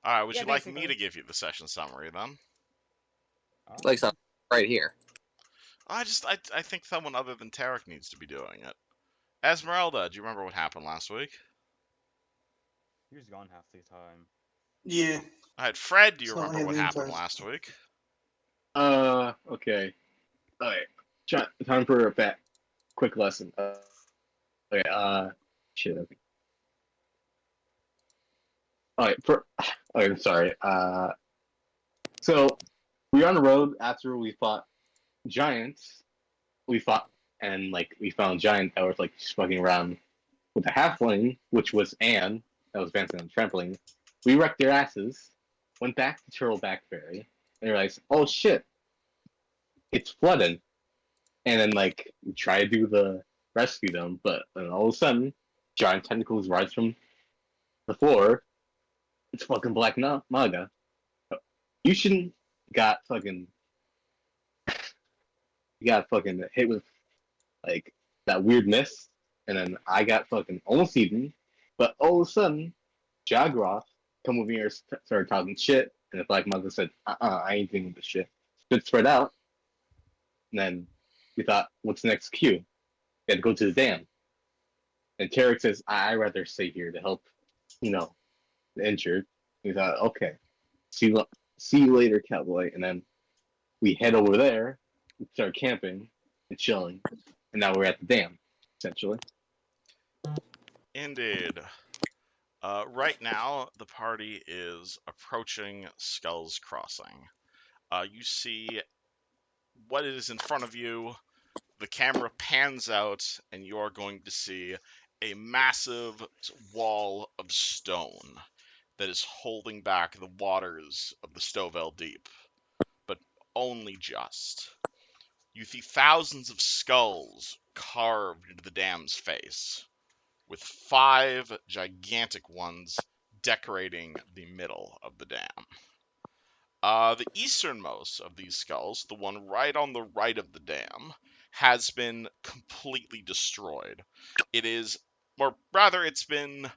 Alright, would Yeah, you like me basically. to give you the session summary then? Like something right here. I think someone other than Tarek needs to be doing it. Esmeralda, do you remember what happened last week? He was gone half the time. Yeah. Alright, Fred, do you It's not remember what heavy happened inside. last week? Okay. Alright. Time for a quick lesson. Okay, shit, okay. Alright, okay, I'm sorry. So, we were on the road after we fought giants. We fought, and, like, we found a giant that was, like, just fucking around with a halfling, which was Anne, that was dancing on the trampoline. We wrecked their asses, went back to Turtleback Ferry, and realized, oh shit, it's flooding. And then, like, we try to do the rescue them, but then all of a sudden, giant tentacles rise from the floor. It's fucking Black Maga. You shouldn't got fucking you got fucking hit with like that weird mist, and then I got fucking almost eaten. But all of a sudden, Jagroth come over here, started talking shit, and the Black Maga said, I ain't dealing with this shit." Spit spread out, and then we thought, what's the next cue? We had to go to the dam. And Tarek says, I'd rather stay here to help, the injured. We thought, okay, see you later, cowboy. And then we head over there, we start camping and chilling, and now we're at the dam, essentially. Indeed. Right now, the party is approaching Skull's Crossing. You see what is in front of you. The camera pans out, and you're going to see a massive wall of stone that is holding back the waters of the Stovell Deep, but only just. You see thousands of skulls carved into the dam's face, with 5 gigantic ones decorating the middle of the dam. The easternmost of these skulls, the one right on the right of the dam, has been completely destroyed. It is, or rather, it's been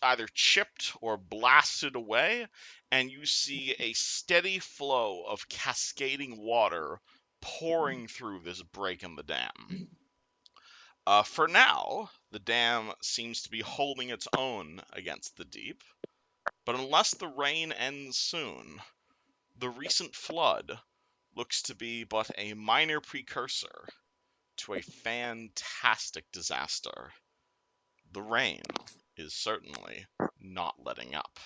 either chipped or blasted away, and you see a steady flow of cascading water pouring through this break in the dam. For now, the dam seems to be holding its own against the deep, but unless the rain ends soon, the recent flood looks to be but a minor precursor to a fantastic disaster. The rain is certainly not letting up.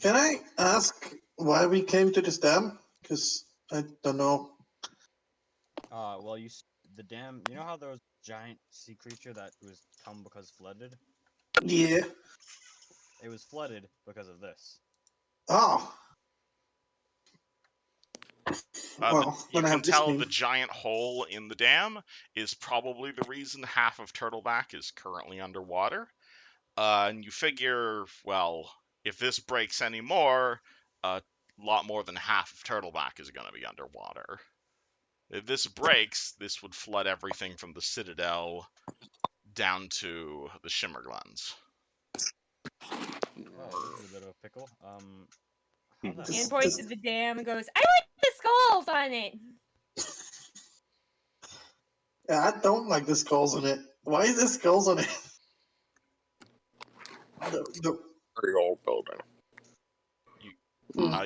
Can I ask why we came to this dam? Because I don't know. Well, the dam. You know how there was a giant sea creature that was come because flooded? Yeah. It was flooded because of this. Oh. Well, You then I can have this tell name. the giant hole in the dam is probably the reason half of Turtleback is currently underwater. And you figure, well, if this breaks any more, a lot more than half of Turtleback is going to be underwater. If this breaks, this would flood everything from the Citadel down to the Shimmer Glens. Oh, this is a bit of a pickle. How the This- Ian hell? points to the dam and goes, I like the skulls on it. Yeah, I don't like the skulls on it. Why is there skulls on it? The Very old building.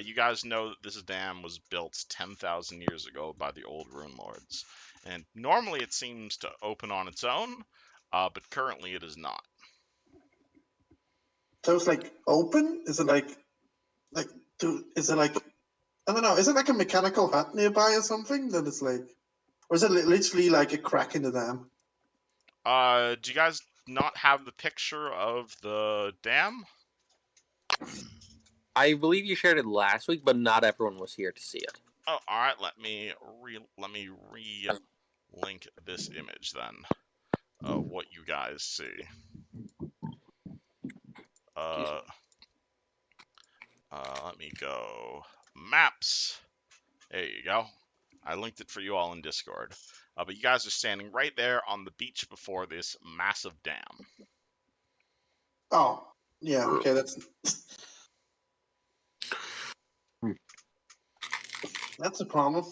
You guys know that this dam was built 10,000 years ago by the old Runelords. And normally it seems to open on its own, but currently it is not. So it's like open? Is it like is it like, I don't know, is it like a mechanical hut nearby or something that it's like, or is it literally like a crack in the dam? Do you guys not have the picture of the dam? I believe you shared it last week, but not everyone was here to see it. Oh, all right. Let me re-link this image then. What you guys see. Let me go maps. There you go. I linked it for you all in Discord. But you guys are standing right there on the beach before this massive dam. Oh, yeah. Okay, that's a problem.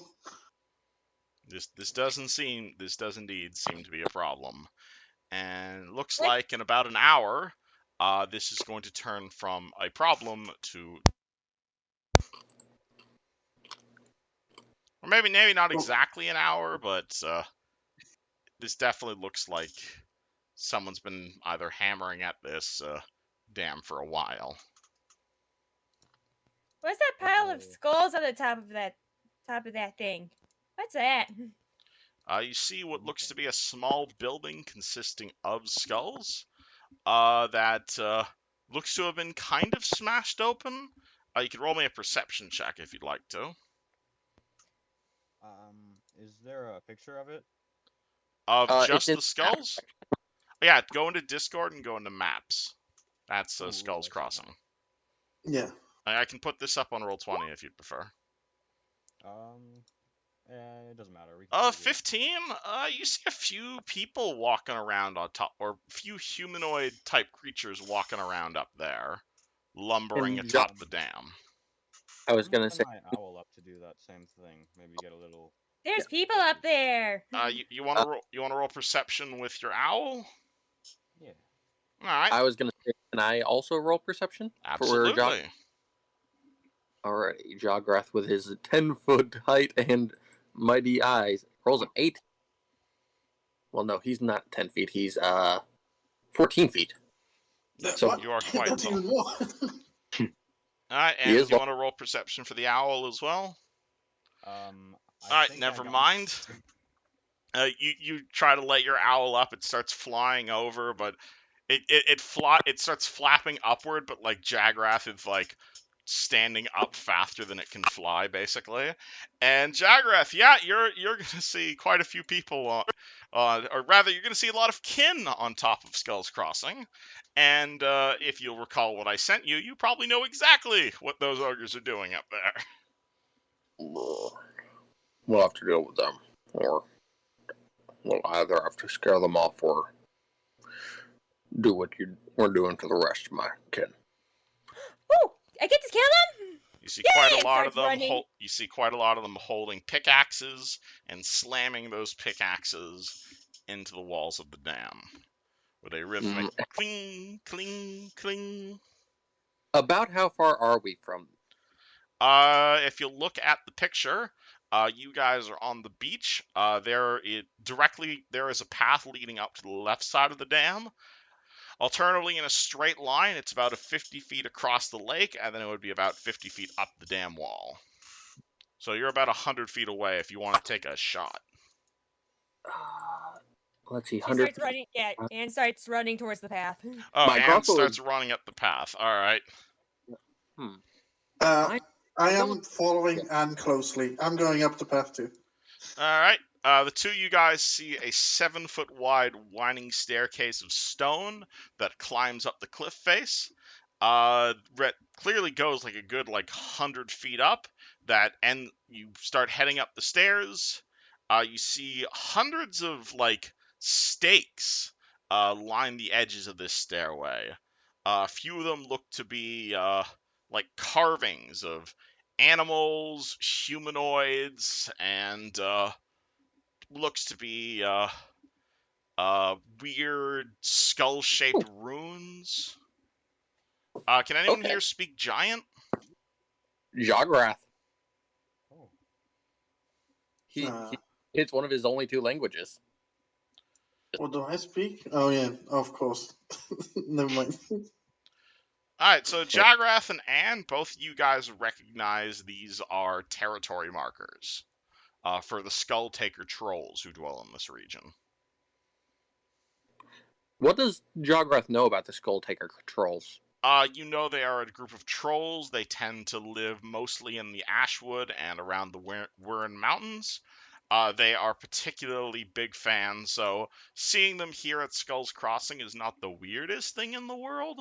This does indeed seem to be a problem, and it looks What? like in about an hour, this is going to turn from a problem to, or maybe not exactly an hour, but this definitely looks like someone's been either hammering at this dam for a while. What's that pile of Okay. skulls on the top of that thing? What's that? You see what looks to be a small building consisting of skulls that looks to have been kind of smashed open. You can roll me a perception check if you'd like to. Is there a picture of it? Of It's just in the skulls? Yeah, go into Discord and go into maps. That's Ooh, Skulls I see Crossing. Yeah. I can put this up on Roll20 if you'd prefer. It doesn't matter. We can figure it 15. You see a few people walking around on top, or a few humanoid type creatures walking around up there, lumbering And atop the dam. I was I'm gonna send say, my owl up to do that same thing. Maybe get a little. There's people up there. You want to roll? You want to roll perception with your owl? Yeah. All right. I was gonna say, can I also roll perception for Jog? Absolutely. Alrighty, Jograth with his 10-foot height and mighty eyes rolls an 8. Well, no, he's not 10 feet. He's 14 feet. Yes, So- you are quite That's tall. even more. All right, He and is you want to roll perception for the owl as well? I All right, think I never got- mind. You try to let your owl up. It starts flying over, but it starts flapping upward. But like Jagrath is like standing up faster than it can fly, basically. And Jagrath, yeah, you're gonna see quite a few people, or rather, you're gonna see a lot of kin on top of Skulls Crossing. And if you'll recall what I sent you, you probably know exactly what those ogres are doing up there. We'll have to deal with them, or we'll either have to scare them off or do what we're doing to the rest of my kin. Ooh, I get to kill them. You see Yay, quite a it lot of starts them. running. You see quite a lot of them holding pickaxes and slamming those pickaxes into the walls of the dam with a rhythmic cling, cling, cling. About how far are we from? If you look at the picture, you guys are on the beach. There is a path leading up to the left side of the dam. Alternatively, in a straight line, it's about 50 feet across the lake, and then it would be about 50 feet up the dam wall. So you're about 100 feet away if you want to take a shot. Let's see, She 100 starts running. Yeah, and starts running towards the path. Oh, My and crossbow starts is- running up the path. All right. I don't- am following Anne closely. I'm going up the path too. All right. The two of you guys see a 7-foot wide winding staircase of stone that climbs up the cliff face. Clearly goes like a good 100 feet up. You start heading up the stairs. You see hundreds of stakes line the edges of this stairway. A few of them look to be carvings of animals, humanoids, and looks to be weird skull-shaped runes. Can anyone Okay. here speak giant? Jograth. Oh. He Uh, it's one of his only 2 languages. What do I speak? Oh yeah, of course. Never mind. Alright, so Jagrath and Anne, both you guys recognize these are territory markers for the Skull Taker trolls who dwell in this region. What does Jograth know about the Skull Taker trolls? You know they are a group of trolls. They tend to live mostly in the Ashwood and around the Wirren Mountains. They are particularly big fans, so seeing them here at Skulls Crossing is not the weirdest thing in the world.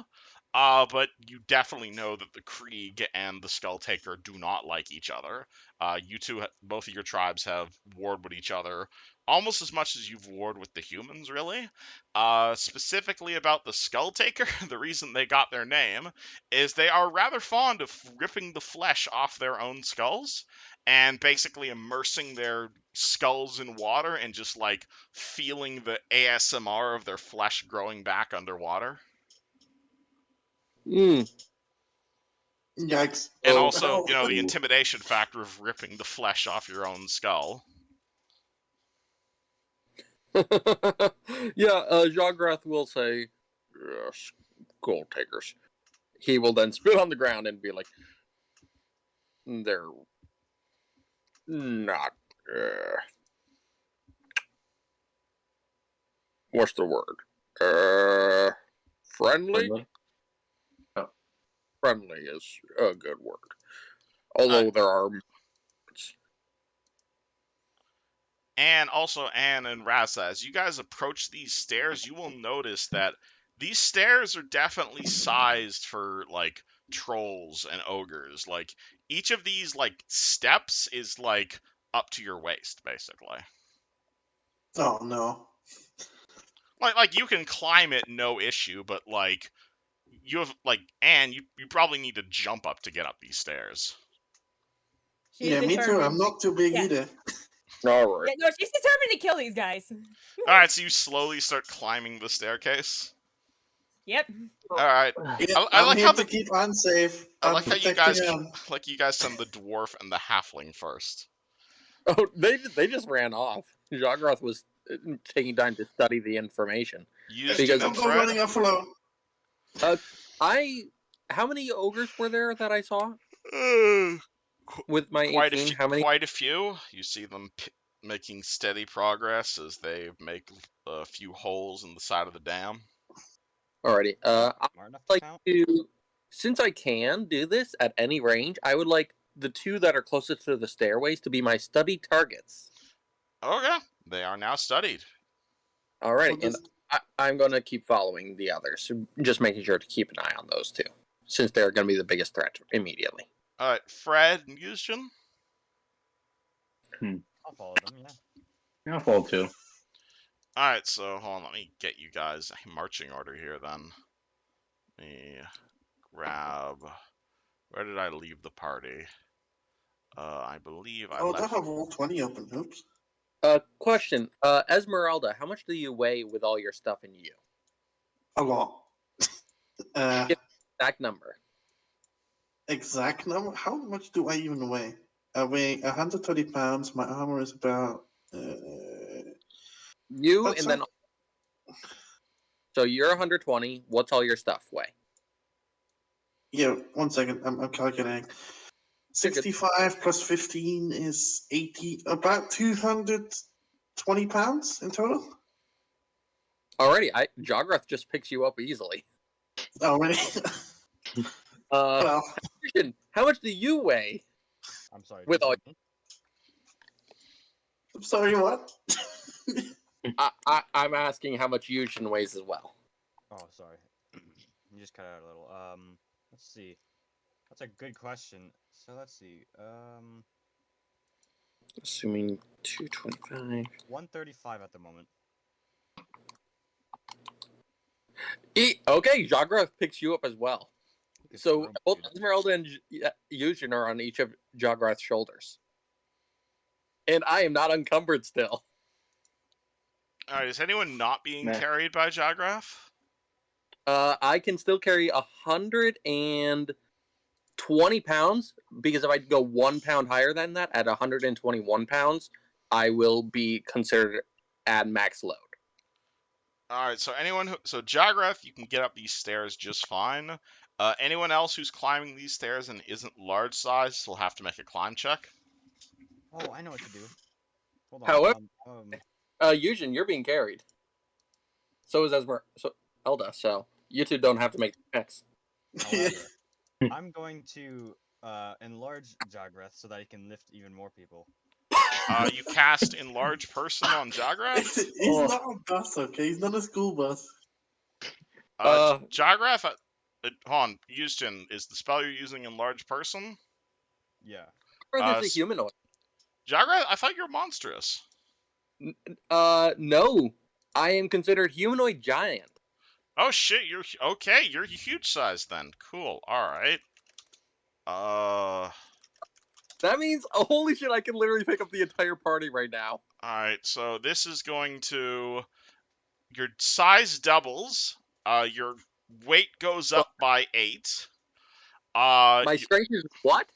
But you definitely know that the Krieg and the Skull Taker do not like each other. You two, both of your tribes have warred with each other almost as much as you've warred with the humans, really. Specifically about the Skull Taker, the reason they got their name is they are rather fond of ripping the flesh off their own skulls and basically immersing their skulls in water and just like feeling the ASMR of their flesh growing back underwater. Mm. Yikes. And Oh. also, Oh. the intimidation factor of ripping the flesh off your own skull. Yeah, Jograth will say, yes, Skull Takers. He will then spit on the ground and be like, they're not. What's the word? Friendly? Friendly? Friendly is a good word. Although there are. And also, Anne and Raza, as you guys approach these stairs, you will notice that these stairs are definitely sized for, like, trolls and ogres. Like, each of these, like, steps is, like, up to your waist, basically. Oh no. Like you can climb it, no issue, but, like, you have, like, Anne, you probably need to jump up to get up these stairs. She's Yeah, me too. determined. I'm not too big Yeah. either. Alright. Yeah, no, she's determined to kill these guys. Alright, so you slowly start climbing the staircase. Yep. Alright. Yeah, I I'm like here how to keep Anne safe. I I'm like how you protecting guys Anne. send the dwarf and the halfling first. Oh, they just ran off. Jogroth was taking time to study the information. Yustin Don't and go Fred. running off alone. How many ogres were there that I saw with my Quite 18? How many? Quite a few. You see them making steady progress as they make a few holes in the side of the dam. Alrighty. I'd Smart enough to like count? to, since I can do this at any range, I would like the two that are closest to the stairways to be my study targets. Okay, they are now studied. Alrighty, What and does- I'm going to keep following the others, so just making sure to keep an eye on those two, since they're going to be the biggest threat immediately. All right, Fred and Yustin. I'll follow them, yeah. Yeah, I'll follow too. All right, so hold on, let me get you guys a marching order here. Then let me grab. Where did I leave the party? I believe I Oh, I left. have all 20 open. Oops. Question. Esmeralda, how much do you weigh with all your stuff in you? A lot. Exact number. Exact number? How much do I even weigh? I weigh 130 pounds. My armor is about. You That's and then. So you're 120. What's all your stuff weigh? Yeah, 1 second. I'm calculating. 65 plus 15 is 80. About 220 pounds in total. Alrighty, Jograth just picks you up easily. Oh, really? Well, Christian, how much do you weigh? I'm sorry. With all- I'm sorry, what? I'm asking how much Yushin weighs as well. Oh, sorry. You just cut out a little. Let's see. That's a good question. So let's see. Assuming 225. 135 at the moment. Okay, Jograth picks you up as well. Good So room, both dude. Esmeralda and Yushin are on each of Jograth's shoulders. And I am not encumbered still. All right, is anyone not being Nah. carried by Jagraph? I can still carry 120 pounds, because if I go 1 pound higher than that, at 121 pounds, I will be considered at max load. All right, so so Jagrath, you can get up these stairs just fine. Anyone else who's climbing these stairs and isn't large size will have to make a climb check. Oh, I know what to do. Hold on. However- Um, Yushin, you're being carried. So is Elda, so you two don't have to make checks. however, I'm going to enlarge Jagrath so that he can lift even more people. You cast Enlarge Person on Jagrath. He's not a bus, okay? He's not a school bus. Jagrath, hold on, Houston, is the spell you're using Enlarge Person? Yeah. Jagrath is a humanoid. Jagrath, I thought you were monstrous. No. I am considered humanoid giant. Oh shit, you're okay. You're huge size then. Cool. All right. That means, oh, holy shit, I can literally pick up the entire party right now. All right. So this is going to your size doubles. Your weight goes up by 8. My strength is what?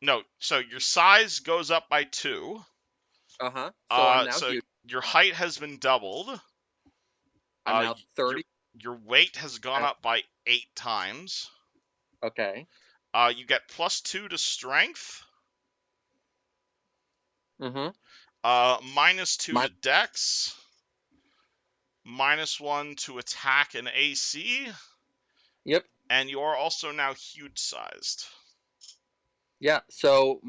No. So your size goes up by 2. So I'm now so huge. your height has been doubled. I'm now 30. Your weight has gone up by 8 times. Okay. You get +2 to strength. Mm-hmm. -2 to dex. -1 to attack and AC. Yep. And you are also now huge sized. Yeah, so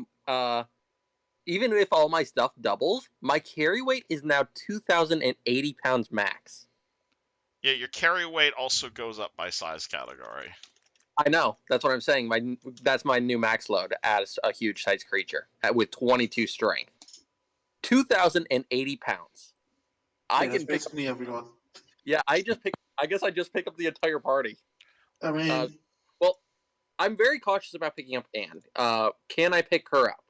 even if all my stuff doubles, my carry weight is now 2,080 pounds max. Yeah, your carry weight also goes up by size category. I know. That's what I'm saying. That's my new max load as a huge size creature with 22 strength. 2,080 pounds. I can pick up everyone. Yeah, I guess I just pick up the entire party. I mean, well, I'm very cautious about picking up Anne. Can I pick her up?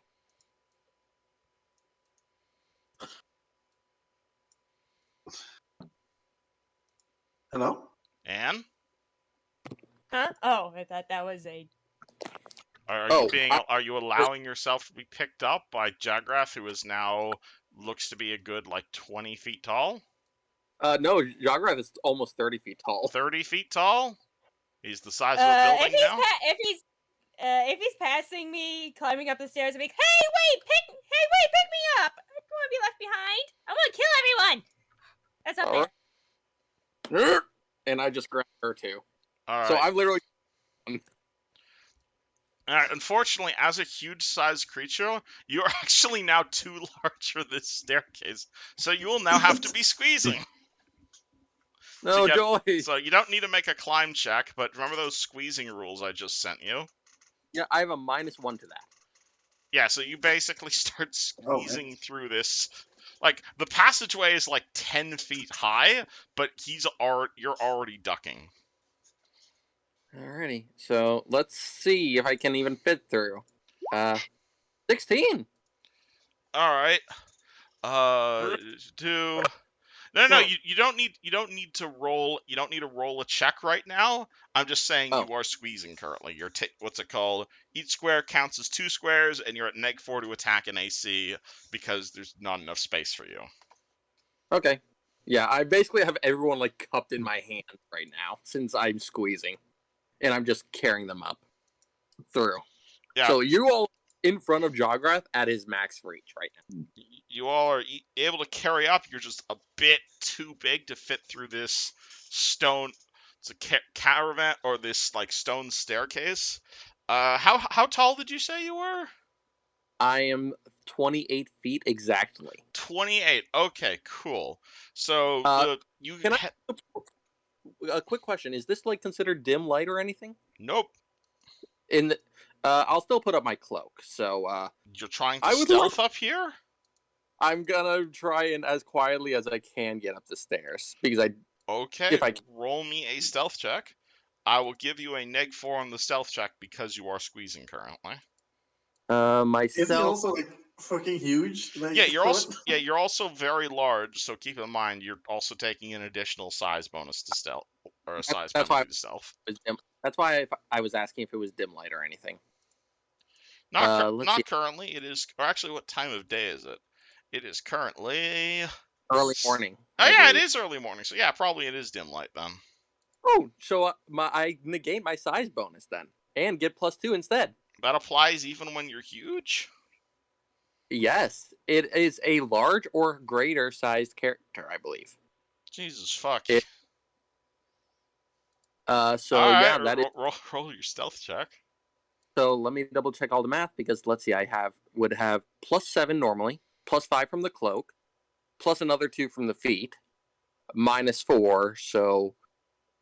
Hello? Anne? Huh? Oh, I thought that was a. Are you allowing yourself to be picked up by Jagrath, who is now looks to be a good 20 feet tall? No, Jagrath is almost 30 feet tall. 30 feet tall? He's the size of a building now? If he's passing me, climbing up the stairs, and be like, hey, wait, pick me up! I don't want to be left behind. I want to kill everyone. That's not fair. And I just grabbed her too. All right. So I'm literally. Alright, unfortunately, as a huge-sized creature, you are actually now too large for this staircase, so you will now have to be squeezing. No, joy! So you don't need to make a climb check, but remember those squeezing rules I just sent you? Yeah, I have a -1 to that. Yeah, so you basically start squeezing through this. The passageway is 10 feet high, but you're already ducking. Alrighty, so let's see if I can even fit through. 16. All right. No. You don't need to roll. You don't need to roll a check right now. I'm just saying you are squeezing currently. You're what's it called? Each square counts as 2 squares, and you're at -4 to attack and AC because there's not enough space for you. Okay. Yeah, I basically have everyone cupped in my hand right now since I'm squeezing. And I'm just carrying them up through. Yeah. So you all in front of Jagrath at his max reach right now. You all are able to carry up. You're just a bit too big to fit through this stone. It's a caravan or this stone staircase. How tall did you say you were? I am 28 feet exactly. 28. Okay, cool. So a quick question: is this considered dim light or anything? Nope. I'll still put up my cloak. So you're trying to stealth up here? I'm gonna try and as quietly as I can get up the stairs because roll me a stealth check. I will give you a -4 on the stealth check because you are squeezing currently. My stealth. Is he also fucking huge? You're also very large. So keep in mind you're also taking an additional size bonus to stealth or a size penalty to stealth. That's why I was asking if it was dim light or anything. Not currently. It is. Or actually, what time of day is it? It is currently early morning. Oh yeah, it is early morning. So yeah, probably it is dim light then. Oh, so I negate my size bonus then and get +2 instead. That applies even when you're huge? Yes, it is a large or greater sized character, I believe. Jesus fuck. That is roll your stealth check. So let me double check all the math because let's see, would have +7 normally, plus 5 from the cloak, plus another 2 from the feet, minus 4, so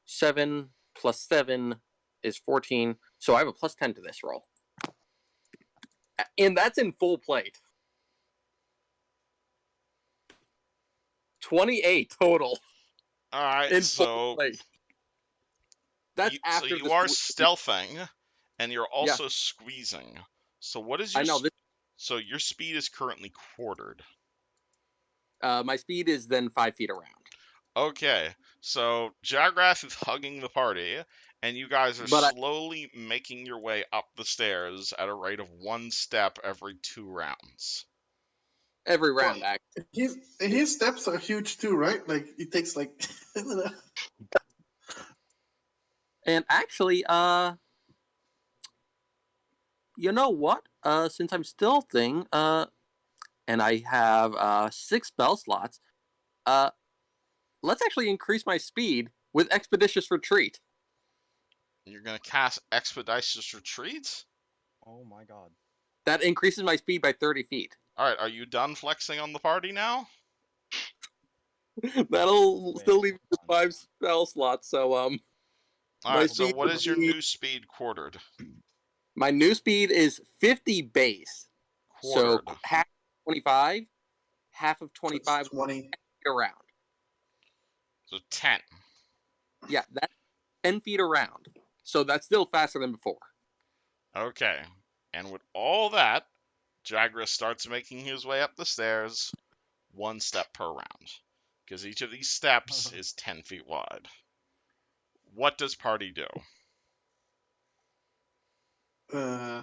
7 plus 7 is 14. So I have a plus 10 to this roll. And that's in full plate. 28 total All right, in so full plate. That's after you the are stealthing, and you're Yeah. also squeezing. So what is I your? know this. So your speed is currently quartered. My speed is then 5 feet around. Okay, so Jagrath is hugging the party, and you guys are But slowly making your way up the stairs at a rate of 1 step every 2 rounds. every round, Well, his steps are huge too, right? Like it takes like and actually, you know what? Since I'm stealthing, and I have 6 spell slots, let's actually increase my speed with Expeditious Retreat. You're gonna cast Expeditious Retreat? Oh my god. That increases my speed by 30 feet. Alright, are you done flexing on the party now? That'll Wait, still leave me with hold on. 5 spell slots, so my Alright, so speed what would is your be- new speed quartered? my new speed is 50 base. So Quartered. half 25, half of so it's 25 20. around. So 10. Yeah, that's 10 feet around. So that's still faster than before. Okay. And with all that, Jagras starts making his way up the stairs 1 step per round. Because each of these steps is 10 feet wide. What does party do? I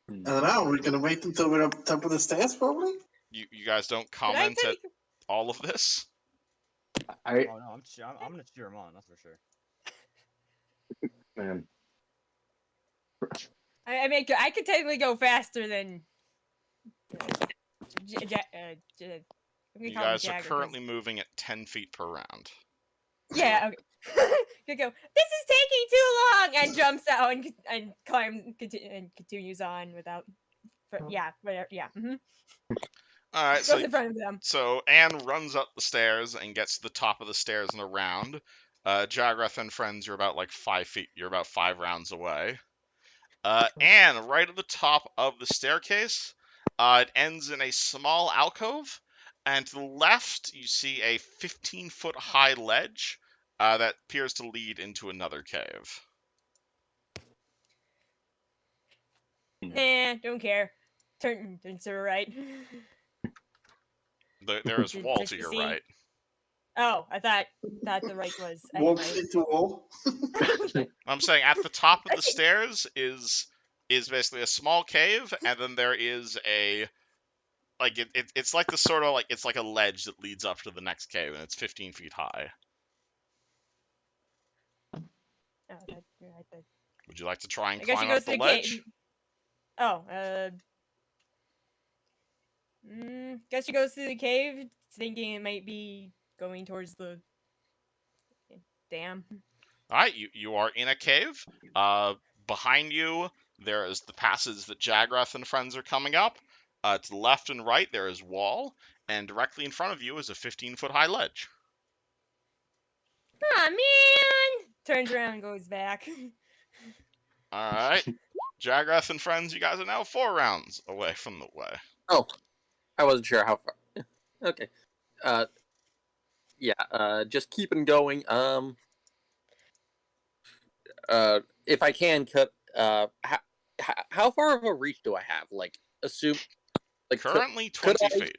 don't know. We're gonna wait until we're up top of the stairs, probably. You guys don't Did I comment tell at you? all of this? I Oh no, I'm gonna cheer him on. That's for sure. man, I mean, I could technically go faster than. I'm gonna You call him guys are Jagger, 'cause- currently moving at 10 feet per round. Yeah. Okay. You go. This is taking too long, and jumps out and climbs and continues on without. Yeah. Whatever. Yeah. All right, Goes in front of them. so Anne runs up the stairs and gets to the top of the stairs in a round. Jagrath and friends, you're about like 5 feet. You're about 5 rounds away. Anne, right at the top of the staircase, it ends in a small alcove, and to the left you see a 15-foot high ledge that appears to lead into another cave. Nah, don't care. Turn to the right. There is wall Just to to your see. right. Oh, I thought the right was Walks right. into a wall. I'm saying at the top of the Okay. stairs is basically a small cave, and then there is a like it's like the sort of like it's like a ledge that leads up to the next cave, and it's 15 feet high. Oh, that. Would you like to try and I guess she climb up goes to the the ledge? cave. Oh, guess she goes to the cave, thinking it might be going towards the dam. All right, you are in a cave. Behind you there is the passage that Jagrath and friends are coming up. To the left and right there is wall, and directly in front of you is a 15-foot high ledge. Ah, man! Turns around and goes back. All right, Jagrath and friends, you guys are now 4 rounds away from the way. Oh, I wasn't sure how far. Okay. Yeah, just keeping going. If I can cut, how far of a reach do I have? Like, assume, like, Currently could 20 feet.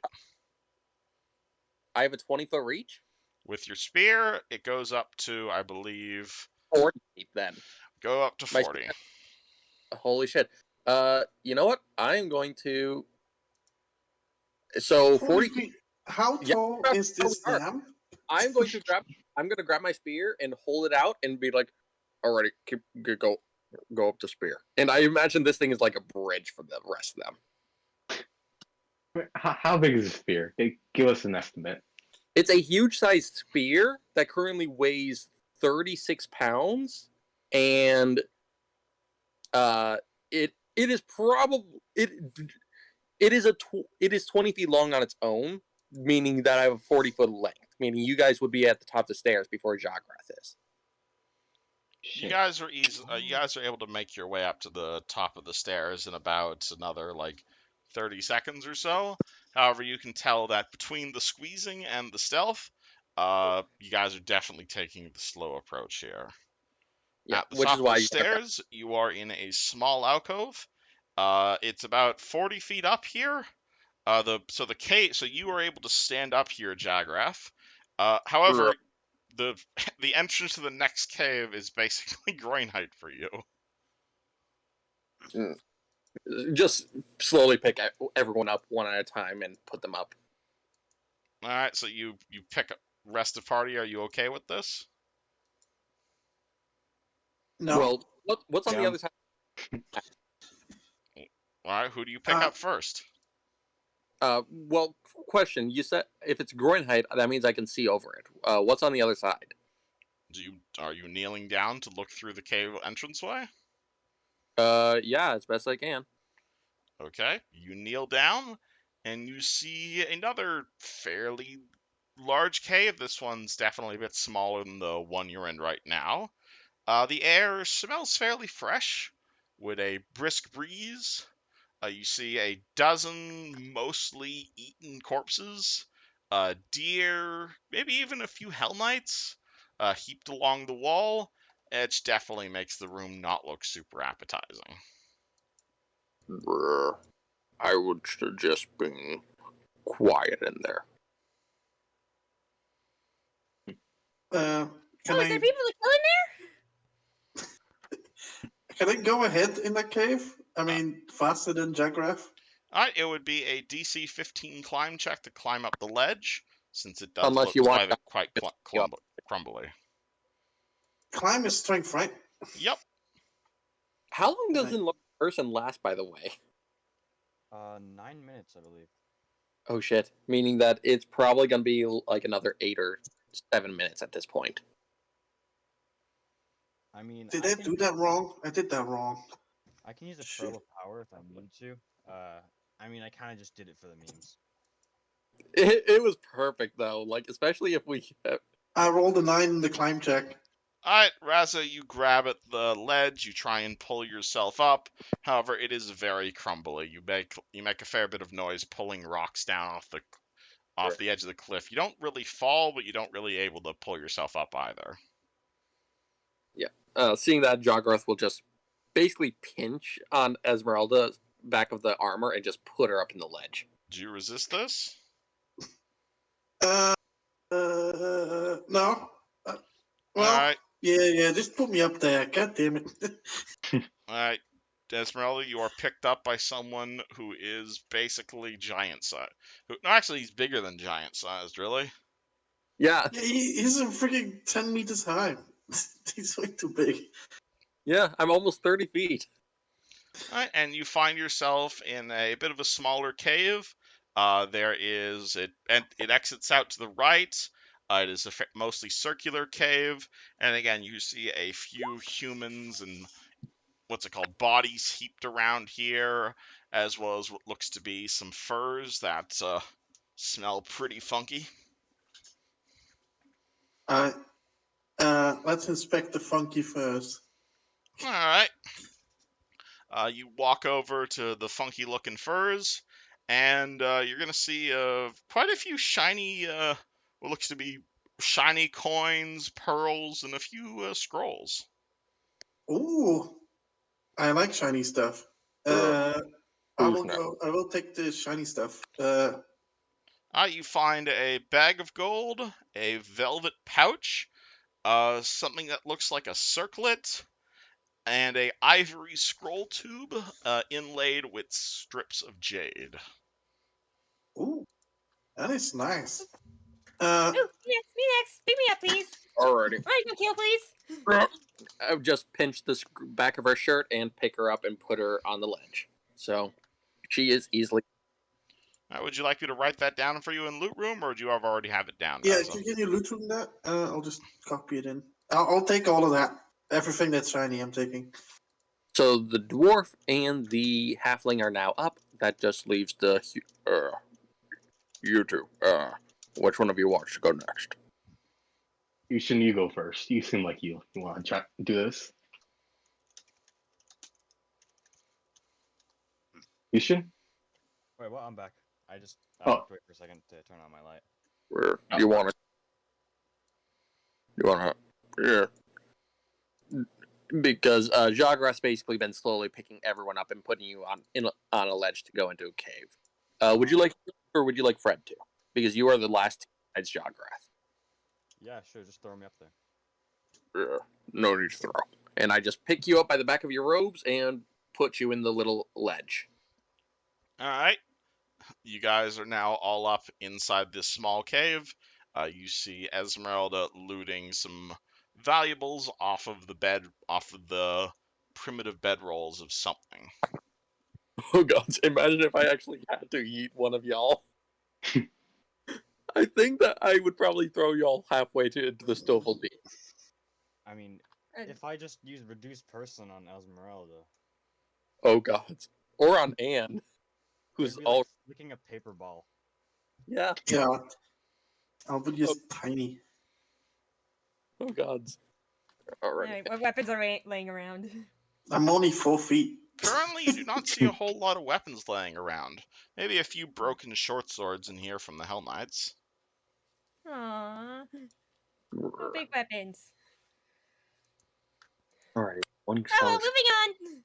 I have a 20-foot reach? With your spear, it goes up to, I believe, 40 feet then. go up to My 40. spear- Holy shit. You know what? I am going to. So 40 feet. feet. How Yeah, tall is this how far? dam? I'm going to grab. I'm going to grab my spear and hold it out and be like, "Alrighty, go up to spear." And I imagine this thing is like a bridge for the rest of them. how big is the spear? Give us an estimate. It's a huge sized spear that currently weighs 36 pounds, and it is probably It is 20 feet long on its own, meaning that I have a 40-foot length. Meaning you guys would be at the top of the stairs before Jograth is. You Shit. guys are you guys are able to make your way up to the top of the stairs in about another like 30 seconds or so. However, you can tell that between the squeezing and the stealth, you guys are definitely taking the slow approach here. Yeah, At the which top is of the why stairs, you are in a small alcove. It's about 40 feet up here. So you are able to stand up here, Jagrath. However, the the entrance to the next cave is basically groin height for you. just slowly pick everyone up one at a time and put them up. All right, so you pick up rest of party. Are you okay with this? No. Well, what's on the Yeah. other side? All right, who do you pick Uh, up first? Well, question. You said if it's groin height, that means I can see over it. What's on the other side? Are you kneeling down to look through the cave entranceway? Yeah, as best I can. Okay, you kneel down and you see another fairly large cave. This one's definitely a bit smaller than the one you're in right now. The air smells fairly fresh with a brisk breeze. You see a dozen mostly eaten corpses, deer, maybe even a few hell knights heaped along the wall. It definitely makes the room not look super appetizing. I would suggest being quiet in there. Can Is there I people to kill in there? go ahead in that cave? I mean, faster than Jagrath. It would be a DC 15 climb check to climb up the ledge, since it does Unless look you want quite Yup. crumbly. Climb is strength, right? Yep. How long does Right. an enlarged person last, by the way? 9 minutes, I believe. Oh shit! Meaning that it's probably gonna be like another 8 or 7 minutes at this point. I mean, Did I do that wrong? I did that wrong. I can use a Shit. pearl of power if I need to. I mean, I kind of just did it for the memes. It was perfect though, like especially if we. I rolled a 9 in the climb check. Alright, Raza, you grab at the ledge, you try and pull yourself up. However, it is very crumbly. You make a fair bit of noise pulling rocks down off the edge of the cliff. You don't really fall, but you don't really able to pull yourself up either. Seeing that, Jograth will just basically pinch on Esmeralda's back of the armor and just put her up in the ledge. Do you resist this? No. Well, Alright, yeah, just put me up there. God damn it. alright. Esmeralda, you are picked up by someone who is basically giant size. No, actually, he's bigger than giant sized, really. Yeah, Yeah, he's a freaking 10 meters high. He's way too big. yeah, I'm almost 30 feet. Alright, and you find yourself in a bit of a smaller cave. It exits out to the right. It is a mostly circular cave, and again, you see a few humans and bodies heaped around here, as well as what looks to be some furs that smell pretty funky. Let's inspect the funky first. All right. You walk over to the funky looking furs, and you're going to see quite a few shiny, what looks to be shiny coins, pearls, and a few scrolls. Ooh, I like shiny stuff. I will take the shiny stuff. You find a bag of gold, a velvet pouch, something that looks like a circlet, and a ivory scroll tube inlaid with strips of jade. Ooh, that is nice. Oh, yes, me next. Pick me up, please. Alrighty. Alright, go kill, please. I've just pinched the back of her shirt and pick her up and put her on the ledge. So she is easily. Would you like me to write that down for you in loot room, or do you already have it down? Yeah, Raza? can you loot from that? I'll just copy it in. I'll take all of that. Everything that's shiny, I'm taking. So the dwarf and the halfling are now up. that just leaves you two. Which one of you wants to go next? You go first. You seem like you want to try do this. Yushin? Wait, what? I'm back. I Oh. walked away for a second to turn on my light. You want to? Yeah. Because Jagras basically been slowly picking everyone up and putting you on a ledge to go into a cave. Would you like, or would you like Fred to? Because you are the last besides Jagras. Yeah, sure. Just throw me up there. No need to throw. And I just pick you up by the back of your robes and put you in the little ledge. All right. You guys are now all up inside this small cave. You see Esmeralda looting some valuables off of the primitive bedrolls of something. Oh god, imagine if I actually had to eat one of y'all. I think that I would probably throw y'all halfway into the Stoffel beam. I mean, if I just use reduce person on Esmeralda, Oh god. Or on Anne, who's it'd be all like flicking a paper ball. yeah. Yeah. Albert is tiny. Oh gods. Alright. Alright, what weapons are laying around? I'm only 4 feet. Currently, you do not see a whole lot of weapons laying around. Maybe a few broken short swords in here from the Hell Knights. Aww. No big weapons. Alright. One Oh, well, challenge. moving on!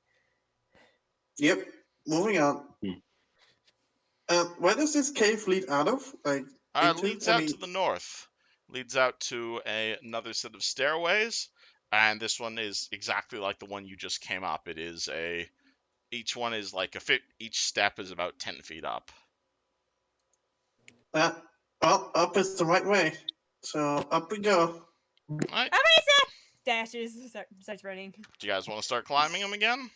Yep. Moving on. Hmm. Where does this cave lead out of? Like, It into? leads I out mean, to the north. Leads out to another set of stairways, and this one is exactly like the one you just came up. It is each one is like each step is about 10 feet up. well, up is the right way. So up we go. All right. Arisa! Dashes, starts running. Do you guys want to start climbing them again?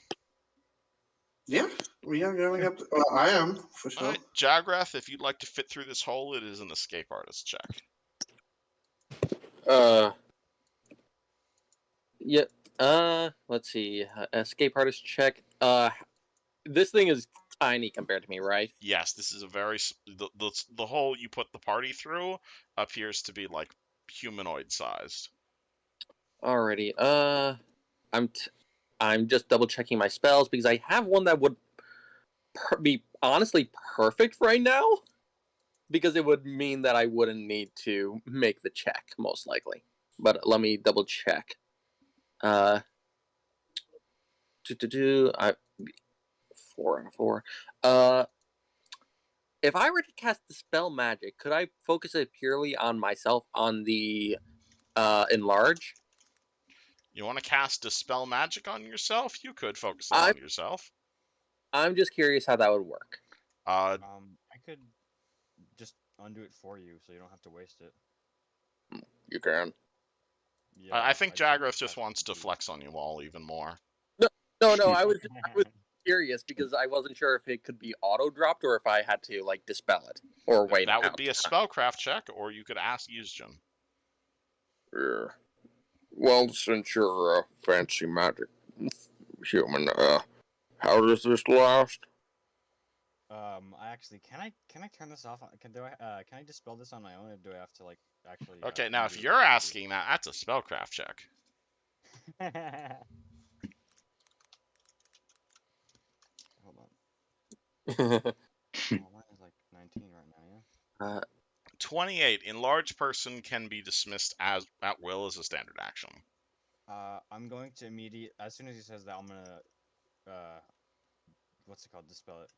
Yeah, we are going up. Well, I am for All sure. right, Jagrath, if you'd like to fit through this hole, it is an escape artist check. Yeah. Let's see. Escape artist check. This thing is tiny compared to me, right? Yes, this is a very the hole you put the party through appears to be like humanoid sized. Alrighty. I'm just double checking my spells because I have one that would be honestly perfect right now, because it would mean that I wouldn't need to make the check most likely. But let me double check. I 4 out of 4. If I were to cast the spell magic, could I focus it purely on myself on the enlarge? You want to cast Dispel Magic on yourself? You could focus it I'm on yourself. I'm just curious how that would work. Uh, I could just undo it for you, so you don't have to waste it. You can. Yeah, I think just have Jagrath to just cast wants to reduce. flex on you all even more. No, I was curious because I wasn't sure if it could be auto dropped or if I had to like dispel it or wait. That would be a spellcraft check, or you could ask Yuzjin. Yeah. Well, since you're a fancy magic human, how does this last? I actually can I turn this off? Can I dispel this on my own, or do I have to like actually? Okay, now if undo it you're with asking that, that's a spellcraft check. reduce? Hold on. Oh, mine is like 19 right now. Yeah. 28. Enlarged person can be dismissed as at will as a standard action. I'm going to as soon as he says that, I'm gonna what's it called? Dispel it.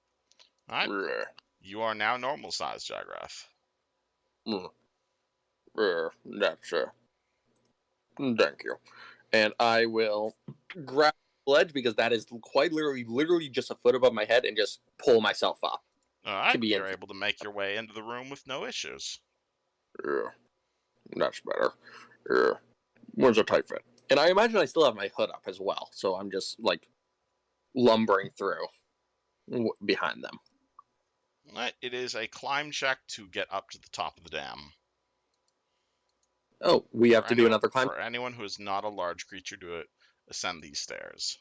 All right. You are now normal sized, Jagrath. That's thank you. And I will grab the ledge because that is quite literally just a foot above my head and just pull myself up. All right. be You're in- able to make your way into the room with no issues. Yeah, that's better. Yeah. Where's a tight fit? And I imagine I still have my hood up as well, so I'm just like lumbering through behind them. All right. It is a climb check to get up to the top of the dam. Oh, we have to do another climb? For anyone who is not a large creature to ascend these stairs.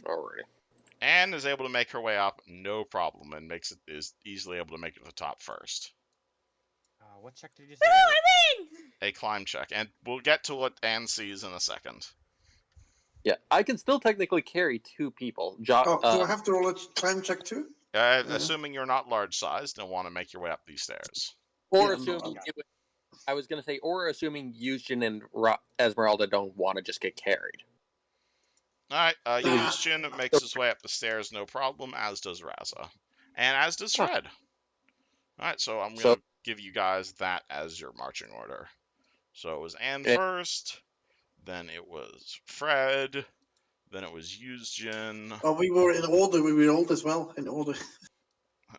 Alrighty. Anne is able to make her way up, no problem, and is easily able to make it to the top first. What check did you say? Woohoo! I win! A climb check, and we'll get to what Anne sees in a second. Yeah, I can still technically carry 2 people. Oh, do I have to roll a climb check too? Assuming you're not large sized and want to make your way up these stairs. or Yeah, assuming no. I was gonna say, or assuming Eugen and Esmeralda don't want to just get carried. Alright, Ah. Yusjin makes his way up the stairs, no problem, as does Raza. And as does Huh. Fred. Alright, so I'm So- going to give you guys that as your marching order. So it was Anne first, then it was Fred, then it was Yusjin, Oh, we were in order. We rolled as well in order.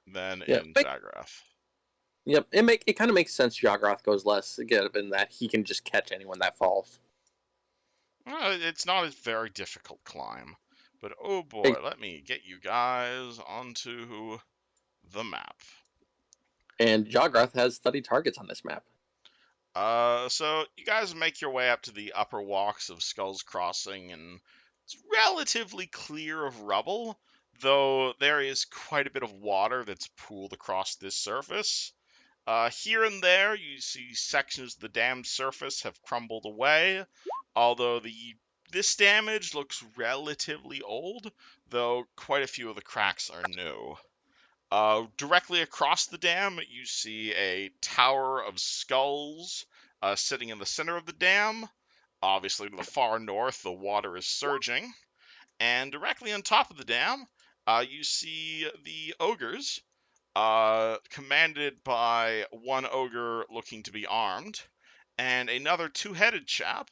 then Yeah. in Jagrath. Yep, it kind of makes sense. Jograth goes less, given that he can just catch anyone that falls. It's not a very difficult climb, but oh boy, let me get you guys onto the map. And Jograth has studied targets on this map. So you guys make your way up to the upper walks of Skull's Crossing, and it's relatively clear of rubble, though there is quite a bit of water that's pooled across this surface. Here and there, you see sections of the dam's surface have crumbled away, although this damage looks relatively old, though quite a few of the cracks are new. Directly across the dam, you see a tower of skulls sitting in the center of the dam. Obviously, to the far north, the water is surging. And directly on top of the dam, you see the ogres, commanded by one ogre looking to be armed, and another two-headed chap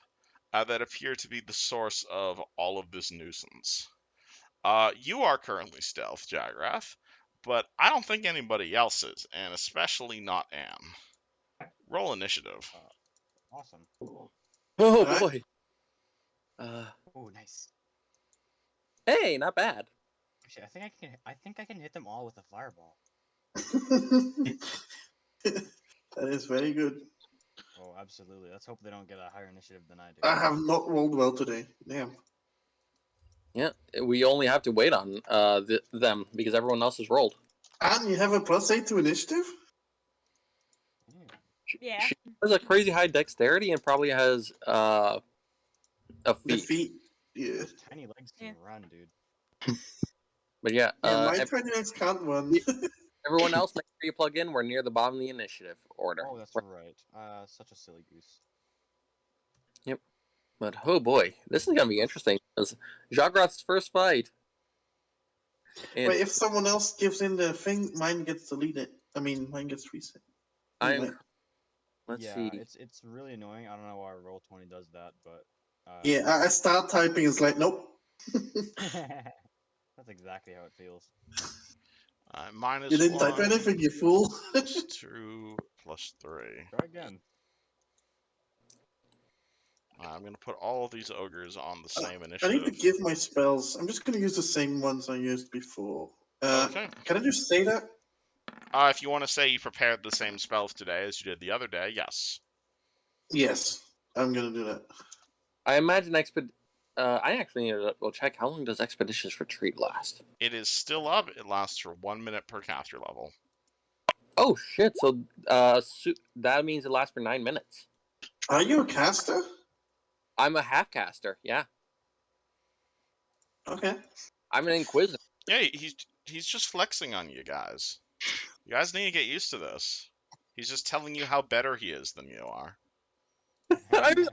that appear to be the source of all of this nuisance. You are currently stealth, Jagrath, but I don't think anybody else is, and especially not Anne. Roll initiative. Awesome. Oh Alright. boy. Oh, nice. Hey, not bad. Actually, I think I can hit them all with a fireball. That is very good. Oh, absolutely. Let's hope they don't get a higher initiative than I do. I have not rolled well today. Damn. Yeah, we only have to wait on them because everyone else has rolled. And you have a +8 to initiative? Yeah. She has a crazy high dexterity and probably has a The feat. feet. Yeah. Tiny legs can Yeah. run, dude. But yeah, Yeah, my tiny legs can't run. everyone else, make sure you plug in. We're near the bottom of the initiative order. Oh, that's right. Such a silly goose. But oh boy, this is gonna be interesting. Because Jograth's first fight. And But if someone else gives in the thing, mine gets deleted. I mean, mine gets reset. I'm. Anyway. Let's Yeah, see. it's really annoying. I don't know why Roll20 does that, but Yeah, I start typing. It's like, nope. that's exactly how it feels. Minus You didn't 1, type anything, you fool. plus 2, plus 3. Try again. I'm going to put all of these ogres on the same I need initiative. to give my spells. I'm just going to use the same ones I used before. Okay. Can I just say that? If you want to say you prepared the same spells today as you did the other day, yes. Yes, I'm going to do that. I imagine I actually need to go check how long does Expeditious Retreat last. It is still up. It lasts for 1 minute per caster level. Oh shit! So that means it lasts for 9 minutes. Are you a caster? I'm a half caster. Yeah, Okay. I'm an Inquisitor. Yeah, he's just flexing on you guys. You guys need to get used to this. He's just telling you how better he is than you are. I'm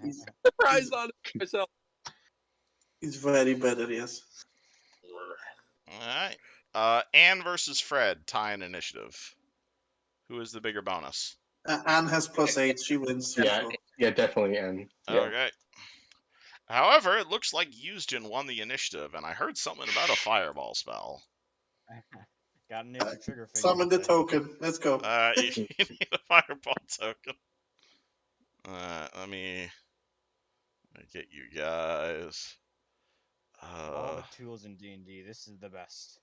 surprised on myself. He's very better, yes. Alright. Anne versus Fred, tie an initiative. Who is the bigger bonus? Anne has +8. She wins. Yeah, So. yeah, definitely. And yeah. Okay. However, it looks like Yusjin won the initiative, and I heard something about a fireball spell. Got an itchy trigger finger. Summon the today. token. Let's go. You need a fireball token. Let me get you guys. All the tools in D&D. This is the best.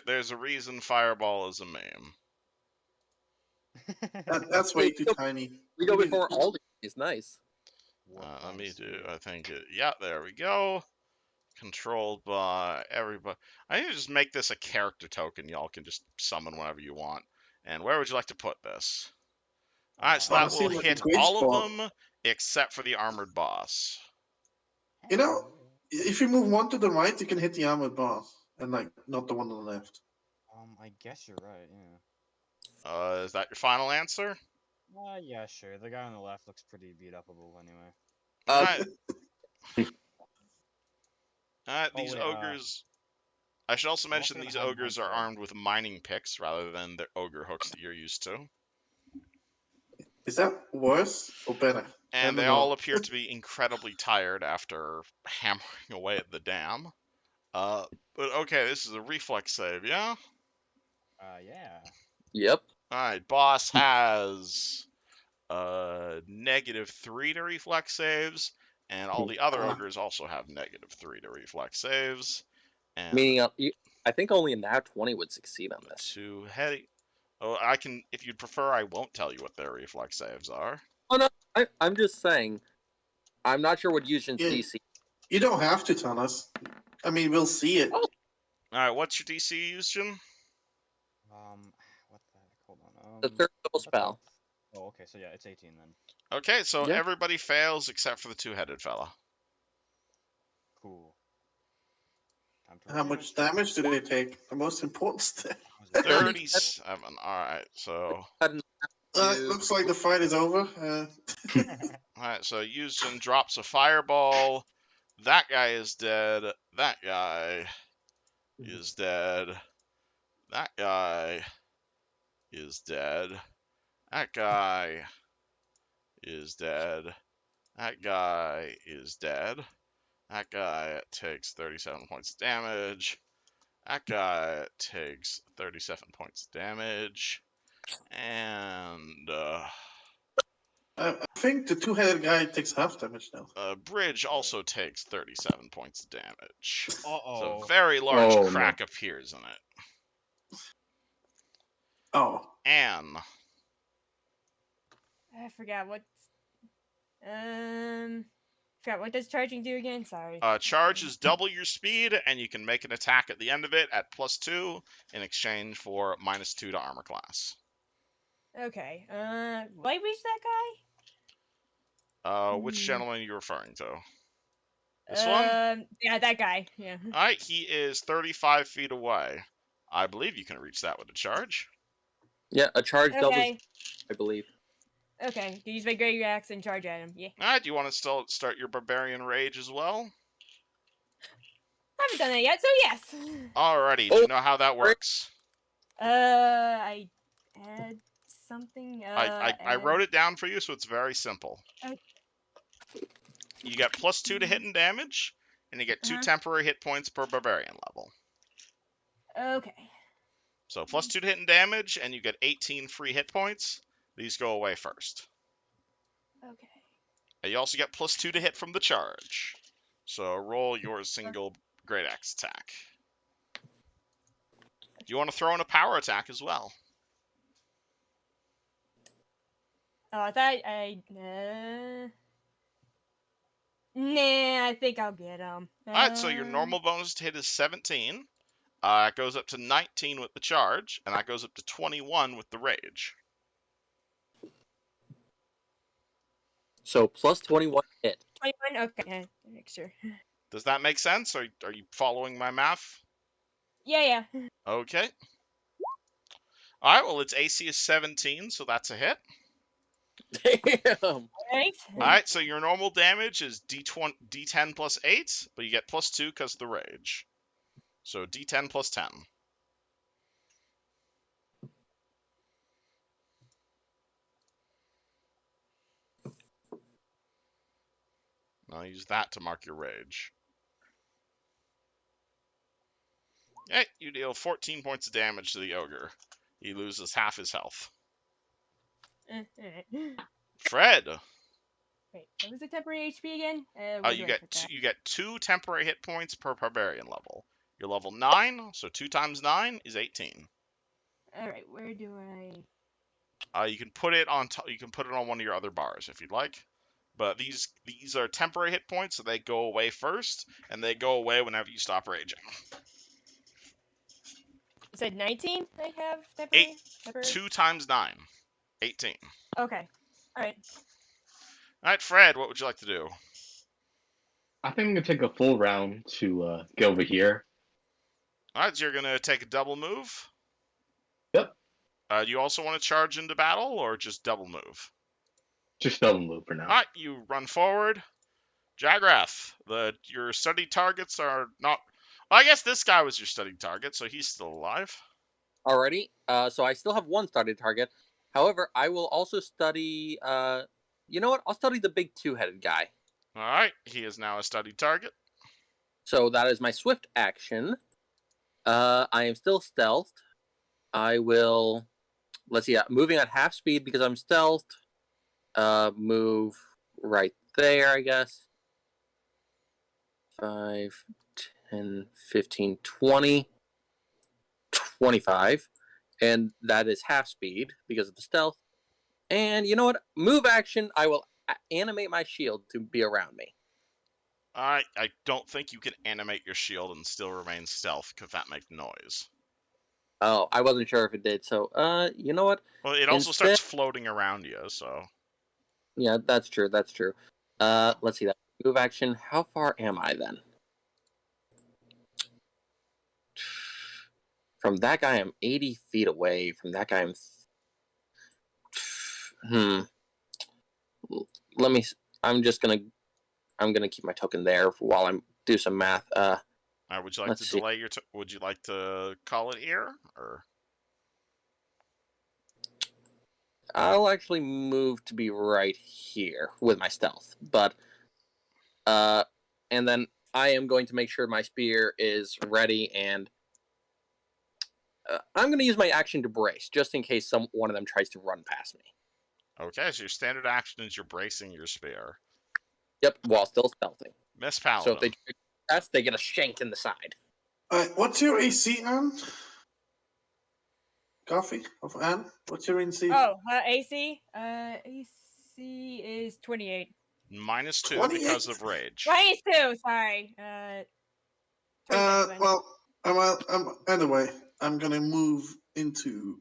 There's a reason fireball is a meme. That's way too tiny. We go before all these. Nice. Let me do. I think. Yeah, there we go. Controlled by everybody. I need to just make this a character token. Y'all can just summon whenever you want. And where would you like to put this? All right, so Oh, that that will seems like a hit great all of spot. them except for the armored boss. You know, if you move one to the right, you can hit the armored boss, and like not the one on the left. I guess you're right. Yeah. Is that your final answer? Yeah, sure. The guy on the left looks pretty beat upable anyway. All Uh, right. All right, Oh these wait. ogres. I should also I'm also mention gonna these have my ogres are kid. armed with mining picks rather than the ogre hooks that you're used to. Is that worse or better? I And don't they all know. appear to be incredibly tired after hammering away at the dam. But okay, this is a reflex save, yeah? Yeah. yep. Alright, boss has -3 to reflex saves, and all the other ogres also have -3 to reflex saves. And Meaning, I think only a nat 20 would succeed on the this. two heady. Oh, I can. If you'd prefer, I won't tell you what their reflex saves are. Oh no, I'm just saying. I'm not sure what Yushin's Yeah, DC. you don't have to tell us. I mean, we'll see it. Oh. All right, what's your DC, Yushin? What the heck? Hold on. The third level What the- spell. Oh, okay. So yeah, it's 18 then. Okay, so Yeah. everybody fails except for the two-headed fella. Cool. Time to How roll. much damage do they take? The most important step. That was a 37. All right, so Looks like the fight is over. all right, so Yushin drops a fireball. That guy is dead. That guy is dead. That guy is dead. That guy is dead. That guy is dead. That guy takes 37 points of damage. That guy takes 37 points of damage. And I think the two-headed guy takes half damage now. Bridge also takes 37 points of damage. Uh-oh. So a very large Oh, crack appears in it. Oh, Anne. I forgot what. Forgot what does charging do again? Sorry. Charge is double your speed, and you can make an attack at the end of it at +2 in exchange for -2 to armor class. Okay. Will I reach that guy? Which gentleman are you referring to? This This one? Yeah, that guy. Yeah. All right, he is 35 feet away. I believe you can reach that with a charge. Yeah, a charge doubles, Okay. I believe. Okay. Can use my great axe and charge at him. Yeah. All right, do you want to still start your barbarian rage as well? Haven't done that yet, so yes. Alrighty, do you know how that works? I add something. I wrote it down for you, so it's very simple. Okay. You get +2 to hit and damage, and you get 2 temporary hit points per barbarian level. Okay. So +2 to hit and damage, and you get 18 free hit points. These go away first. Okay. And you also get +2 to hit from the charge. So roll your single great axe attack. Do you want to throw in a power attack as well? Oh, I thought Nah, I think I'll get him. Alright, so your normal bonus to hit is 17. It goes up to 19 with the charge, and that goes up to 21 with the rage. So plus 21 hit. 21. Okay. Make sure. Does that make sense? Are you following my math? Yeah. Okay. Alright, well, its AC is 17, so that's a hit. Damn. Right. Alright, so your normal damage is D10 plus 8, but you get +2 because of the rage. So D10 plus 10. I'll use that to mark your rage. Okay, you deal 14 points of damage to the ogre. He loses half his health. Alright. Fred! Wait, what was the temporary HP again? You get 2 temporary hit points per barbarian level. You're level 9, so 2 times 9 is 18. Alright, where do I? You can put it on you can put it on one of your other bars if you'd like. But these are temporary hit points, so they go away first, and they go away whenever you stop raging. You said 19. I have Eight, temporary. 2 times 9, 18. Okay. All right. All right, Fred, what would you like to do? I think I'm gonna take a full round to get over here. All right, so you're gonna take a double move. Yep, Do you also want to charge into battle, or just double move? just double move for now. All right, you run forward. Jagrath, your studied targets are not. Well, I guess this guy was your studied target, so he's still alive. Alrighty. So I still have one studied target. However, I will also study. You know what? I'll study the big two-headed guy. All right, he is now a studied target. So that is my swift action. I am still stealthed. I will. Let's see. Moving at half speed because I'm stealthed. Move right there, I guess. 5, 10, 15, 20, 25. And that is half speed because of the stealth. And you know what? Move action, I will animate my shield to be around me. I don't think you can animate your shield and still remain stealth because that makes noise. Oh, I wasn't sure if it did. So, you know what? Well, it also starts floating around you, so. Yeah, that's true. That's true. Let's see that move action. How far am I then? From that guy, I'm 80 feet away. From that guy, Let me. I'm just gonna. I'm gonna keep my token there while I'm do some math. Would you like Let's to see. delay your? Would you like to call it here, or? I'll actually move to be right here with my stealth, but and then I am going to make sure my spear is ready, and I'm going to use my action to brace just in case one of them tries to run past me. Okay, so your standard action is you're bracing your spear. Yep, while still stealthing. Miss So if Paladin. they try to pass, they get a shank in the side. What's your AC, Anne? Coffee of Anne? What's your AC? Oh, AC. AC is 28. -2 because of rage. -2. Sorry. 26 then. Well, anyway, I'm gonna move into.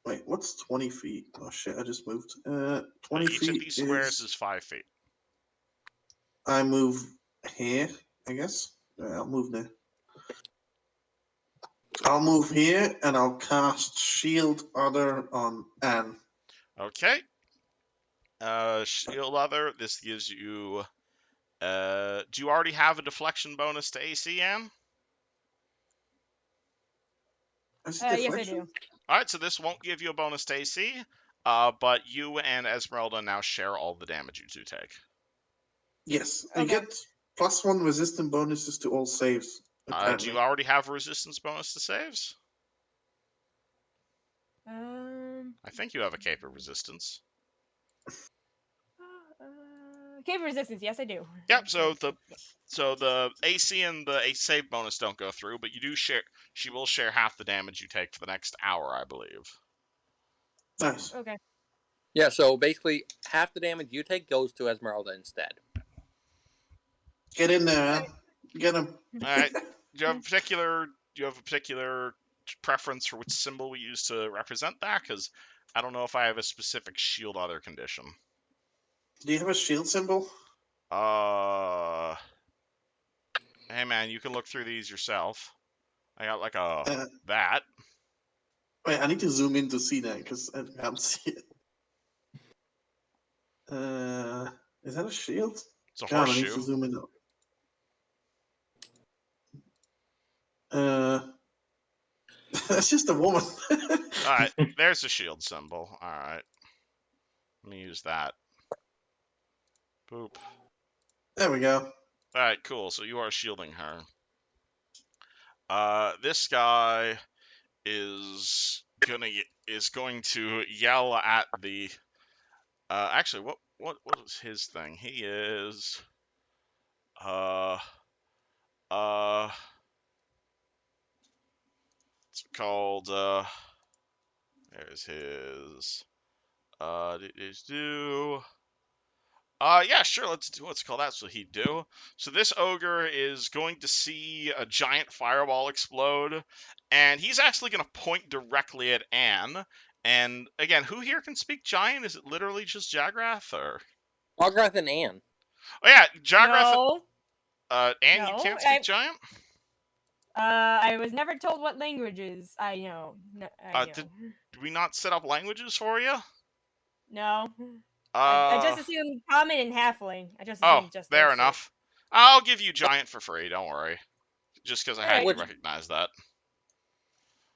Wait, what's 20 feet? Oh shit, I just moved. 20 Each of feet these squares is 5 feet. I move here, I guess. Yeah, I'll move there. I'll move here and I'll cast Shield Other on Anne. Okay. Shield Other. This gives you. Do you already have a deflection bonus to AC, Anne? Yes, I do. All right, so this won't give you a bonus to AC, but you and Esmeralda now share all the damage you two take. Yes, Okay. you get +1 resistant bonuses to all saves. Do Apparently. you already have a resistance bonus to saves? I think you have a cape of resistance. Cape resistance, yes, I do. Yep. So the AC and the save bonus don't go through, but you do share. She will share half the damage you take for the next hour, I believe. Nice. Okay. Yeah, so basically half the damage you take goes to Esmeralda instead. Get in there, Anne. Get him. All right. Do you have a particular preference for which symbol we use to represent that? Because I don't know if I have a specific shield other condition. Do you have a shield symbol? Hey man, you can look through these yourself. I got like Uh, that. Wait, I need to zoom in to see that because I can't see it. Is that a shield? It's a God, I need horseshoe. to zoom in. That's just a woman. All right, there's a shield symbol. All right, let me use that. Boop. There we go. All right, cool. So you are shielding her. This guy is going to yell at the. Actually, what is his thing? He is. It's called. There's his. Do. Yeah, sure. Let's call that what he'd do. So this ogre is going to see a giant fireball explode, and he's actually going to point directly at Anne. And again, who here can speak giant? Is it literally just Jagrath, or? Jograth and Anne. Oh yeah, Jagrath. No, Anne, you no. can't speak giant. I was never told what languages I know. No, I know. Did we not set up languages for you? No. I Uh just assumed common and halfling. I just oh, assumed just fair those two. enough. I'll give you giant for free. Don't worry. Just because I had you Alright. recognize that.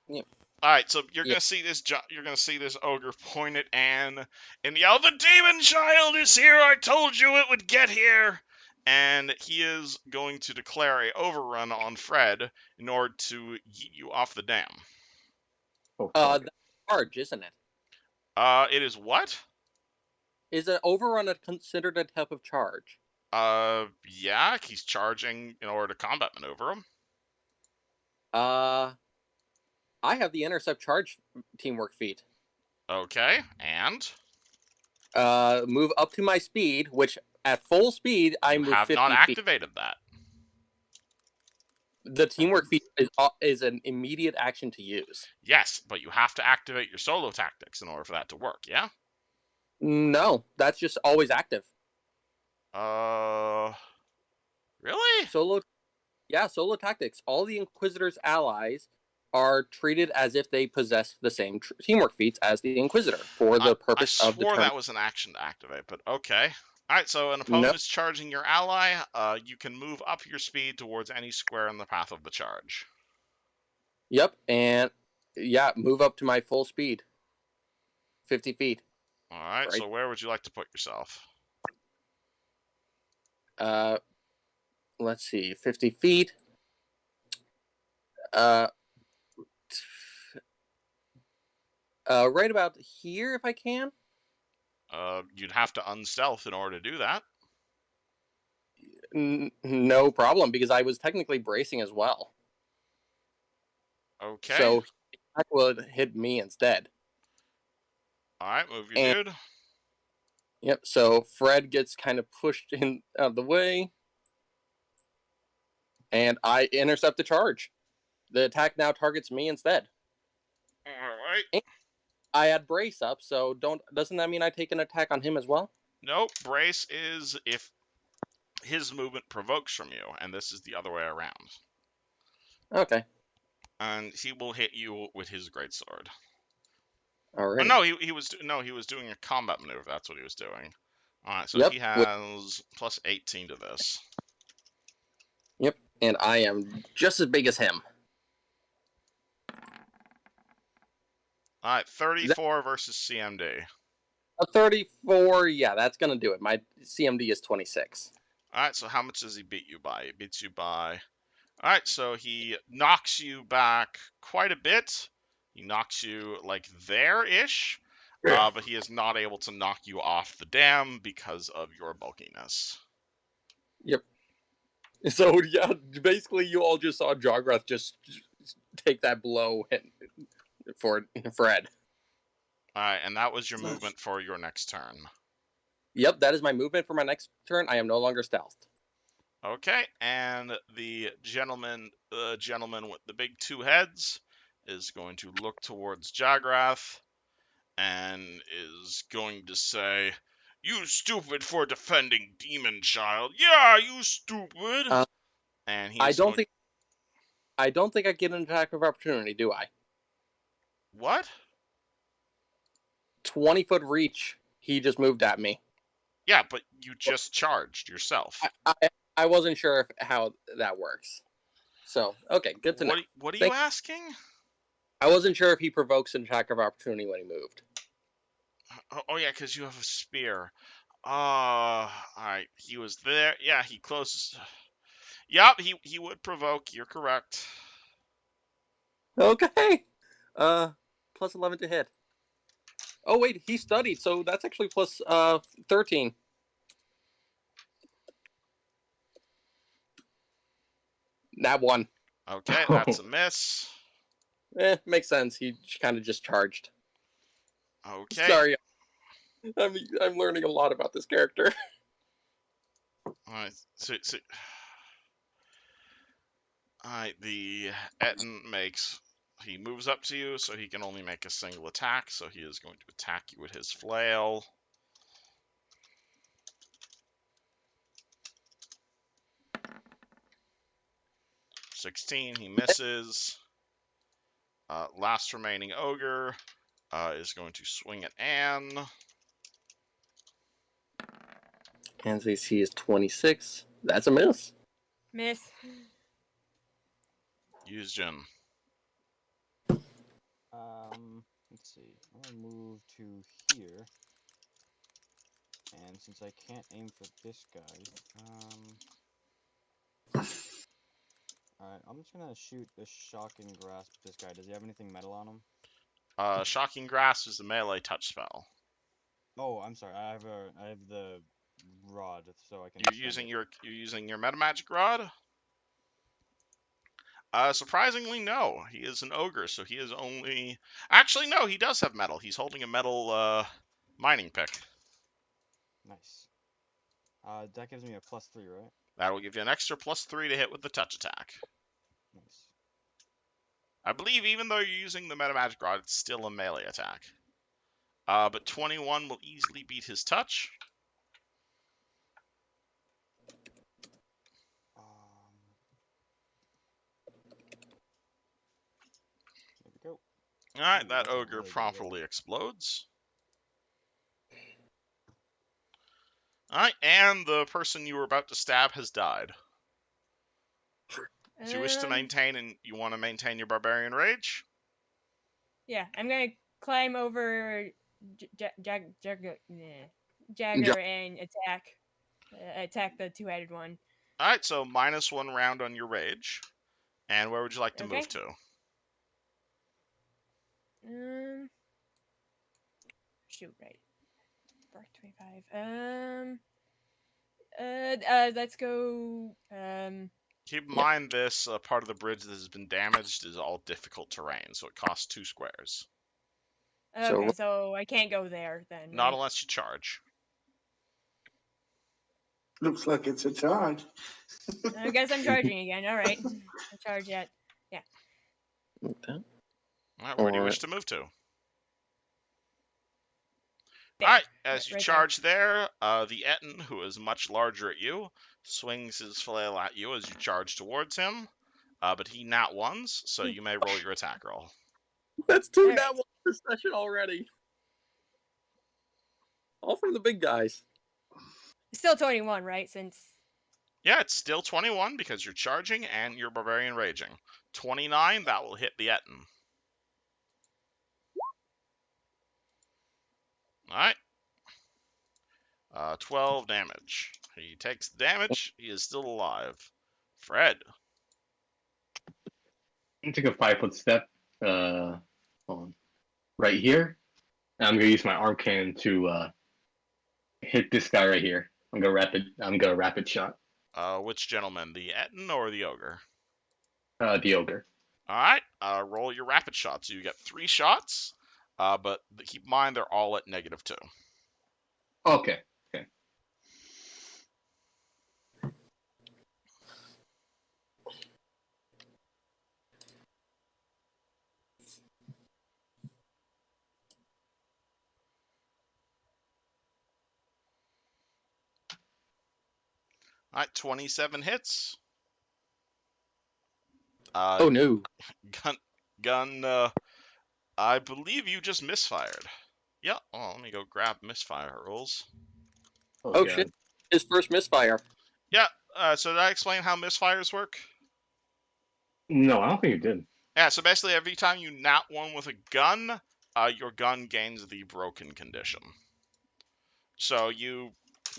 Yep. All right, so you're Yep. gonna see this. You're gonna see this ogre point at Anne and yell, "The demon child is here! I told you it would get here!" And he is going to declare a overrun on Fred in order to yeet you off the dam. Oh, fuck. That's charge, isn't it? It is what? Is an overrun considered a type of charge? Yeah, he's charging in order to combat maneuver him. I have the intercept charge teamwork feat. Okay, and Move up to my speed, which at full speed I you move have 50 not feet. activated that. The teamwork feat is an immediate action to use. Yes, but you have to activate your solo tactics in order for that to work. Yeah. No, that's just always active. Really? Solo tactics. All the Inquisitor's allies are treated as if they possess the same teamwork feats as the Inquisitor for the purpose I of swore determining. that was an action to activate, but okay. Alright, so an opponent No. is charging your ally. You can move up your speed towards any square in the path of the charge. Yep, and yeah, move up to my full speed. 50 feet. Alright, Right. so where would you like to put yourself? Let's see, 50 feet. Right about here, if I can. You'd have to unstealth in order to do that. No problem, because I was technically bracing as well. Okay. So that would hit me instead. Alright, move your dude. Yep, so Fred gets kind of pushed in out of the way. And I intercept the charge. The attack now targets me instead. Alright. I had brace up, so doesn't that mean I take an attack on him as well? Nope, brace is if his movement provokes from you, and this is the other way around. Okay. And he will hit you with his greatsword. All right. Oh, he was doing a combat maneuver. That's what he was doing. All right, so Yep. he has plus 18 to this. Yep, and I am just as big as him. All right, 34 versus CMD. A 34, yeah, that's gonna do it. My CMD is 26. All right, so how much does he beat you by? He beats you by. All right, so he knocks you back quite a bit. He knocks you like there-ish, but he is not able to knock you off the dam because of your bulkiness. Yep. So yeah, basically you all just saw Jograth just take that blow for Fred. All right, and that was your movement for your next turn. Yep, that is my movement for my next turn. I am no longer stealthed. Okay, and the gentleman with the big two heads is going to look towards Jagrath and is going to say, "You stupid for defending demon child. Yeah, you stupid." And he I don't think I get an attack of opportunity, do I? What? 20-foot reach. He just moved at me. Yeah, but you just charged yourself. I wasn't sure how that works. So, okay, good to know. What are you asking? I wasn't sure if he provokes an attack of opportunity when he moved. Oh yeah, because you have a spear. Alright, he was there. Yeah, he closes. Yep, he would provoke. You're correct. Okay. Plus 11 to hit. Oh wait, he studied, so that's actually plus 13. That one. Okay, that's a miss. Makes sense. He kind of just charged. Okay. Sorry. I'm learning a lot about this character. Alright, alright, the Etten he moves up to you, so he can only make a single attack, so he is going to attack you with his flail. (16), he misses. Last remaining ogre is going to swing at Anne. Anne's AC is 26. That's a miss. Miss. Use Jin. Let's see. I'm gonna move to here. And since I can't aim for this guy, alright, I'm just gonna shoot the shocking grasp at this guy. Does he have anything metal on him? Shocking Grasp is a melee touch spell. Oh, I'm sorry. I have the rod, so I can. You're using your metamagic rod. Surprisingly, no. He is an ogre, so he is only. Actually, no. He does have metal. He's holding a metal mining pick. Nice. That gives me a +3, right? That will give you an extra +3 to hit with the touch attack. Nice. I believe even though you're using the metamagic rod, it's still a melee attack. But 21 will easily beat his touch. There we go. Alright, Ooh, that that's a ogre really good promptly roll. explodes. Alright, and the person you were about to stab has died. Do you wish to maintain, and you want to maintain your barbarian rage? Yeah, I'm gonna climb over Jagger and attack the two-headed one. Alright, so -1 round on your rage. And where would you like to Okay. move to? Shoot, right. 425. Let's go. Keep in mind this part of the bridge that has been damaged is all difficult terrain, so it costs 2 squares. Okay, so I can't go there then. Not Right? unless you charge. Looks like it's a charge. I guess I'm charging again. All right, I'll charge yet. Yeah. Okay. Alright, where do you wish to move to? There. Alright, as you Right charge there, the Etten, who is much larger at you, swings his flail at you as you charge towards him. But he nat ones, so you may roll your attack roll. That's 2 All nat right. ones this session already. All from the big guys. Still 21, right? Since. Yeah, it's still 21 because you're charging and you're barbarian raging. 29, that will hit the Etten. Alright. 12 damage. He takes the damage. He is still alive. Fred. I'm gonna take a 5-foot step. Hold on. Right here. And I'm gonna use my arm cannon to hit this guy right here. I'm gonna rapid shot. Which gentleman? The Etten or the ogre? The ogre. Alright. Roll your rapid shots. You get 3 shots. But keep in mind they're all at -2. Okay. Alright, 27 hits. Oh no. Gun, I believe you just misfired. Yeah, let me go grab misfire rules. Oh shit. His first misfire. Yeah, so did I explain how misfires work? No, I don't think you did. Yeah, so basically every time you nat one with a gun, your gun gains the broken condition. So you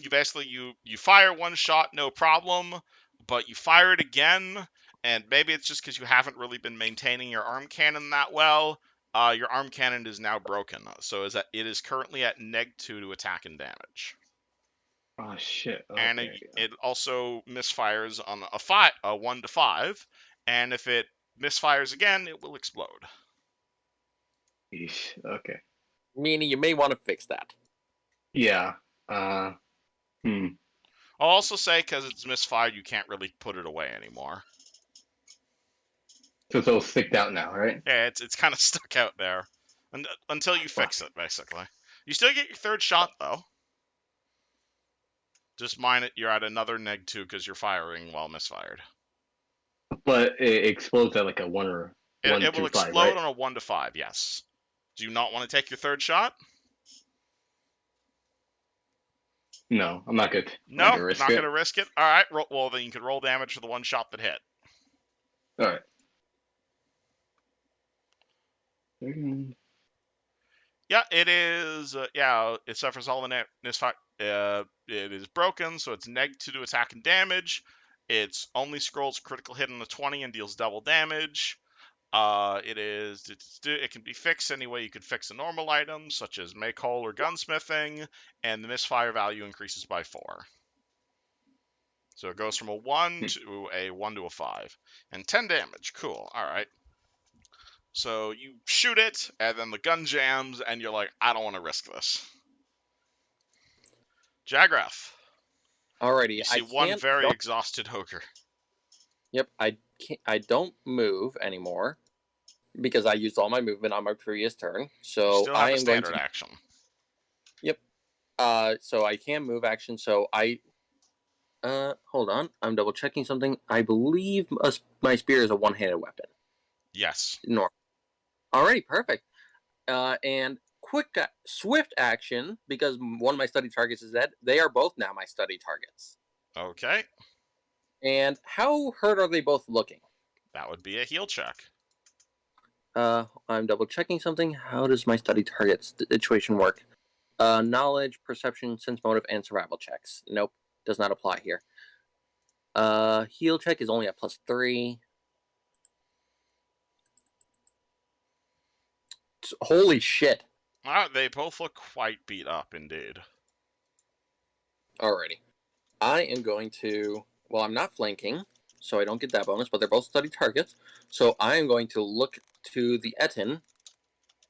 basically you fire one shot, no problem, but you fire it again, and maybe it's just because you haven't really been maintaining your arm cannon that well. Your arm cannon is now broken, so it is currently at -2 to attack and damage. Oh shit. Okay. And it also misfires on a 1 to 5, and if it misfires again, it will explode. Eesh, okay. Meaning you may want to fix that. Yeah. I'll also say, because it's misfired, you can't really put it away anymore. So it's all sticked out now, right? Yeah, it's kind of stuck out there. Until you fix it, basically. You still get your third shot, though. Just mind it, you're at another -2 because you're firing while misfired. But it explodes at like a 1 or It will through 5, explode right? on a 1 to 5, yes. Do you not want to take your third shot? No, I'm not good. I'm not No, gonna risk not it. going to risk it. All right, well, then you can roll damage for the one shot that hit. All right. Yeah, it is. Yeah, it suffers all the misfire. It is broken, so it's -2 to attack and damage. It's only scrolls critical hit on the 20 and deals double damage. It can be fixed any way you could fix a normal item, such as make hole or gunsmithing, and the misfire value increases by 4. So it goes from a 1 to a 5. And 10 damage. Cool. Alright. So you shoot it, and then the gun jams, and you're like, I don't want to risk this. Jagrath. Alrighty, You I see one can't. very exhausted ogre. Yep, I can't. I don't move anymore because I used all my movement on my previous turn. You So still I have a am going standard to. action. Yep. So I can move action. So I. Hold on. I'm double checking something. I believe my spear is a one-handed weapon. Yes. Normal. Alrighty, perfect. And swift action, because one of my study targets is dead. They are both now my study targets. Okay. And how hurt are they both looking? That would be a heal check. I'm double checking something. How does my study target situation work? Knowledge, perception, sense motive, and survival checks. Nope, does not apply here. Heal check is only at +3. Holy shit. They both look quite beat up, indeed. Alrighty. I am going to... Well, I'm not flanking, so I don't get that bonus, but they're both study targets. So I am going to look to the Etin,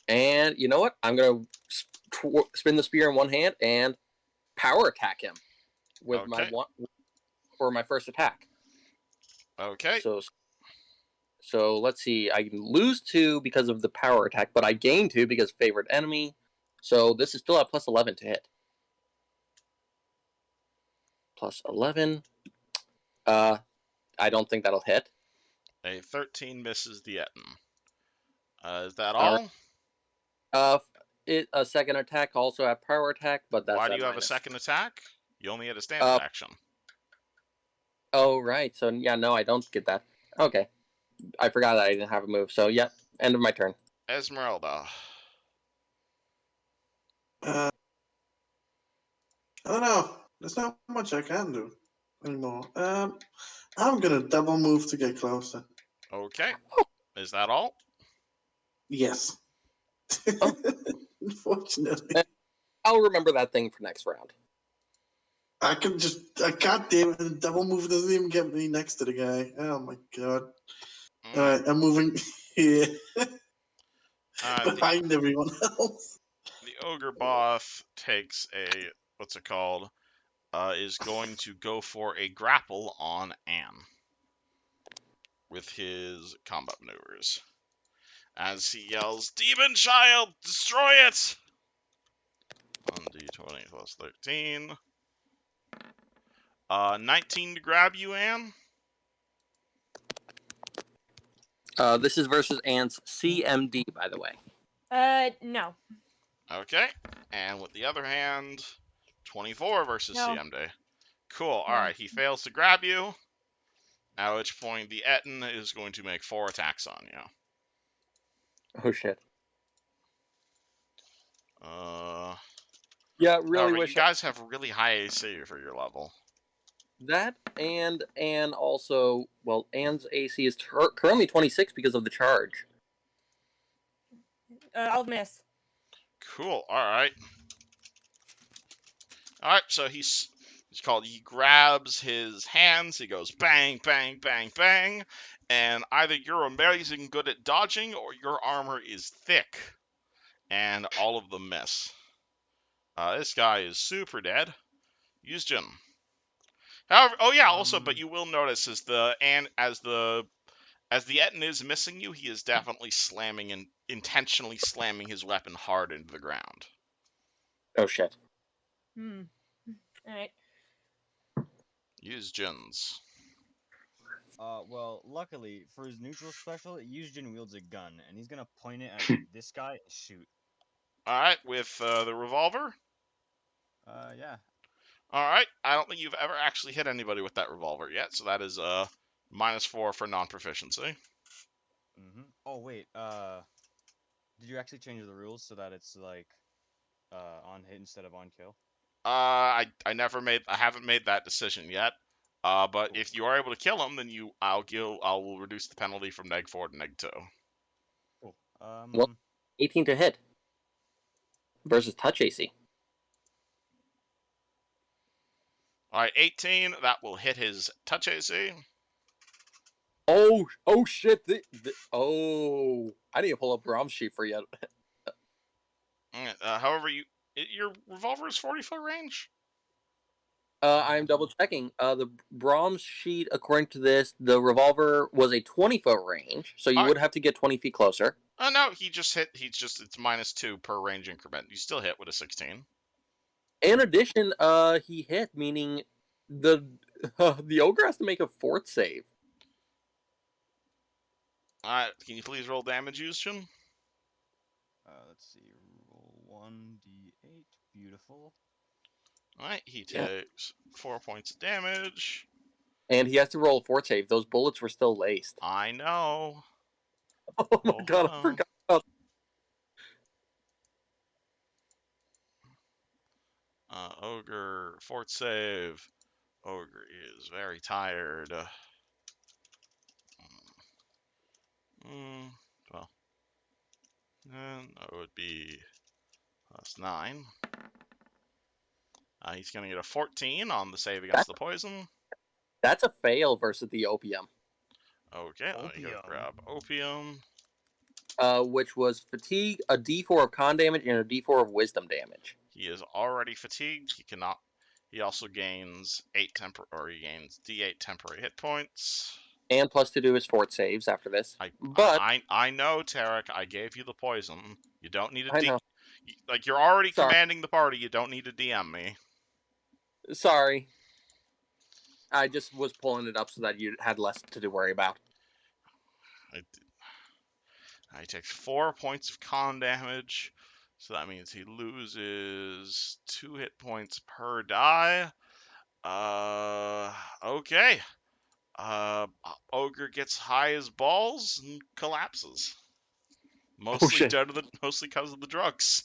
and you know what? I'm going to spin the spear in one hand and power attack him with my one for my first attack. Okay. So let's see. I can lose 2 because of the power attack, but I gain 2 because favorite enemy. So this is still at +11 to hit. +11. I don't think that'll hit. A 13 misses the Etin. Is that all? A second attack also at power attack, but that's Why do at you have a minus. second attack? You only had a standard action. Oh, right. So, yeah, no, I don't get that. Okay. I forgot that I didn't have a move. So, yeah, end of my turn. Esmeralda. I don't know. There's not much I can do anymore. I'm gonna double move to get closer. Okay. Is that all? Yes. Oh. Unfortunately. I'll remember that thing for next round. I can't damn it, double move doesn't even get me next to the guy. Oh my god. Alright, I'm moving here. Behind everyone else. The ogre boss takes a, what's it called? Is going to go for a grapple on Anne with his combat maneuvers. As he yells, Demon Child, destroy it! 1d20 plus 13. 19 to grab you, Anne. This is versus Anne's CMD, by the way. No. Okay. And with the other hand, 24 versus No. CMD. Cool. No. Alright, he fails to grab you. At which point, the Etin is going to make 4 attacks on you. Oh, shit. Yeah, really wish you guys have really high AC for your level. That and also, well, Anne's AC is currently 26 because of the charge. I'll miss. Cool. Alright. Alright, so he grabs his hands, he goes bang, bang, bang, bang, and either you're amazing good at dodging or your armor is thick, and all of them miss. This guy is super dead. Yusjin. However, oh yeah, also, but you will notice as the Etten is missing you, he is definitely slamming and intentionally slamming his weapon hard into the ground. Oh shit. All right. Use Jin's. Well, luckily for his neutral special, Yuzjin wields a gun, and he's gonna point it at this guy and shoot. All right, with the revolver. Yeah. All right, I don't think you've ever actually hit anybody with that revolver yet, so that is -4 for non-proficiency. Oh wait. Did you actually change the rules so that it's like, on hit instead of on kill? I haven't made that decision yet. But Cool. if you are able to kill him, then I will reduce the penalty from -4 to -2. Cool. Well, 18 to hit versus touch AC. All right, 18. That will hit his touch AC. Oh shit! I need to pull up Brom's sheet for you. However, your revolver is 40-foot range. I'm double checking. The Brom's sheet, according to this, the revolver was a 20-foot range, so you would have to get 20 feet closer. No, he just hit. It's -2 per range increment. You still hit with a 16. In addition, he hit, meaning the ogre has to make a fort save. Can you please roll damage, Yuzjin? Let's see. Roll 1d8. Beautiful. All right, he takes 4 points of damage. And he has to roll a fort save. Those bullets were still laced. I know. Oh my god, I forgot about Ogre, fort save. Ogre is very tired. Well, then that would be +9. He's going to get a 14 on the save against the poison. That's a fail versus the opium. Okay, let me go grab opium. Which was fatigue, a D4 of con damage, and a D4 of wisdom damage. He is already fatigued. He cannot. He also gains he gains D8 temporary hit points. And plus to do his fort saves after this. I know, Tarek. I gave you the poison. You don't need to. Like, you're already commanding the party. You don't need to DM me. Sorry. I just was pulling it up so that you had less to worry about. He takes 4 points of con damage, so that means he loses 2 hit points per die. Okay. Ogre gets high as balls and collapses. Mostly because of the drugs.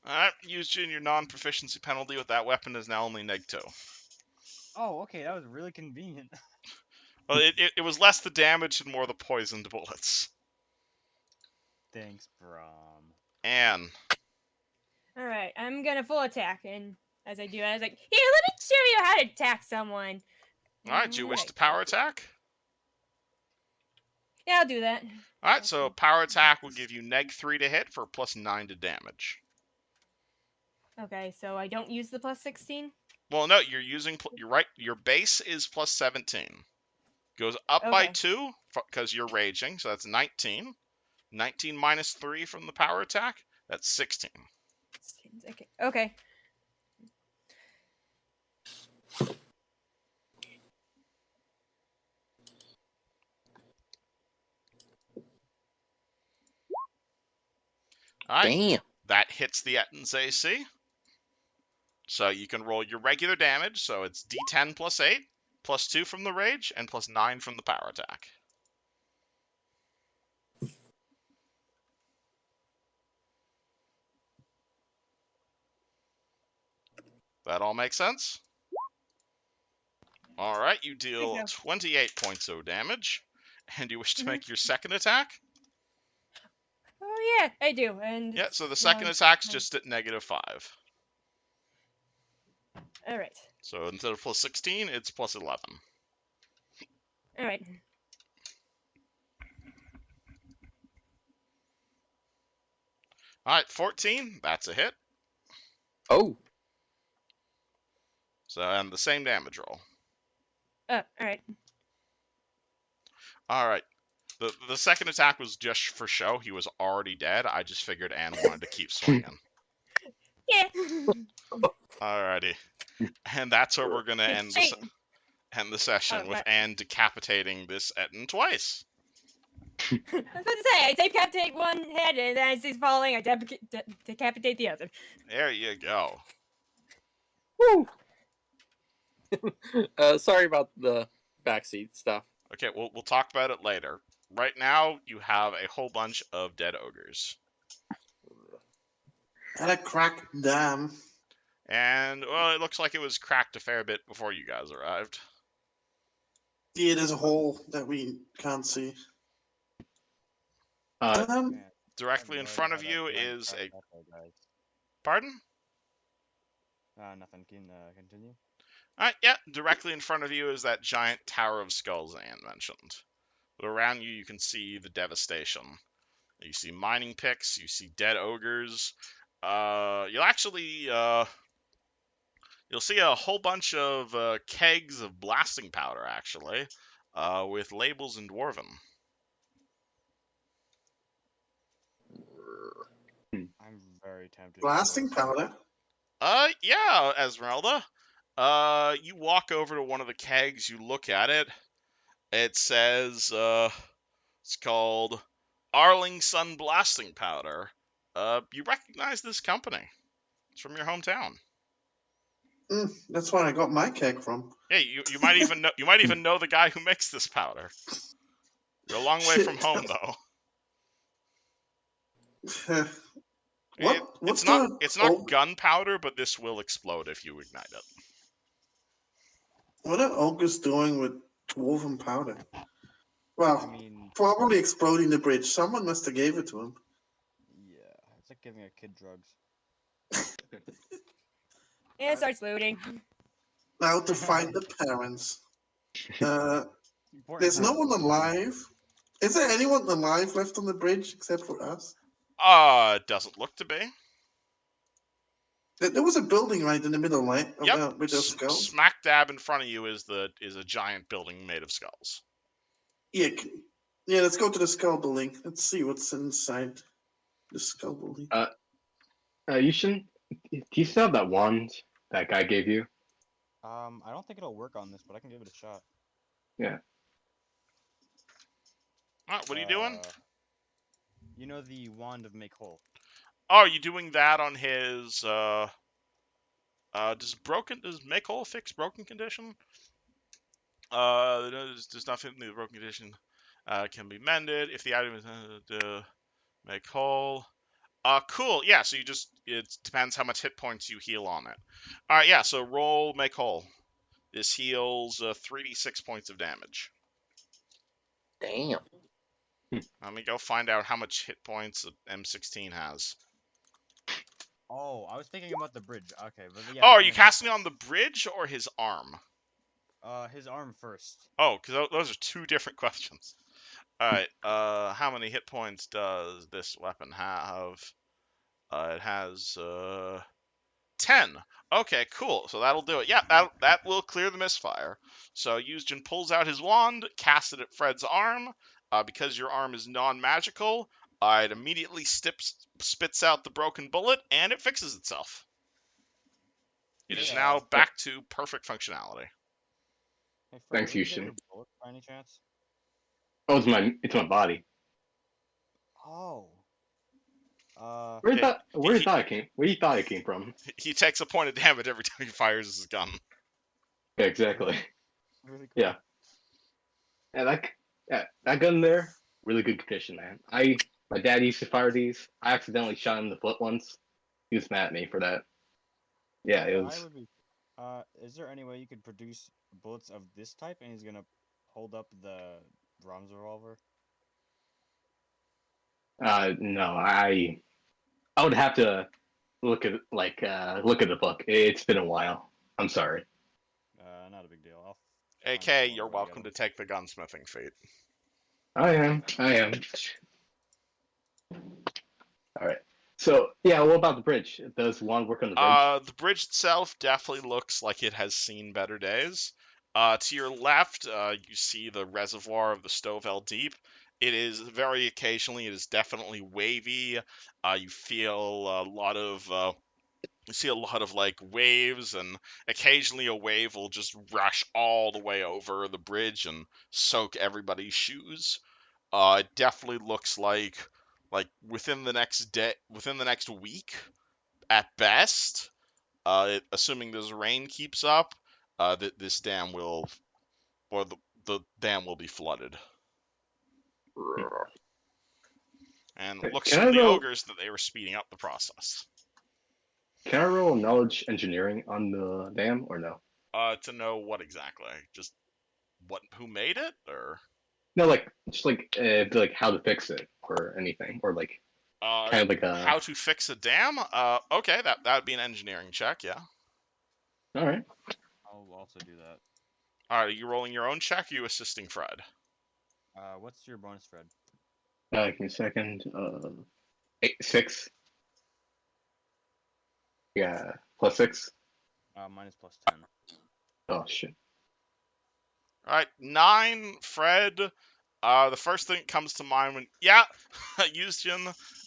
Alright, Yuzjin, your non-proficiency penalty with that weapon is now only -2. Oh, okay, that was really convenient. Well, it was less the damage and more the poisoned bullets. Thanks, Brom. Anne. Alright, I'm gonna full attack, and as I do, I was like, here, let me show you how to attack someone. Alright, do you wish to power attack? Yeah, I'll do that. Alright, so power attack will give you -3 to hit for +9 to damage. Okay, so I don't use the +16? Well, no, you're right. Your base is +17. Goes up by 2 because you're raging, so that's 19. 19 minus 3 from the power attack, that's 16. Okay. All right. Damn. That hits the Etten's AC. So you can roll your regular damage, so it's D10 plus 8, plus 2 from the rage, and plus 9 from the power attack. That all makes sense? All right, you deal 28 points of damage, and you wish to make your second attack? Oh, yeah, I do. And yeah, so the second attack's just at -5. All right. So instead of +16, it's +11. All right. All right, 14. That's a hit. Oh. So, and the same damage roll. Oh, all right. All right. The second attack was just for show. He was already dead. I just figured Anne wanted to keep swinging. Yeah. Alrighty. And that's where we're gonna end the Shame. session Oh, with right. Anne decapitating this Etten twice. I was about to say, I decapitate one head, and then as he's falling, I decapitate the other. There you go. Woo! Sorry about the backseat stuff. Okay, we'll talk about it later. Right now, you have a whole bunch of dead ogres. And a cracked dam. And, well, it looks like it was cracked a fair bit before you guys arrived. Yeah, there's a hole that we can't see. Uh, Um, Directly in front of you is a... Pardon? Nothing. Can continue. Alright, yeah, directly in front of you is that giant Tower of Skulls Anne mentioned. But around you, you can see the devastation. You see mining picks, you see dead ogres. You'll actually, you'll see a whole bunch of kegs of blasting powder, actually, with labels in Dwarven. I'm very tempted. blasting powder. Yeah, Esmeralda. You walk over to one of the kegs, you look at it. It says, it's called Arling Sun Blasting Powder. You recognize this company. It's from your hometown. That's where I got my keg from. Yeah, you might even know the guy who makes this powder. You're a long way from home, though. It's not gunpowder, but this will explode if you ignite it. What are ogres doing with dwarven powder? Well, I mean, probably exploding the bridge. Someone must have gave it to him. yeah, it's like giving a kid drugs. And it starts looting. Now to find the parents. There's no one alive. Is there anyone alive left on the bridge except for us? Doesn't look to be. There was a building right in the middle, right? Yep. With those skulls. Smack dab in front of you is a giant building made of skulls. Yeah, let's go to the skull building. Let's see what's inside the skull building. you shouldn't. Do you still have that wand that guy gave you? I don't think it'll work on this, but I can give it a shot. Yeah. What are you doing? You know the wand of make whole. Oh, are you doing that on his? Does make whole fix broken condition? Does not fit in the broken condition. Can be mended if the item is make whole. Cool. Yeah. So it depends how much hit points you heal on it. All right. Yeah. So roll make whole. This heals 3d6 points of damage. Damn. Let me go find out how much hit points M16 has. Oh, I was thinking about the bridge. Okay, but yeah. Oh, are you casting on the bridge or his arm? His arm first. Oh, because those are two different questions. Alright, how many hit points does this weapon have? It has, 10. Okay, cool. So that'll do it. Yeah, that will clear the misfire. So Yuzjin pulls out his wand, casts it at Fred's arm. Because your arm is non-magical, it immediately spits out the broken bullet, and it fixes itself. It is now back to perfect functionality. Hey, Fred, Thanks, did you get Yushin. your bullet by any chance? Oh, it's my body. Oh. Where do Okay, you thought it came from? He takes a point of damage every time he fires his gun. Yeah, exactly. Really cool. Yeah. That gun there, really good condition, man. My dad used to fire these. I accidentally shot him in the foot once. He was mad at me for that. Yeah, it was. Is there any way you could produce bullets of this type, and he's gonna hold up the Brahms revolver? No, I would have to look at the book. It's been a while. I'm sorry. Not a big deal. I'll AK, you're welcome to take the gunsmithing feat. I am. All right. So yeah, what about the bridge? Does one work on the bridge? The bridge itself definitely looks like it has seen better days. To your left, you see the reservoir of the Stovell Deep. It is very occasionally, it is definitely wavy. You feel a lot of you see a lot of like waves, and occasionally a wave will just rush all the way over the bridge and soak everybody's shoes. It definitely looks like within the next week at best, assuming this rain keeps up, this dam will or the dam will be flooded. And it looks Can I from the roll? ogres that they were speeding up the process. Can I roll knowledge engineering on the dam or no? To know what exactly, just who made it, or No, like just like how to fix it or anything, or like kind of like a. how to fix a dam. Okay, that would be an engineering check, yeah. All right. I'll also do that. All right, are you rolling your own check? Or are you assisting Fred? What's your bonus, Fred? Give me a second. 6. Yeah, +6. Mine is +10. Oh shit. All right, 9, Fred. The first thing that comes to mind when Eugen.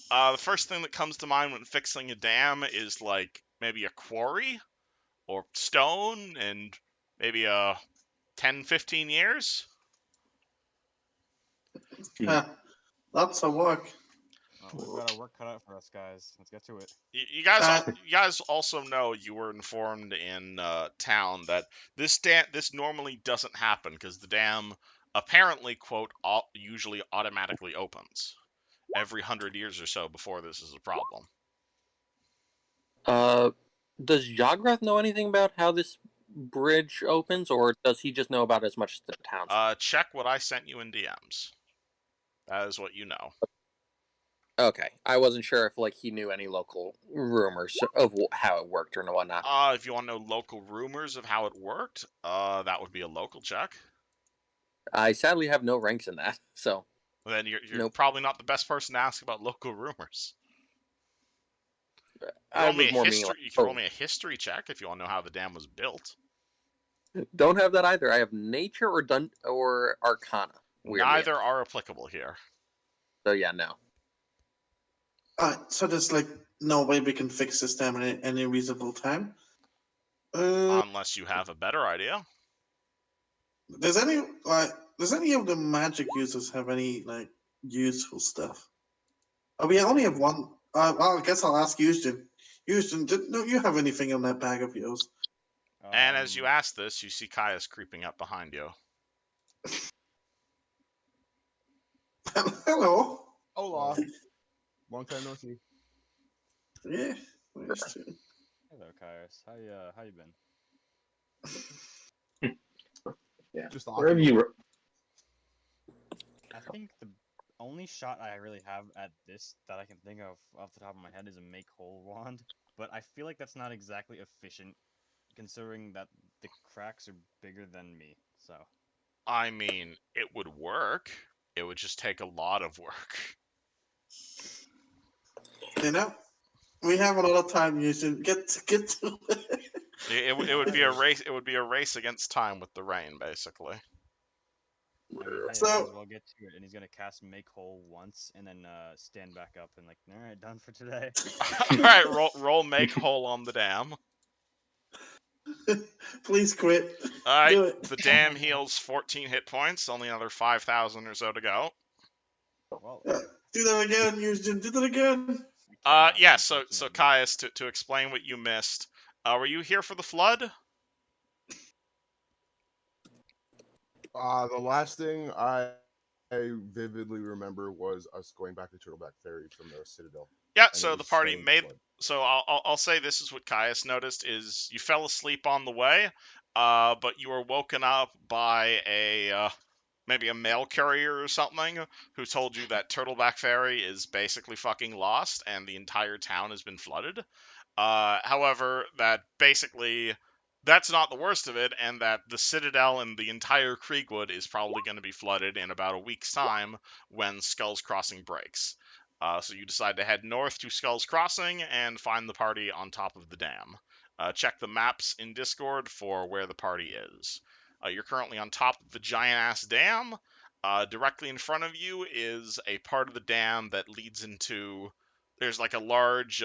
The first thing that comes to mind when fixing a dam is like maybe a quarry or stone, and maybe 10, 15 years. Huh, lots of work. We've got our work cut out for us, guys. Let's get to it. You Uh, guys also know, you were informed in town that this normally doesn't happen because the dam apparently, quote, usually automatically opens every 100 years or so before this is a problem. Does Jagrath know anything about how this bridge opens, or does he just know about as much as the town? Check what I sent you in DMs. That is what you know. Okay, I wasn't sure if like he knew any local rumors of how it worked or whatnot. If you want to know local rumors of how it worked, that would be a local check. I sadly have no ranks in that, so Then you're nope. probably not the best person to ask about local rumors. I was more meaning like, You can roll me a history check if you want to know how the dam was built. don't have that either. I have nature or arcana. Weirdly Neither enough. are applicable here. So yeah, no. so there's like no way we can fix this dam in any reasonable time. Unless you have a better idea. Does any of the magic users have any like useful stuff? Oh, we only have one. Well, I guess I'll ask Houston. Houston, don't you have anything in that bag of yours? And as you ask this, you see Caius creeping up behind you. Hello. Hola. Long time no see. Yeah. Hello, Kairos. How you been? Yeah. Just Wherever awesome. you were. I think the only shot I really have at this that I can think of off the top of my head is a make whole wand, but I feel like that's not exactly efficient, considering that the cracks are bigger than me. So. I mean, it would work. It would just take a lot of work. You know, we have a lot of time. Houston, get to it. It would be a race. It would be a race against time with the rain, basically. I mean, hey, So- might as well get to it. And he's gonna cast make whole once, and then stand back up and like, all right, done for today. All right, roll make whole on the dam. Please quit. All Do right, it. the dam heals 14 hit points. Only another 5,000 or so to go. Well, Do that again, Houston. Do that again. Yeah. So Caius, to explain what you missed, were you here for the flood? The last thing I vividly remember was us going back to Turtleback Ferry from the Citadel. Yeah. And So it the was party staying made. flood. So I'll say this is what Caius noticed: is you fell asleep on the way, but you were woken up by maybe a mail courier or something who told you that Turtleback Ferry is basically fucking lost and the entire town has been flooded. However, that's not the worst of it, and that the Citadel and the entire Kriegwood is probably going to be flooded in about a week's time when Skull's Crossing breaks. So you decide to head north to Skull's Crossing and find the party on top of the dam. Check the maps in Discord for where the party is. You're currently on top of the giant-ass dam. Directly in front of you is a part of the dam that leads into... There's like a large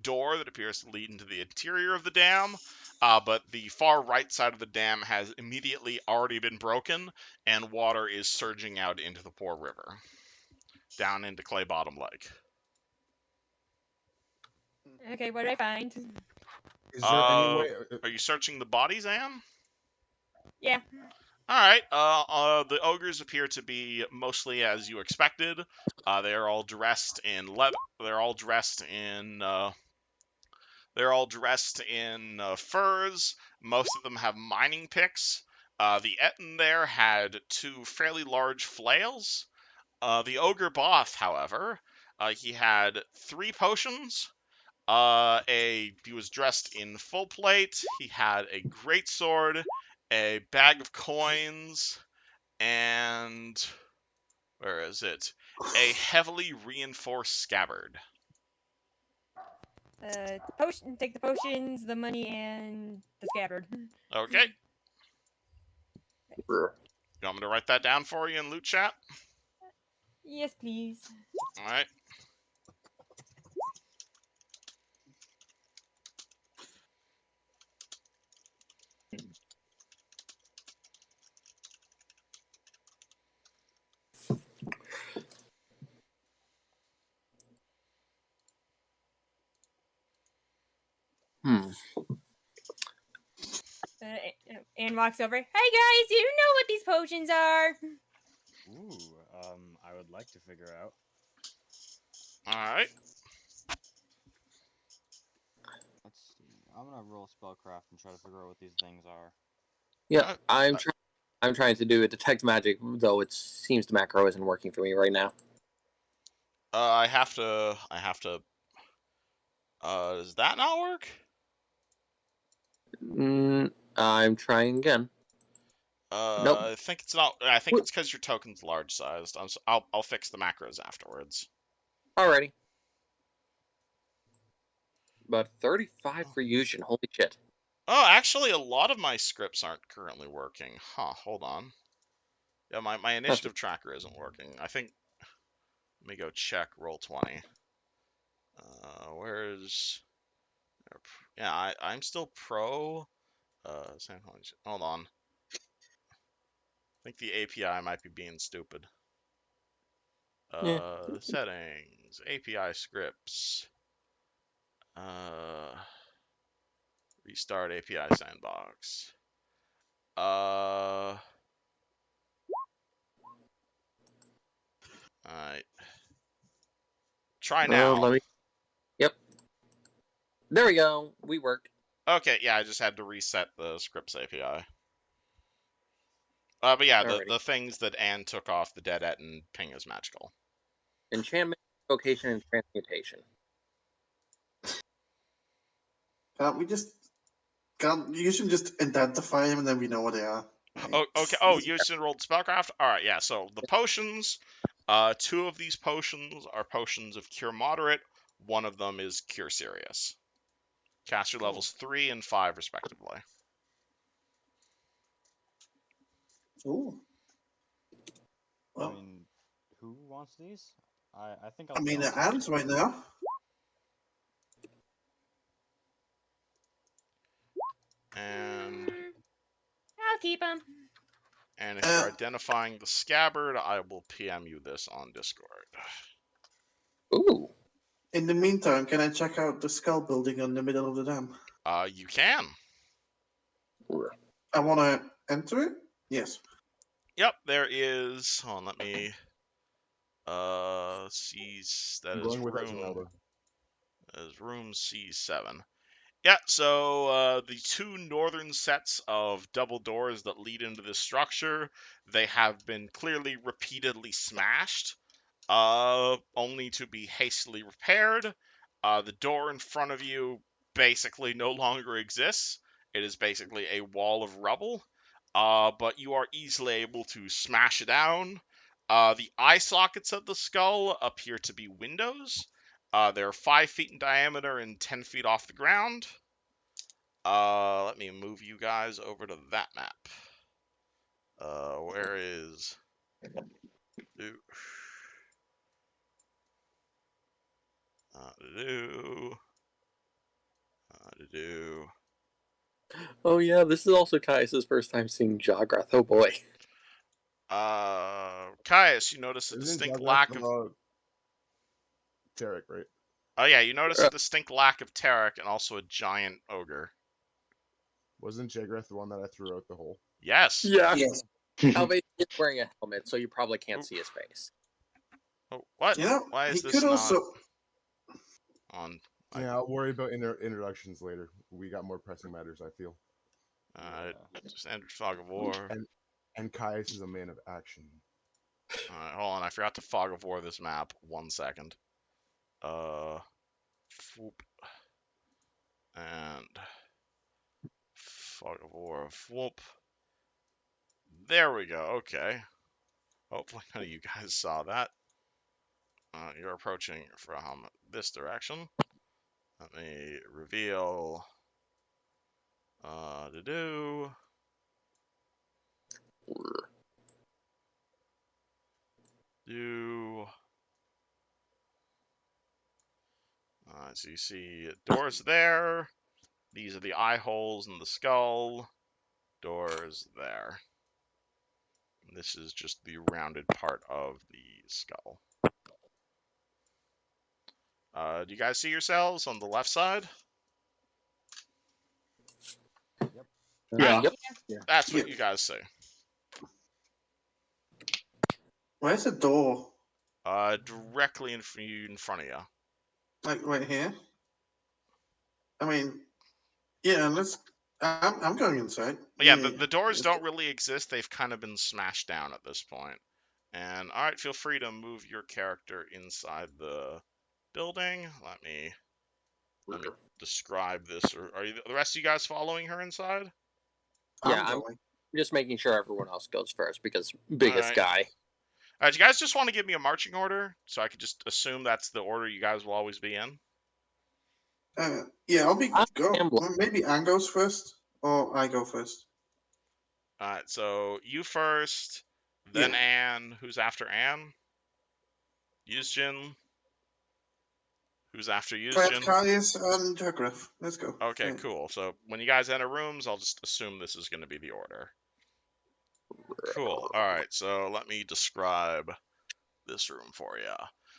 door that appears to lead into the interior of the dam. But the far right side of the dam has immediately already been broken, and water is surging out into the poor river, down into Clay Bottom Lake. Okay, what did I find? Is there any way? Are you searching the bodies, Anne? Yeah. All right. The ogres appear to be mostly as you expected. They are all dressed in leather. They're all dressed in. They're all dressed in furs. Most of them have mining picks. The Etten there had 2 fairly large flails. The ogre boss, however, he had 3 potions. He was dressed in full plate. He had a great sword, a bag of coins, and where is it? A heavily reinforced scabbard. Potion. Take the potions, the money, and the scabbard. Okay, you want me to write that down for you in loot chat? Yes, please. All right. Hmm. Anne walks over. Hey guys, do you know what these potions are? Ooh, I would like to figure out. All right. Let's see. I'm gonna roll spellcraft and try to figure out what these things are. Yeah, I'm trying to do a detect magic, though it seems the macro isn't working for me right now. I have to. Does that not work? I'm trying again. Nope. I think it's not. I think it's because your token's large sized. I'll fix the macros afterwards. Alrighty. But 35 for Yushin. Holy shit. Oh, actually, a lot of my scripts aren't currently working. Huh, hold on. Yeah, my initiative tracker isn't working. I think... Let me go check Roll20. Where's... Yeah, I'm still pro. Hold on. I think the API might be being stupid. Yeah. Settings. API scripts. Restart API sandbox. Alright. Try now. Let me. Yep. There we go. We worked. Okay, yeah, I just had to reset the scripts API. But yeah, the things that Anne took off the Deadet and ping is magical. Enchantment, vocation, and transmutation. You should just identify them and then we know what they are. Oh, okay. Oh, you just enrolled spellcraft. All right, yeah. So the potions, 2 of these potions are potions of Cure Moderate. 1 of them is Cure Serious. Caster levels 3 and 5 respectively. Ooh. Well, I mean, who wants these? I think I mean, it ends right now. And I'll keep them. and if you're identifying the scabbard, I will PM you this on Discord. Ooh. In the meantime, can I check out the skull building in the middle of the dam? You can. I want to enter it? Yes. Yep, there is. Hold on, let me see. That is room C7. Yeah, so the 2 northern sets of double doors that lead into this structure, they have been clearly repeatedly smashed, only to be hastily repaired. The door in front of you basically no longer exists. It is basically a wall of rubble, but you are easily able to smash it down. The eye sockets of the skull appear to be windows. They're 5 feet in diameter and 10 feet off the ground. Let me move you guys over to that map. Where is... Do... do... Oh yeah, this is also Caius' first time seeing Jograth. Oh boy. Caius, you notice a Isn't distinct Jograth lack of... Tarek, right? Oh yeah, you notice a distinct lack of Tarek and also a giant ogre. Wasn't Jograth the one that I threw out the hole? Yes. Yeah. Yes. Alvace is wearing a helmet, so you probably can't see his face. Oh, what? You know, Why is he this could not also. on? Yeah, I'll worry about introductions later. We got more pressing matters, I feel. Standard fog of war. And Caius is a man of action. Alright, hold on. I forgot to fog of war this map. 1 second. Whoop. And fog of war. Whoop. There we go. Okay. Hopefully none of you guys saw that. You're approaching from this direction. Let me reveal. Do. So you see doors there. These are the eye holes in the skull. Doors there. And this is just the rounded part of the skull. Do you guys see yourselves on the left side? Yeah. Yep. That's what Yep. you guys see. Where's the door? Directly in front of you. Like right here? I mean, yeah, let's. I'm going inside. But yeah, the doors don't really exist. They've kind of been smashed down at this point. And alright, feel free to move your character inside the building. Let me describe this. Or are the rest of you guys following her inside? Yeah, I'm I'm going. just making sure everyone else goes first because biggest Alright. guy. Alright, do you guys just want to give me a marching order? So I could just assume that's the order you guys will always be in? Yeah, I'll be go. Ambler. Maybe Anne goes first, or I go first. Alright, so you first, then Yeah. Anne. Who's after Anne? Yuzjin. Who's after Yuzjin? Caius and Jograth. Let's go. Okay, Yeah. cool. So when you guys enter rooms, I'll just assume this is going to be the order. Cool. Alright, so let me describe this room for you.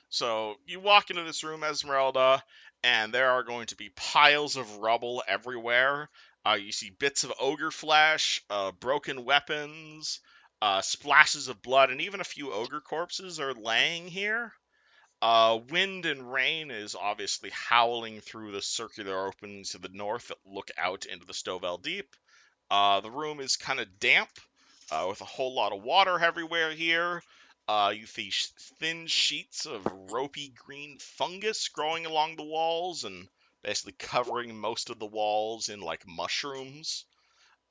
So you walk into this room, Esmeralda, and there are going to be piles of rubble everywhere. You see bits of ogre flesh, broken weapons, splashes of blood, and even a few ogre corpses are laying here. Wind and rain is obviously howling through the circular openings to the north that look out into the Stovell Deep. The room is kind of damp, with a whole lot of water everywhere here. You see thin sheets of ropey green fungus growing along the walls and basically covering most of the walls in like mushrooms.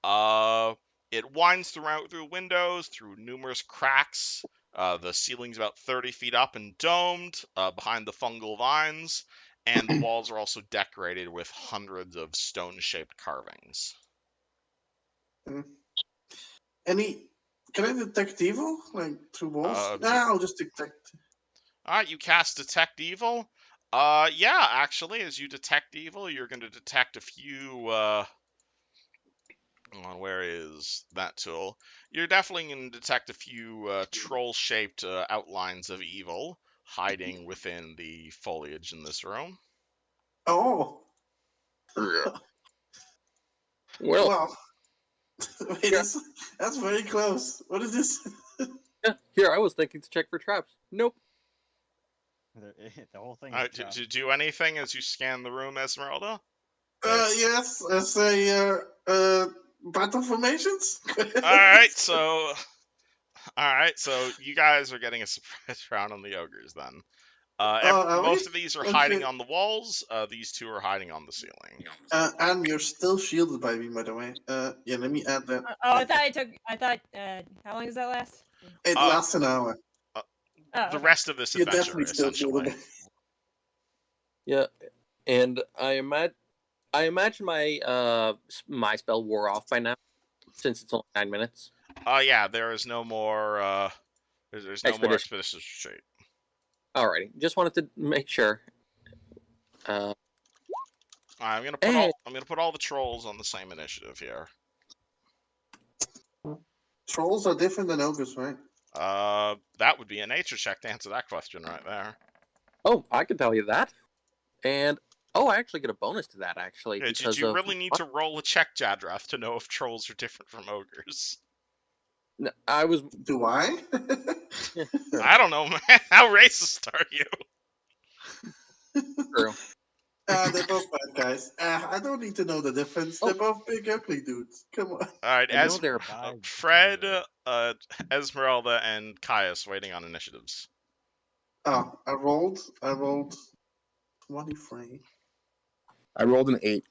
It winds through windows, through numerous cracks. The ceiling's about 30 feet up and domed behind the fungal vines, and the walls are also decorated with hundreds of stone-shaped carvings. Any? Can I detect evil like through walls? I'll just detect. Alright, you cast Detect Evil. Yeah, actually, as you detect evil, you're going to detect a few, where is that tool? You're definitely going to detect a few troll-shaped outlines of evil hiding within the foliage in this room. Oh. Well, Wow. Wait, that's very close. What is this? here I was thinking to check for traps. Nope. The whole thing. Alright, did you do anything as you scan the room, Esmeralda? Yes. Let's say battle formations. Alright, so you guys are getting a surprise round on the ogres then. Most of these are hiding on the walls. These two are hiding on the ceiling. And you're still shielded by me, by the way. Yeah, let me add that. Oh, I thought it took. I thought. How long does that last? It lasts an hour. Oh, the okay. rest of this You adventure, definitely still feel the essentially. Yeah, and I imagine my spell wore off by now, since it's only 9 minutes. Yeah, there is no more. There's no more Expedition. expedition retreat. Alrighty, just wanted to make sure. I'm gonna Hey, put all the trolls on the same initiative here. Trolls are different than ogres, right? That would be a nature check to answer that question right there. oh, I can tell you that. And I actually get a bonus to that actually Yeah, did because you of really need to roll a check, Jadrath, to know if trolls are different from ogres? I was. Do I? I don't know, man. How racist are you? True. They're both bad guys. I don't need to know the difference. They're Oh, both big ugly dudes. Come on. All right, I know they're. Fred, Esmeralda, and Caius waiting on initiatives. Oh, I rolled 23. I rolled an 8.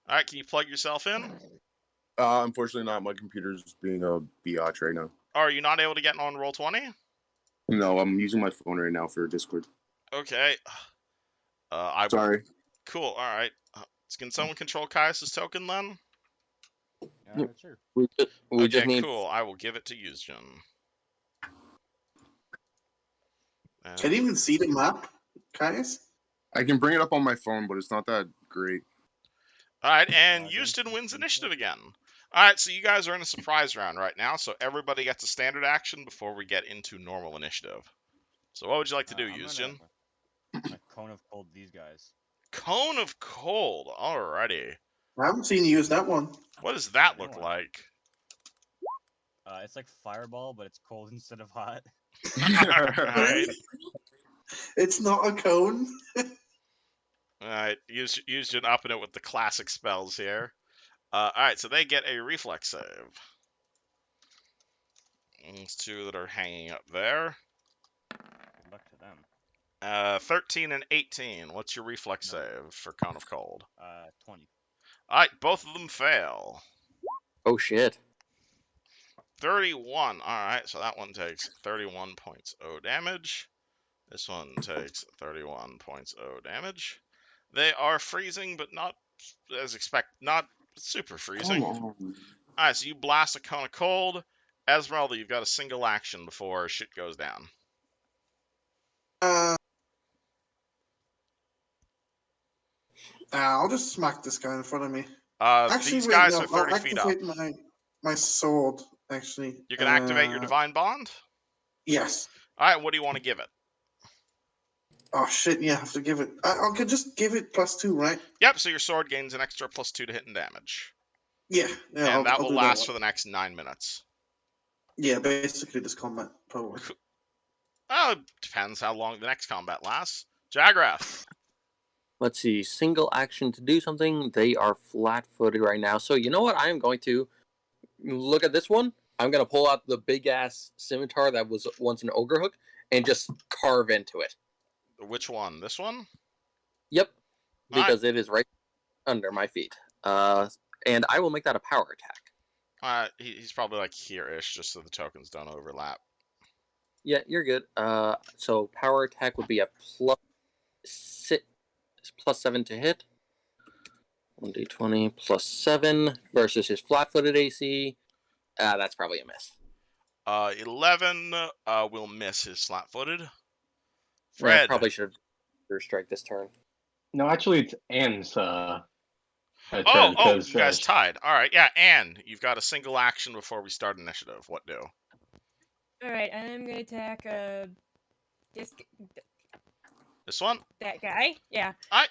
All right, can you plug yourself in? Unfortunately, not. My computer's being a biatch right now. Are you not able to get on roll 20? No, I'm using my phone right now for Discord. Okay. I will. Sorry. Cool. All right. Can someone control Caius's token then? Sure. We Okay, just need. cool. I will give it to Yuzjin. Can you even see the map, Caius? I can bring it up on my phone, but it's not that great. All right, and Don't Houston you wins think initiative so? again. All right, so you guys are in a surprise round right now, so everybody gets a standard action before we get into normal initiative. So what would you like to do, I'm Houston? gonna cone of cold these guys. Cone of Cold. Alrighty. I haven't seen you use that one. What does that No look one. like? It's like fireball, but it's cold instead of hot. Alright. It's not a cone. Alright. Houston upping it with the classic spells here. Alright, so they get a reflex save. These two that are hanging up there. Good luck to them. 13 and 18. What's your reflex No. save for Cone of Cold? 20. Alright, both of them fail. Oh shit. 31. Alright, so that one takes 31 points O damage. This one takes 31 points O damage. They are freezing, but not not super freezing. Alright, so you blast a cone of cold. Esmeralda, you've got a single action before shit goes down. I'll just smack this guy in front of me. These Wait, guys no. are 30 I'll feet up. activate my sword. Actually, You can activate your Divine Bond? Yes. Alright, what do you want to give it? Oh shit! Yeah, I have to give it. I could just give it +2, right? Yep, so your sword gains an extra +2 to hit and damage. Yeah. And that I'll will do last that for the next 9 minutes. Yeah, basically this combat probably. Depends how long the next combat lasts. Jagrath. Let's see. Single action to do something. They are flat-footed right now. So you know what? I am going to look at this one. I'm going to pull out the big-ass scimitar that was once an ogre hook and just carve into it. Which one? This one? Yep. Alright. Because it is right under my feet. And I will make that a power attack. He's probably like here-ish, just so the tokens don't overlap. Yeah, you're good. So power attack would be a +7 to hit. 1d20 +7 versus his flat-footed AC. That's probably a miss. 11 will miss his flat-footed. Yeah, Fred. probably should have strike this turn. No, actually, it's Anne's turn. You guys tied. All right, yeah, Anne, you've got a single action before we start initiative. What do? All right, I'm gonna attack This one? that guy. Yeah. All right.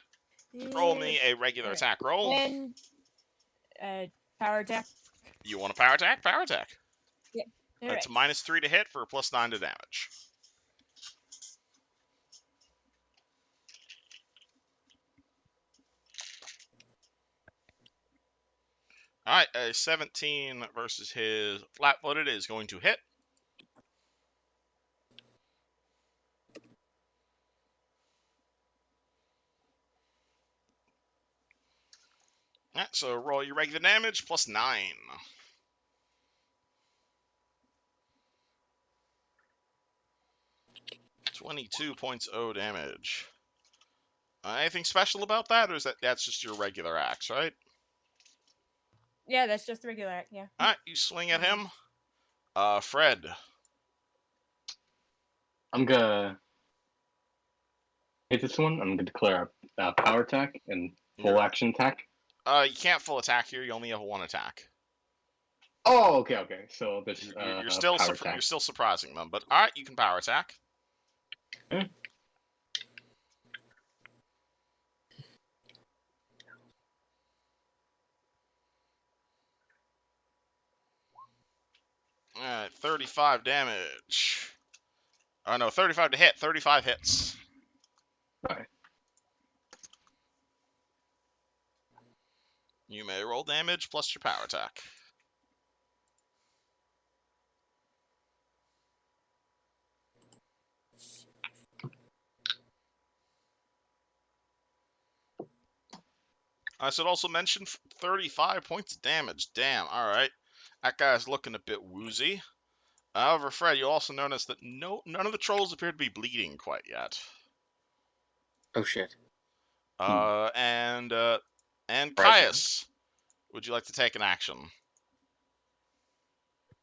Roll me a regular attack roll. And power attack. You want a power attack? Power attack. Yeah. That's Right. -3 to hit for a +9 to damage. All right, a 17 versus his flat-footed is going to hit. All right, so roll your regular damage +9. 22 points O damage. Anything special about that, or is that's just your regular axe, right? Yeah, that's just the regular. Yeah. Alright, you swing at him. Fred. I'm gonna hit this one. I'm gonna declare a power attack and full You're- action attack. You can't full attack here. You only have one attack. Oh, okay. So this You're power attack. you're still surprising them, but all right, you can power attack. Okay. All right, 35 damage. Oh no, 35 to hit. 35 hits. Right. You may roll damage plus your power attack. I should also mention 35 points of damage. Damn, alright. That guy's looking a bit woozy. However, Fred, you also notice that none of the trolls appear to be bleeding quite yet. Oh shit. And Right. Caius, would you like to take an action?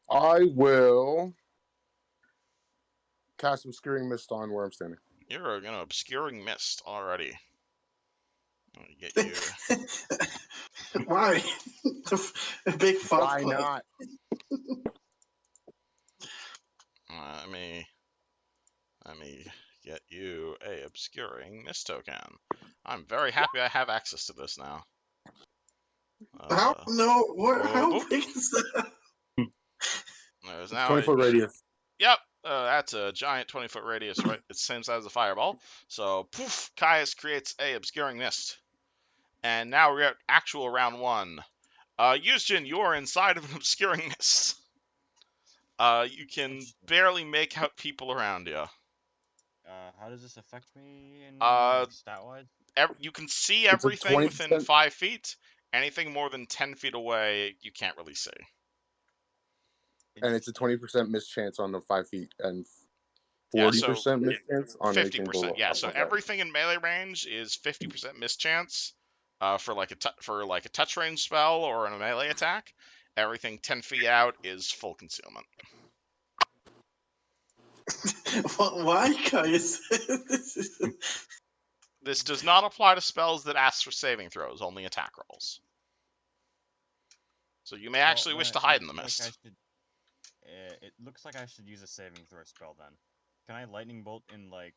I will cast Obscuring Mist on where I'm standing. You're gonna obscuring mist already. Let me get you. Why? A big fuck. Why not? Let me get you a obscuring mist token. I'm very happy I have access to this now. How? No. What? How boop. big is that? There's now 20-foot radius. Yep, that's a giant 20-foot radius, right? It's the same size as a fireball. So, poof, Caius creates a obscuring mist. And now we're at actual round one. Yusjin, you are inside of an obscuring mist. You can barely make out people around you. How does this affect me in stat-wise? You can see It's a everything within 20%. 5 feet. Anything more than 10 feet away, you can't really see. And it's a 20% miss chance on the 5 feet and Yeah, 40% miss chance on anything 50%. below. Yeah, so Okay. everything in melee range is 50% miss chance for like a touch range spell or a melee attack. Everything 10 feet out is full concealment. Why, guys? This does not apply to spells that ask for saving throws, only attack rolls. So you may actually wish to hide in the mist. It looks like I should use a saving throw spell then. Can I lightning bolt in like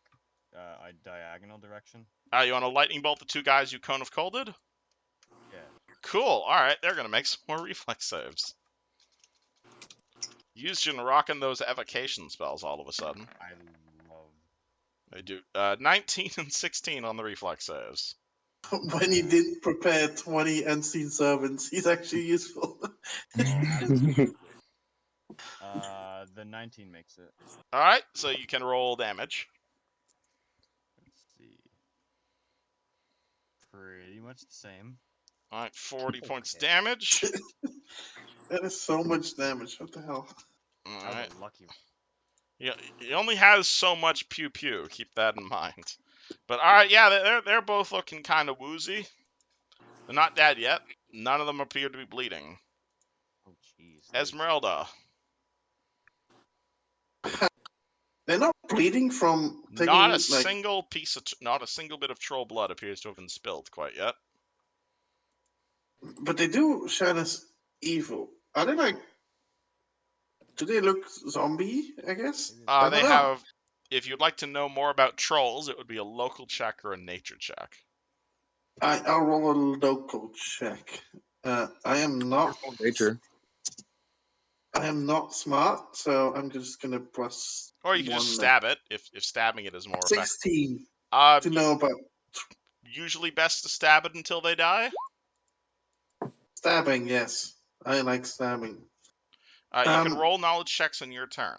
a diagonal direction? You want to lightning bolt the two guys you cone of colded? Yeah. Cool. All right, they're gonna make some more reflex saves. Yusjin rocking those evocation spells all of a sudden. I love. They do 19 and 16 on the reflex saves. When he didn't prepare 20 unseen servants, he's actually useful. The 19 makes it. All right, so you can roll damage. Let's see. Pretty much the same. All right, 40 points Okay. damage. That is so much damage. What the hell? All That right. was a lucky one. He only has so much pew pew. Keep that in mind. But all right, yeah, they're both looking kind of woozy. They're not dead yet. None of them appear to be bleeding. Oh jeez. Esmeralda. They're not bleeding from taking, Not a like, single not a single bit of troll blood appears to have been spilled quite yet. but they do shine as evil. Are they like? Do they look zombie? I guess. I They don't know. have. If you'd like to know more about trolls, it would be a local check or a nature check. I'll roll a local check. I am not. Nature. I am not smart, so I'm just gonna plus. Or you can just stab it if stabbing it is more effective. 16 to know about Usually best to stab it until they die. stabbing. Yes, I like stabbing. You can roll knowledge checks on your turn.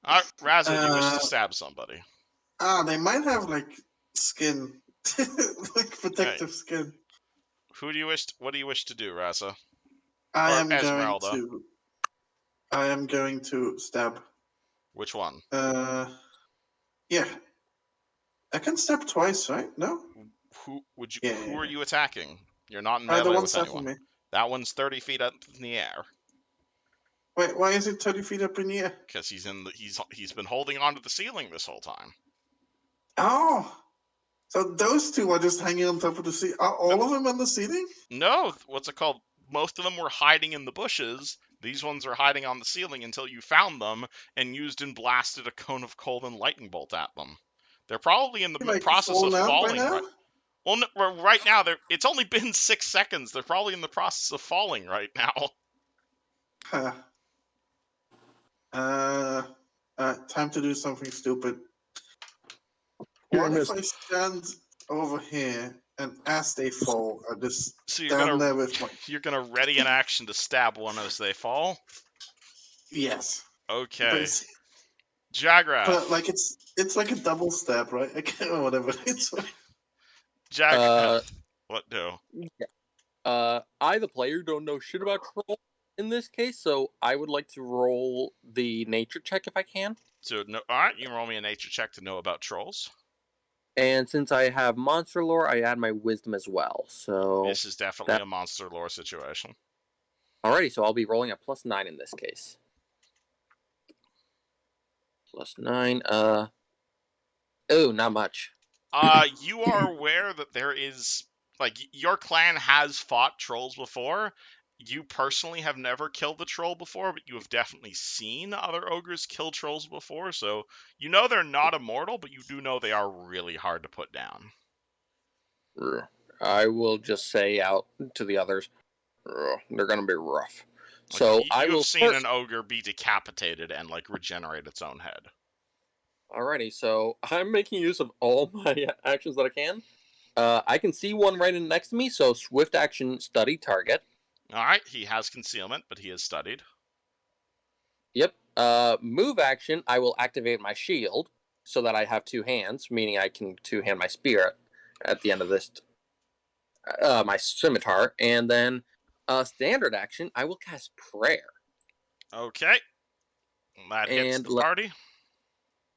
Raza, do you wish to stab somebody? They might have like skin, like protective skin. What do you wish to do, Raza? I Esmeralda. am going to stab. Which one? Yeah. I can step twice, right? No? Who are you attacking? You're not in The melee one with stepping anyone. me. That one's 30 feet up in the air Wait, why is it 30 feet up in the air? because he's been holding onto the ceiling this whole time. Oh! So those two are just hanging on top of the ceiling. Are all of them on the ceiling? No, what's it called? Most of them were hiding in the bushes. These ones are hiding on the ceiling until you found them and used and blasted a cone of cold and lightning bolt at them. They're probably in the Like process of fallen out by falling now? right. Well, right now it's only been 6 seconds. They're probably in the process of falling right now. Huh. Time to do something stupid. You're What if missed. I stand over here and as they fall, I just So stand there with my... you're gonna ready an action to stab one as they fall. Yes. Okay, But Jagrath. like it's like a double stab, right? I can't whatever it's like. Jagrath. What do? I, the player, don't know shit about troll in this case, so I would like to roll the nature check if I can. So no, all right, you can roll me a nature check to know about trolls. And since I have monster lore, I add my wisdom as well. So This is definitely a monster lore situation. Alrighty, so I'll be rolling a +9 in this case. +9. Oh, not much. You are aware that there is your clan has fought trolls before. You personally have never killed the troll before, but you have definitely seen other ogres kill trolls before, so you know they're not immortal, but you do know they are really hard to put down. I will just say out to the others, they're gonna be rough. So I will You've seen an ogre be decapitated and regenerate its own head. Alrighty, so I'm making use of all my actions that I can. I can see one right in next to me, so swift action, study target. Alright, he has concealment, but he is studied. Yep. Move action, I will activate my shield so that I have 2 hands, meaning I can 2-hand my spear at the end of this, my scimitar. And then standard action, I will cast prayer. Okay. That hits the party.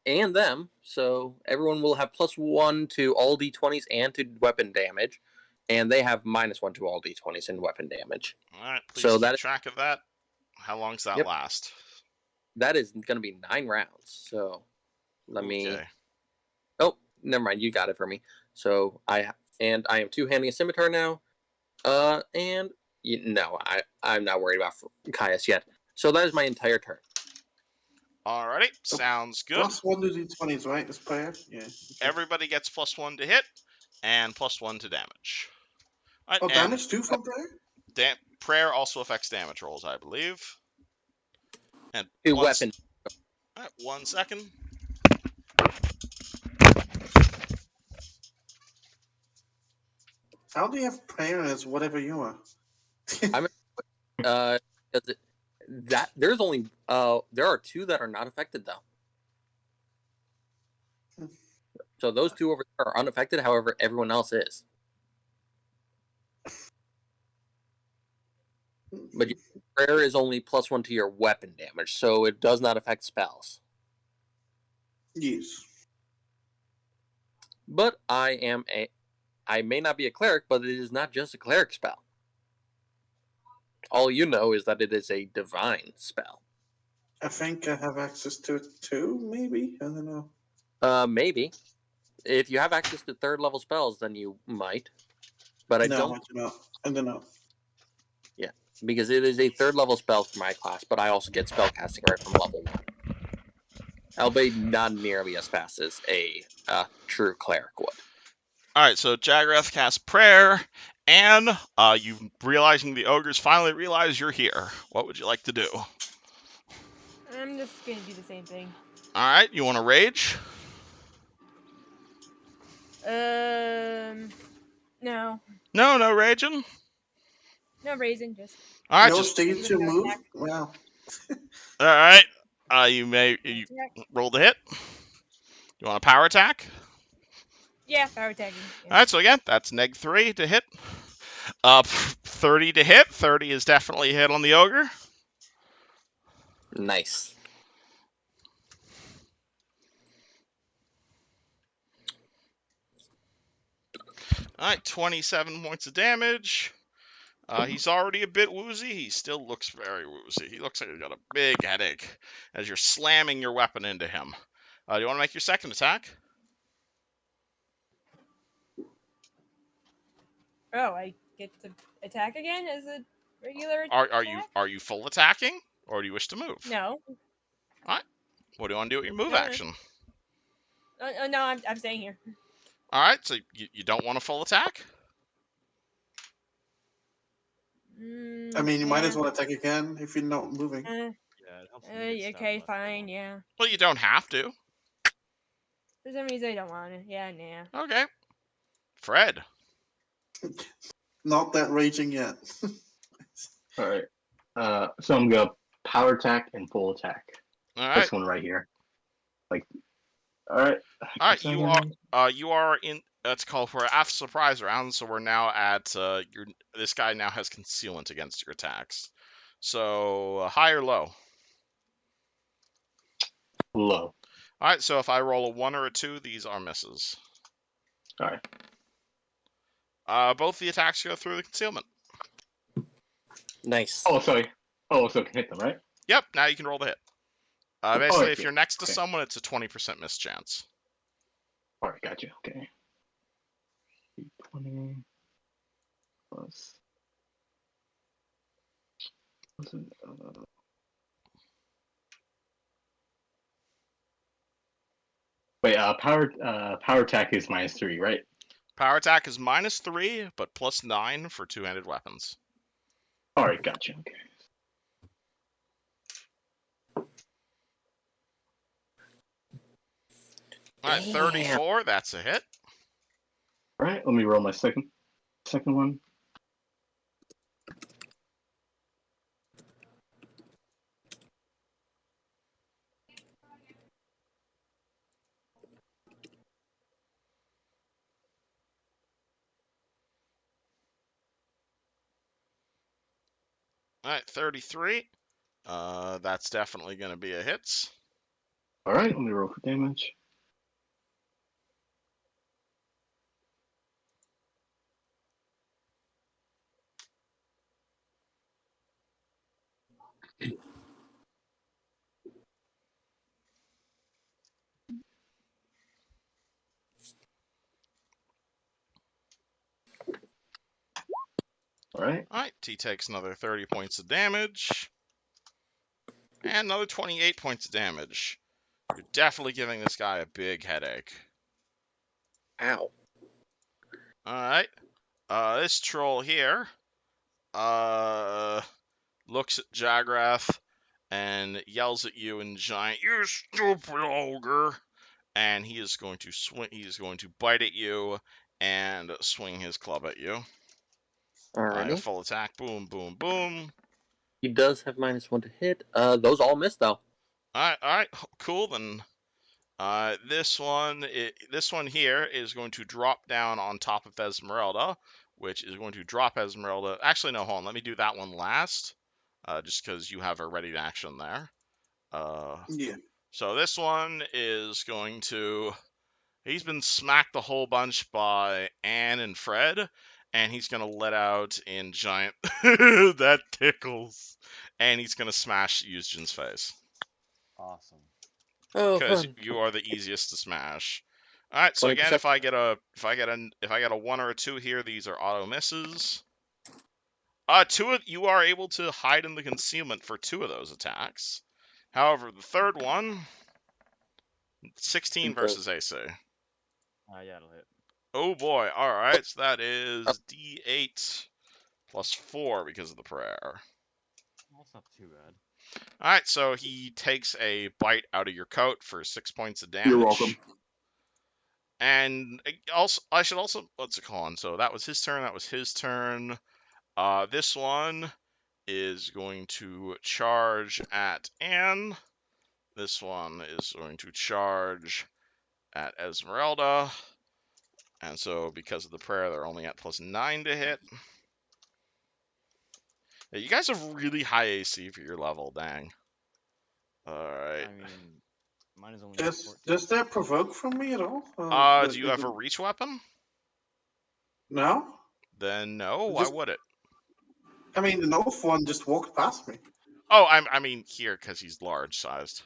And them, so everyone will have +1 to all d20s and to weapon damage, and they have -1 to all d20s and weapon damage. Alright, please So keep track of that. How long does that last? That is going to be 9 rounds. So let me. Oh, never mind. You got it for me. So I am 2-handing a scimitar now. And no, I'm not worried about Caius yet. So that is my entire turn. Alrighty, sounds good. +1 to d20s, right? This player? Yeah. Okay. Everybody gets +1 to hit and +1 to damage. Right, oh, damage too from prayer? Prayer also affects damage rolls, I believe. And weapon. Right, 1 second. How do you have prayer as whatever you are? There's only there are 2 that are not affected though. So those 2 over there are unaffected. However, everyone else is. But your prayer is only +1 to your weapon damage, so it does not affect spells. Yes. But I may not be a cleric, but it is not just a cleric spell. All you know is that it is a divine spell. I think I have access to it too, maybe? I don't know. Maybe. If you have access to 3rd level spells, then you might. But I don't. I don't know. Yeah, because it is a 3rd level spell for my class, but I also get spellcasting right from level 1. Albeit not nearly as fast as a true cleric would. Alright, so Jagrath casts prayer, and you realizing the ogres finally realize you're here. What would you like to do? I'm just gonna do the same thing. Alright, you want to rage? No. No raging? No raising, just... Alright, no just... stage to move? Wow. Alright, you roll the hit. You want a power attack? Yeah, power attacking. Yeah. Alright, so again, that's -3 to hit. 30 to hit. 30 is definitely a hit on the ogre. Nice. All right, 27 points of damage. He's already a bit woozy. He still looks very woozy. He looks like he's got a big headache as you're slamming your weapon into him. Do you want to make your second attack? Oh, I get to attack again as a regular Are attack? you full attacking, or do you wish to move? No. All right. What do you want to do with your move No. action? No, I'm staying here. All right, so you don't want a full attack? I mean, you might yeah. as well attack again if you're not moving. Yeah, it helps me get stabbed Okay, less fine, often. yeah. Well, you don't have to. For some reason, I don't want to. Yeah, nah. Okay. Fred. Not that raging yet. All right. So I'm gonna power attack and full attack. All right. This one right here. Like, all right. All right. You are in. That's called for a surprise round. So we're now at your. This guy now has concealment against your attacks. So high or low? Low. All right. So if I roll a 1 or a 2, these are misses. All right. Both the attacks go through the concealment. Nice. Oh, sorry. Oh, so I can hit them, right? Yep. Now you can roll the hit. Basically, if okay, you're next to okay. someone, it's a 20% miss chance. All right, gotcha. Okay. 20 plus. Wait, power attack is -3, right? Power attack is -3, but +9 for two-handed weapons. All right, gotcha. Okay. All right, 34. That's a hit. All right, let me roll my second one. All right, 33. That's definitely going to be a hit. All right, let me roll for damage. All right. All right, he takes another 30 points of damage. And another 28 points of damage. You're definitely giving this guy a big headache. Ow. All right. This troll here looks at Jagrath and yells at you in giant, "You stupid ogre!" And he is going to swing. He is going to bite at you and swing his club at you. Alrighty. Full attack. Boom, boom, boom. He does have -1 to hit. Those all miss though. All right, cool. Then this one here is going to drop down on top of Esmeralda, which is going to drop Esmeralda. Actually, no, hold on. Let me do that one last, just because you have a ready action there. Yeah. So this one is going to. He's been smacked a whole bunch by Anne and Fred, and he's going to let out in giant. That tickles. And he's going to smash Yuzjin's face. Awesome. Oh, Because fun. you are the easiest to smash. All right, so again, if I get a 1 or a 2 here, these are auto misses. You are able to hide in the concealment for 2 of those attacks. However, the third one, 16 versus AC. Yeah, it'll hit. Oh boy! All right, so that is D8 plus 4 because of the prayer. That's not too bad. All right, so he takes a bite out of your coat for 6 points of damage. You're welcome. And also, I should also, what's it called? So that was his turn. That was his turn. This one is going to charge at Anne. This one is going to charge at Esmeralda. And so because of the prayer, they're only at +9 to hit. Yeah, you guys have really high AC for your level, dang. Alright. I mean, mine is only Does 14. that provoke from me at all? Do you have a reach weapon? No? Then no, why Just, would it? I mean, the North one just walked past me. Oh, I mean here because he's large sized.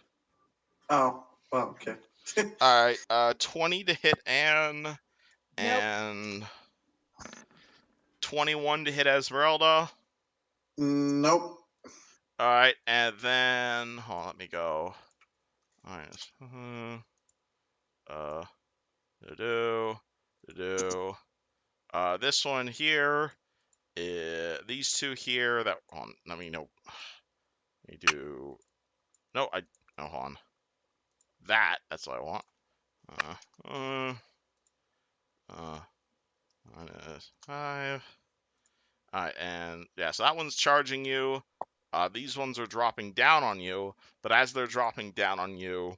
Oh, well, okay. All right, 20 to hit Anne Nope. and 21 to hit Esmeralda. Nope. All right, and then hold on, let me go. All right, do. This one here, these two here. That on. I mean, no. Let me do. No, hold on. That's what I want. Minus 5. Alright, and yeah, so that one's charging you. These ones are dropping down on you, but as they're dropping down on you,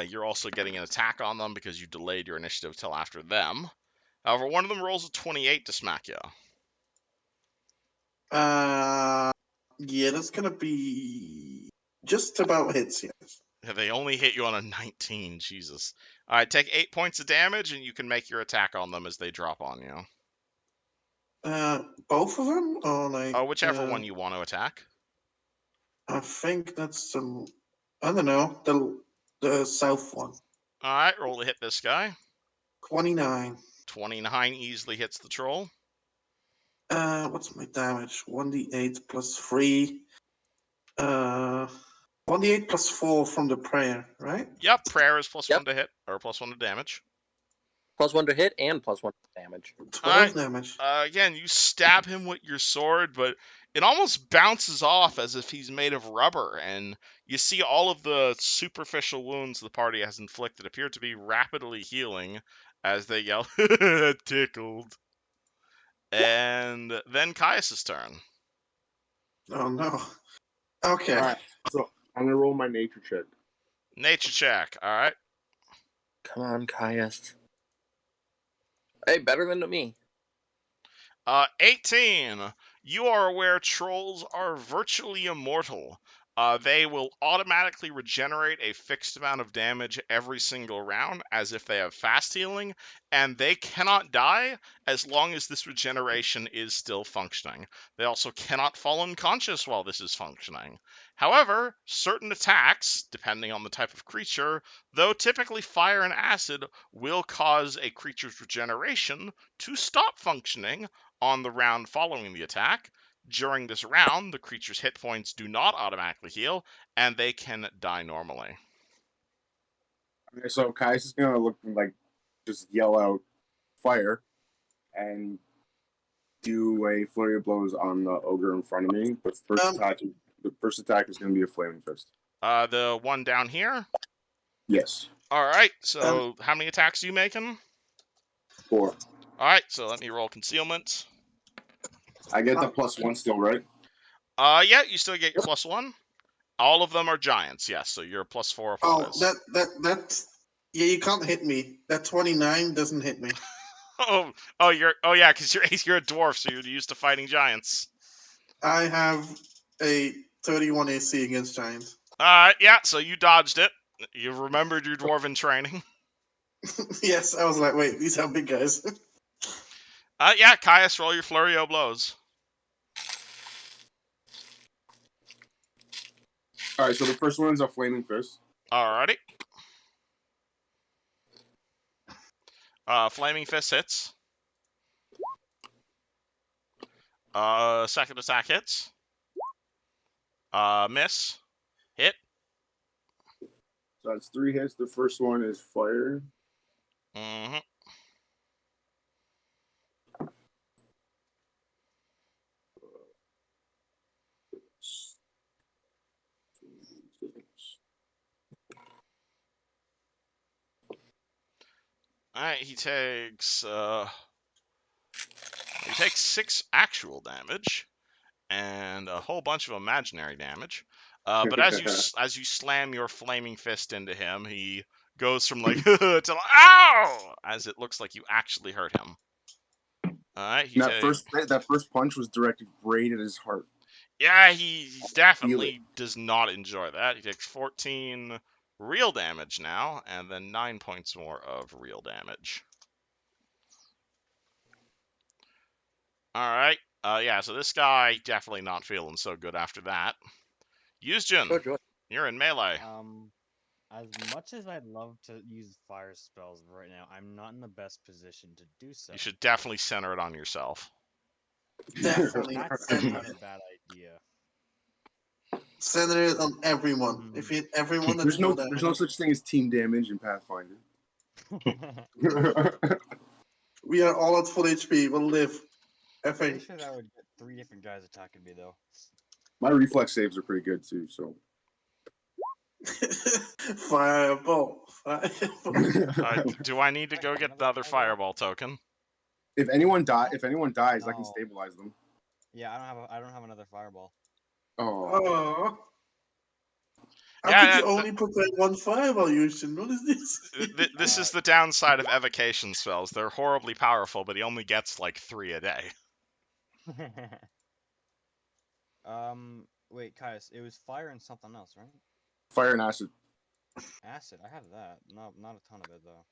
you're also getting an attack on them because you delayed your initiative till after them. However, one of them rolls a 28 to smack you. Yeah, that's gonna be just about hits, yes. Yeah, they only hit you on a 19, Jesus. Alright, take 8 points of damage, and you can make your attack on them as they drop on you. Both of them, or like? Whichever one you want to attack. I think that's I don't know, the south one. Alright, roll to hit this guy. 29. 29 easily hits the troll. What's my damage? 1d8 plus 3. 1d8 plus 4 from the prayer, right? Yep, prayer is plus Yep. 1 to hit, or plus 1 to damage. +1 to hit and +1 to damage. 12 damage. Again, you stab him with your sword, but it almost bounces off as if he's made of rubber, and you see all of the superficial wounds the party has inflicted appear to be rapidly healing as they yell, tickled. And then Caius' turn. Oh no. Okay. All right, so I'm gonna roll my nature check. Nature check, alright. Come on, Caius. Hey, better than to me. 18. You are aware trolls are virtually immortal. They will automatically regenerate a fixed amount of damage every single round, as if they have fast healing, and they cannot die as long as this regeneration is still functioning. They also cannot fall unconscious while this is functioning. However, certain attacks, depending on the type of creature, though typically fire and acid, will cause a creature's regeneration to stop functioning on the round following the attack. During this round, the creature's hit points do not automatically heal, and they can die normally. Okay, so Kai's is gonna look like just yell out fire and do a flurry of blows on the ogre in front of me. But the first attack is gonna be a flaming fist. The one down here. Yes. All right. So how many attacks are you making? 4. All right. So let me roll concealment. I get the +1 still, right? Yeah, you still get your +1. All of them are giants. Yes. So you're +4 Oh, applies. that's yeah. You can't hit me. That 29 doesn't hit me. Oh, yeah, because you're a dwarf, so you're used to fighting giants. I have a 31 AC against giants. Yeah. So you dodged it. You remembered your dwarven training. Yes, I was like, wait, these are big guys. Yeah, Caius, roll your flurry of blows. All right. So the first one is a flaming fist. Alrighty. Flaming fist hits. Second attack hits. Miss. Hit. So that's 3 hits. The first one is fire. Mm-hmm. Alright, he takes 6 actual damage and a whole bunch of imaginary damage. But as you slam your flaming fist into him, he goes from like to ow, as it looks like you actually hurt him. All right, that first punch was directed right at his heart. Yeah, he definitely does not enjoy that. He takes 14 real damage now, and then 9 points more of real damage. All right. Yeah. So this guy definitely not feeling so good after that. Yusjin, Good joy. you're in melee. As much as I'd love to use fire spells right now, I'm not in the best position to do so. You should definitely center it on yourself. Definitely. That's not a bad idea. Center it on everyone. If you hit everyone, then There's no damage. such thing as team damage in Pathfinder. We are all at full HP. We'll live. I Pretty think. sure that would get 3 different guys attacking me though. My reflex saves are pretty good too, so. Fireball. Do I need to go get the other fireball token? If anyone dies, I can No. stabilize them. Yeah, I don't have another fireball. Oh, Oh. How Yeah, could you only protect one fireball, Houston? What is this? This is the downside of evocation spells. They're horribly powerful, but he only gets like 3 a day. Wait, Caius, it was fire and something else, right? fire and acid. Acid, I have that. Not a ton of it though.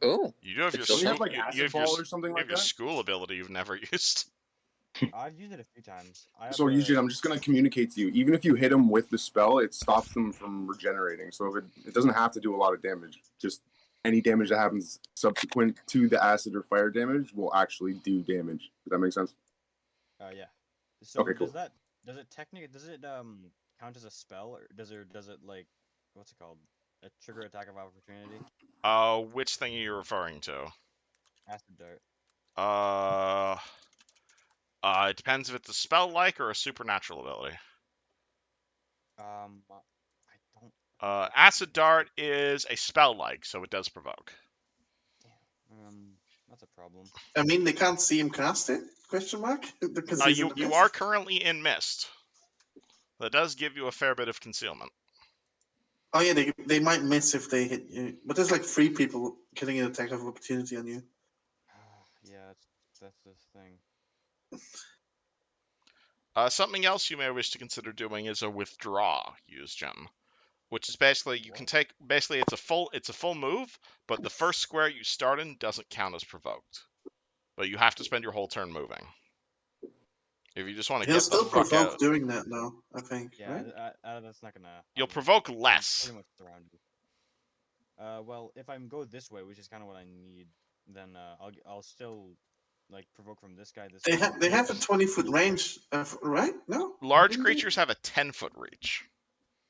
Oh, You do have your Don't you have, like, you acid have ball your, or something you like have your that? school ability you've never used. I've used it a few times. So usually, I'm just gonna communicate to you. Even if you hit them with the spell, it stops them from regenerating. So if it doesn't have to do a lot of damage. Just any damage that happens subsequent to the acid or fire damage will actually do damage. Does that make sense? Yeah. So Okay, cool. does it count as a spell, or does it like, what's it called? A trigger attack of opportunity? Which thing are you referring to? Acid dart. It depends if it's a spell-like or a supernatural ability. I don't. Acid Dart is a spell-like, so it does provoke. Damn. That's a problem. I mean, they can't see him cast it? Question mark? Because he's in the You mist. are currently in mist. That does give you a fair bit of concealment. Oh yeah, they might miss if they hit you. But there's like 3 people getting an attack of opportunity on you. Yeah, that's this thing. Something else you may wish to consider doing is a withdraw use gem, which is basically you can take it's a full move, but the first square you start in doesn't count as provoked. But you have to spend your whole turn moving. If you just want to He'll get the still fuck provoke out, doing that though, I think. Yeah, Right? that's not gonna. you'll provoke I'm less. pretty much surrounded. Well, if I go this way, which is kind of what I need, then I'll still like provoke from this guy. They have a 20-foot range, right? No? Large Didn't they? creatures have a 10-foot reach.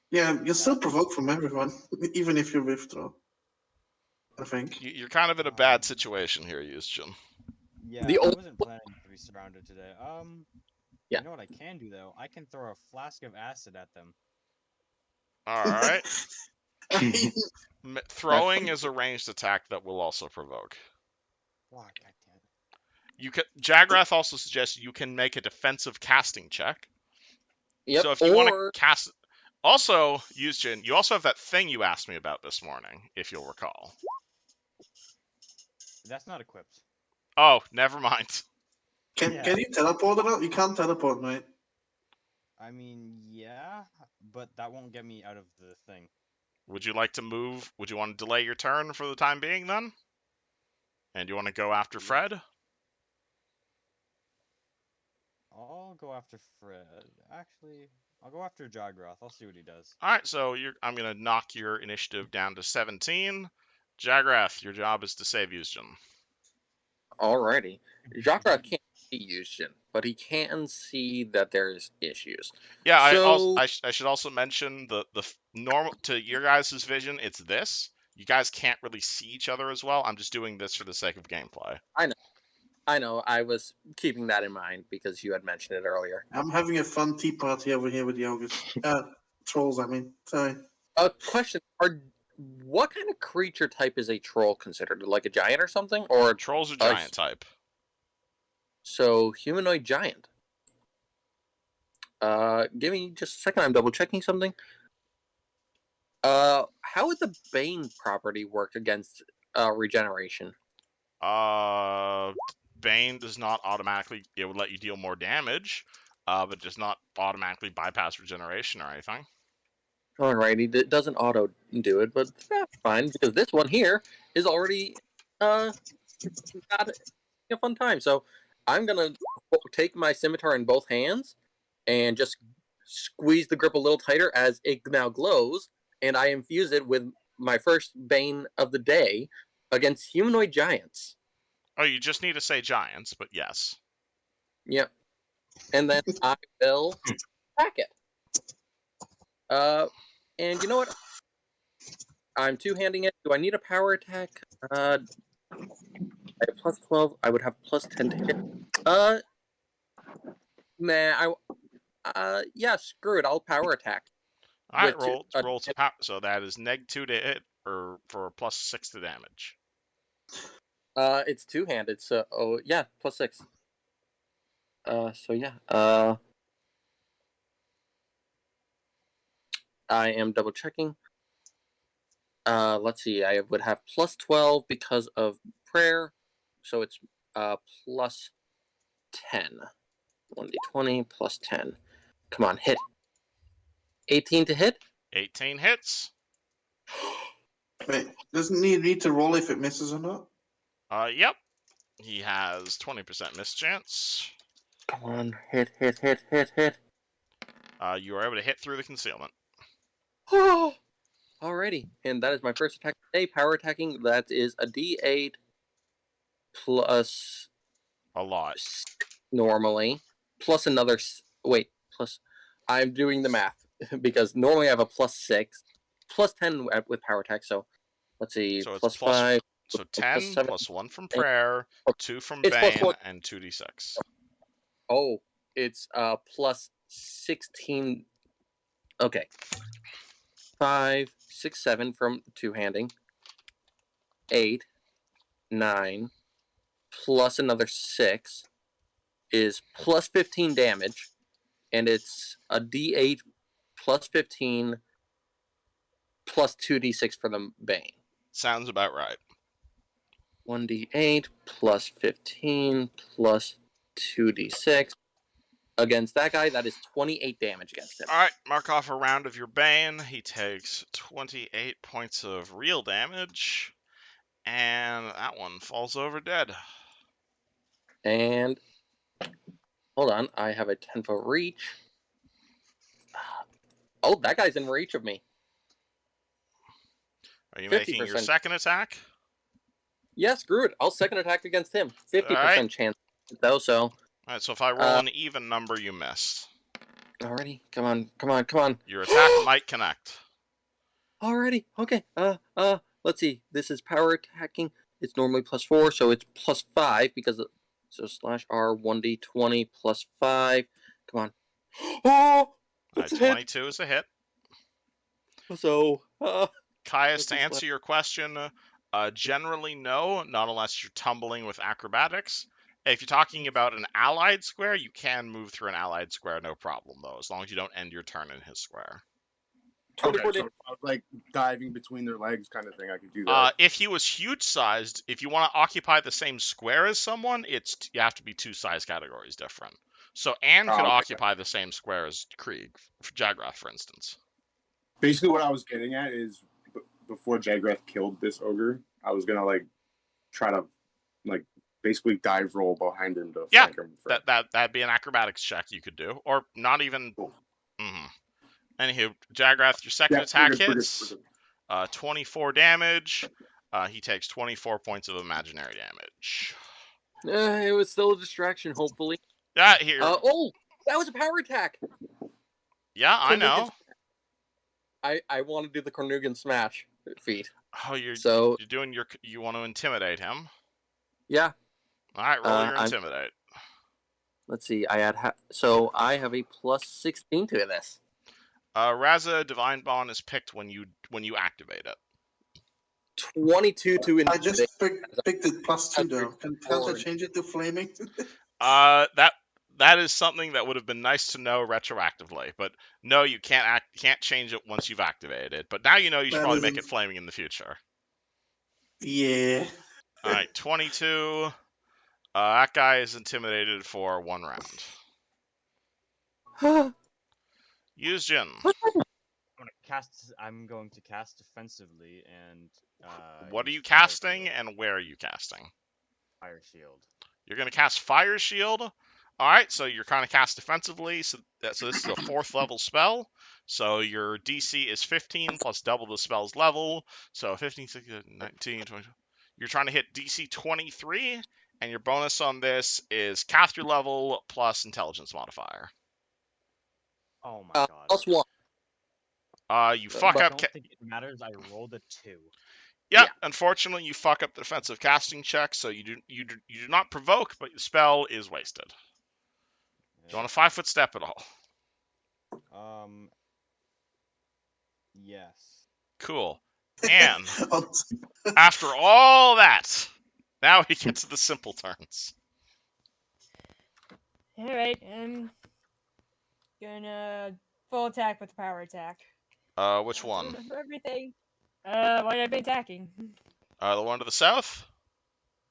Yeah, you still provoke from everyone, even if you withdraw. I think. You're kind of in a bad situation here, Yusjin. Yeah, The I old- wasn't planning to be surrounded today. Yeah. You know what I can do though? I can throw a flask of acid at them. All right. I mean, Throwing is a ranged attack that will also provoke. Wow, goddammit. You can. Jagrath also suggests you can make a defensive casting check. Yep. So if you want to Or cast, also Yusjin, you also have that thing you asked me about this morning, if you'll recall. That's not equipped. Oh, never mind. can you teleport it out? You can't teleport, right? I mean, yeah, but that won't get me out of the thing. Would you like to move? Would you want to delay your turn for the time being then? And you want to go after Fred? I'll go after Fred. Actually, I'll go after Jogroth. I'll see what he does. All right, so I'm gonna knock your initiative down to 17. Jagrath, your job is to save Yusjin. alrighty. Jacques can't see Yushin, but he can see that there's issues. Yeah, So- I should also mention the normal to your guys' vision. It's this. You guys can't really see each other as well. I'm just doing this for the sake of gameplay. I know. I was keeping that in mind because you had mentioned it earlier. I'm having a fun tea party over here with the ogres. Trolls, I mean. Sorry. A question: what kind of creature type is a troll considered? Like a giant or something, or Trolls are giant type. so humanoid giant? Give me just a second. I'm double checking something. How would the Bane property work against regeneration? Bane does not automatically. It would let you deal more damage, but does not automatically bypass regeneration or anything. Alrighty, it doesn't auto do it, but that's fine because this one here is already got a fun time. So I'm gonna take my scimitar in both hands and just squeeze the grip a little tighter as it now glows, and I infuse it with my first bane of the day against humanoid giants. Oh, you just need to say giants, but yes. Yep. And then I will attack it. And you know what? I'm two-handing it. Do I need a power attack? I have plus 12. I would have plus 10 to hit. Nah. Yeah. Screw it. I'll power attack. All right, With roll to power. So that is -2 to hit, or for +6 to damage. It's two-handed. So yeah, +6. So yeah. I am double checking. Let's see. I would have plus 12 because of prayer, so it's plus 10. 1d20 plus 10. Come on, hit. 18 to hit. 18 hits. Wait, doesn't he need to roll if it misses or not? Yep. He has 20% miss chance. Come on, hit. You are able to hit through the concealment. Alrighty, and that is my first attack today. Power attacking. That is a D8 plus A lot. normally plus another. Wait, plus. I'm doing the math because normally I have a +6, plus 10 with power attack. So let's see, So plus it's plus 5, So plus 10 7, plus 1 from prayer, 2 from it's plus bane, 1. and 2d6. Oh, it's plus 16. Okay, 5, 6, 7 from two-handing. 8, 9, plus another 6 is plus 15 damage, and it's a D8 plus 15 plus 2d6 for the bane. Sounds about right. 1d8 plus 15 plus 2d6. Against that guy, that is 28 damage against him. Alright, mark off a round of your bane. He takes 28 points of real damage, and that one falls over dead. And hold on, I have a 10-foot reach. Oh, that guy's in reach of me. Are you making your 50%. second attack? Yeah, screw it. I'll second attack against him. 50% Alright. chance, though, so. Alright, so if I roll an even number, you missed. Alrighty, come on. Your attack might connect. Alrighty, okay. Let's see. This is power attacking. It's normally +4, so it's +5 because so /R 1d20 +5. Come on. Oh, that's a hit. 22 is a hit. So, Caius, to answer your question, generally no, not unless you're tumbling with acrobatics. If you're talking about an allied square, you can move through an allied square, no problem, though, as long as you don't end your turn in his square. Okay, so if I was like diving between their legs kind of thing, I could do that. If he was huge-sized, if you want to occupy the same square as someone, you have to be 2 size categories different. So Anne could occupy the same square as Krieg, Jagrath, for instance. Basically, what I was getting at is before Jagrath killed this ogre, I was gonna like try to like basically dive roll behind him to flank him. That'd be an acrobatics check you could do, or not even. Anywho, Jagrath, your second attack hits. 24 damage. He takes 24 points of imaginary damage. it was still a distraction, hopefully. Yeah, here. Oh, that was a power attack. Yeah, I know. I want to do the Cornugan smash feat. Oh, you're doing you want to intimidate him? Yeah. All right, roll your intimidate. Let's see. I have a +16 to this. Raza Divine Bond is picked when you activate it. 22 to intimidate. I just picked it +2 though. Can't I change it to flaming? That is something that would have been nice to know retroactively, but no, you can't change it once you've activated it. But now you know you should probably make it flaming in the future. Yeah. All right, 22. That guy is intimidated for 1 round. Use Jin. I'm going to cast defensively and. What are you casting, and where are you casting? Fire shield. You're going to cast Fire Shield. All right, so you're kind of cast defensively. So this is a 4th level spell. So your DC is 15 plus double the spell's level. So 15, 16, 19, 20. You're trying to hit DC 23, and your bonus on this is Caster level plus Intelligence modifier. Oh my god. +1. You But fuck I up. don't think it matters. I rolled a 2. Yep, Yeah. unfortunately, you fuck up the defensive casting check, so you do not provoke, but the spell is wasted. Do you want a 5-foot step at all? Yes. Cool. And Oh, after all that, now we get to the simple turns. Alright, I'm gonna full attack with power attack. Which I one? remember everything. What have I been attacking? The one to the south?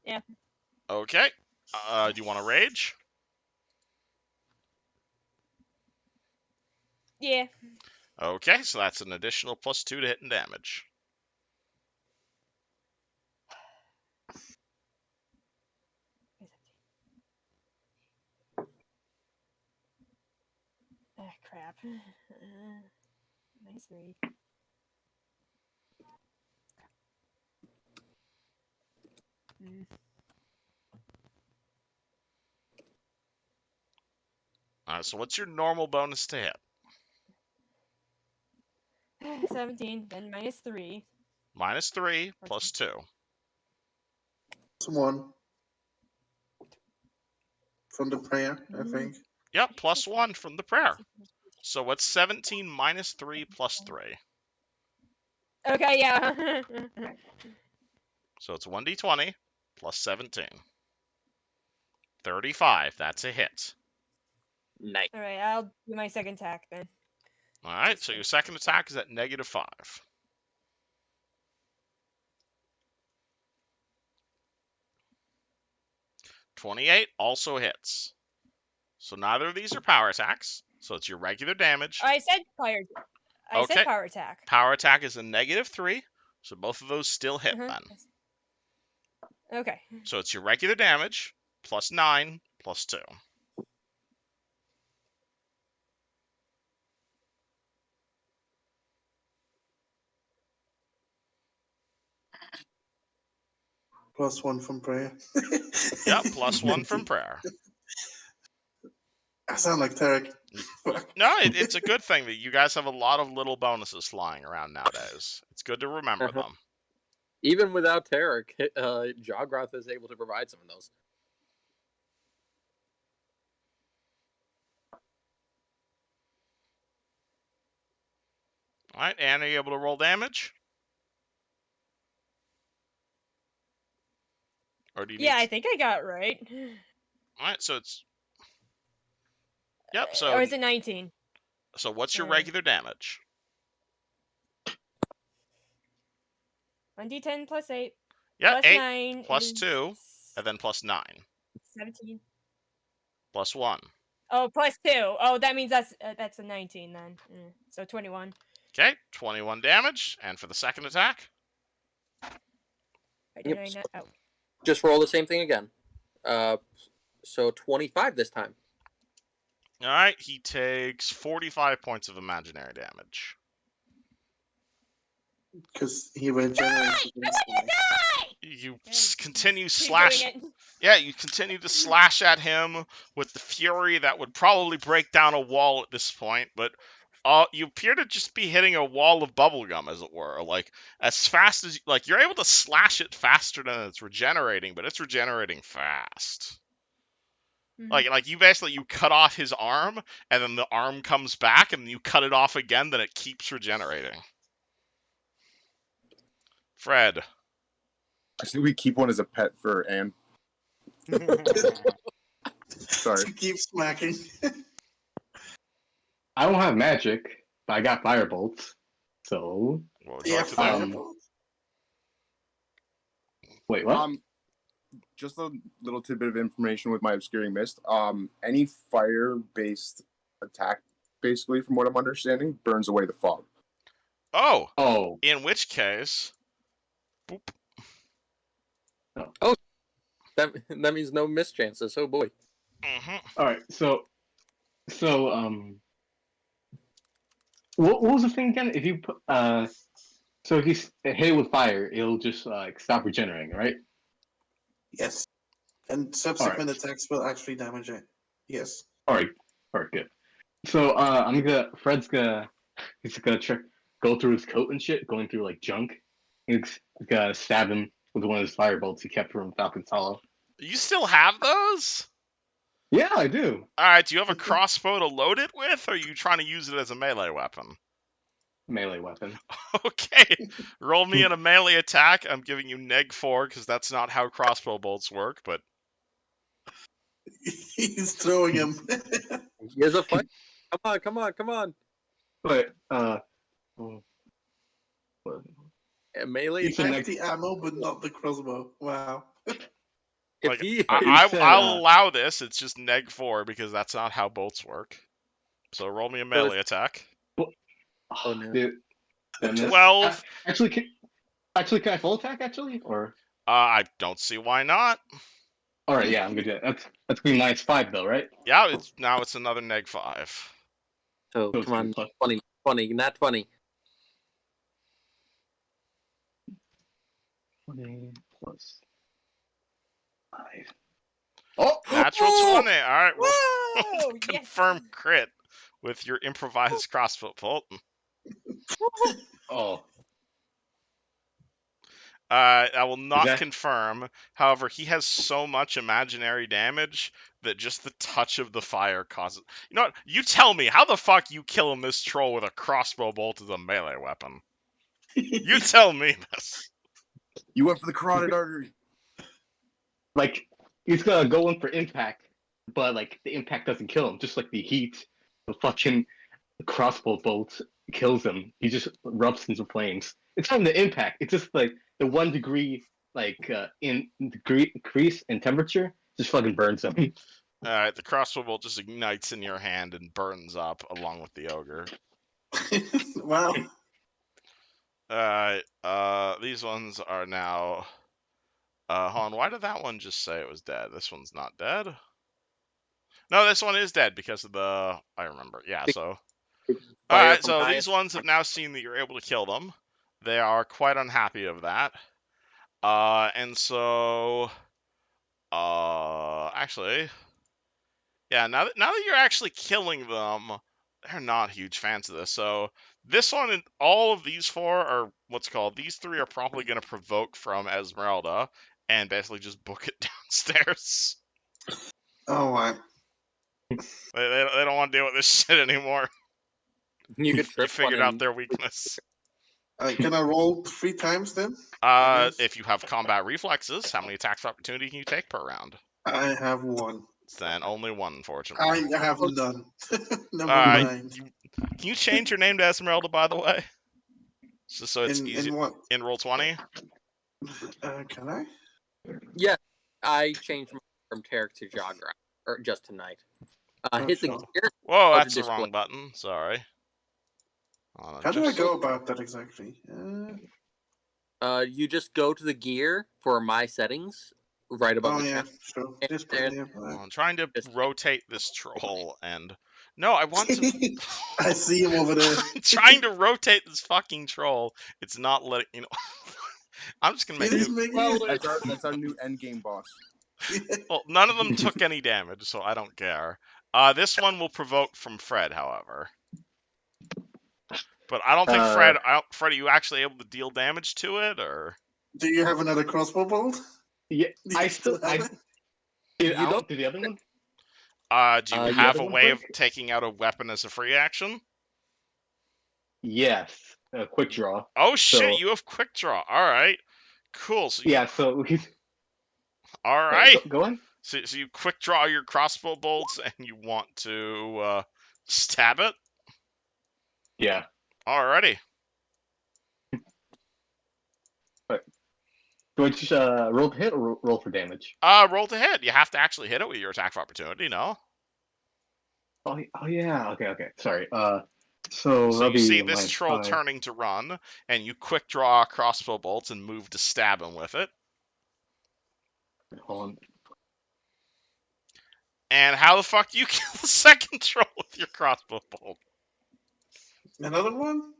Yeah. Okay. Do you want to rage? Yeah. Okay, so that's an additional +2 to hit and damage. Ah, crap. -3. Alright, so what's your normal bonus to hit? 17, then -3. -3 plus 2. +1 from the prayer, I think. Yep, +1 from the prayer. So what's 17 minus 3 plus 3? Okay, yeah. So it's 1d20 plus 17. 35, that's a hit. Nice. Alright, I'll do my second attack then. Alright, so your second attack is at -5. 28 also hits. So neither of these are power attacks. So it's your regular damage. I said fire. I Okay. said power attack. Power attack is a -3. So both of those still hit Uh-huh. then. Okay. So it's your regular damage plus 9 plus 2. +1 from prayer. Yep, +1 from prayer. I sound like Tarek. No, it's a good thing that you guys have a lot of little bonuses flying around nowadays. It's good to remember Uh-huh. them. Even without Tarek, Jograth is able to provide some of those. All right, Anne, are you able to roll damage? Or do you Yeah, need... I think I got it right. All right, so it's... Yep, Or so... is it 19? So what's your Or- regular damage? 1d10 plus 8. Yeah, Plus 8 9 plus is 2, and then plus 9. 17. Plus 1. Oh, plus 2. Oh, that means that's a 19 then. So 21. Okay, 21 damage. And for the second attack? Did I not? Oh. Just roll the same thing again. So 25 this time. All right, he takes 45 points of imaginary damage. Because he regenerates. Die! I want you to die! You Yeah, continue keep slash... doing it. Yeah, you continue to slash at him with the fury that would probably break down a wall at this point, but you appear to just be hitting a wall of bubblegum, as it were. Like, as fast as... Like, you're able to slash it faster than it's regenerating, but it's regenerating fast. Like you basically, you cut off his arm, and then the arm comes back, and you cut it off again, then it keeps regenerating. Fred. I think we keep one as a pet for Anne. Sorry. To keep smacking. I don't have magic, but I got firebolts. So What would you Yeah, like to do? fireball. wait, what? Just a little tidbit of information with my obscuring mist. Any fire-based attack, basically, from what I'm understanding, burns away the fog. Oh, In which case... Boop. That means no mischances. Oh boy. Mm-hmm. All right, so what was the thing again? If you put so if you hit it with fire, it'll just like stop regenerating, right? Yes. And All right, subsequent attacks will actually damage it. Yes. all right, good. So he's gonna go through his coat and shit, going through like junk. He's gonna stab him with one of his fire bolts he kept from Falcon's Hollow. You still have those? Yeah, I do. Alright, do you have a crossbow to load it with, or are you trying to use it as a melee weapon? Melee weapon. Okay, roll me in a melee attack. I'm giving you -4, because that's not how crossbow bolts work, but... He's throwing him. Here's a fight. Come on. But Melee It's a attack. neg- The ammo, but not the crossbow. Wow. If Like, he I'll allow this, it's just -4, because that's not how bolts work. So roll me a melee attack. Oh, no. Dude, I miss? 12. Actually, can I full attack actually? Or I don't see why not. all right, yeah, I'm good. Yeah, that's gonna be -5 though, right? Yeah, it's another -5. So So it's come on, plus- 20, not 20. 20 plus 5. Oh, Natural 20. All right, well, Whoa! Yes. confirm crit with your improvised crossbow bolt. oh, I will not that- confirm. However, he has so much imaginary damage that just the touch of the fire causes. You know what? You tell me, how the fuck you killing this troll with a crossbow bolt as a melee weapon? You tell me this. You went for the carotid artery. like he's gonna go in for impact, but like the impact doesn't kill him. Just like the heat, the fucking crossbow bolt kills him. He just erupts into flames. It's not even the impact. It's just like the 1 degree increase in temperature just fucking burns him. Alright, the crossbow bolt just ignites in your hand and burns up along with the ogre. Wow. Alright, these ones are now... hold on, why did that one just say it was dead? This one's not dead? No, this one is dead because of the... I remember, yeah, so... Alright, so these ones have now seen that you're able to kill them. They are quite unhappy of that. And so... actually... Yeah, now that you're actually killing them, they're not huge fans of this. So this one and all of these 4 are what's called. These 3 are probably going to provoke from Esmeralda and basically just book it downstairs. Oh my. They don't want to deal with this shit anymore. You could You trip figured one out their weakness. Can I roll 3 times then? Yes. If you have combat reflexes, how many attacks of opportunity can you take per round? I have 1. Then only 1, unfortunately. I have none. Never mind. Can you change your name to Esmeralda, by the way? Just so it's easy. In what? In Roll20? Can I? Yeah, I changed my from Tarek to Jagra, or just tonight. Hit the sure. gear. Whoa, to that's the display. wrong button. Sorry. How do I go about that exactly? You just go to the gear for my settings, right above Oh the yeah, chat. sure. And- Display, and- yeah, Well, I'm trying to Just- rotate this troll, and... No, I want to... I see him over there. I'm trying to rotate this fucking troll. It's not letting... You know... I'm just gonna make It is it... making That's our new end game boss. it. Well, none of them took any damage, so I don't care. This one will provoke from Fred, however. But I don't think Fred... Fred, are you actually able to deal damage to it, or... Do you have another crossbow bolt? Yeah, Do you I still have it? did You don't- the other one. Do you the have other a one way of break? taking out a weapon as a free action? Yes, quick draw. Oh shit, So- you have quick draw. Alright. Cool, so you... Yeah, so he's Alright. Go on. So you quick draw your crossbow bolts and you want to stab it? Yeah. Alrighty. Do I just roll to hit or roll for damage? Roll to hit. You have to actually hit it with your attack of opportunity, no? Oh yeah. Okay. Sorry. So So that'll you be see this my troll 5. turning to run, and you quick draw crossbow bolts and move to stab him with it. Hold on. And how the fuck do you kill the second troll with your crossbow bolt? Another one?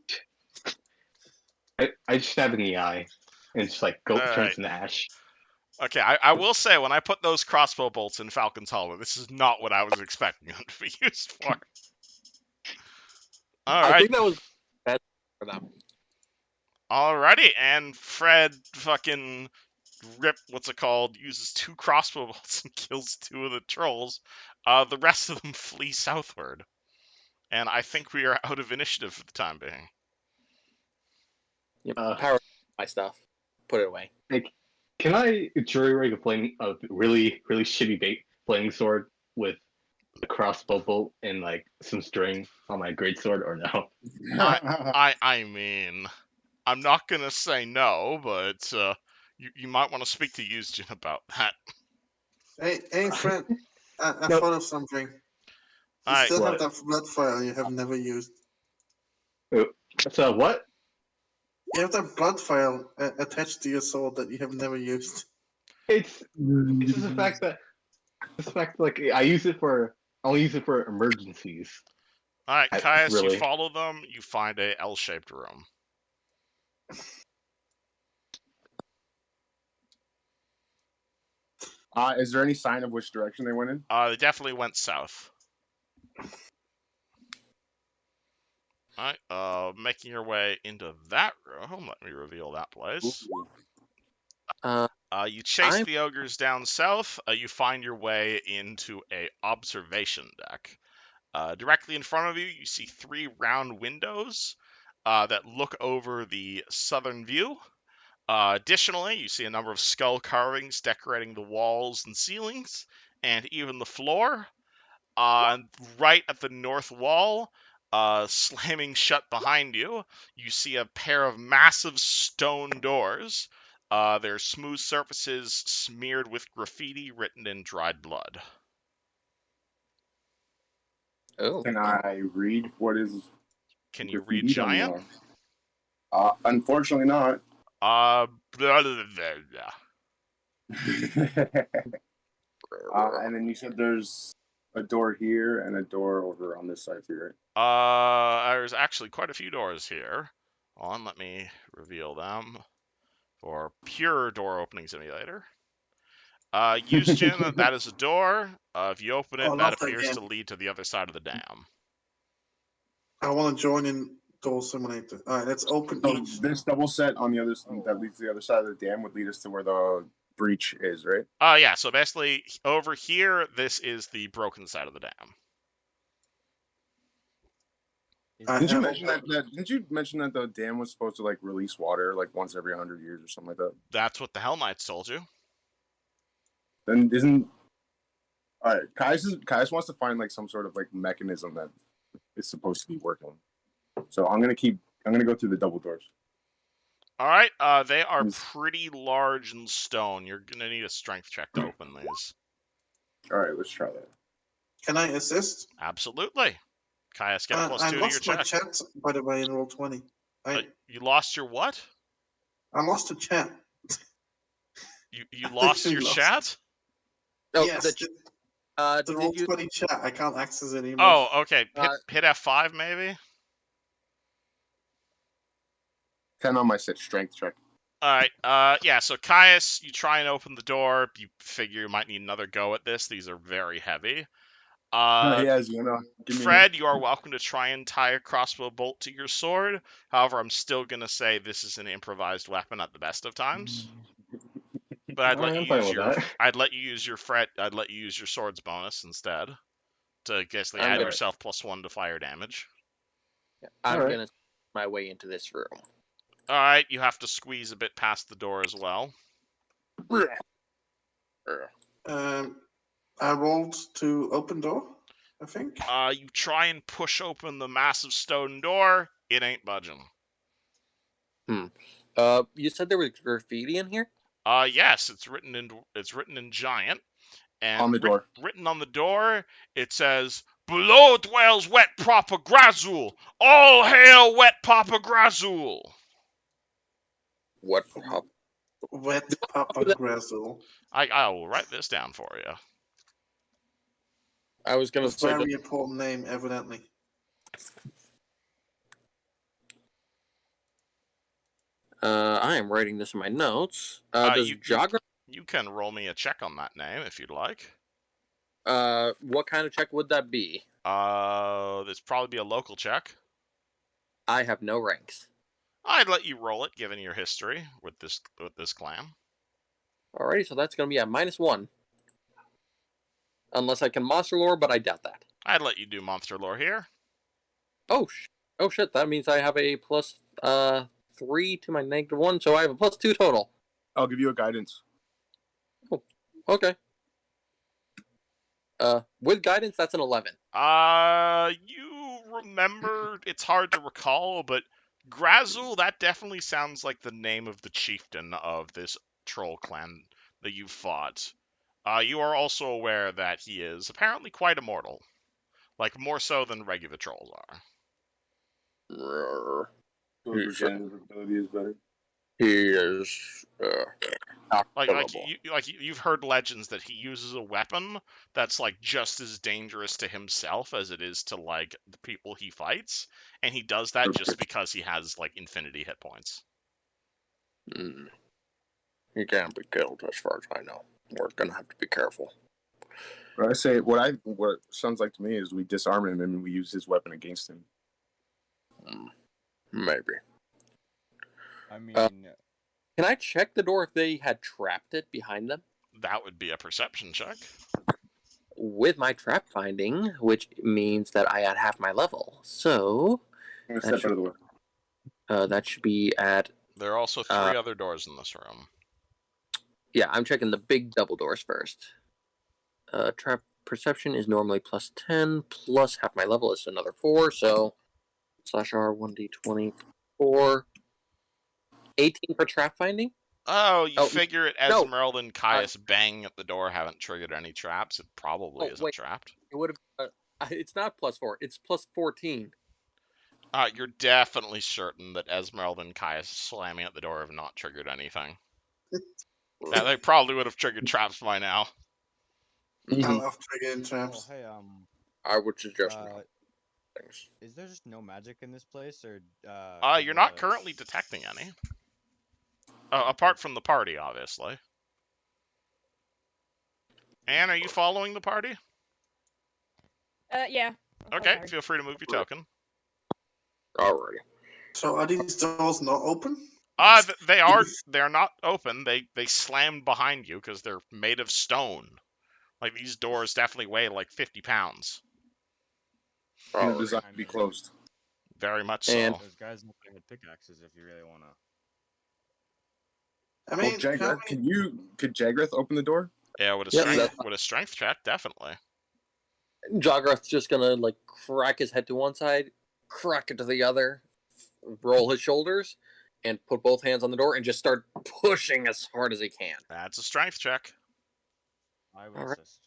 I just stab it in the eye, and it's like go Alright. turns into ash. Okay, I will say, when I put those crossbow bolts in Falcon's Hollow, this is not what I was expecting them to be used for. I Alright. think that was best for them. Alrighty, and Fred fucking what's it called, uses 2 crossbow bolts and kills 2 of the trolls. The rest of them flee southward. And I think we are out of initiative for the time being. Yep. Uh, Power my stuff. Put it away. Like, can I jury rig a really shitty flaming sword with a crossbow bolt and like some string on my greatsword, or no? I mean, I'm not gonna say no, but you might want to speak to Yuzjin about that. Hey, Fred. I No. thought of something. You Alright, still have What? that blood file you have never used. So what? You have that blood file attached to your sword that you have never used. It's just the fact that like I'll use it for emergencies. alright, Caius, you Really. follow them, you find a L-shaped room. Is there any sign of which direction they went in? They definitely went south. Alright, making your way into that room. Let me reveal that place. You chase the ogres down south. You find your way into a observation deck. Directly in front of you, you see 3 round windows that look over the southern view. Additionally, you see a number of skull carvings decorating the walls and ceilings, and even the floor. Right at the north wall, slamming shut behind you, you see a pair of massive stone doors. Their smooth surfaces smeared with graffiti written in dried blood. Oh. Can I read what is? Can you read graffitied on Giant? the- Unfortunately not. Blah, blah, blah, blah. And then you said there's a door here and a door over on this side here. There's actually quite a few doors here. Hold on, let me reveal them for pure door opening simulator. Yuzjin, that is a door. If you open it, Oh, that not appears again. to lead to the other side of the dam. I want to join in Door Simulator. Alright, let's open So each. this double set on the other that leads to the other side of the dam would lead us to where the breach is, right? Yeah, so basically, over here, this is the broken side of the dam. Didn't you mention that? Didn't you mention that the dam was supposed to like release water like once every 100 years or something like that? That's what the Hell Knights told you. Then isn't all right? Kaius wants to find like some sort of like mechanism that is supposed to be working. So I'm gonna go through the double doors. Alright, they are pretty large and stone. You're gonna need a strength check to open these. All right, let's try that. Can I assist? Absolutely. Caius, get a +2 I to your lost my check. chat, by the way, in roll 20. You lost your what? I lost the chat. You lost your chat? No, Yes, the did roll you? 20 chat. I can't access it anymore. Oh, okay. Hit F5 maybe? 10 on my strength check. Alright, yeah, so Caius, you try and open the door. You figure you might need another go at this. These are very heavy. Yes, Fred, you are welcome to try and tie a crossbow bolt to your sword. However, I'm still going to say this is an improvised weapon at the best of times. But I'd let you use your sword's bonus instead to basically add yourself +1 to fire damage. I'm gonna my way into this room. Alright, you have to squeeze a bit past the door as well. I rolled to open door, I think. You try and push open the massive stone door. It ain't budging. You said there was graffiti in here? Yes, it's written in Giant. And on the door. Written on the door, it says, "Below dwells Wet Papa Grazul. All hail Wet Papa Grazul." What Papa Wet Papa Grazzle. I will write this down for you. I was gonna A say, very important name, evidently. I am writing this in my notes. Does Jagra? You can roll me a check on that name if you'd like. What kind of check would that be? There's probably be a local check. I have no ranks. I'd let you roll it, given your history with this clan. Alrighty, so that's gonna be a -1. Unless I can monster lore, but I doubt that. I'd let you do monster lore here. Oh shit! That means I have a +3 to my -1, so I have a +2 total. I'll give you a guidance. Oh, okay. With guidance, that's an 11. You remember? It's hard to recall, but Grazzle, that definitely sounds like the name of the chieftain of this troll clan that you fought. You are also aware that he is apparently quite immortal. Like, more so than regular trolls are. So his ability is better. He is not killable. You've heard legends that he uses a weapon that's like just as dangerous to himself as it is to like the people he fights, and he does that just because he has like infinity hit points. He can't be killed, as far as I know. We're gonna have to be careful. But I say what sounds like to me is we disarm him and we use his weapon against him. Maybe. I mean, can I check the door if they had trapped it behind them? That would be a perception check. With my trap finding, which means that I add half my level. So I'm gonna step out of the way. that should be at. There are also 3 other doors in this room. Yeah, I'm checking the big double doors first. Trap perception is normally +10, plus half my level is another 4, so /R 1d20 4. 18 for trap finding. Oh, you figure it Esmeralda and Caius banging at the door haven't triggered any traps. It probably isn't trapped. It would have. It's not +4. It's +14. You're definitely certain that Esmeralda and Caius slamming at the door have not triggered anything. Yeah, they probably would have triggered traps by now. I love triggering traps. oh, hey, I would suggest no things. is there just no magic in this place, or You're not currently detecting any. Apart from the party, obviously. Anne, are you following the party? Yeah. Okay, feel free to move your token. Alrighty. So are these doors not open? They are. They're not open. They slammed behind you because they're made of stone. Like, these doors definitely weigh like 50 pounds. They're designed to be closed. Very much so. And those guys with pickaxes if you really want to. I mean, Jagrath, could Jagrath open the door? Yeah, with a strength check, definitely. Jograth's just gonna like crack his head to one side, crack it to the other, roll his shoulders, and put both hands on the door and just start pushing as hard as he can. That's a strength check. I will assist.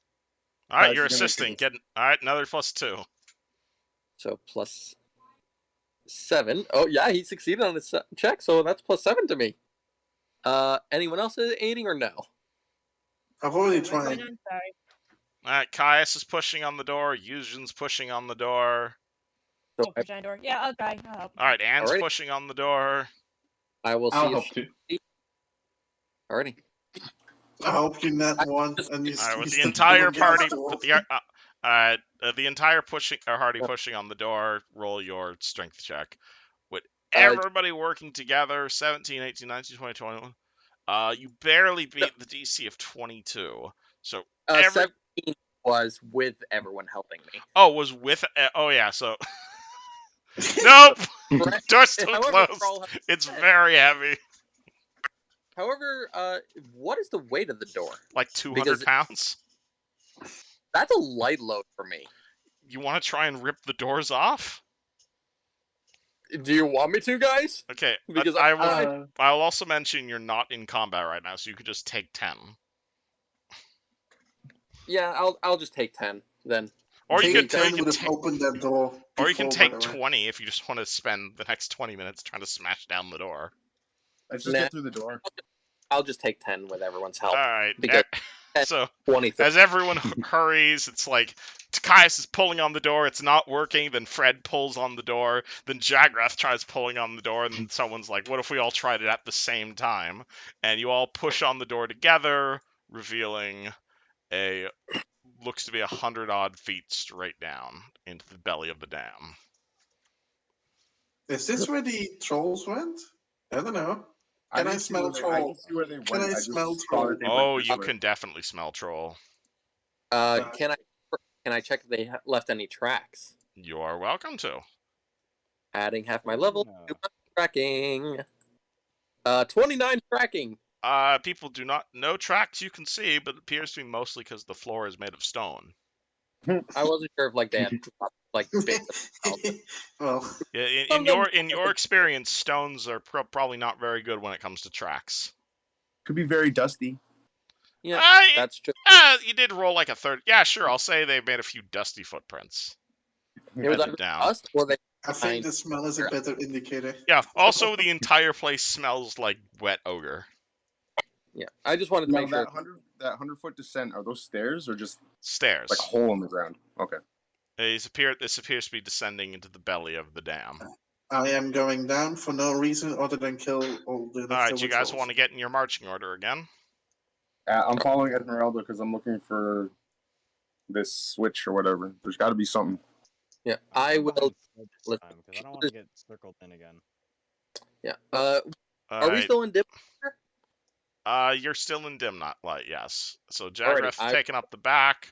All right, you're assisting. All right, another +2. So +7. Oh yeah, he succeeded on his check, so that's +7 to me. Anyone else aiding or no? I've already tried. I'm sorry. All right, Caius is pushing on the door. Yuzhin's pushing on the door. So Oh, push on the door. Yeah, I'll try. I'll help. All right, Anne's pushing on the door. I will see. I'll help too. Alrighty. I hope you net one. And you, All right, with you the stick entire them party, against the wall. the entire party pushing on the door, roll your strength check. With everybody working together, 17, 18, 19, 20, 21. You barely beat the DC of 22. So 17 was with everyone helping me. Oh, was with. Oh yeah. So. Nope. Door's still However, closed. It's very heavy. However, what is the weight of the door? Like 200 pounds. That's a light load for me. You want to try and rip the doors off? Do you want me to, guys? Okay. Because I'll also mention you're not in combat right now, so you could just take 10. Yeah, I'll just take 10 then. Or you could open that door. Or you can take 20 if you just want to spend the next 20 minutes trying to smash down the door. Let's just get through the door. I'll just take 10 with everyone's help. All right. Because So 20. as everyone hurries, it's like Caius is pulling on the door. It's not working. Then Fred pulls on the door. Then Jagrath tries pulling on the door, and someone's like, "What if we all tried it at the same time?" And you all push on the door together, revealing a looks to be 100-odd feet straight down into the belly of the dam. Is this where the trolls went? I don't know. Can I didn't see smell where they- I troll? didn't see where they Can went. I I just smell saw troll? that they went Oh, this you way. can definitely smell troll. Can I check if they left any tracks? You are welcome to. Adding half my level No. to my tracking. 29 tracking. People do not know tracks you can see, but it appears to be mostly because the floor is made of stone. I wasn't sure if they had dropped bits of Well, Yeah, in Something- your experience, stones are probably not very good when it comes to tracks. Could be very dusty. Yeah, that's true. You did roll like a third. Yeah, sure. I'll say they made a few dusty footprints. It was Write either it down. dust or they. I think the smell is a better indicator. Yeah. Also, the entire place smells like wet ogre. Yeah, I just wanted to Now make sure. that 100-foot descent, are those stairs or just Stairs. like a hole in the ground? Okay. This appears to be descending into the belly of the dam. I am going down for no reason other than kill all the All right, leftover you guys trolls. want to get in your marching order again? I'm following Esmeralda because I'm looking for this switch or whatever. There's got to be something. Yeah, I'm I gonna will. go this time because I don't want to get circled in again. Yeah. All Are we right. still in dip? You're still in dim not light, yes. So Alrighty, Jagrath taking up the back,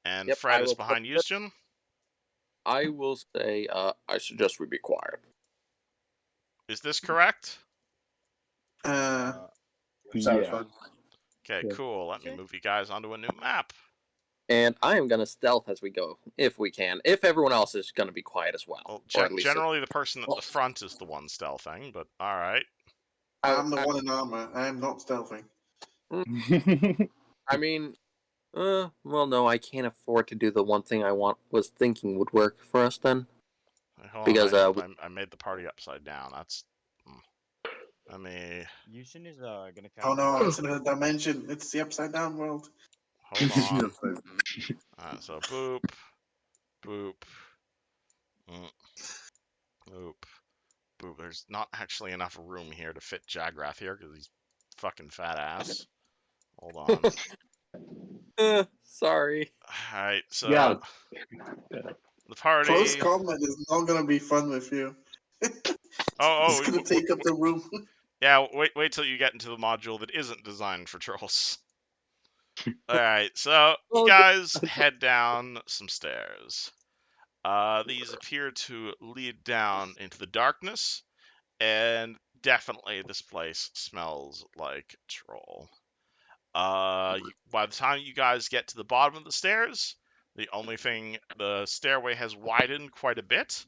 and Yep, Fred I is will behind put- Yusjin. I will say. I suggest we be quiet. Is this correct? Sounds Yeah. fun. Okay, Yeah. cool. Let me Sure. move you guys onto a new map. And I am gonna stealth as we go, if we can. If everyone else is gonna be quiet as well, Well, or at least generally the person at the front is the one stealthing, but all right. I'm the one in armor. I am not stealthing. I mean, well, no, I can't afford to do the one thing I was thinking would work for us then. Hold Because, on, I made the party upside down. That's. Let me. Yushin is gonna cast. Oh no, it's another dimension. It's the upside down world. Hold on. So boop, boop, boop, boop. There's not actually enough room here to fit Jagrath here because he's fucking fat ass. Hold on. Sorry. Alright, so Yeah. the party. Close combat is not gonna be fun with you. Oh, It's gonna take up the room. yeah. Wait till you get into the module that isn't designed for trolls. Alright, so you guys head down some stairs. These appear to lead down into the darkness, and definitely this place smells like troll. By the time you guys get to the bottom of the stairs, the stairway has widened quite a bit.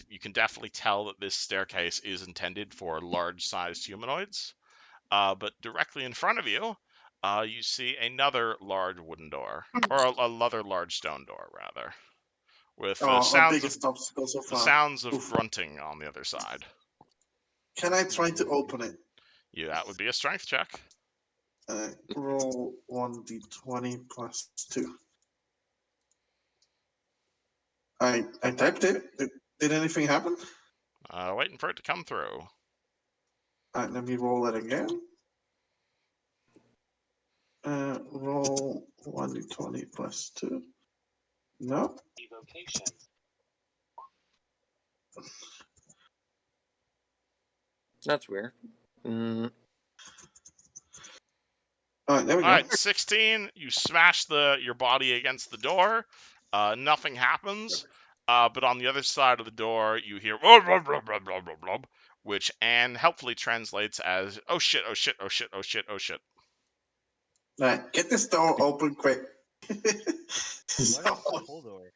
You can definitely tell that this staircase is intended for large-sized humanoids. But directly in front of you, you see another large wooden door, or another large stone door, rather, with Our biggest obstacle so the far. sounds of Oof. grunting on the other side. Can I try to open it? Yeah, that would be a strength check. Roll 1d20 plus 2. I tapped it. Did anything happen? Waiting for it to come through. Alright, let me roll it again. Roll 1d20 plus 2. No? That's weird. Alright, there we go. Alright, 16. You smash your body against the door. Nothing happens. But on the other side of the door, you hear blah, blah, blah, blah, blah, blah, blah, which Anne helpfully translates as "Oh shit! Oh shit! Oh shit! Oh shit! Oh shit!" Alright, get this door open quick. What is the pull door?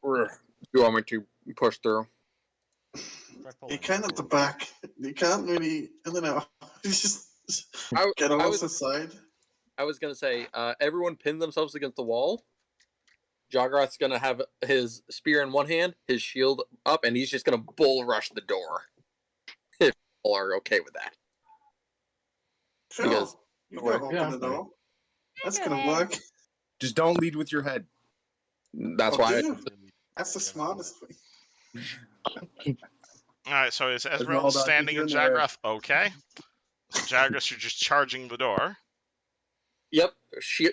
Do you want me to push through? Try You pulling. can't at the back. You can't really. I don't know. Just get on the side. I was gonna say, everyone pin themselves against the wall. Jograth's gonna have his spear in one hand, his shield up, and he's just gonna bull rush the door. If people are okay with that. Sure. Because- You can open Yeah, the fine. door. That's Go gonna ahead. work. Just don't lead with your head. That's Oh, why. dude. Really, That's the you have to do smartest thing. All right, so is Ezreal Esmeralda, I think standing you're in in the way. Jagrath? Okay. So Jagrath, you're just charging the door. Yep,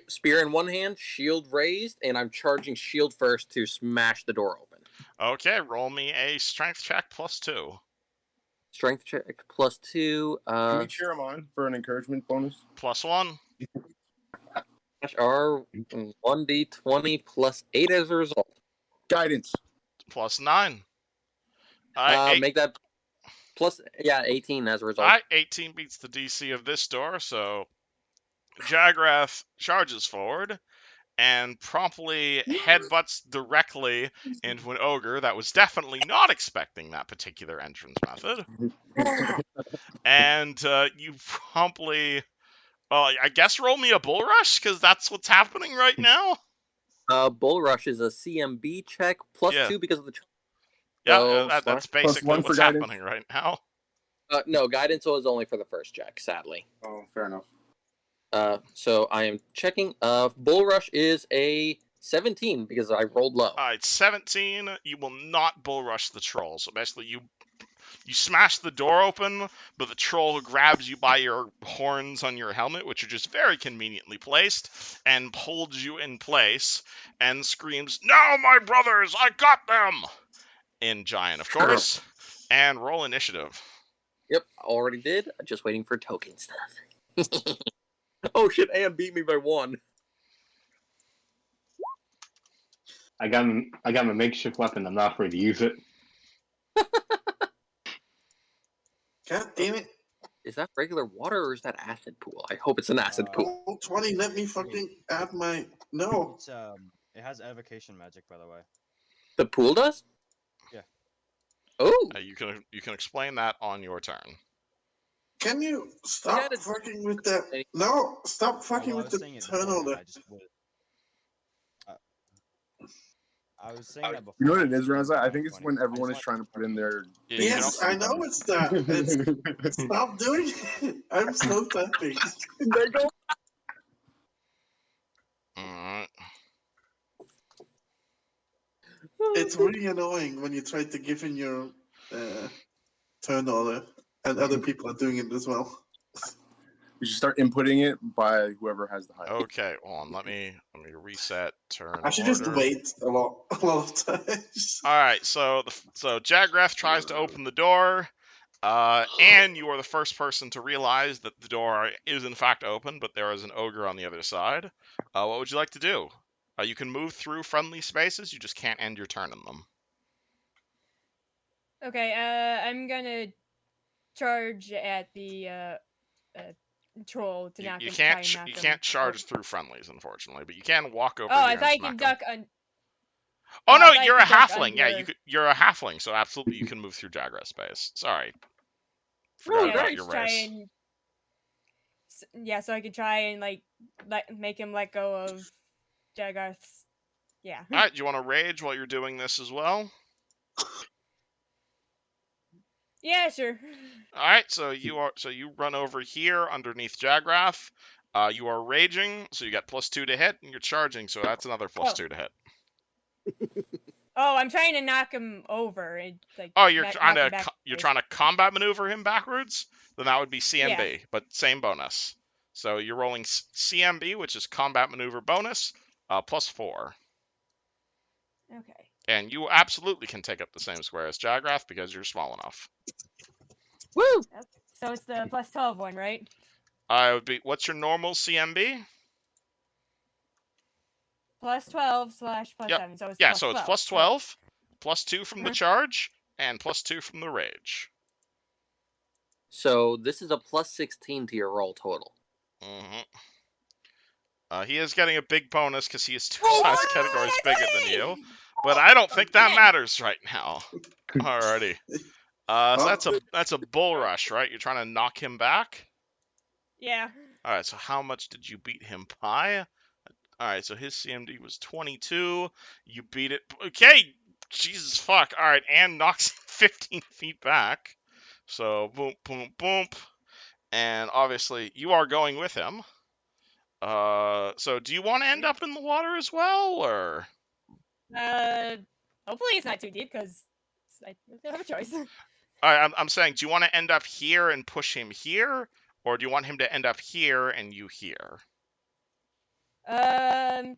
spear in one hand, shield raised, and I'm charging shield first to smash the door open. Okay, roll me a strength check +2. Strength check +2. Can we cheer him on for an encouragement bonus? +1. Are 1d20 +8 as a result. Guidance. +9. All right, Make that 18 as a result. All right, 18 beats the DC of this door, so Jagrath charges forward and promptly headbutts directly into an ogre that was definitely not expecting that particular entrance method. And you promptly, well, I guess roll me a bull rush, because that's what's happening right now. Bull Rush is a CMB check +2 because of the. Yeah, that's basically +1 for what's guidance. happening right now. No, guidance was only for the first check, sadly. Oh, fair enough. So I am checking. Bull Rush is a 17 because I rolled low. All right, 17. You will not bull rush the troll. So basically, you smash the door open, but the troll grabs you by your horns on your helmet, which are just very conveniently placed, and holds you in place and screams, "No, my brothers, I got them!" In Giant, of course. And roll initiative. Yep, already did. Just waiting for token stuff. Oh shit, Am beat me by 1. I got my makeshift weapon. I'm not afraid to use it. God damn it. Is that regular water or is that acid pool? I hope it's an acid pool. Oh, 20, let me fucking add my. No. It's it has evocation magic, by the way. The pool does? Yeah. Oh. You can explain that on your turn. Can you stop fucking with that? No, stop fucking Although with the turnover. I was saying that before. You know what it is, Renza? I think it's when everyone is trying to put in their. Yes, I know it's that. It's stop doing it. I'm so happy. There you go. Alright. It's really annoying when you try to give in your turn order and other people are doing it as well. You should start inputting it by whoever has the highest. Okay, hold on. Let me reset turn I should order. just wait a lot of times. All right, so Jagrath tries to open the door, and you are the first person to realize that the door is in fact open, but there is an ogre on the other side. What would you like to do? You can move through friendly spaces. You just can't end your turn in them. Okay, I'm gonna charge at the troll to knock him. You try and can't charge through friendlies, unfortunately, but you can walk over. Oh, here I and thought you smack can him. duck on. Oh no, I thought you're you a could duck halfling. Yeah, under- you're a halfling, so absolutely you can move through Jagrath space. Sorry, forgot Yeah, about just your try race. and so I could try and make him let go of Jagarth's. Yeah. All right, do you want to rage while you're doing this as well? Yeah, sure. All right, so you run over here underneath Jagrath. You are raging, so you got +2 to hit, and you're charging, so that's another +2 to hit. Oh, I'm trying to knock him over. And, Oh, you're knock trying him to back. trying to combat maneuver him backwards? Then that would be CMB, Yeah. but same bonus. So you're rolling CMB, which is combat maneuver bonus, +4. Okay. And you absolutely can take up the same square as Jagrath because you're small enough. Woo! So it's the +12 one, right? Would be, what's your normal CMB? +12 / +7. Yep. So it's Yeah, +12. so it's +12, +2 from the charge, and +2 from the rage. So this is a +16 to your roll total. Mm-hmm. He is getting a big bonus because he is 2 size categories bigger than you, but I don't think that matters right now. Alrighty. So that's a bull rush, right? You're trying to knock him back? Yeah. Alright, so how much did you beat him by? Alright, so his CMD was 22. You beat it. Okay! Jesus fuck. Alright, and knocks 15 feet back. So, boom, boom, boom. and obviously you are going with him. So do you want to end up in the water as well, or? Hopefully it's not too deep because I don't have a choice. I'm saying, do you want to end up here and push him here, or do you want him to end up here and you here? I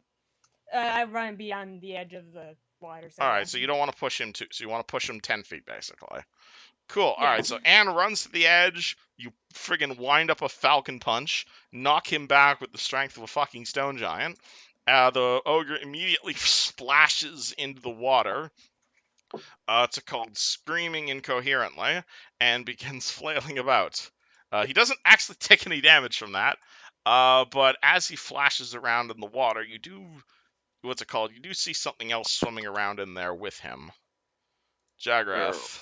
run beyond the edge of the water. So All yeah. right, so you don't want to push him so you want to push him 10 feet basically. Cool. All Yeah. right, so Anne runs to the edge. You friggin' wind up a falcon punch, knock him back with the strength of a fucking stone giant. The ogre immediately splashes into the water. It's called screaming incoherently and begins flailing about. He doesn't actually take any damage from that, but as he flashes around in the water, you do what's it called? You do see something else swimming around in there with him. Jagrath.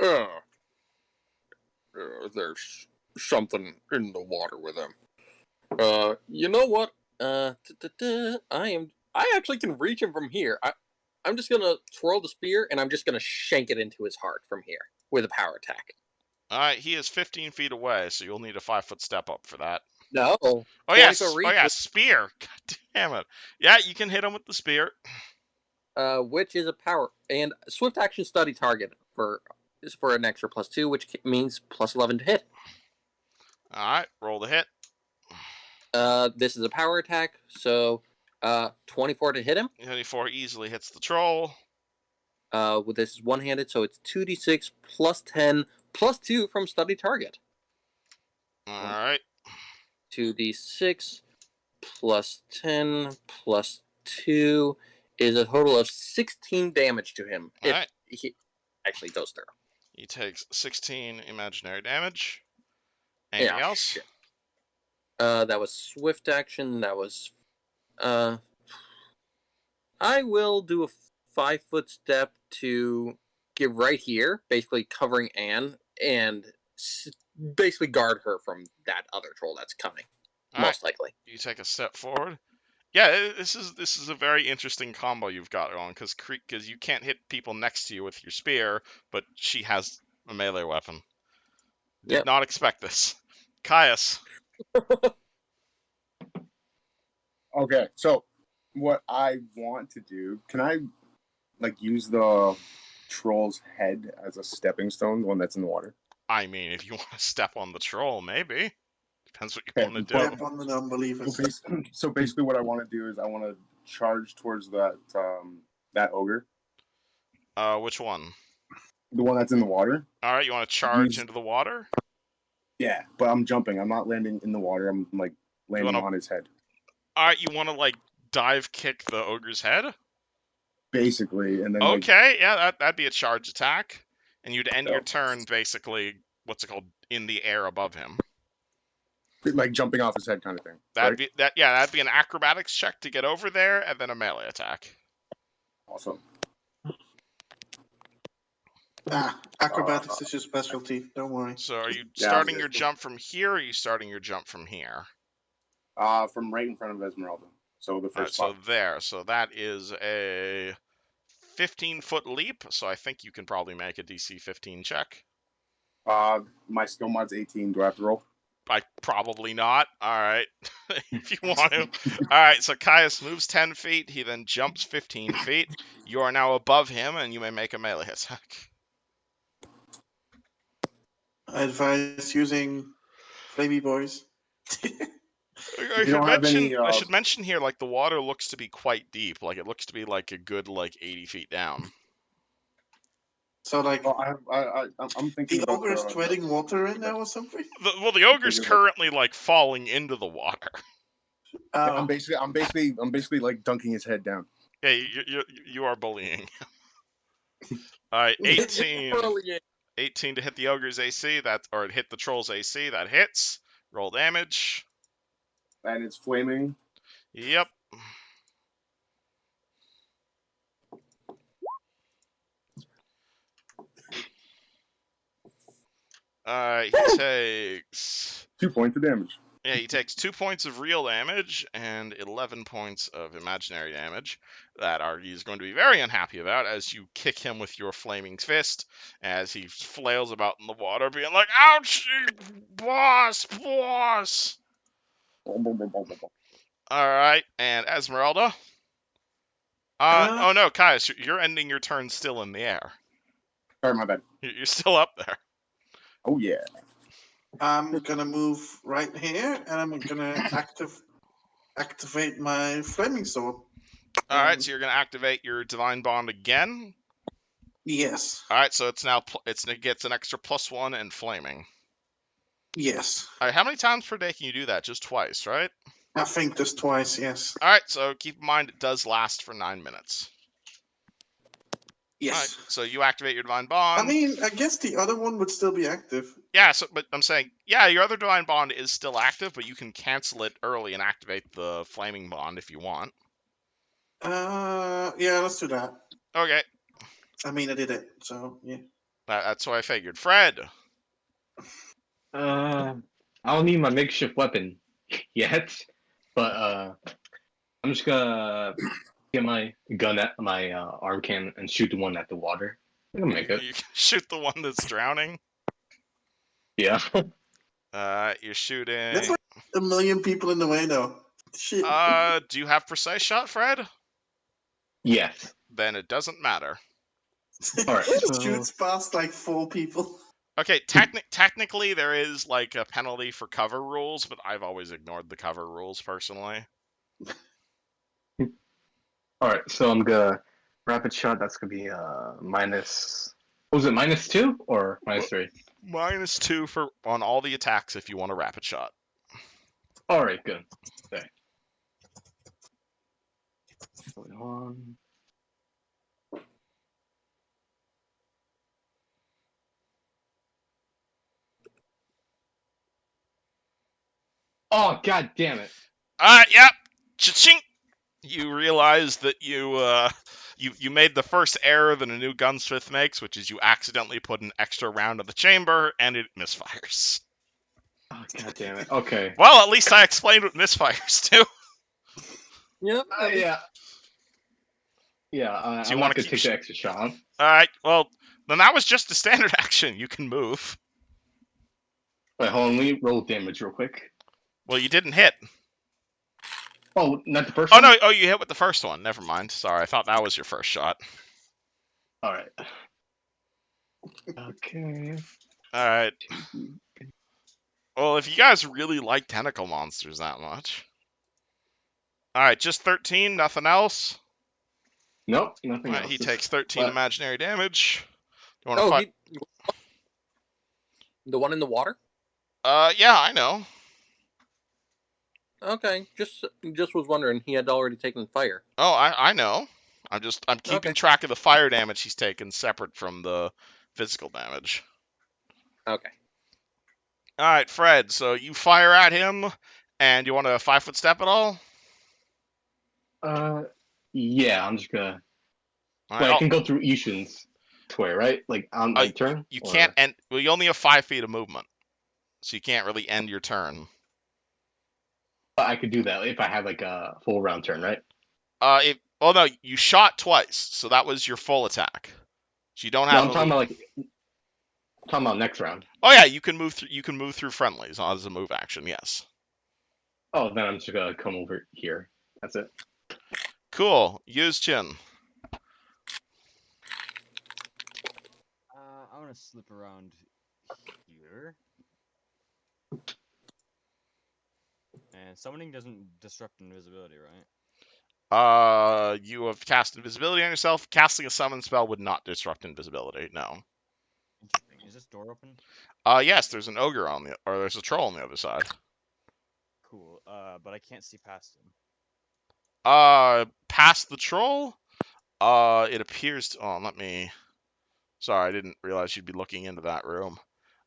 Oh. Uh, there's something in the water with him. You know what? I actually can reach him from here. I'm just gonna twirl the spear and I'm just gonna shank it into his heart from here with a power attack. Alright, he is 15 feet away, so you'll need a 5-foot step up for that. No. Oh 20 yes, foot reach. oh yeah, spear. God damn it. Yeah, you can hit him with the spear. Which is a power and swift action study target for an extra +2, which means +11 to hit. Alright, roll the hit. This is a power attack, so 24 to hit him. 24 easily hits the troll. With this is one-handed, so it's 2d6 +10 +2 from study target. Alright. 2d6 +10 +2 is a total of 16 damage to him. Alright. If he actually goes through. He takes 16 imaginary damage. Anything else? Shit. That was swift action. That was I will do a 5-foot step to get right here, basically covering Anne, and basically guard her from that other troll that's coming. Most likely. You take a step forward. Yeah, this is a very interesting combo you've got on because you can't hit people next to you with your spear, but she has a melee weapon. Did not expect this. Caius. Okay, so what I want to do, can I use the troll's head as a stepping stone, the one that's in the water? I mean, if you want to step on the troll, maybe. Depends what you Okay, want to do. Step on the non-believers. So basically, what I want to do is I want to charge towards that that ogre. Which one? The one that's in the water. All right, you want to charge into the water? Yeah, but I'm jumping. I'm not landing in the water. I'm landing on his head. All right, you want to dive kick the ogre's head? Basically, and then okay, yeah, that'd be a charge attack, and you'd end your turn basically. What's it called? In the air above him. Jumping off his head, kind of thing. That'd be an acrobatics check to get over there, and then a melee attack. Awesome. Acrobatics is your specialty. Don't worry. So, are you starting your jump from here, or are you starting your jump from here? From right in front of Esmeralda. So the first spot. So there. So that is a 15-foot leap. So I think you can probably make a DC 15 check. My skill mod's 18. Do I have to roll? Probably not. All right. If you want to. All right. So Caius moves 10 feet. He then jumps 15 feet. You are now above him, and you may make a melee attack. I advise using Flamey Boys. I should mention here, the water looks to be quite deep. It looks to be a good 80 feet down. So I'm thinking the ogre is treading water in there or something. The ogre's currently falling into the water. I'm basically dunking his head down. Yeah, you are bullying. All right, 18. 18 to hit the ogre's AC. Or hit the troll's AC. That hits. Roll damage. And it's flaming. Yep. He takes 2 points of damage. Yeah, he takes 2 points of real damage and 11 points of imaginary damage that he's going to be very unhappy about as you kick him with your flaming fist as he flails about in the water, being like, "Ouch, boss, boss!" Alright, and Esmeralda? Oh no, Caius, you're ending your turn still in the air. Sorry, my bad. You're still up there. Oh yeah. I'm gonna move right here, and I'm gonna activate my flaming sword. Alright, so you're going to activate your Divine Bond again. Yes. Alright, so it's now it gets an extra +1 and flaming. Yes. Alright, how many times per day can you do that? Just twice, right? I think just twice. Yes. Alright, so keep in mind it does last for 9 minutes. Yes. Alright, so you activate your Divine Bond. I mean, I guess the other one would still be active. Yeah, but I'm saying, yeah, your other Divine Bond is still active, but you can cancel it early and activate the Flaming Bond if you want. Yeah, let's do that. Okay. I mean, I did it, so yeah. That's what I figured. Fred! I don't need my makeshift weapon yet, but I'm just gonna get my gun at my arm cannon and shoot the one at the water. I can make it. You can shoot the one that's drowning. Yeah. You're shooting... That's like a million people in the way, though. Shit. Do you have precise shot, Fred? Yes. Then it doesn't matter. Alright, so... Shoots past like 4 people. Okay, technically there is like a penalty for cover rules, but I've always ignored the cover rules personally. Alright, so I'm gonna rapid shot. That's gonna be minus. What was it, -2 or -3? -2 on all the attacks if you want a rapid shot. Alright, good. Okay. Going on. Oh, god damn it. Yep. Cha-ching! You realize that you made the first error that a new gunsmith makes, which is you accidentally put an extra round in the chamber, and it misfires. Oh, god damn it. Okay. Well, at least I explained what misfires do. Yep. Yeah. Yeah, Do you I'm wanna not gonna keep take the extra shot. Alright, well, then that was just a standard action. You can move. Wait, hold on, let me roll damage real quick. Well, you didn't hit. Oh, not the first Oh, one? no, oh, you hit with the first one. Never mind. Sorry, I thought that was your first shot. Alright. Okay. Alright. Well, if you guys really like tentacle monsters that much. Alright, just 13, nothing else? Nope, nothing Alright, else. he Just- takes 13 what? imaginary damage. You want to Oh, fight? the one in the water. Yeah, I know. Okay, just was wondering. He had already taken fire. Oh, I know. I'm keeping Okay. track of the fire damage he's taken separate from the physical damage. Okay. Alright, Fred, so you fire at him, and you want to 5-foot step at all? Yeah, I'm just gonna. All Wait, right, I can go through Ishin's square, right? Like on my turn. you Or- can't end. Well, you only have 5 feet of movement, so you can't really end your turn. I could do that if I had like a full round turn, right? Oh no, you shot twice, so that was your full attack. So you don't No, have. I'm talking about like. I'm talking about next round. Oh yeah, you can move through. You can move through friendlies as a move action. Yes. Oh, then I'm just gonna come over here. That's it. Cool. Use chin. I'm gonna slip around here. And summoning doesn't disrupt invisibility, right? You have cast invisibility on yourself. Casting a summon spell would not disrupt invisibility. No. Interesting. Is this door open? Yes, there's an ogre or there's a troll on the other side. Cool. But I can't see past him. Past the troll. It appears to. Oh, let me. Sorry, I didn't realize you'd be looking into that room.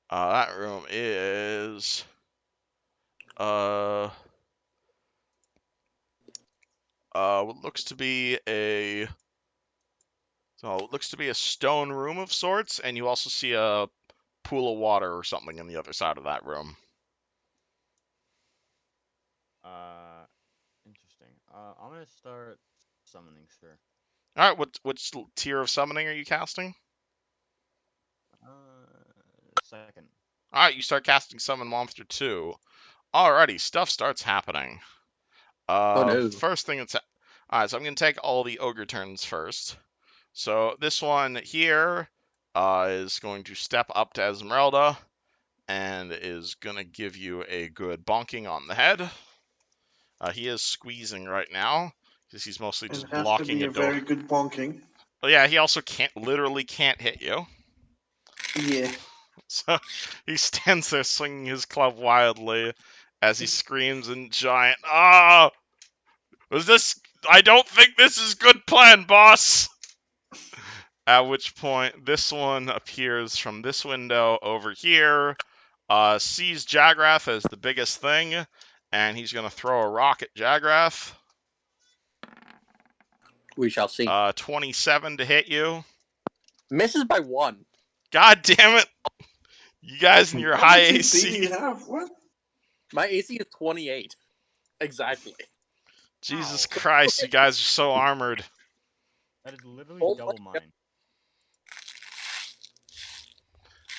That room is. What looks to be a. So it looks to be a stone room of sorts, and you also see a pool of water or something on the other side of that room. Interesting. I'm gonna start summoning, sure. All right, which tier of summoning are you casting? Second. All right, you start casting Summon Monster 2. Alrighty, stuff starts happening. Oh no. First thing that's... Alright, so I'm going to take all the ogre turns first. So this one here is going to step up to Esmeralda and is going to give you a good bonking on the head. He is squeezing right now because he's mostly It just has to blocking be a a door. very good bonking. Oh yeah, he also literally can't hit you. Yeah. So he stands there swinging his club wildly as he screams in giant, "Ah! Was this? I don't think this is good plan, boss!" At which point, this one appears from this window over here, sees Jagrath as the biggest thing, and he's going to throw a rock at Jagrath. We shall see. 27 to hit you. Misses by 1. God damn it! You guys in your How high much AC do you AC. have? What? My AC is 28. Exactly. Jesus Ow. Christ, you guys are so armored. That is literally Oh double my mine.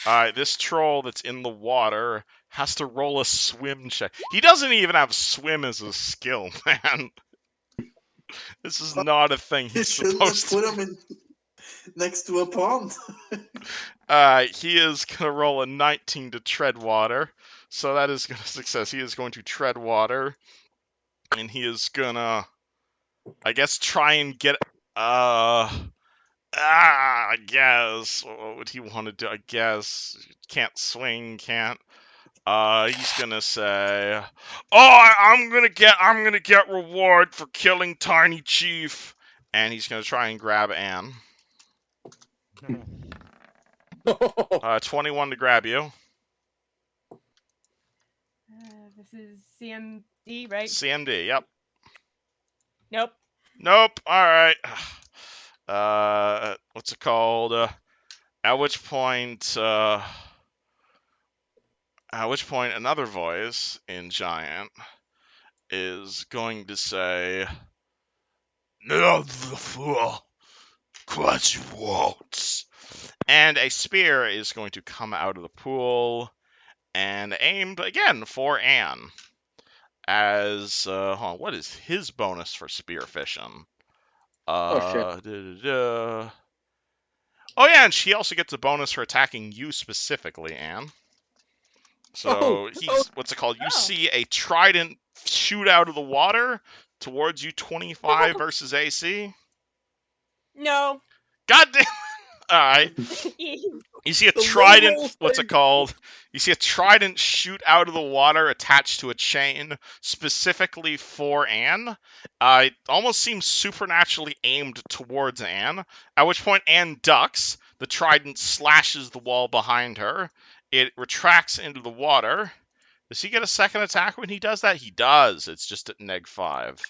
Alright, this troll that's in the water has to roll a swim check. He doesn't even have swim as a skill, man. This is not a thing You he's shouldn't have supposed to. put him in next to a pond. He is gonna roll a 19 to tread water, so that is gonna success. He is going to tread water, and he is gonna, I guess, try and get. I guess. What would he want to do? I guess can't swing, can't. He's gonna say, "Oh, I'm gonna get reward for killing Tiny Chief," and he's gonna try and grab Anne. 21 to grab you. This is CMD, right? CMD, yep. Nope. Nope. All right. What's it called? At which point, another voice in Giant is going to say, "No, the fool, quite you won't." And a spear is going to come out of the pool and aimed again for Anne. As what is his bonus for spearfishing? Oh shit. Oh yeah, and she also gets a bonus for attacking you specifically, Anne. So he's what's it called? You see a trident shoot out of the water towards you, 25 versus AC. No. God damn. All right. You see a trident. What's it called? You see a trident shoot out of the water attached to a chain specifically for Anne. It almost seems supernaturally aimed towards Anne. At which point Anne ducks. The trident slashes the wall behind her. It retracts into the water. Does he get a second attack when he does that? He does. It's just at -5.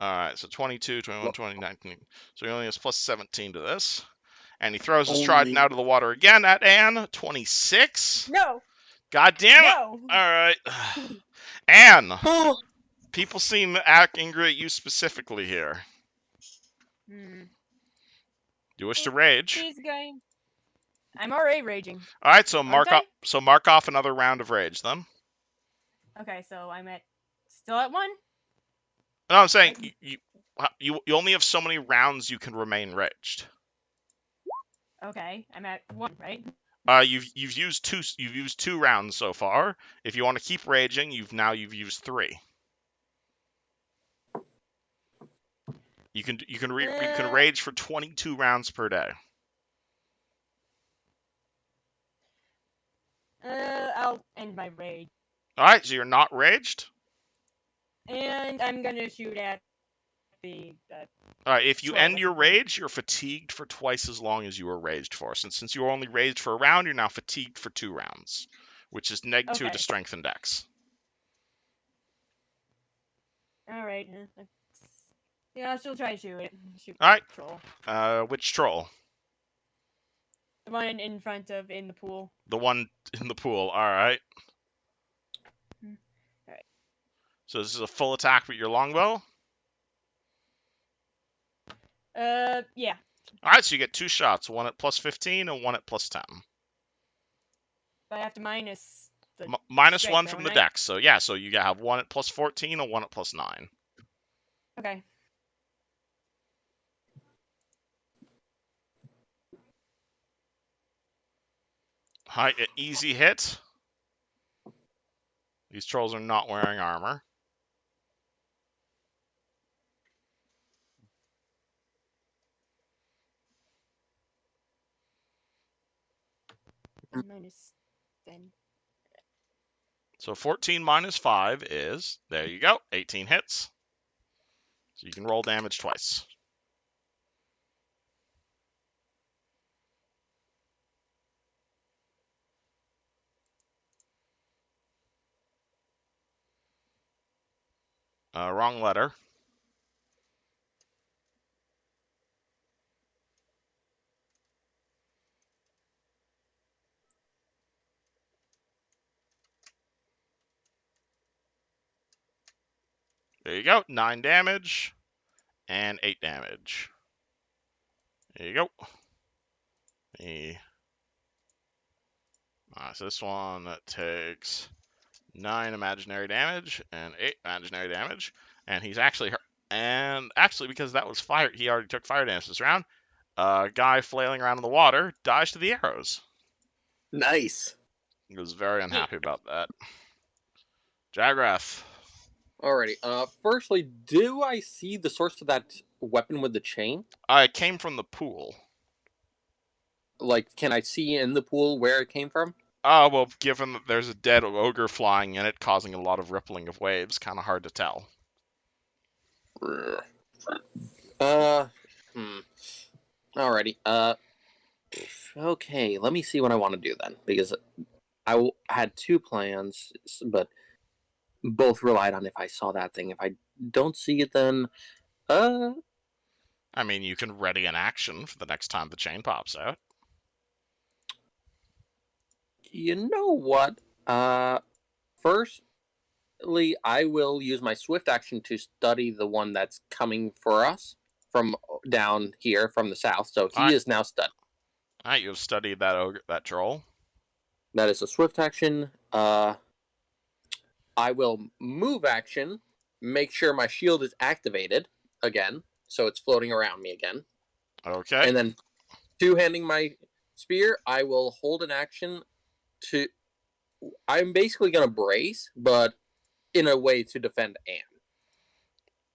Alright, so 22, 21, 20, 19. So he only has plus 17 to this. And he throws his trident out of the water again at Anne. 26. No. God damn it. No. Alright. Anne. People seem angry at you specifically here. You wish to rage? She's going. I'm already raging. Alright, so mark Aren't mark off another round of rage then. Okay, so I'm still at 1? No, I'm saying you only have so many rounds you can remain raged. Okay, I'm at 1, right? You've used two rounds so far. If you want to keep raging, you've used 3. You can rage for 22 rounds per day. I'll end my rage. All right, so you're not raged. And I'm gonna shoot at the. All right, if you troll, end your what's his name? rage, you're fatigued for twice as long as you were raged for. Since you were only raged for a round, you're now fatigued for 2 rounds, which is -2 to Okay. strength and dex. Alright. Yeah, I'll still try to shoot it. Shoot All right. the troll. Which troll? The one in front of in the pool. The one in the pool. All right. Alright. So this is a full attack with your longbow. Yeah. All right, so you get 2 shots, one at plus 15 and one at plus 10. But I have to minus the Minus strength, 1 from the don't I? dex. So yeah, so you have one at plus 14 and one at plus 9. Okay. Hi, easy hit. These trolls are not wearing armor. Minus 10. So 14 minus 5 is, there you go, 18 hits. So you can roll damage twice. Wrong letter. There you go, 9 damage and 8 damage. There you go. So this one takes 9 imaginary damage and 8 imaginary damage, and he's actually hurt. And actually, because that was fire, he already took fire damage this round. Guy flailing around in the water dies to the arrows. Nice. He was very unhappy about that. Jagrath. Alrighty. Firstly, do I see the source of that weapon with the chain? It came from the pool. Like, can I see in the pool where it came from? Well, given that there's a dead ogre flying in it, causing a lot of rippling of waves, kind of hard to tell. Alrighty. Okay. Let me see what I want to do then, because I had 2 plans, but both relied on if I saw that thing. If I don't see it, then I mean, you can ready an action for the next time the chain pops out. you know what? Firstly, I will use my swift action to study the one that's coming for us from down here from the south. So he is now studied. All right, you have studied that ogre, that troll. That is a swift action. I will move action, make sure my shield is activated again, so it's floating around me again. Okay. And then two-handing my spear, I will hold an action to... I'm basically going to brace, but in a way to defend Anne.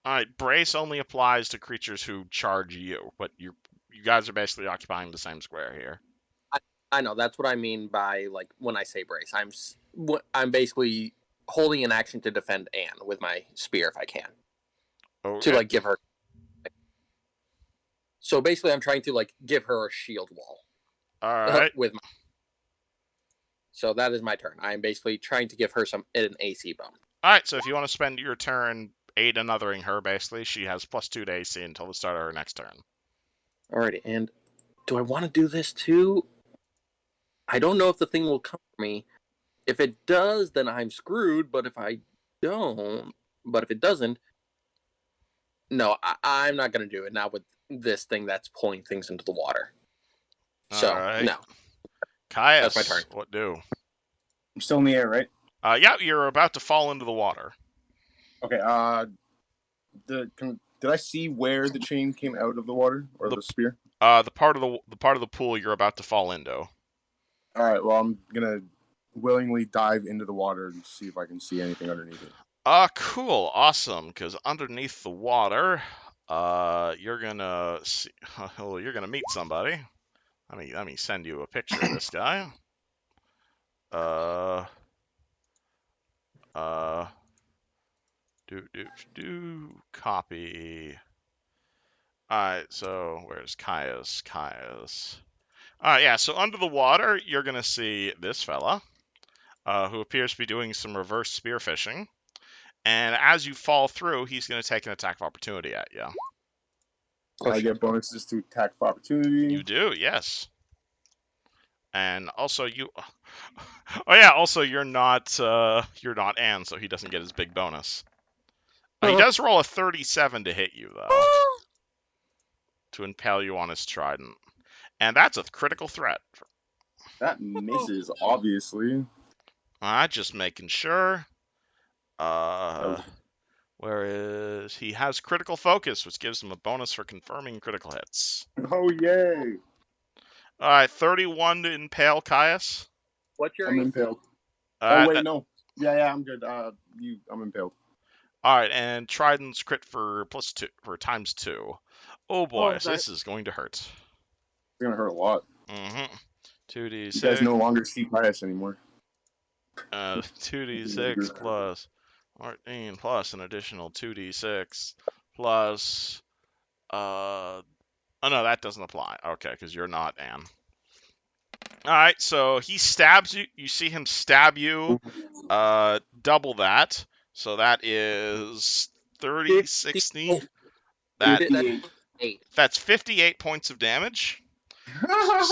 All right, brace only applies to creatures who charge you, but you guys are basically occupying the same square here. I know, that's what I mean by, like, when I say brace. I'm basically holding an action to defend Anne with my spear if I can. Okay. To, like, give her... So basically I'm trying to, like, give her a shield wall. All right. With my... So that is my turn. I'm basically trying to give her an AC bump. All right, so if you want to spend your turn aid anothering her, basically, she has +2 to AC until the start of her next turn. Alrighty, and do I want to do this too? I don't know if the thing will come for me. If it does, then I'm screwed, but if I don't... But if it doesn't... No, I'm not going to do it, not with this thing that's pulling things into the water. So, right. no. Caius, that's my turn. What do? I'm still in the air, right? Yeah, you're about to fall into the water. Okay. Did I see where the chain came out of the water or the spear? The part of the pool you're about to fall into. All right. Well, I'm gonna willingly dive into the water and see if I can see anything underneath it. Cool, awesome. Because underneath the water, you're gonna see. Well, you're gonna meet somebody. Let me send you a picture of this guy. Copy. Alright, so where's Caius? Alright, yeah, so under the water, you're gonna see this fella, who appears to be doing some reverse spearfishing. And as you fall through, he's gonna take an attack of opportunity at you. I get bonuses to attack of opportunity. You do, yes. And also you... Oh yeah, also you're not Anne, so he doesn't get his big bonus. He does roll a 37 to hit you, though, to impale you on his trident. And that's a critical threat. That misses, obviously. Just making sure. Whereas he has critical focus, which gives him a bonus for confirming critical hits. Oh, yay. All right, 31 to impale Caius. What's your I'm AC? impaled. Uh, Oh, wait, no. Yeah, I'm good. I'm impaled. All right, and Trident's crit for +2 for ×2. Oh boy, so this is going to hurt. It's going to hurt a lot. 2d6. You guys no longer see bias anymore. 2d6 plus 14 plus an additional 2d6 plus. Oh no, that doesn't apply. Okay, because you're not Anne. All right, so he stabs you. You see him stab you. Double that. So that is 30, 60. That's 58 points of damage.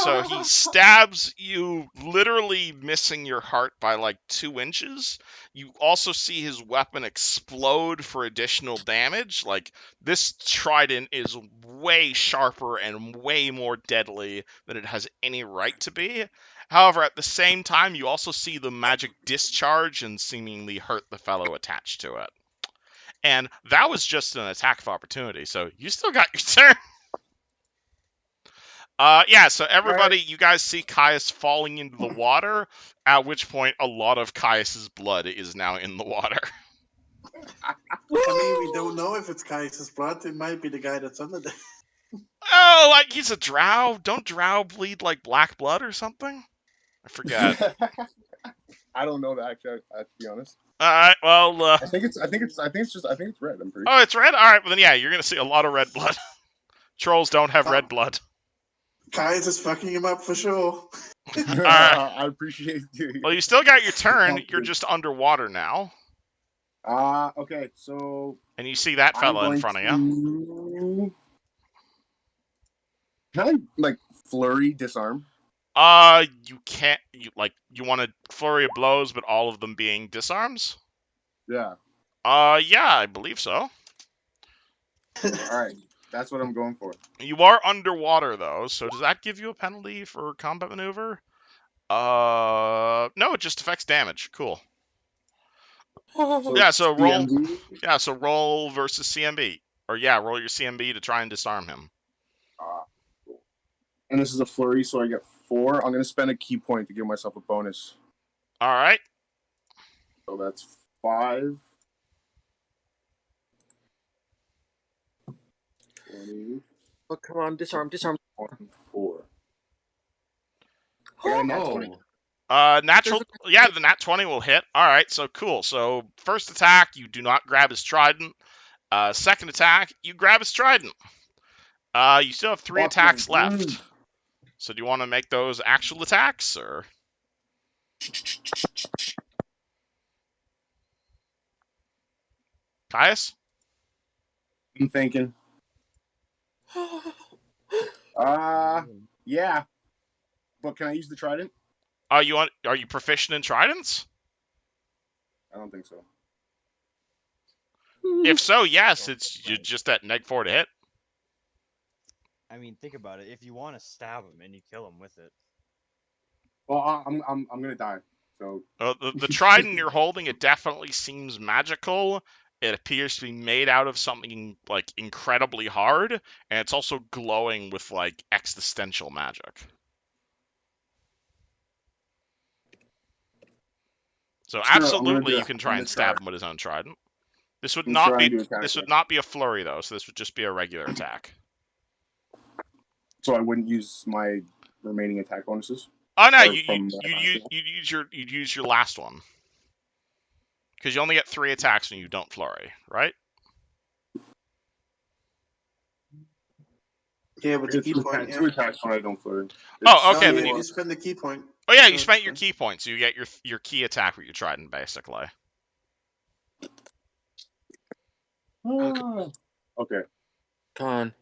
So he stabs you, literally missing your heart by like 2 inches. You also see his weapon explode for additional damage. Like, this trident is way sharper and way more deadly than it has any right to be. However, at the same time, you also see the magic discharge and seemingly hurt the fellow attached to it. And that was just an attack of opportunity, so you still got your turn. Yeah, so everybody, you guys see Caius falling into the water, at which point a lot of Caius's blood is now in the water. I mean, we don't know if it's Caius's blood. It might be the guy that's under there. Oh, like he's a drow? Don't drow bleed like black blood or something? I forget. I don't know that, actually, to be honest. Alright, well, I think it's red, I'm pretty oh, sure. it's red? Alright, well then yeah, you're gonna see a lot of red blood. Trolls don't have red blood. Caius is fucking him up for sure. I appreciate you. Well, you still got your turn. You're just underwater now. Okay, so... And you see that fella in front of you. Can I, like, flurry disarm? You can't, you want a flurry of blows, but all of them being disarms? Yeah. Yeah, I believe so. Alright, that's what I'm going for. You are underwater, though, so does that give you a penalty for combat maneuver? No, it just affects damage. Cool. So Yeah, so roll. CMB? Yeah, so roll versus CMB. Or yeah, roll your CMB to try and disarm him. Cool. And this is a flurry, so I get 4. I'm going to spend a key point to give myself a bonus. Alright. So that's 5. 20. Oh, come on, disarm. 4. I got a nat 20. Natural. Yeah, the nat 20 will hit. Alright, so cool. So, first attack, you do not grab his trident. Second attack, you grab his trident. You still have 3 attacks left. So do you want to make those actual attacks, or? Caius? I'm thinking. Yeah. But can I use the trident? Are you proficient in tridents? I don't think so. If so, yes, it's you're just at -4 to hit. I mean, think about it. If you want to stab him and you kill him with it. Well, I'm gonna die. So The trident you're holding, it definitely seems magical. It appears to be made out of something like incredibly hard, and it's also glowing with like existential magic. So sure, absolutely, you can try and stab him with his own trident. This would not be a flurry though, so this would just be a regular attack. So I wouldn't use my remaining attack bonuses. Oh no, you'd use your last one, because you only get 3 attacks when you don't flurry, right? Yeah, but the key point. 2 attacks when I don't flurry. Oh, okay. No, Then you spend the key point. Oh yeah, you spent your key point, so you get your key attack with your trident, basically. Okay. Come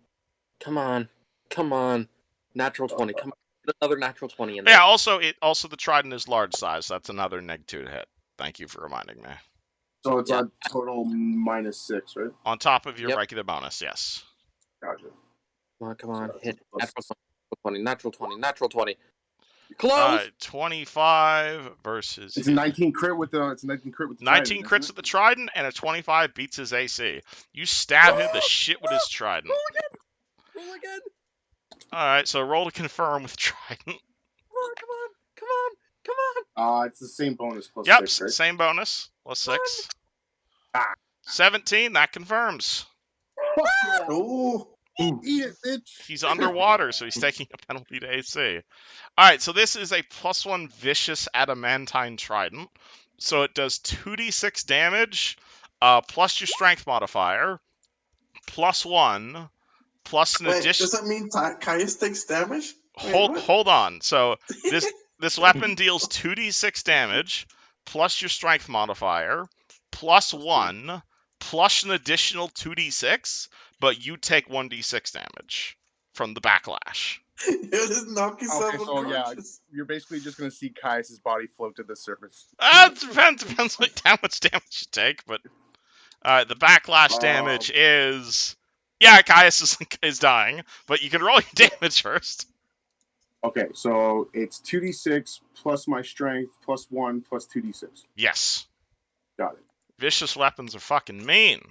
on. Natural 20. Come on. Another natural 20 in there. Yeah, also the trident is large size, so that's another -2 to hit. Thank you for reminding me. So it's Yeah. a total -6, right? On top of your Yep. regular bonus, yes. Gotcha. Come on, So hit that's natural 20, natural 20. Close. 25 versus It's a 19 crit with the 19 trident, isn't crits it? with the trident, and a 25 beats his AC. You stab him the shit with his trident. Roll again. All right, so roll to confirm with trident. Come on. It's the same bonus plus Yep, 6, right? same bonus plus 6. Ah. 17, that confirms. Oh, Eat it, bitch. He's underwater, so he's taking a penalty to AC. Alright, so this is a +1 vicious adamantine trident. So it does 2d6 damage, plus your strength modifier, +1, plus an wait, addition. does that mean Caius takes damage? Wait, what? Hold on. So this weapon deals 2d6 damage, plus your strength modifier, +1, plus an additional 2d6, but you take 1d6 damage from the backlash. You just knock yourself Okay, so yeah, unconscious. you're basically just gonna see Caius's body float to the surface. It depends like how much damage you take, but the backlash damage is Caius is dying, but you can roll your damage first. Okay, so it's 2d6 plus my strength plus 1 plus 2d6. Yes. Got it. Vicious weapons are fucking mean.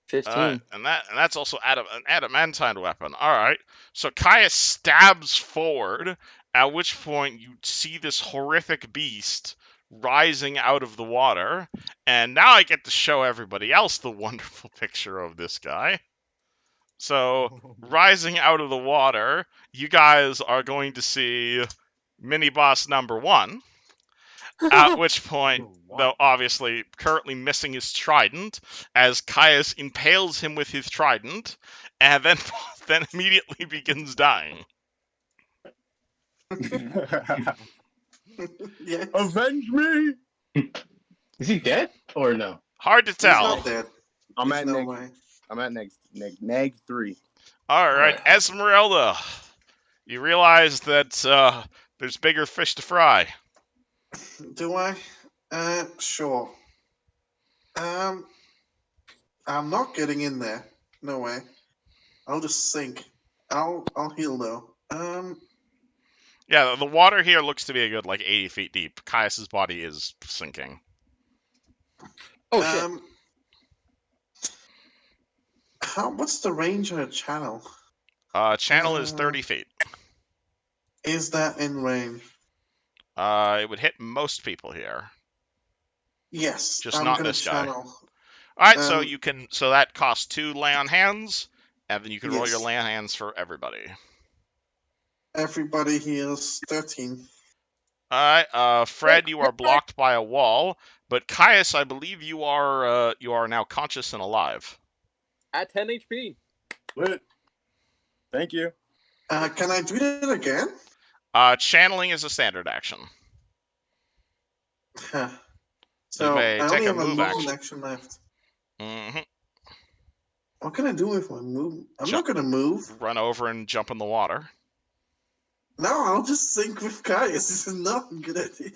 15. And that's also an adamantine weapon. All right. So Caius stabs forward, at which point you see this horrific beast rising out of the water. And now I get to show everybody else the wonderful picture of this guy. So, rising out of the water, you guys are going to see mini boss number 1. At which point, though obviously currently missing his trident, as Caius impales him with his trident, and then immediately begins dying. Yeah, Avenge me! Is he dead or no? Hard to he's tell. not dead. I'm There's at no neg. way. I'm at neg 3. All right, Esmeralda, you realize that there's bigger fish to fry. Do I? Sure. I'm not getting in there. No way. I'll just sink. I'll heal though. Yeah, the water here looks to be a good 80 feet deep. Caius's body is sinking. Oh shit. What's the range of a channel? Channel is 30 feet. Is that in range? It would hit most people here. Yes. Just I'm not gonna this guy. channel. All right, so you can. So that costs 2 lay on hands, and then you can roll your Yes. lay on hands for everybody. Everybody heals 13. All right, Fred, you are blocked by a wall, but Caius, I believe you are now conscious and alive. At 10 HP. Lit. Thank you. Can I do that again? Channeling is a standard action. Huh. You So may I take only a have a move movement action. action left. Mm-hmm. What can I do with my move? I'm not gonna move. Run over and jump in the water. No, I'll just sink with Caius. This is not a good idea.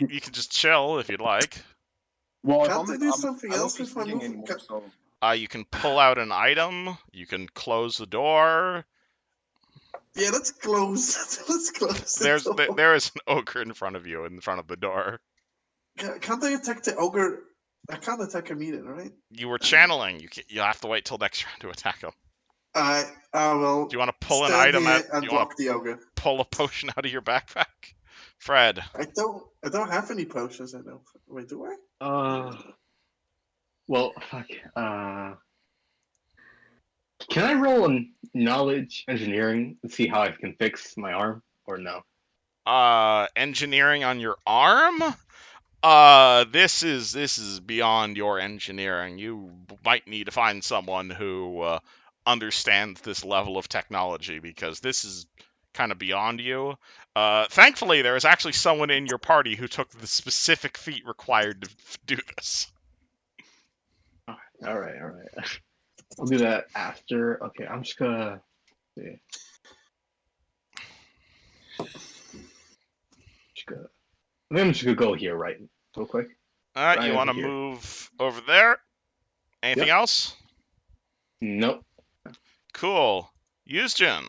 You can just chill if you'd like. Well, Can't I do something I won't else be with my sinking movement? anymore, so You can pull out an item. You can close the door. Yeah, let's close. Let's close the door. There is an ogre in front of you, in front of the door. Can't I attack the ogre? I can't attack him either, right? You were channeling. You have to wait till next round to attack him. I will. Do you want to pull an stand item here out? and Do you want block the ogre. to pull a potion out of your backpack? Fred. I don't have any potions. I know. Wait, do I? Well, fuck. Can I roll on knowledge engineering and see how I can fix my arm, or no? Engineering on your arm? This is beyond your engineering. You might need to find someone who understands this level of technology, because this is kind of beyond you. Thankfully, there is actually someone in your party who took the specific feat required to do this. All right. I'll do that after. Okay, I'm just gonna see. I think I'm just gonna go here right real quick. All right, Right you over want to here. move over there? Anything Yep. else? Nope. Cool. Yusjin.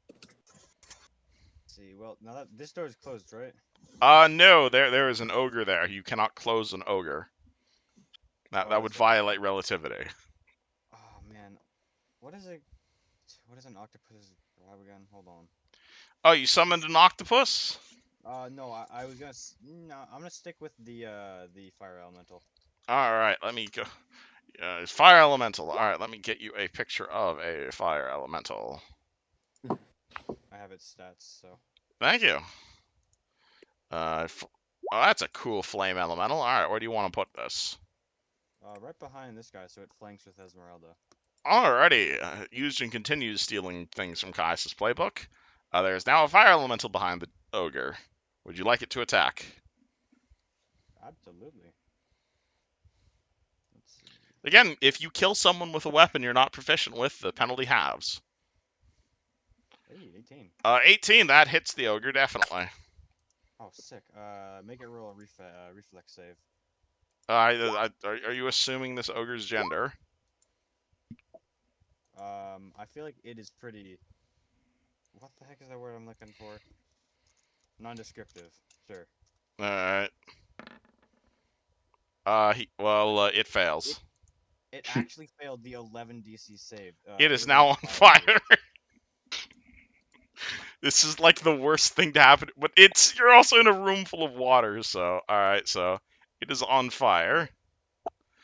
Let's see, well, now that this door is closed, right? No, there is an ogre there. You cannot close an ogre. That Oh, would that's right. violate relativity. Oh man, what is an octopus grab again? Hold on. Oh, you summoned an octopus? No, I was gonna. No, I'm gonna stick with the fire elemental. All right, let me go. Fire elemental. All right, let me get you a picture of a fire elemental. I have its stats, so. Thank you. Oh, that's a cool flame elemental. All right, where do you want to put this? Right behind this guy, so it flanks with Esmeralda. Alrighty, Yusjin continues stealing things from Kai's playbook. There is now a fire elemental behind the ogre. Would you like it to attack? Absolutely. Let's see. Again, if you kill someone with a weapon you're not proficient with, the penalty halves. Hey, 18. 18, that hits the ogre, definitely. Oh, sick. Make it roll a reflex save. Are you assuming this ogre's gender? I feel like it is pretty. What the heck is that word I'm looking for? Nondescriptive. Sure. Alright. It fails. It actually failed the 11 DC save. It it is was now on fire. damage. This is like the worst thing to happen, but you're also in a room full of water, so alright, so it is on fire.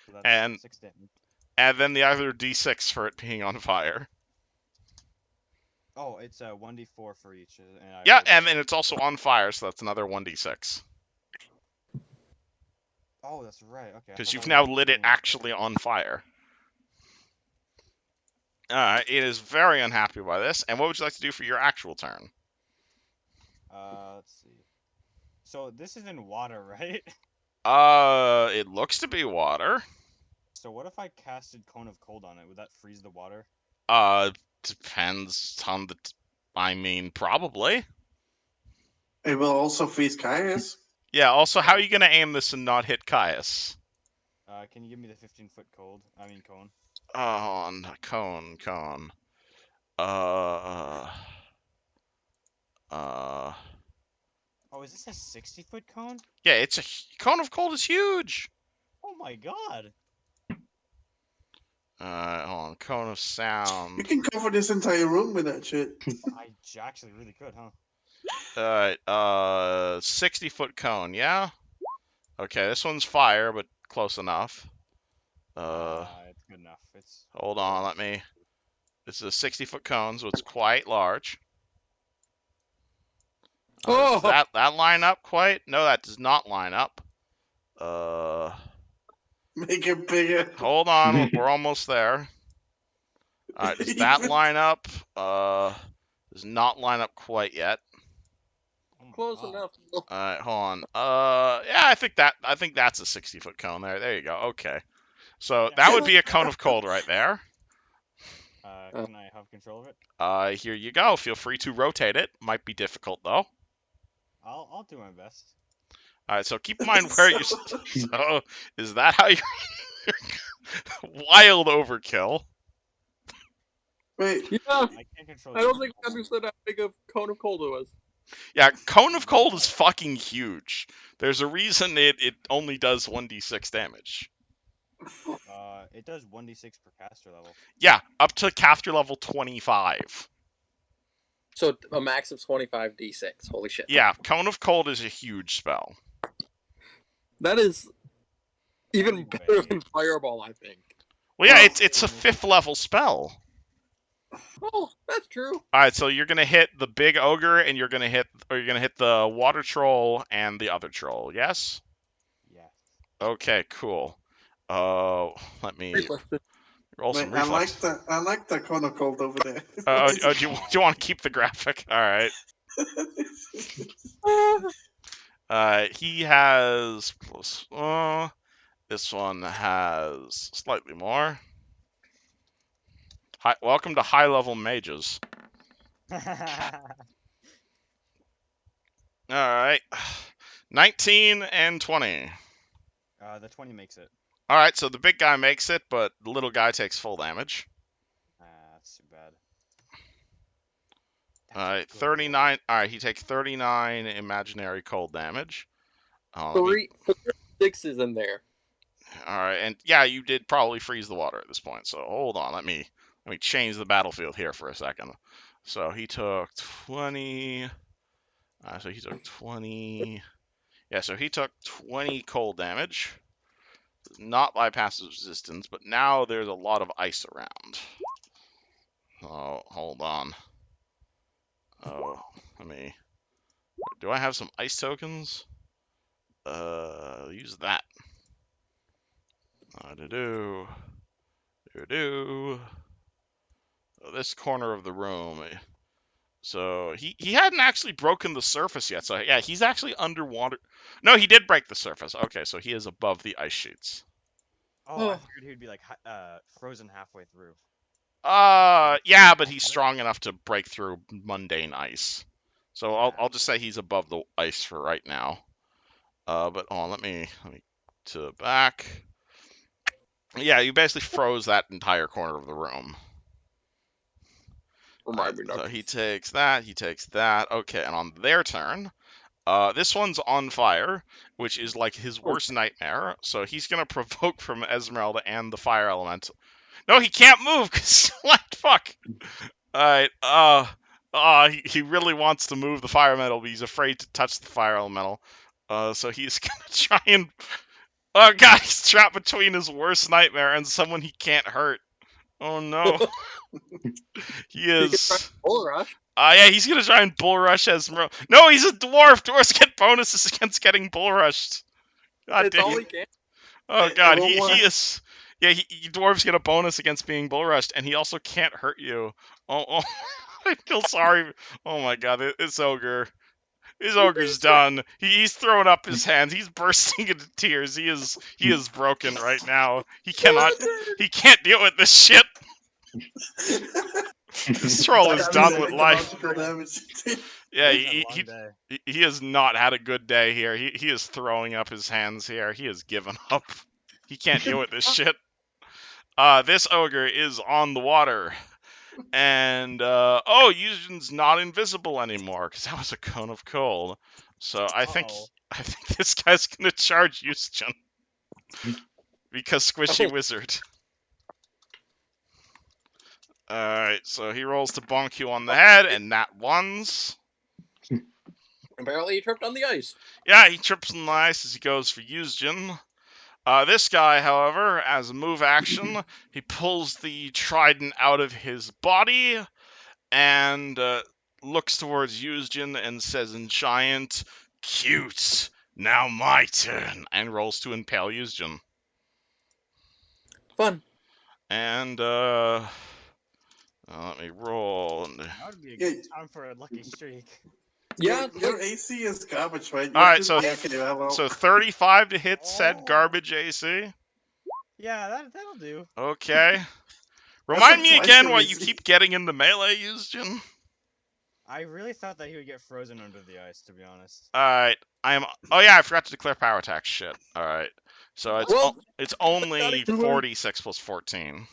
So that's And 6 damage. and then the other D6 for it being on fire. Oh, it's 1d4 for each. And I Yeah, rolled and then it's also on fire, so that's another 1d6. Oh, that's right. Okay. Because you've now lit it actually on fire. Alright, it is very unhappy by this. And what would you like to do for your actual turn? Let's see. So this is in water, right? It looks to be water. So what if I casted Cone of Cold on it? Would that freeze the water? Depends on I mean, probably. It will also freeze Kaius. Yeah, also, how are you going to aim this and not hit Caius? Can you give me the 15-foot cone? Oh, cone. Uh... Oh, is this a 60-foot cone? Yeah, it's cone of cold is huge. Oh my god. Hold on, cone of sound. You can cover this entire room with that shit. I actually really could, huh? Alright, 60-foot cone, yeah? Okay, this one's fire, but close enough. It's good enough. It's. Hold on, this is a 60-foot cone, so it's quite large. Does that line up quite? No, that does not line up. Make it bigger. Hold on, we're almost there. Alright, does that line up? Does not line up quite yet. Oh my Close god. enough. Alright, hold on. Yeah, I think that's a 60-foot cone there. There you go. Okay. So Yeah. that would be a cone of cold right there. Can I have control of it? Here you go. Feel free to rotate it. Might be difficult though. I'll do my best. Alright, so keep in mind where you. So is that how you? Wild overkill. Wait, Yeah, I can't control. I don't think I understood how big a cone of cold it was. Yeah, cone of cold is fucking huge. There's a reason it only does 1d6 damage. It does 1d6 per caster level. Yeah, up to caster level 25. So a max of 25 d6. Holy shit. Yeah, cone of cold is a huge spell. That is even Anyway. better than fireball, I think. Well, yeah, Well- it's a 5th level spell. Oh, that's true. All right, so you're gonna hit the big ogre, and you're gonna hit the water troll and the other troll. Yes. Yeah. Okay, cool. Let me roll some wait, reflex. I like that cone of cold over there. Do you want to keep the graphic? All right. He has plus. This one has slightly more. Welcome to high level mages. All right. 19 and 20. The 20 makes it. All right, so the big guy makes it, but the little guy takes full damage. That's too bad. All That's a right, good 39. All right, he takes 39 imaginary cold damage. Let me, Three sixes in there. all right, and yeah, you did probably freeze the water at this point. So hold on, let me change the battlefield here for a second. So he took 20. So he took 20. Yeah, so he took 20 cold damage. Not bypasses resistance, but now there's a lot of ice around. Oh, hold on. Oh, let me. Do I have some ice tokens? Use that. Do. This corner of the room. So he hadn't actually broken the surface yet. So yeah, he's actually underwater. No, he did break the surface. Okay, so he is above the ice sheets. Oh, I figured he'd be like frozen halfway through. Yeah, but he's strong enough to break through mundane ice. So I'll just say he's above the ice for right now. But let me to back. Yeah, you basically froze that entire corner of the room. So he takes that. He takes that. Okay, and on their turn, this one's on fire, which is like his worst nightmare. So he's gonna provoke from Esmeralda and the fire element. No, he can't move because what? Fuck. All right. He really wants to move the fire elemental, but he's afraid to touch the fire elemental. So he's gonna try and. Oh god, he's trapped between his worst nightmare and someone he can't hurt. Oh no. He is. Bull rush. Yeah, he's gonna try and bull rush Esmeralda. No, he's a dwarf. Dwarves get bonuses against getting bull rushed. God It's damn. all he can. Oh god, he is. Yeah, dwarves get a bonus against being bull rushed, and he also can't hurt you. Oh, I feel sorry. Oh my god, this ogre. His ogre's done. He's throwing up his hands. He's bursting into tears. He is broken right now. He can't deal with this shit. This troll is done with life. Yeah, he has not had a good day here. He is throwing up his hands here. He has given up. He can't deal with this shit. This ogre is on the water. And, Eugen's not invisible anymore, because that was a cone of cold. So I think this guy's gonna charge Eugen. Because Squishy Wizard. Alright, so he rolls to bonk you on the head, and that ones. Apparently he tripped on the ice. Yeah, he trips on the ice as he goes for Eugen. This guy, however, as a move action, he pulls the trident out of his body and looks towards Eugen and says in giant, "Cute, now my turn," and rolls to impale Eugen. Fun. And let me roll. That would be a good time for a lucky streak. Yeah, your AC is garbage, right? All right, so 35 to hit said garbage AC. Yeah, that'll do. Okay. Remind me again what you keep getting in the melee, Eugen. I really thought that he would get frozen under the ice, to be honest. Alright, oh yeah, I forgot to declare power attack. Shit. Alright. So it's only 46 plus 14.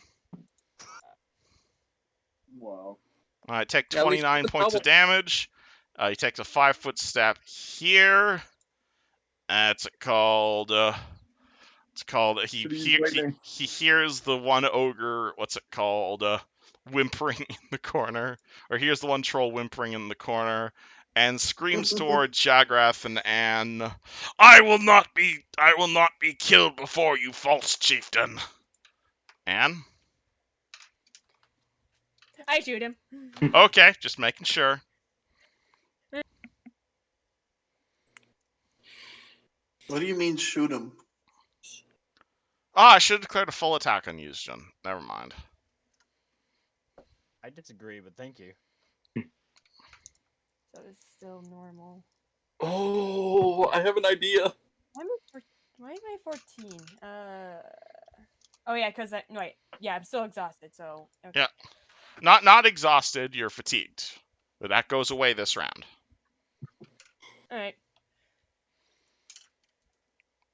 Wow. Alright, take 29 points of damage. He takes a 5-foot step here. It's called he hears the one ogre, whimpering in the corner, or hears the one troll whimpering in the corner, and screams toward Jagrath and Anne, I will not be killed before you, false chieftain." Anne? I shoot him. Okay, just making sure. What do you mean shoot him? I should have declared a full attack on Eugen. Never mind. I disagree, but thank you. So it's still normal. Oh, I have an idea. Why am I 14? Oh yeah, because wait. Yeah, I'm still exhausted, so okay. Yeah. Not exhausted, you're fatigued. But that goes away this round. Alright.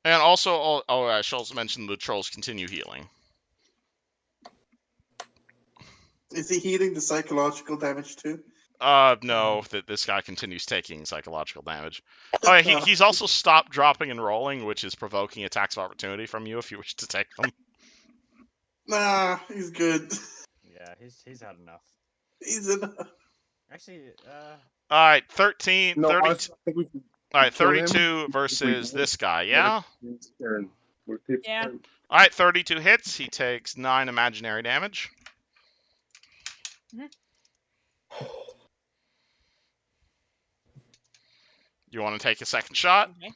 And also, I should also mention the trolls continue healing. Is he healing the psychological damage too? No, that this guy continues taking psychological damage. Oh, yeah, he's also stopped dropping and rolling, which is provoking attacks of opportunity from you if you wish to take them. Nah, he's good. Yeah, he's had enough. He's enough. Actually, All right, 13, No, 30. honestly, I think we can All right, kill him 32 if we versus do. this guy. What Yeah. if it's turn? What if it's Yeah. turn? All right, 32 hits. He takes 9 imaginary damage. You want to take a second shot? Okay.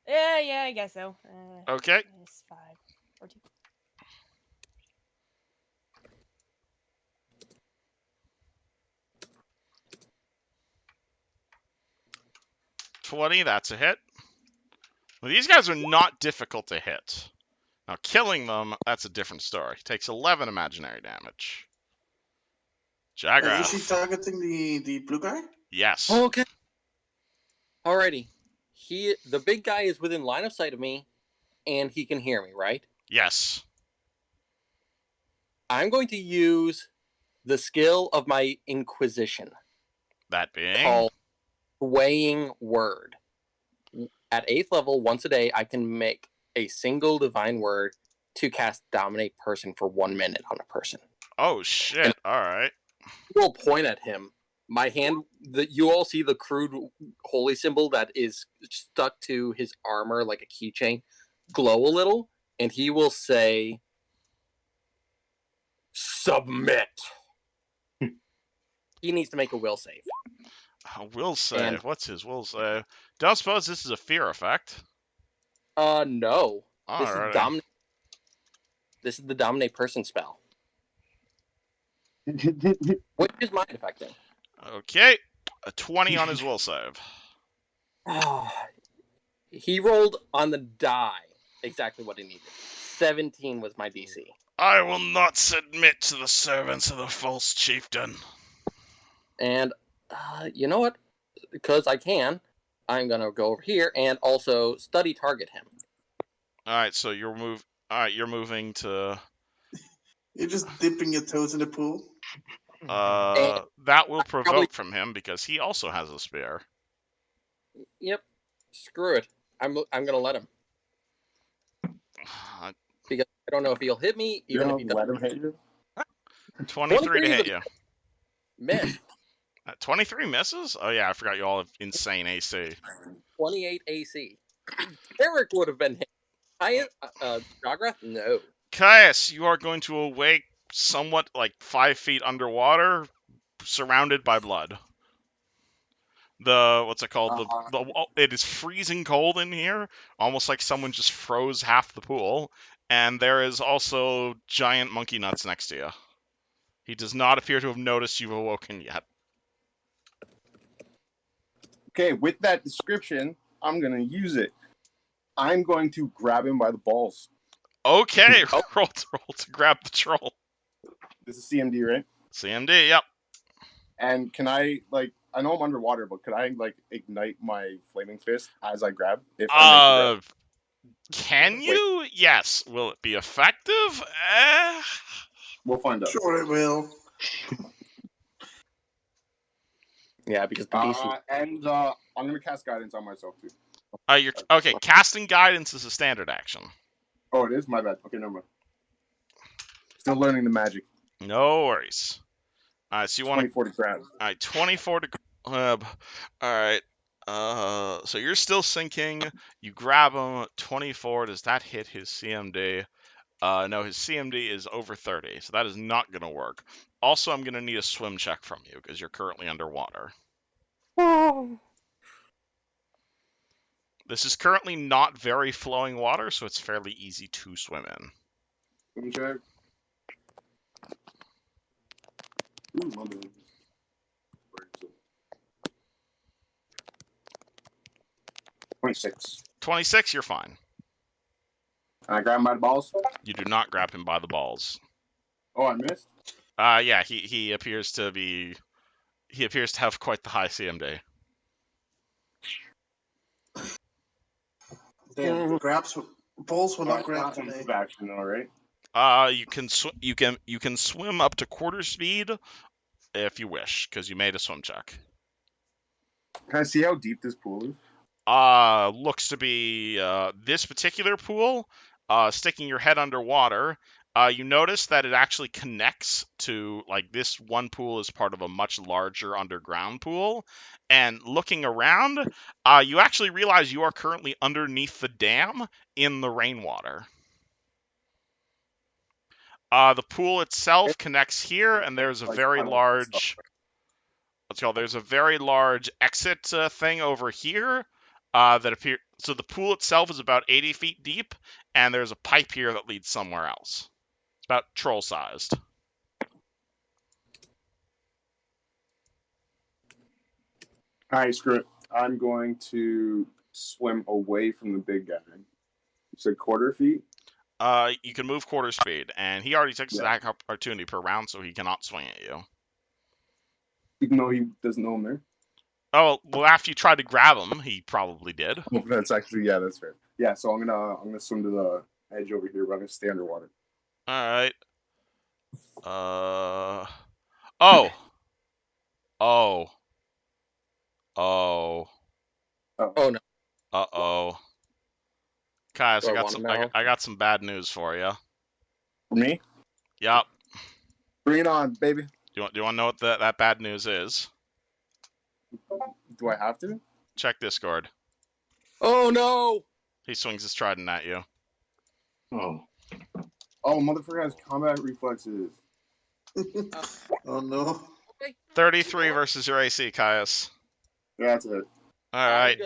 Yeah, I guess so. Okay. Minus 5, 14. $20, that's a hit. Well, these guys are not difficult to hit. Now, killing them, that's a different story. Takes 11 imaginary damage. Is she Jagrath. targeting the blue guy? Yes. Okay. Alrighty. The big guy is within line of sight of me, and he can hear me, right? Yes. I'm going to use the skill of my Inquisition, That being? called Swaying Word. At 8th level, once a day, I can make a single divine word to cast Dominate Person for 1 minute on a person. Oh, shit. Alright. We'll point at him. My hand, you all see the crude holy symbol that is stuck to his armor like a keychain glow a little, and he will say, "Submit." He needs to make a will save. Will save. And- What's his will save? Don't suppose this is a fear effect. No. Alright. This is the Dominate Person spell. Which is mind affecting. Okay. A 20 on his will save. He rolled on the die exactly what he needed. 17 was my DC. I will not submit to the servants of the false chieftain. And you know what? Because I can, I'm going to go over here and also study target him. Alright, so you're moving to... You're just dipping your toes in the pool. That will provoke from him because he also has a spear. Yep. Screw it. I'm going to let him. Because I don't know if he'll hit me, You're even if gonna he let doesn't. him hit you? 23 to hit you. Miss. 23 misses? Oh yeah, I forgot you all have insane AC. 28 AC. Eric would have been hit. Jagrath? No. Caius, you are going to awake somewhat like 5 feet underwater, surrounded by blood. What's it called? It is freezing cold in here, almost like someone just froze half the pool. And there is also giant monkey nuts next to you. He does not appear to have noticed you've awoken yet. Okay, with that description, I'm gonna use it. I'm going to grab him by the balls. Okay, roll to grab the troll. This is CMD, right? CMD, yep. And can I, like, I know I'm underwater, but could I, like, ignite my flaming fist as I grab? If I make the grab? Can you? Yes. Will it be effective? We'll find out. Sure, it will. Yeah, because the DC. And I'm gonna cast guidance on myself too. Okay. Casting guidance is a standard action. Oh, it is? My bad. Okay, never mind. Still learning the magic. No worries. Alright, so you want 24 to grab. Alright, 24 to grab. Alright. So you're still sinking. You grab him. 24. Does that hit his CMD? No, his CMD is over 30, so that is not going to work. Also, I'm going to need a swim check from you because you're currently underwater. This is currently not very flowing water, so it's fairly easy to swim in. Swim check. Ooh, mother. Where is it? 26. 26, you're fine. And I grab him by the balls? You do not grab him by the balls. Oh, I missed? Yeah, he appears to have quite the high CMD. Damn, balls were not grabbed Not a today. move action, all right. You can swim up to quarter speed if you wish, because you made a swim check. Can I see how deep this pool is? Looks to be this particular pool. Sticking your head underwater, you notice that it actually connects to, like, this one pool is part of a much larger underground pool. And looking around, you actually realize you are currently underneath the dam in the rainwater. The pool itself connects here, and there's a Like, very I don't know what's large. There's a very large exit thing over here that appear. So the pool itself is about 80 feet deep, and there's a pipe here that leads somewhere else. It's about troll sized. All right, screw it. I'm going to swim away from the big guy. You said quarter feet? You can move quarter speed, and he already takes his Yeah. attack opportunity per round, so he cannot swing at you. Even though he doesn't know I'm there? Oh well, after you tried to grab him, he probably did. Well, that's actually, yeah, that's fair. Yeah, so I'm gonna swim to the edge over here, but I'm gonna stay underwater. All right. Oh. Oh no. Uh-oh. Guys, Do I wanna know? I got some bad news for you. For me? Yep. Bring it on, baby. Do you want to know what that bad news is? Do I have to? Check Discord. Oh no! He swings his trident at you. Oh. Oh, motherfucker has combat reflexes. Oh no. 33 versus your AC, Caius. Yeah, that's it. All right.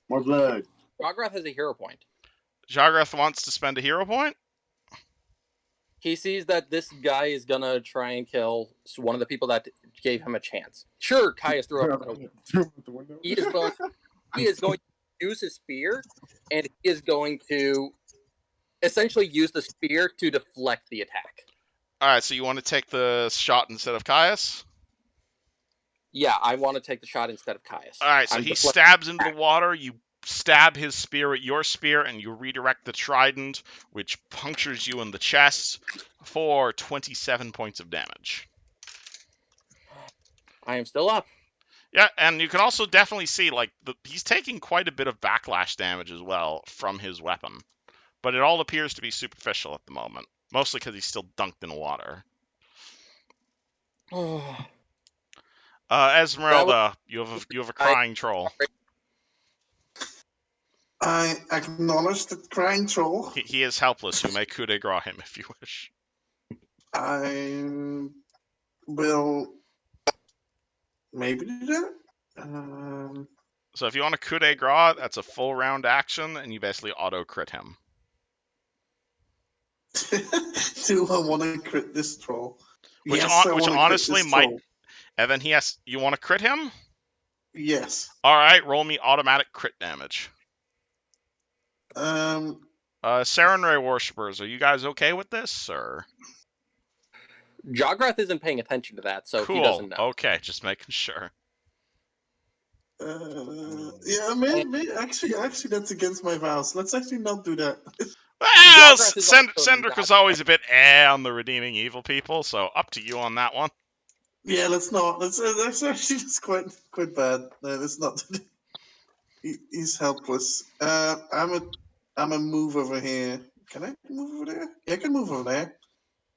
More blood. Jograth has a hero point. Jargrath wants to spend a hero point? He sees that this guy is gonna try and kill one of the people that gave him a chance. Sure, Caius threw up. Through the window. He is going to use his spear, and he is going to essentially use the spear to deflect the attack. All right, so you want to take the shot instead of Caius? Yeah, I want to take the shot instead of Caius. All right, so he stabs into the water. You stab his spear at your spear, and you redirect the trident, which punctures you in the chest for 27 points of damage. I am still up. Yeah, and you can also definitely see, like, he's taking quite a bit of backlash damage as well from his weapon. But it all appears to be superficial at the moment, mostly because he's still dunked in water. Esmeralda, you have a crying troll. I acknowledge the crying troll. He is helpless. You may coup de grace him if you wish. I will maybe do that. So if you want to coup de grace, that's a full round action, and you basically auto crit him. Do I want to crit this troll? Which Yes, I which wanna crit honestly this might. troll. And then you want to crit him? Yes. All right, roll me automatic crit damage. Sarenrae worshippers, are you guys okay with this, or? Jograth isn't paying attention to that, so Cool. he doesn't know. Okay, just making sure. Yeah, maybe. Actually, that's against my vows. Let's actually not do that. Well, Jograth is also Cendric was not- always a bit on the redeeming evil people, so up to you on that one. Yeah, let's not. That's actually just quite bad. No, let's not. He's helpless. I'm a move over here. Can I move over there? Yeah, I can move over there.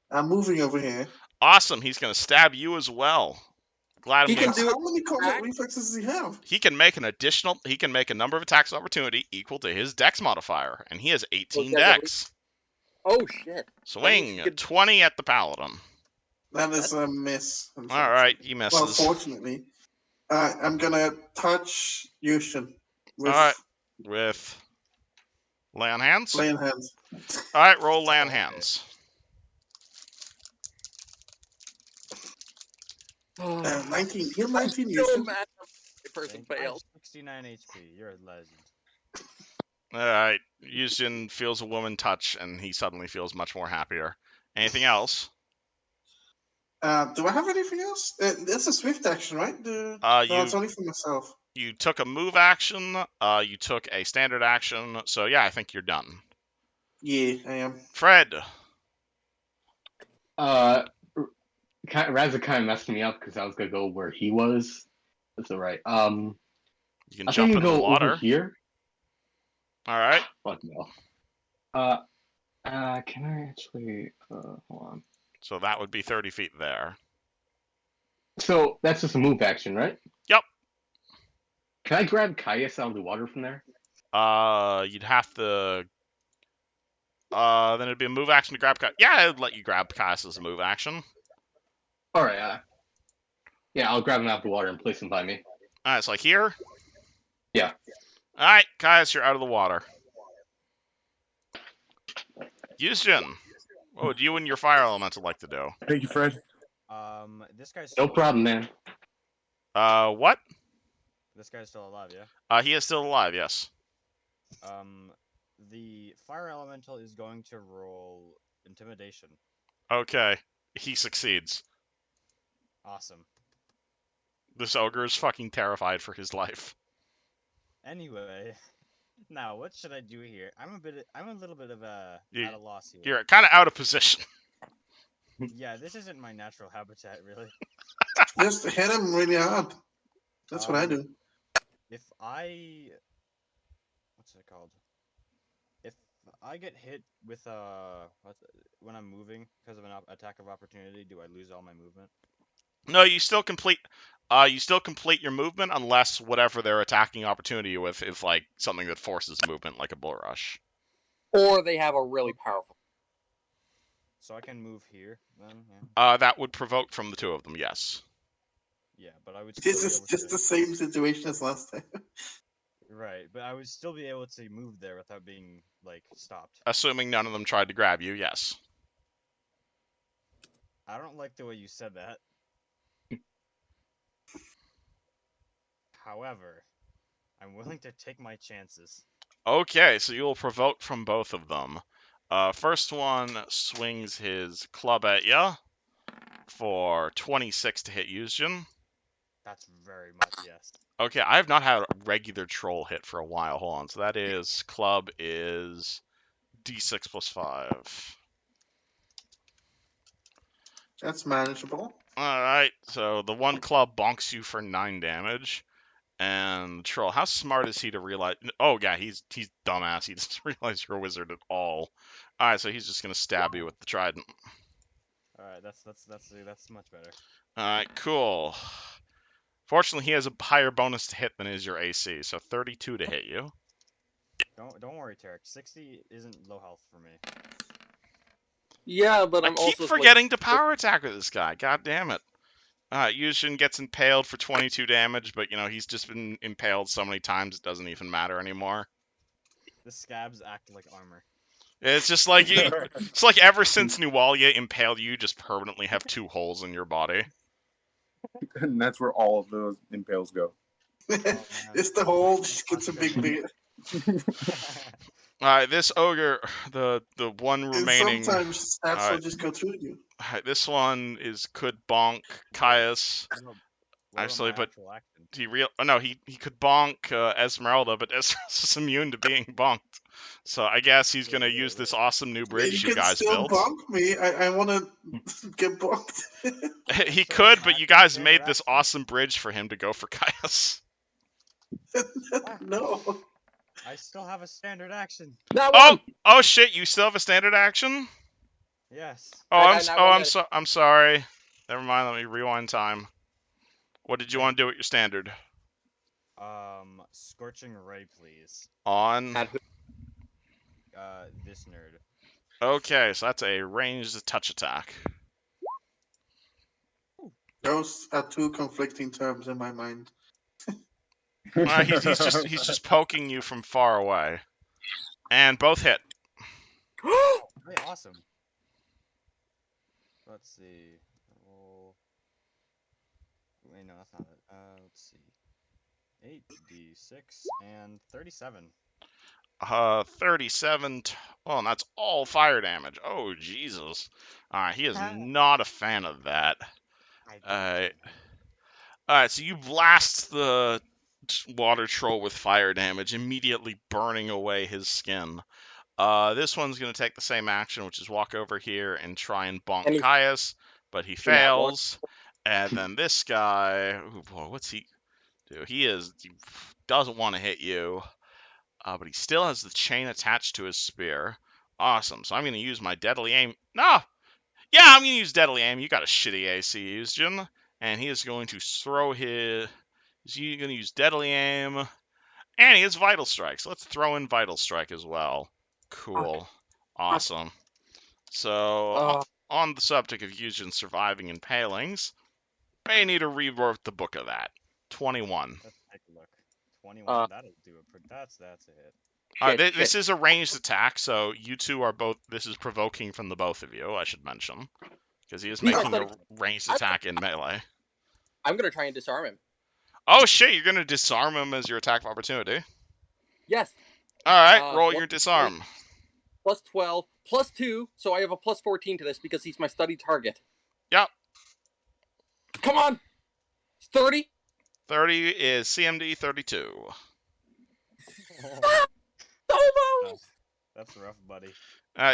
I'm moving over here. Awesome, he's going to stab you as well. Glad He we can do How many combat reflexes does he have? He can make a number of attacks of opportunity equal to his dex modifier, and he has 18 Okay, dex. Oh shit! Swing 20 at the paladin. That is a miss. All right, he misses. Well, fortunately, I'm gonna touch Yushin with All right, with lay on hands. lay on hands. All right, roll lay on hands. 19. Heal 19, So Yushin. mad the person failed. 69 HP. You're a legend. All right, Yushin feels a woman touch, and he suddenly feels much more happier. Anything else? Do I have anything else? That's a swift action, right? No, it's only for myself. You took a move action. You took a standard action. So yeah, I think you're done. Yeah, I am. Fred. Razza kind of messed me up because I was gonna go where he was. That's alright. You can I jump think into the go over water. here. All right. Fuck no. Can I actually? Hold on. So that would be 30 feet there. So that's just a move action, right? Yep. Can I grab Caius out of the water from there? You'd have to. Then it'd be a move action to grab. Yeah, I'd let you grab Caius as a move action. All right. Yeah, I'll grab him out of the water and place him by me. All right, so like here. Yeah. All right, Caius, you're out of the water. Yushin, what would you and your fire elemental like to do? Thank you, Fred. This guy's No still problem, man. What? This guy's still alive, yeah. He is still alive. Yes. The fire elemental is going to roll intimidation. Okay, he succeeds. Awesome. This ogre is fucking terrified for his life. Anyway, now what should I do here? I'm a little bit of at a loss here. You're kind of out of position. Yeah, this isn't my natural habitat, really. Just hit him really hard. That's what I do. What's it called? If I get hit with when I'm moving because of an attack of opportunity, do I lose all my movement? No, you still complete. You still complete your movement unless whatever they're attacking opportunity you with is like something that forces movement, like a bull rush. Or they have a really powerful. So I can move here then. Yeah. That would provoke from the two of them. Yes. Yeah, but I would. Still This be is able just to... the same situation as last time. Right, but I would still be able to move there without being like stopped. Assuming none of them tried to grab you. Yes. I don't like the way you said that. However, I'm willing to take my chances. Okay, so you'll provoke from both of them. First one swings his club at ya for 26 to hit Yusjin. That's very much yes. Okay, I have not had a regular troll hit for a while. Hold on. So that is club is d6 plus 5. That's manageable. All right. So the one club bonks you for 9 damage. And troll, how smart is he to realize? Oh yeah, he's dumbass. He doesn't realize you're a wizard at all. All right, so he's just gonna stab you with the trident. All right, that's much better. All right, cool. Fortunately, he has a higher bonus to hit than is your AC, so 32 to hit you. Don't worry, Tarek. 60 isn't low health for me. Yeah, but I I'm keep also forgetting to power attack with this guy. God damn it. Yushin gets impaled for 22 damage, but you know he's just been impaled so many times it doesn't even matter anymore. The scabs act like armor. It's just like it's like ever since Nualia impaled you, just permanently have 2 holes in your body. And that's where all of those impales go. It's the hole just gets a big beard. This ogre, the one And remaining. sometimes stabs will just go through you. This one could bonk Caius. What Actually, about my but actual action? he could bonk Esmeralda, but Esmeralda's immune to being bonked. So I guess he's gonna use this awesome new bridge You you can guys still built. bonk me. I want to get bonked. He So could, I but you have guys standard made this action. awesome bridge for him to go for Caius. No. I still have a standard action. Not Oh, one. shit! You still have a standard action? Yes. Oh, I I'm sorry. Never mind. Let me rewind time. What did you want to do with your standard? Scorching Ray, please. On. This nerd. Okay, so that's a ranged touch attack. Those are two conflicting terms in my mind. He's just poking you from far away, and both hit. Hey, awesome. Let's see. Roll. Wait, no, that's not it. Let's see. 8d6 and 37. 37. Well, and that's all fire damage. Oh, Jesus. He is not a fan of that. Alright, so you blast the water troll with fire damage, immediately burning away his skin. This one's going to take the same action, which is walk over here and try and bonk And he- Caius, but he You're not going. fails. And then this guy, oh boy, what's he do? He doesn't want to hit you, but he still has the chain attached to his spear. Awesome. So I'm going to use my deadly aim. No! Yeah, I'm going to use deadly aim. You got a shitty AC, Usjin. And he is going to throw his... He's going to use deadly aim. And he has vital strike. So let's throw in vital strike as well. Cool. Awesome. So, on the subject of Yujin surviving impalings, may need to rewrite the book of that. 21. Let's take a look. 21. That'll do it. That's a hit. Shit, This shit. is a ranged attack, so you two are both. This is provoking from the both of you, I should mention. Because he is He's making not a ranged attack in melee. I'm gonna try and disarm him. Oh shit, you're gonna disarm him as your attack of opportunity. Yes. Alright, roll Plus your disarm. Plus 12, plus 2, so I have a plus 14 to this because he's my study target. Yep. Come on! 30? 30 is CMD 32. Almost! That's rough, buddy.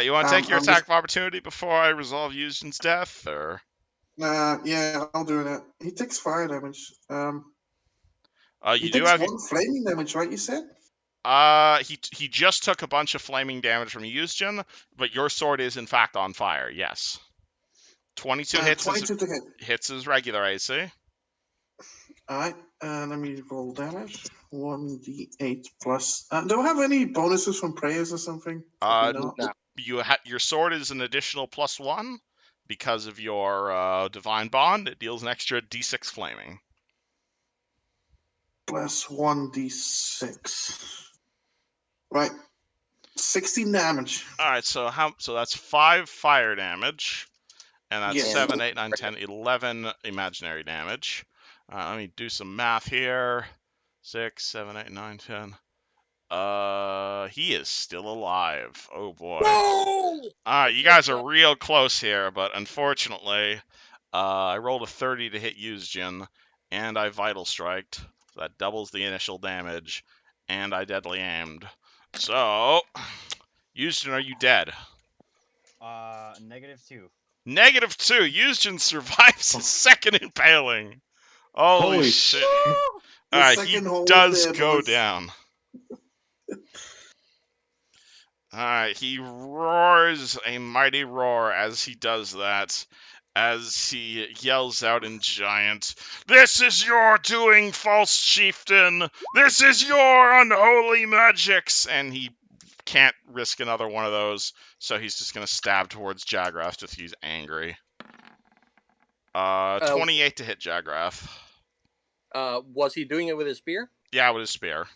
You want to take your I'm attack just- of opportunity before I resolve Yujin's death, or? Yeah, I'll do that. He takes fire damage. You He do takes have. 1 flaming damage, right? You said. He just took a bunch of flaming damage from Yujin, but your sword is in fact on fire. Yes. 22 hits 22 to hit. hits his regular AC. Alright, let me roll damage. 1d8 plus. Do I have any bonuses from prayers or something? Probably not. No. Your sword is an additional +1 because of your divine bond. It deals an extra d6 flaming. Plus 1d6. Right. 16 damage. All right, so that's 5 fire damage, and that's Yeah. 7, 8, 9, 10, 11 imaginary damage. Let me do some math here. 6, 7, 8, 9, 10. He is still alive. Oh boy. No! You guys are real close here, but unfortunately, I rolled a 30 to hit Yuzjin, and I vital striked. So that doubles the initial damage, and I deadly aimed. So, Yuzjin, are you dead? -2. -2. Yuzjin survives his second impaling. Holy shit. The Alright, he second hole does there, go boys. down. Alright, he roars a mighty roar as he does that. As he yells out in Giant, "This is your doing, false chieftain! This is your unholy magics!" And he can't risk another one of those, so he's just going to stab towards Jagrath just he's angry. 28 to hit Jagrath. Was he doing it with his spear? Yeah, with his spear.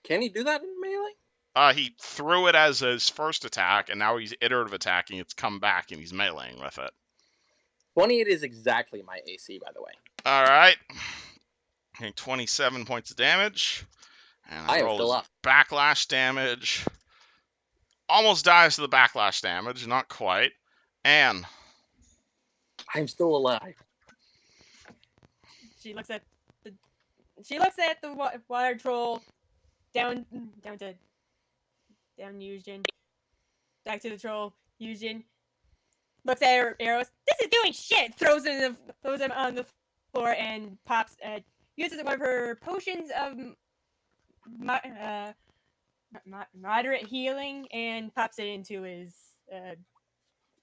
Can he do that in melee? He threw it as his first attack, and now he's iterative attacking. It's come back, and he's meleeing with it. 28 is exactly my AC, by the way. All right. 27 points of damage. And I am roll still his up. backlash damage. Almost dies to the backlash damage, not quite. And I'm still alive. She looks at the water troll, down Yujin, back to the troll. Yujin looks at her arrows. This is doing shit. Throws them on the floor and pops. Uses one of her potions of moderate healing and pops it into his.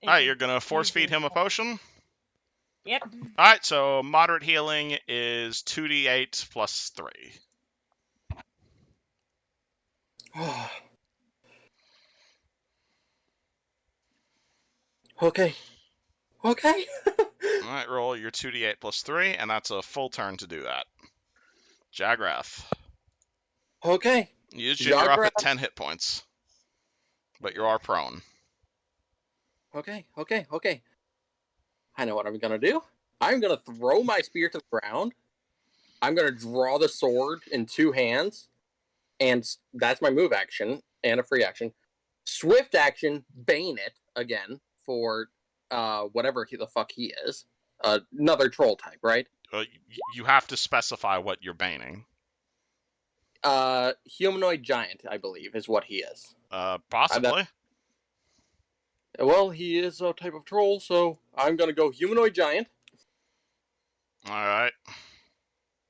alright, you're gonna force feed him a potion. Yep. Alright, so moderate healing is 2d8 plus 3. Okay. Okay. Alright, roll your 2d8 plus 3, and that's a full turn to do that. Jagrath. Okay. You're up at Jagrath. 10 hit points. But you are prone. Okay. I know what I'm gonna do. I'm gonna throw my spear to the ground. I'm gonna draw the sword in 2 hands. And that's my move action and a free action. Swift action, bane it again for whatever the fuck he is. Another troll type, right? You have to specify what you're baning. Humanoid giant, I believe, is what he is. Possibly. Well, he is a type of troll, so I'm gonna go humanoid giant. All right.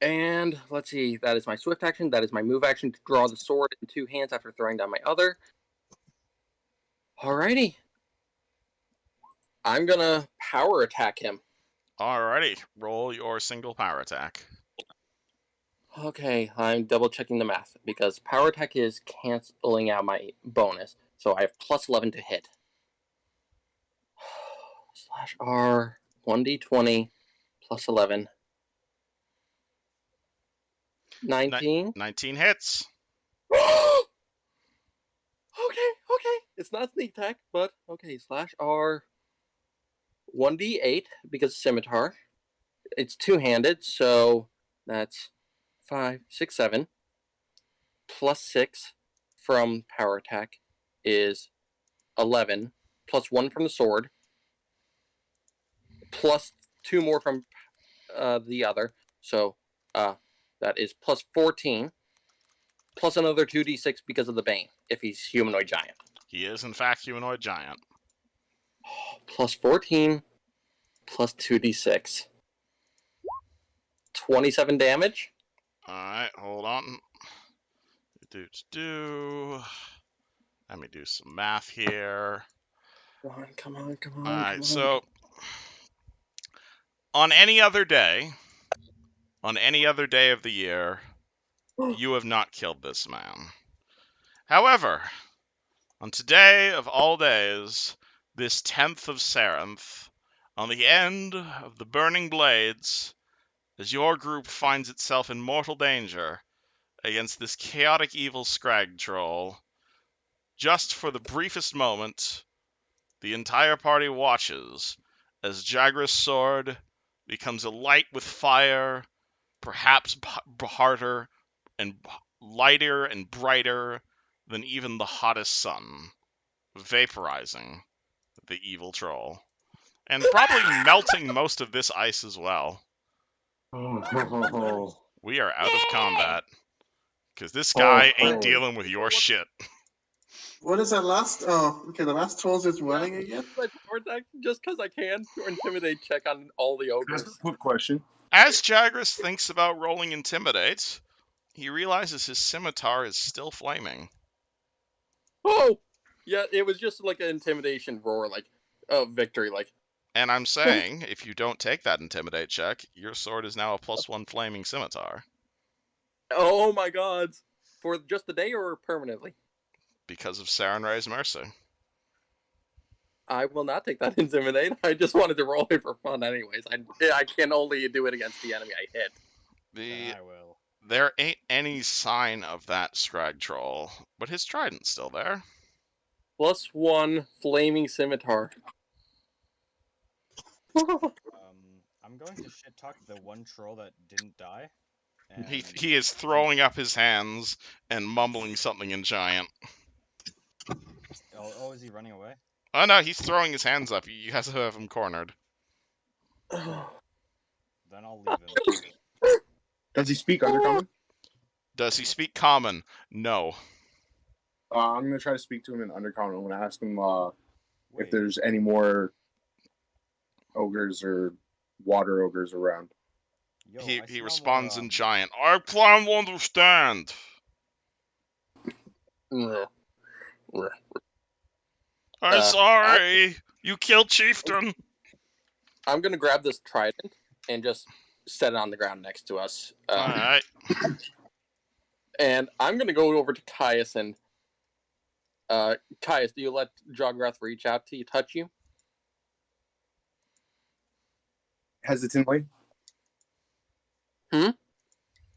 And let's see, that is my swift action. That is my move action to draw the sword in 2 hands after throwing down my other. Alrighty. I'm gonna power attack him. Alrighty. Roll your single power attack. Okay, I'm double checking the math because power attack is canceling out my bonus, so I have plus 11 to hit. /R 1d20 plus 11. 19. 19 hits. Okay. It's not sneak attack, but okay. /R 1d8 because scimitar. It's 2-handed, so that's 5, 6, 7. Plus 6 from power attack is 11. Plus 1 from the sword. Plus 2 more from the other. So that is plus 14. Plus another 2d6 because of the Bane, if he's humanoid giant. He is, in fact, humanoid giant. Plus 14, plus 2d6. 27 damage. Alright, hold on. Let me do some math here. Come on. Alright, so on any other day of the year, you have not killed this man. However, on today of all days, this 10th of Sarenth, on the end of the burning blades, as your group finds itself in mortal danger against this chaotic evil scrag troll, just for the briefest moment, the entire party watches as Jagra's sword becomes alight with fire, perhaps harder and lighter and brighter than even the hottest sun, vaporizing the evil troll. And probably melting most of this ice as well. Oh, We are out of Yay! combat. Because this guy ain't oh. dealing with your shit. What is that last? Oh, okay. The last troll is running again. My power attack just because I can to intimidate check on all the ogres. That's a quick question. As Jagras thinks about rolling Intimidate, he realizes his scimitar is still flaming. Oh! Yeah, it was just like an intimidation roar, like, victory, like. And I'm saying, if you don't take that Intimidate check, your sword is now a +1 flaming scimitar. Oh my god. For just the day or permanently? Because of Sarenrae's mercy. I will not take that intimidate. I just wanted to roll it for fun anyways. I can only do it against the enemy I hit. Then I will. There ain't any sign of that scrag troll, but his trident's still there. +1 flaming scimitar. I'm going to shit talk the one troll that didn't die. And He is throwing up his hands and mumbling something in giant. Oh, is he running away? Oh no, he's throwing his hands up. You guys have him cornered. Then I'll leave him. Does he speak Undercommon? Does he speak common? No. I'm gonna try to speak to him in Undercommon. I'm gonna ask him if Wait, there's any more ogres or water ogres around. yo, I He smell responds more, in giant. I can't understand. I'm sorry. You killed Chieftain. I'm gonna grab this trident and just set it on the ground next to us. Alright. And I'm gonna go over to Caius and Caius, do you let Jograth reach out to you, touch you? Hesitantly. Hmm?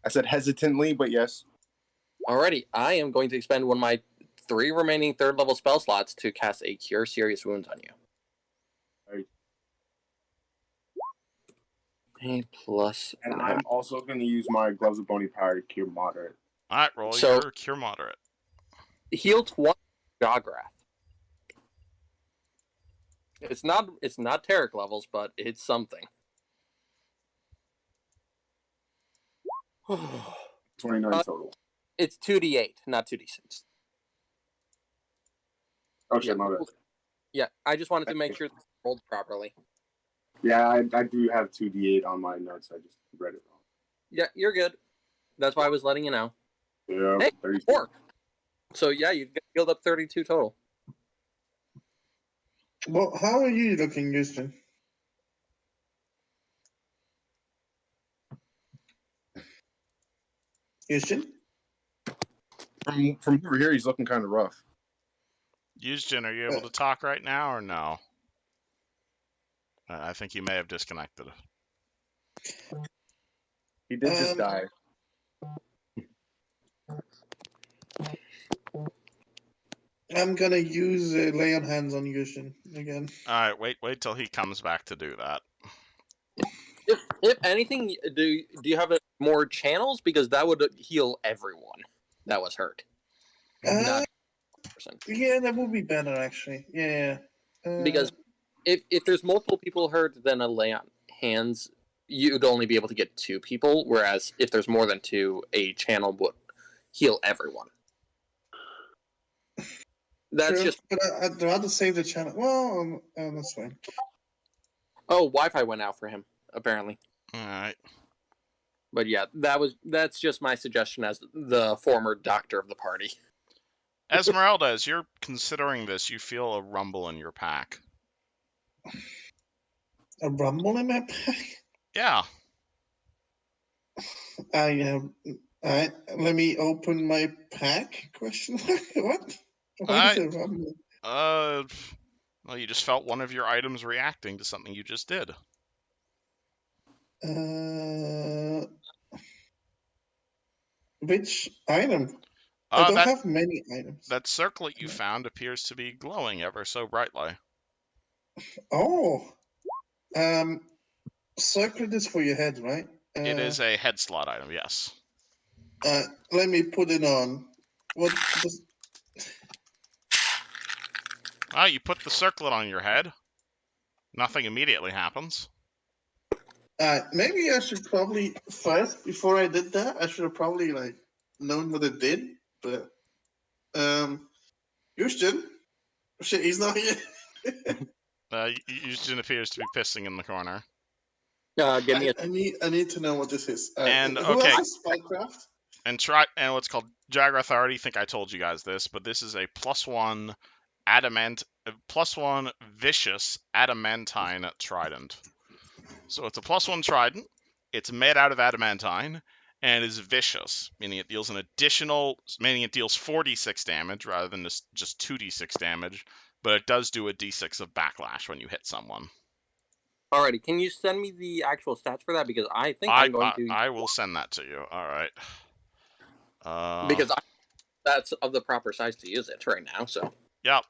I said hesitantly, but yes. Alrighty, I am going to expend one of my 3 remaining 3rd level spell slots to cast a Cure Serious Wounds on you. Right. A plus. And I'm also going to use my Gloves of Bony Power to cure moderate. Alright, roll So- your Cure Moderate. Heal 20 Jograth. It's not Tarek levels, but it's something. 29 total. It's 2d8, not 2d6. Oh shit, my bad. Yeah, I just wanted to make sure it's rolled properly. Yeah, I do have 2d8 on my notes. I just read it wrong. Yeah, you're good. That's why I was letting you know. Yeah, Hey, 32. 4. So yeah, you've healed up 32 total. Well, how are you looking, Houston? Houston? From over here, he's looking kind of rough. Yusjin, are you able to talk right now or no? I think you may have disconnected. He did just die. I'm gonna use lay on hands on Houston again. All right, wait till he comes back to do that. If anything, do you have more channels? Because that would heal everyone that was hurt. Not person. Yeah, that would be better actually. Yeah. Because if there's multiple people hurt, then a lay on hands, you'd only be able to get 2 people. Whereas if there's more than 2, a channel would heal everyone. That's true, just. But I'd rather save the channel. Well, that's fine. Oh, Wi-Fi went out for him apparently. All right. But yeah, that's just my suggestion as the former doctor of the party. Esmeralda, as you're considering this, you feel a rumble in your pack. A rumble in my pack. Yeah. I have. Alright, let me open my pack. Question mark. What? What is a rumble? Well, you just felt one of your items reacting to something you just did. Which item? I don't have many items. That circlet you found appears to be glowing ever so brightly. Oh. Circlet is for your head, right? It is a head slot item, yes. Let me put it on. What does... Oh, you put the circlet on your head. Nothing immediately happens. Maybe I should probably first, before I did that, I should have probably like known what it did. But Houston, shit, he's not here. Houston appears to be pissing in the corner. Give me I need to know what this is. And who okay, has spellcraft? And what's called Jagrath. I already think I told you guys this, but this is a +1 +1 vicious adamantine trident. So it's a +1 trident. It's made out of adamantine and is vicious, meaning it deals 4d6 damage rather than just 2d6 damage, but it does do a d6 of backlash when you hit someone. Alrighty, can you send me the actual stats for that? Because I think I'm going to. I will send that to you. All right. Because that's of the proper size to use it right now. So. Yep.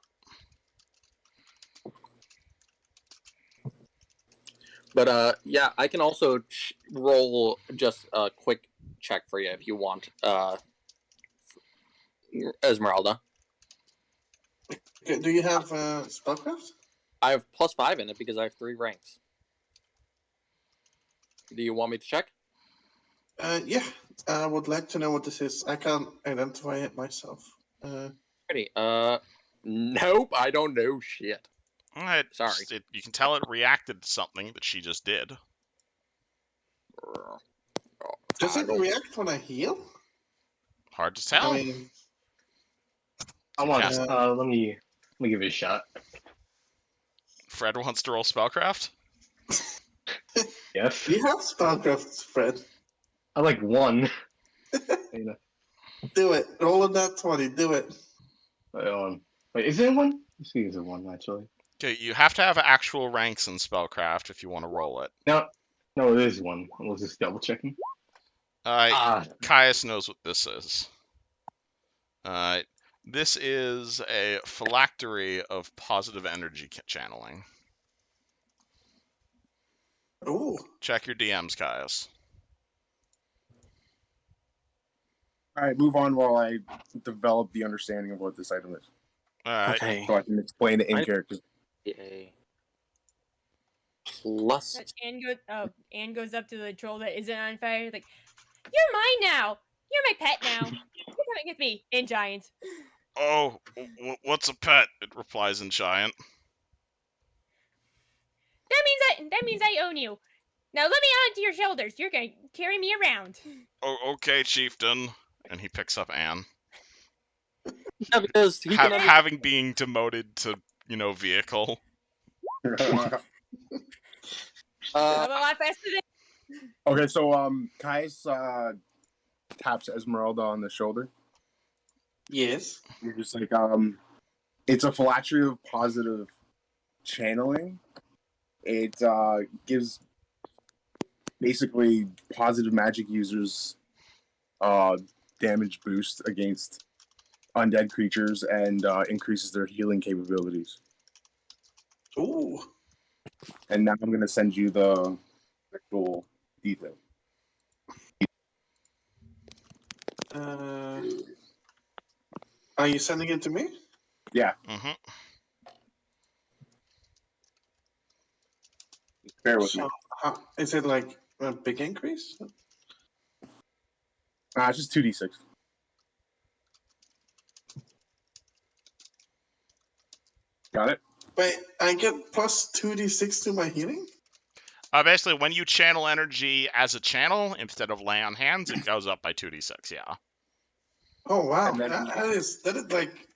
But yeah, I can also roll just a quick check for you if you want, Esmeralda. Okay, do you have spellcraft? I have +5 in it because I have 3 ranks. Do you want me to check? Yeah, I would like to know what this is. I can't identify it myself. Ready? Nope, I don't know shit. Sorry. You can tell it reacted to something that she just did. Does it react when I heal? Hard to tell. I mean, let me give it a shot. Fred wants to roll spellcraft. Yes. You have spellcraft, Fred. I like 1. Do it. Roll a nat 20. Do it. Wait, is it 1? Let's see, is it 1 actually? Okay, you have to have actual ranks in spellcraft if you want to roll it. No, it is 1. I was just double checking. Caius knows what this is. This is a phylactery of positive energy channeling. Ooh. Check your DMs, Caius. All right, move on while I develop the understanding of what this item is. All right. Okay. So I can explain it in character. Plus. Anne goes up to the troll that isn't on fire. Like, you're mine now. You're my pet now. You're coming with me in Giant. Oh, what's a pet? It replies in Giant. That means I own you. Now let me onto your shoulders. You're gonna carry me around. Oh, okay, chieftain. And he picks up Anne. Yeah, because he can understand. Having been demoted to, vehicle. I'm a lot faster than. Okay, so Kais taps Esmeralda on the shoulder. Yes. You're just like, it's a phylactery of positive channeling. It gives basically positive magic users damage boost against undead creatures and increases their healing capabilities. Ooh. And now I'm going to send you the actual detail. Are you sending it to me? Yeah, Mm-hmm. bear with me. So, is it like a big increase? It's just 2d6. Got it? Wait, I get plus 2d6 to my healing? Basically, when you channel energy as a channel instead of lay on hands, it goes up by 2d6. Yeah. Oh wow, And then- that is like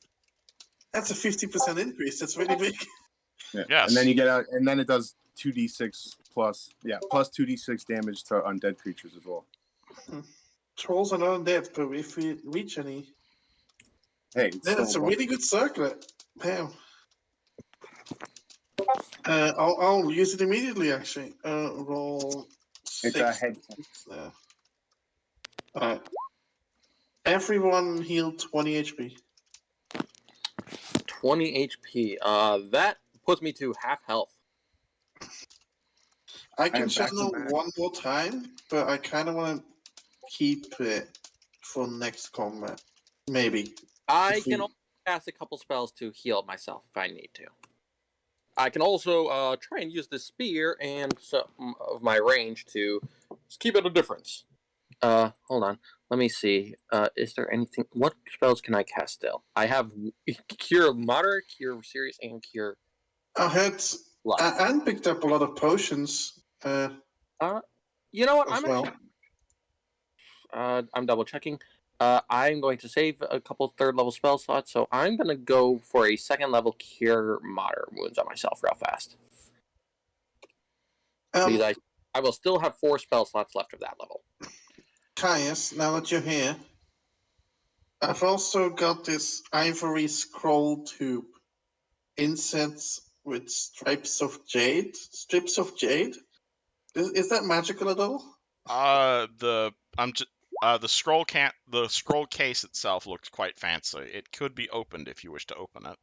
that's a 50% increase. That's really big. Yeah. Yes. And then you get out, and then it does 2d6 plus 2d6 damage to undead creatures as well. Trolls are not undead, but if we reach any, Hey, it's then it's a really good circlet. Bam. I'll use it immediately. Actually, roll It's 6. a head. Alright. Everyone heal 20 HP. 20 HP. That puts me to half health. I can am back to channel back. one more time, but I kind of want to keep it for next combat. Maybe. I If we- can also cast a couple spells to heal myself if I need to. I can also try and use the spear and some of my range to just keep it a difference. Hold on. Let me see. Is there anything? What spells can I cast still? I have Cure Moderate, Cure Serious, and Cure I heard Light. Anne picked up a lot of potions You know what? as well. I'm double checking. I'm going to save a couple third level spell slots, so I'm going to go for a second level Cure Moderate Wounds on myself real fast. Because I will still have 4 spell slots left of that level. Caius, now that you're here, I've also got this ivory scroll tube. Incense with strips of jade. Is that magical at all? The scroll case itself looks quite fancy. It could be opened if you wish to open it.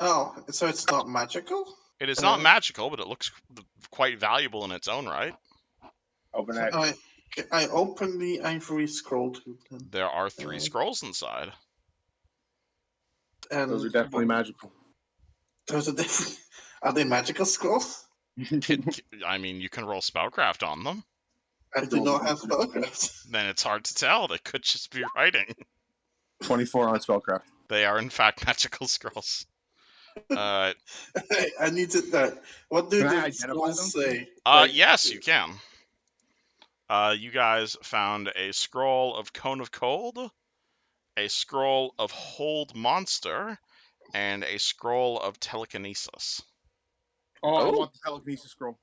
Oh, so it's not magical? It is not magical, but it looks quite valuable in its own right. Open So it. I open the ivory scroll tube then. There are 3 scrolls inside. And Those are definitely magical. Those are definitely. Are they magical scrolls? I mean, you can roll spellcraft on them. I do not have spellcraft. Then it's hard to tell. They could just be writing. 24 on spellcraft. They are in fact magical scrolls. I need to know. What do Can I the identify scrolls them? say? Yes, you can. You guys found a scroll of Cone of Cold, a scroll of Hold Monster, and a scroll of Telekinesis. Oh, I Oh. want the telekinesis scroll.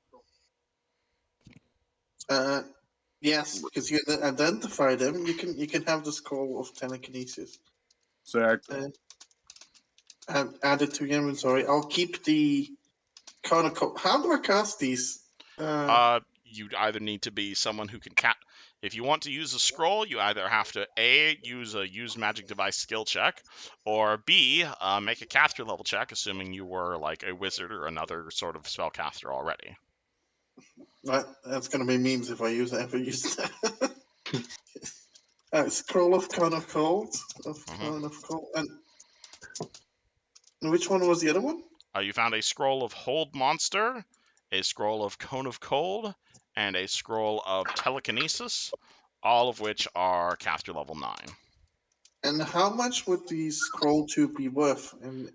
Yes, because you identify them. You can have the scroll of telekinesis. So And add it to your inventory. I'll keep the cone of cold. How do I cast these? You'd either need to be someone who can cast. If you want to use a scroll, you either have to A, use a use magic device skill check, or B, make a caster level check, assuming you were like a wizard or another sort of spellcaster already. That's gonna be memes if I ever use that. Scroll of cone of cold. Cone of cold. And which one was the other one? You found a scroll of Hold Monster, a scroll of Cone of Cold, and a scroll of Telekinesis, all of which are caster level 9. And how much would the scroll tube be worth in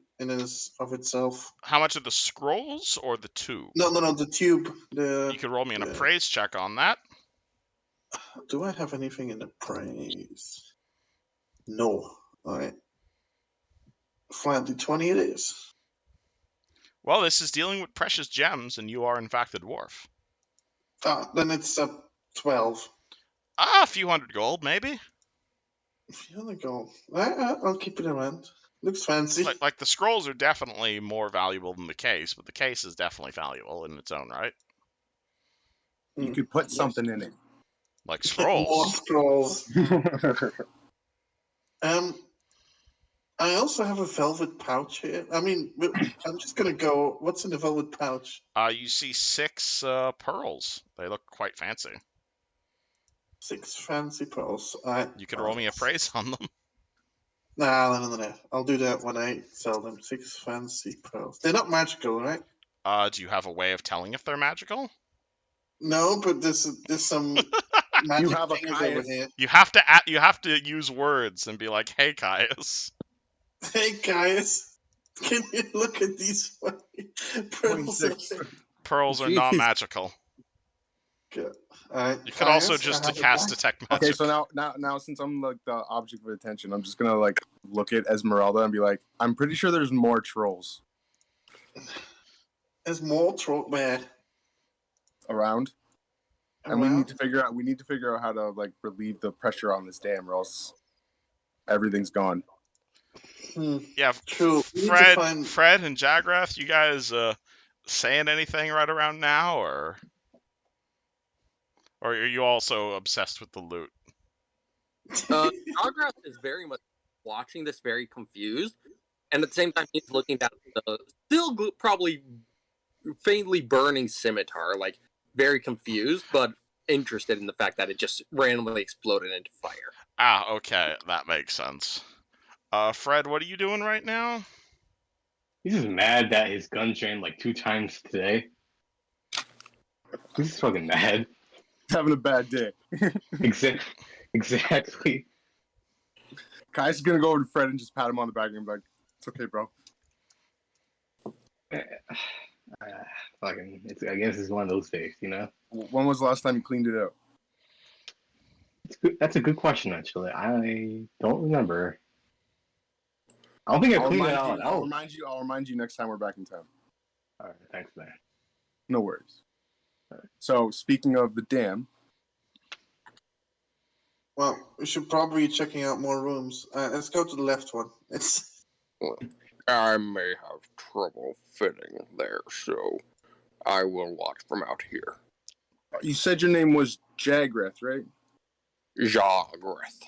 of itself? How much are the scrolls or the tube? No, the tube. You could roll me an appraise check on that. Do I have anything in appraise? No. All right. Flat d20 it is. Well, this is dealing with precious gems, and you are in fact a dwarf. Then it's 12. A few hundred gold, maybe. Here we go. I'll keep it around. Looks fancy. Like the scrolls are definitely more valuable than the case, but the case is definitely valuable in its own right. You could put something in it. Like More scrolls. scrolls. I also have a velvet pouch here. I mean, I'm just gonna go. What's in the velvet pouch? You see 6 pearls. They look quite fancy. 6 fancy pearls. You could roll me a praise on them. No. I'll do that when I sell them. 6 fancy pearls. They're not magical, right? Do you have a way of telling if they're magical? No, but there's some magic have a things over Caius. here. You have to use words and be like, "Hey, Caius." Hey guys, can you look at these fucking pearls? 26. Pearls are Jeez. not magical. Good. Alright, You could also Caius, I just have a cast bag. detect magic. Okay, so now since I'm like the object of attention, I'm just gonna like look at Esmeralda and be like, I'm pretty sure there's more trolls There's more troll where around. And we around. need to figure out how to like relieve the pressure on this dam, or else everything's gone. Yeah, True. We need to find- Fred and Jagrath, you guys saying anything right around now, or are you also obsessed with the loot? Jagrath is very much watching this, very confused, and at the same time he's looking down at the still probably faintly burning scimitar, like very confused, but interested in the fact that it just randomly exploded into fire. Okay, that makes sense. Fred, what are you doing right now? He's just mad that his gun trained like 2 times today. He's just fucking mad. He's having a bad day. Exactly. Kai's gonna go over to Fred and just pat him on the back and be like, "It's okay, bro." I guess it's one of those days, you know. When was the last time you cleaned it out? That's a good question, actually. I don't remember. I don't think I cleaned it out. I'll remind you next time we're back in town. All right, thanks, man. No worries. So, speaking of the dam, Well, we should probably be checking out more rooms. Let's go to the left one. It's I may have trouble fitting there, so I will watch from out here. you said your name was Jagrath, right? Jagrath.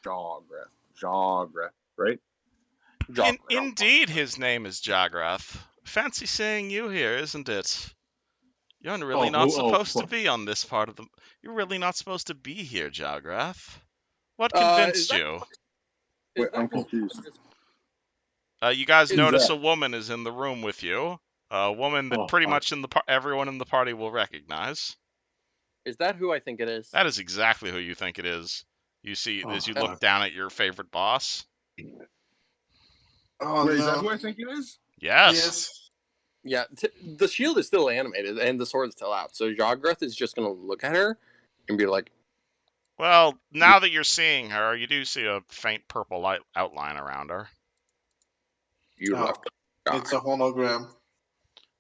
Jagrath, right? Indeed, his name is Jagrath. Fancy seeing you here, isn't it? You're really not supposed to be on this part of the... You're really not supposed to be here, Jagrath. What convinced you? Wait, I'm confused. You guys Who's notice that? a woman is in the room with you. A woman that Oh, pretty fuck. much everyone in the party will recognize. Is that who I think it is? That is exactly who you think it is. You see, as you Oh. look down at your favorite boss. oh Wait, is no. that who I think it is? Yes. Yeah, the shield is still animated and the sword is still out, so Jagrath is just gonna look at her and be like, Well, now that you're seeing her, you do see a faint purple light outline around her. "You Oh, left." It's a hologram.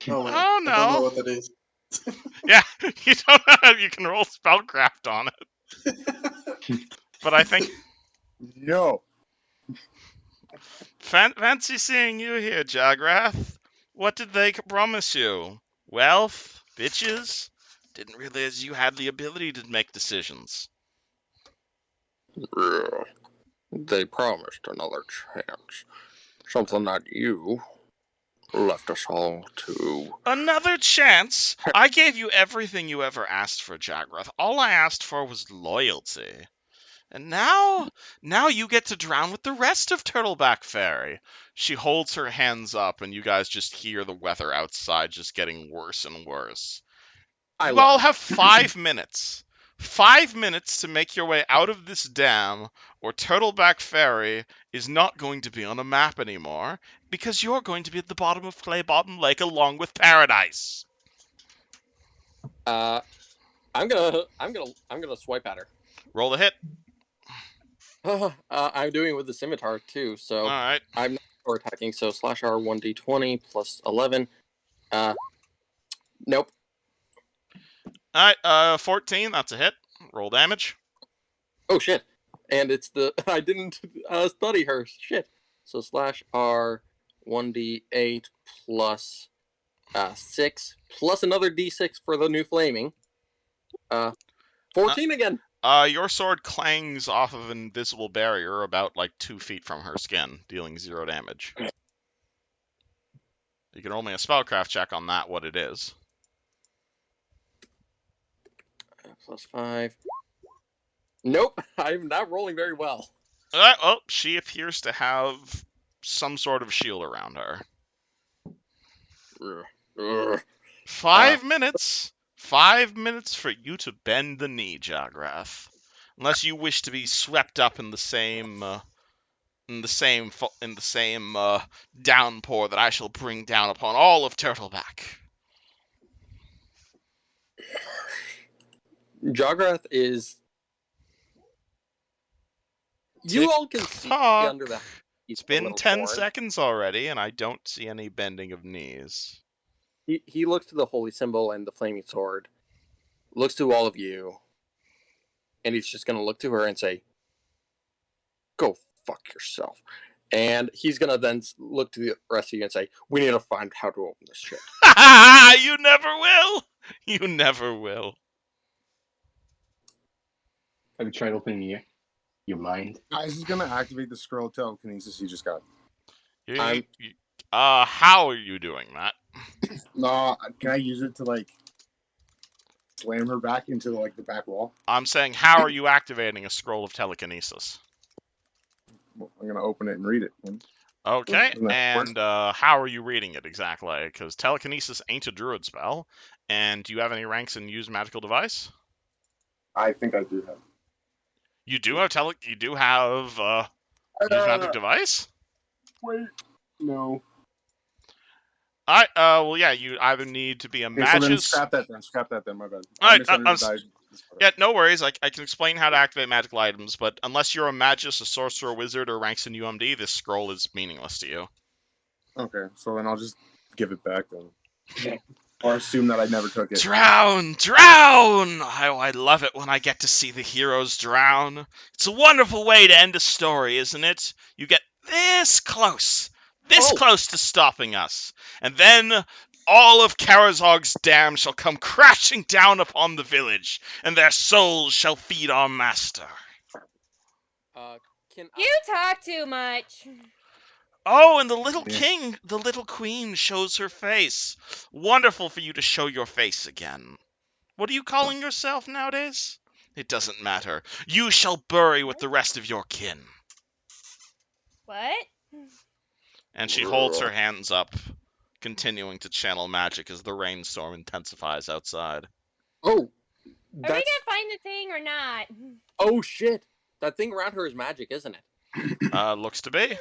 Oh, wait. Oh, I don't know no. what that is. Yeah, you don't know if you can roll spellcraft on it. But I think No. fancy seeing you here, Jagrath. What did they promise you? Wealth? Bitches? Didn't realize you had the ability to make decisions. Yeah. They promised another chance. Something that you left us all to. Another chance? I gave you everything you ever asked for, Jagrath. All I asked for was loyalty. And now you get to drown with the rest of Turtleback Fairy. She holds her hands up, and you guys just hear the weather outside just getting worse and worse. You all have 5 minutes. 5 minutes to make your way out of this dam, or Turtleback Ferry is not going to be on a map anymore, because you're going to be at the bottom of Clay Bottom Lake along with Paradise. I'm gonna swipe at her. Roll the hit. I'm doing it with the scimitar too, so All right. I'm not power attacking. So slash R 1d20 plus 11. Nope. All right. 14. That's a hit. Roll damage. Oh shit! And it's the I didn't study her. Shit. So slash R 1d8 plus 6 plus another d6 for the new flaming. 14 again. Your sword clangs off of an invisible barrier about like 2 feet from her skin, dealing 0 damage. You can roll me a spellcraft check on that, what it is. Plus 5. Nope, I'm not rolling very well. Oh, she appears to have some sort of shield around her. Ugh. 5 minutes. 5 minutes for you to bend the knee, Jagrath. Unless you wish to be swept up in the same downpour that I shall bring down upon all of Turtleback. Jograth is. You all can see Tick-tock. under that. It's been 10 seconds already, and I don't see any bending of knees. He looks to the holy symbol and the flaming sword, looks to all of you, and he's just going to look to her and say, "Go fuck yourself." And he's going to then look to the rest of you and say, "We need to find how to open this shit." You never will! You never will. Have you tried opening your mind? Guys is gonna activate the scroll telekinesis he just got. How are you doing that? No, can I use it to like slam her back into the back wall? I'm saying, how are you activating a scroll of telekinesis? Well, I'm gonna open it and read it. Okay, Isn't that and how are you reading it exactly? Because telekinesis ain't a druid spell. And do you have any ranks in use magical device? I think I do have. You do have use magic device? Wait, no. Well, yeah, you either need to be a Okay, so then magus. scrap that then. My bad. Alright, yeah, no worries. I can explain how to activate magical items, but unless you're a magus, a sorcerer, a wizard, or ranks in UMD, this scroll is meaningless to you. Okay, so then I'll just give it back then. Or assume that I never took it. Drown! Drown! Oh, I love it when I get to see the heroes drown. It's a wonderful way to end a story, isn't it? You get this close to stopping us. And then all of Karazog's dam shall come crashing down upon the village, and their souls shall feed our master. You talk too much. Oh, and the little queen shows her face. Wonderful for you to show your face again. What are you calling yourself nowadays? It doesn't matter. You shall bury with the rest of your kin. What? And she holds her hands up, continuing to channel magic as the rainstorm intensifies outside. Oh, Are we gonna find the thing or not? Oh shit! That thing around her is magic, isn't it? Looks to be.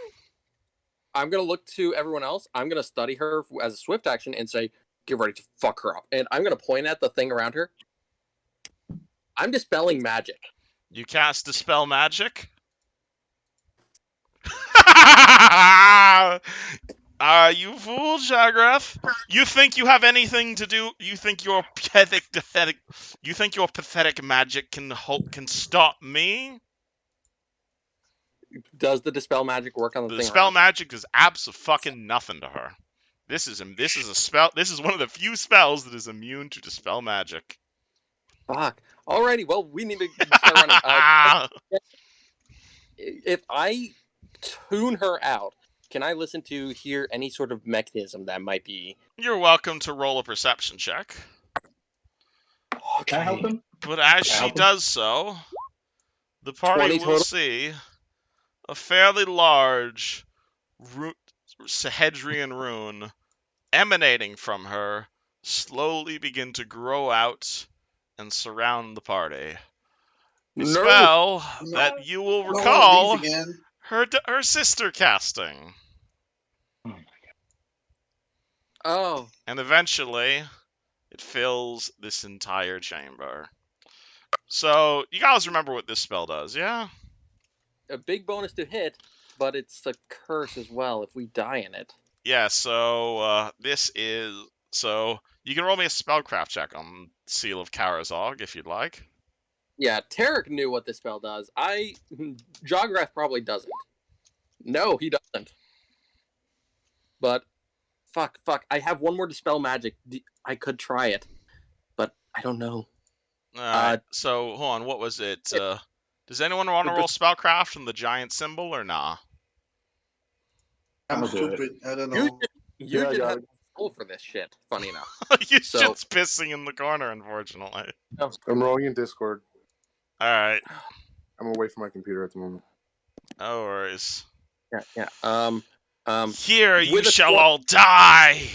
I'm gonna look to everyone else. I'm gonna study her as a swift action and say, "Get ready to fuck her up." And I'm gonna point at the thing around her. I'm dispelling magic. You cast Dispel Magic? You fool, Jagrath. You think you have anything to do? You think your pathetic magic can stop me? Does the dispel magic work on the thing? Dispel magic does abso-fucking nothing to her. This is a spell. This is one of the few spells that is immune to dispel magic. Fuck. Alrighty. Well, we need to start running. If I tune her out, can I listen to hear any sort of mechanism that might be? You're welcome to roll a perception check. Okay. Can I help him? But as she does so, the party will see a fairly large Sahedrian rune emanating from her slowly begin to grow out and surround the party. A No. spell No. that you will Not one of recall these again. her sister casting. Oh, And eventually, it fills this entire chamber. So, you guys remember what this spell does, yeah? a big bonus to hit, but it's a curse as well if we die in it. Yeah, so, this is... So, you can roll me a spellcraft check on Seal of Karazog, if you'd like. Yeah, Tarek knew what this spell does. Jograth probably doesn't. No, he doesn't. But, fuck. I have one more Dispel Magic. I could try it, but I don't know. Alright, so, hold on, what was it? Does anyone want to roll spellcraft on the giant symbol, or nah? I'm I'll do it. stupid. I don't You know. You I should got have it. roll for this shit, funny enough. You So- just pissing in the corner, unfortunately. I'm rolling in Discord. Alright, I'm away from my computer at the moment. no worries. Yeah. Here you with a shall 20 all die! You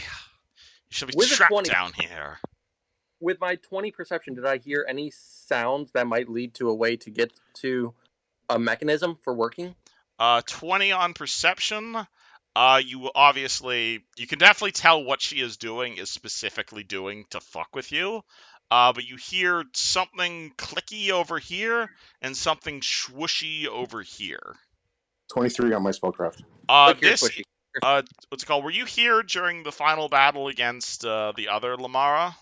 shall be With a trapped 20 down here. With my 20 perception, did I hear any sounds that might lead to a way to get to a mechanism for working? 20 on perception. You can definitely tell what she is doing is specifically doing to fuck with you. But you hear something clicky over here and something swooshy over here. 23 on my spellcraft. Click here, This, squishy. what's it called? Were you here during the final battle against the other Lamara?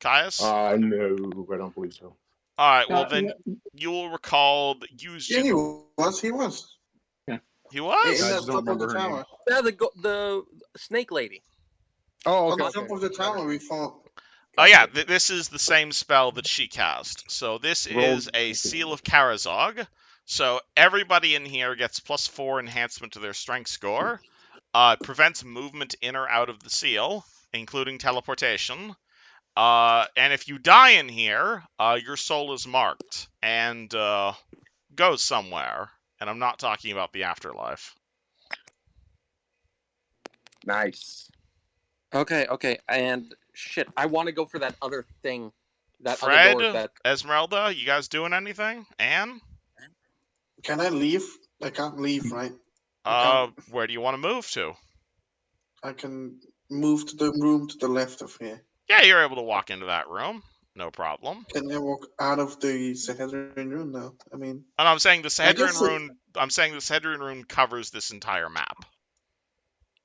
Caius? No, I don't believe so. Alright, well then you will recall that Yeah, he was. He was. He was? In I the just don't top of the remember her name. tower. Yeah, the snake lady. Oh, On okay. the top of the tower, we fought. Oh yeah, this is the same spell that she cast. So this is a Seal of Karazog. So everybody in here gets +4 enhancement to their strength score. It prevents movement in or out of the seal, including teleportation. And if you die in here, your soul is marked and goes somewhere. And I'm not talking about the afterlife. Nice. Okay, and shit, I want to go for that other thing. That Fred, other door that... Esmeralda, you guys doing anything? Anne? Can I leave? I can't leave, right? I Where do you want to move to? can move to the room to the left of here. Yeah, you're able to walk into that room. No problem. Can I walk out of the Sahedrin room now? I mean, And I'm saying the I guess Sahedrin room covers this entire map,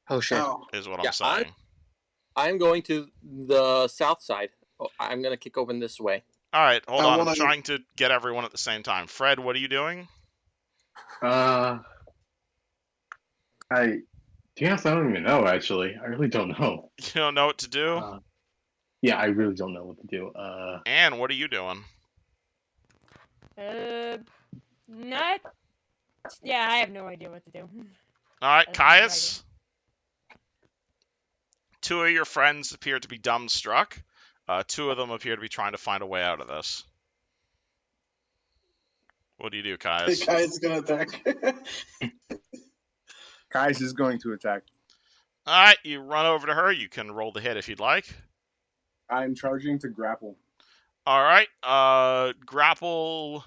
Oh shit. oh, is what Yeah, I'm saying. I'm going to the south side. Oh, I'm going to kick open this way. Alright, hold I on. I'm wanna- trying to get everyone at the same time. Fred, what are you doing? To be honest, I don't even know, actually. I really don't know. You don't know what to do? Yeah, I really don't know what to do. Anne, what are you doing? Not. Yeah, I have no idea what to do. Alright, That's what I Caius? Two of your friends appear to be dumbstruck. Two of them appear to be trying to find a way out of this. What do you do, the Caius? guy's gonna attack. Kais is going to attack. Alright, you run over to her. You can roll the hit if you'd like. I'm charging to grapple. Alright, grapples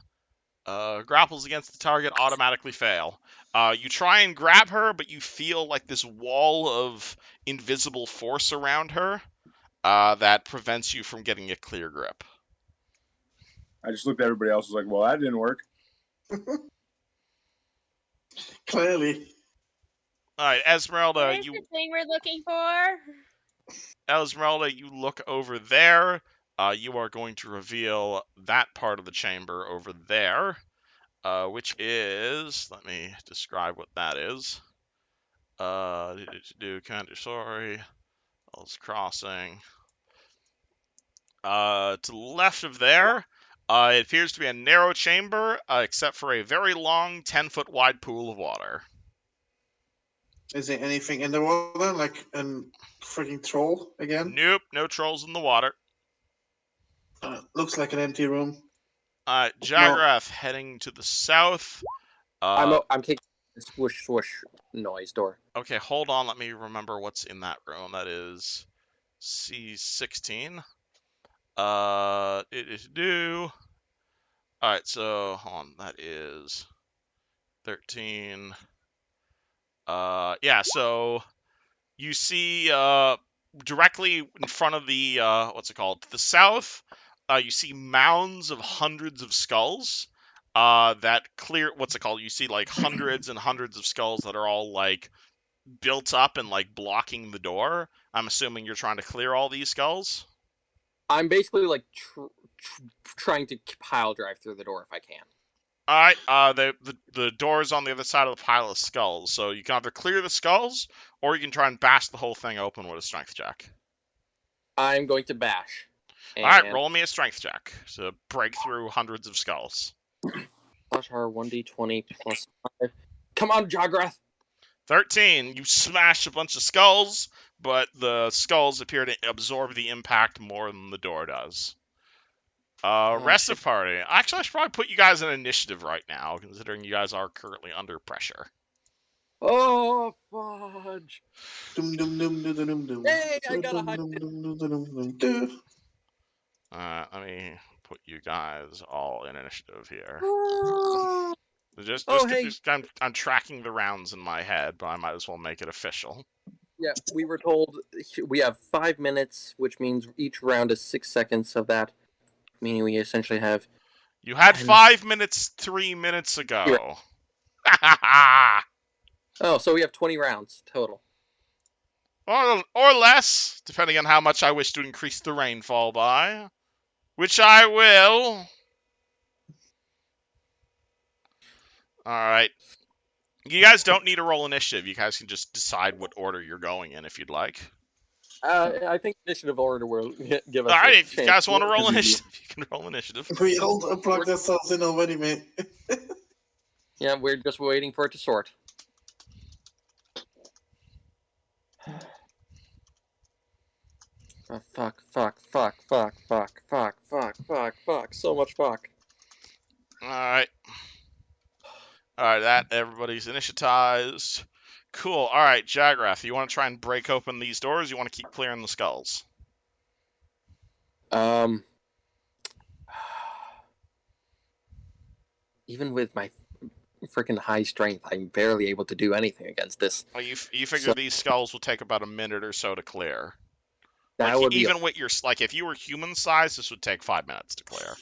against the target automatically fail. You try and grab her, but you feel like this wall of invisible force around her that prevents you from getting a clear grip. I just looked at everybody else. Was like, well, that didn't work. Clearly. Alright, Esmeralda, Where's the thing we're looking for? you look over there. You are going to reveal that part of the chamber over there, which is, let me describe what that is. Sorry. All's crossing. To the left of there, it appears to be a narrow chamber, except for a very long 10-foot wide pool of water. Is there anything in the water? Like a freaking troll again? Nope, no trolls in the water. Looks like an empty room. Jagrath heading to the south. I'm kicking the swoosh swoosh noise door. Okay, hold on. Let me remember what's in that room. That is C16. It is due. All right, so hold on. That is 13. Yeah. So you see, directly in front of the what's it called? To the south, you see mounds of hundreds of skulls. That clear. What's it called? You see like hundreds and hundreds of skulls that are all like built up and like blocking the door. I'm assuming you're trying to clear all these skulls. I'm basically like trying to pile drive through the door if I can. All right. The door is on the other side of the pile of skulls, so you can either clear the skulls or you can try and bash the whole thing open with a strength check. I'm going to bash. All right, And roll me a strength check to break through hundreds of skulls. slash R 1d20 plus 5. Come on, Jograth. 13. You smash a bunch of skulls, but the skulls appear to absorb the impact more than the door does. Rest of party. Actually, I should probably put you guys in initiative right now, considering you guys are currently under pressure. Oh, fudge. Dum dum dum dum dum dum. Hey, I got a high. Let me put you guys all in initiative here. Just hey. I'm tracking the rounds in my head, but I might as well make it official. Yeah, we were told we have 5 minutes, which means each round is 6 seconds of that. Meaning we essentially have. You had 5 minutes 3 minutes ago. Oh, so we have 20 rounds total. Or less, depending on how much I wish to increase the rainfall by. Which I will. Alright. You guys don't need to roll initiative. You guys can just decide what order you're going in if you'd like. I think initiative order will give us. Alright, a if you chance. guys want to roll initiative, you can roll initiative. We all plugged ourselves in already, mate. Yeah, we're just waiting for it to sort. Oh, fuck. So much fuck. Alright. Alright, that everybody's initiatized. Cool. Alright, Jagrath, you want to try and break open these doors? You want to keep clearing the skulls? Even with my freaking high strength, I'm barely able to do anything against this. Well, you figure these skulls will take about a minute or so to clear. That Like, would be even with your like, if you were human size, this would take 5 minutes to clear.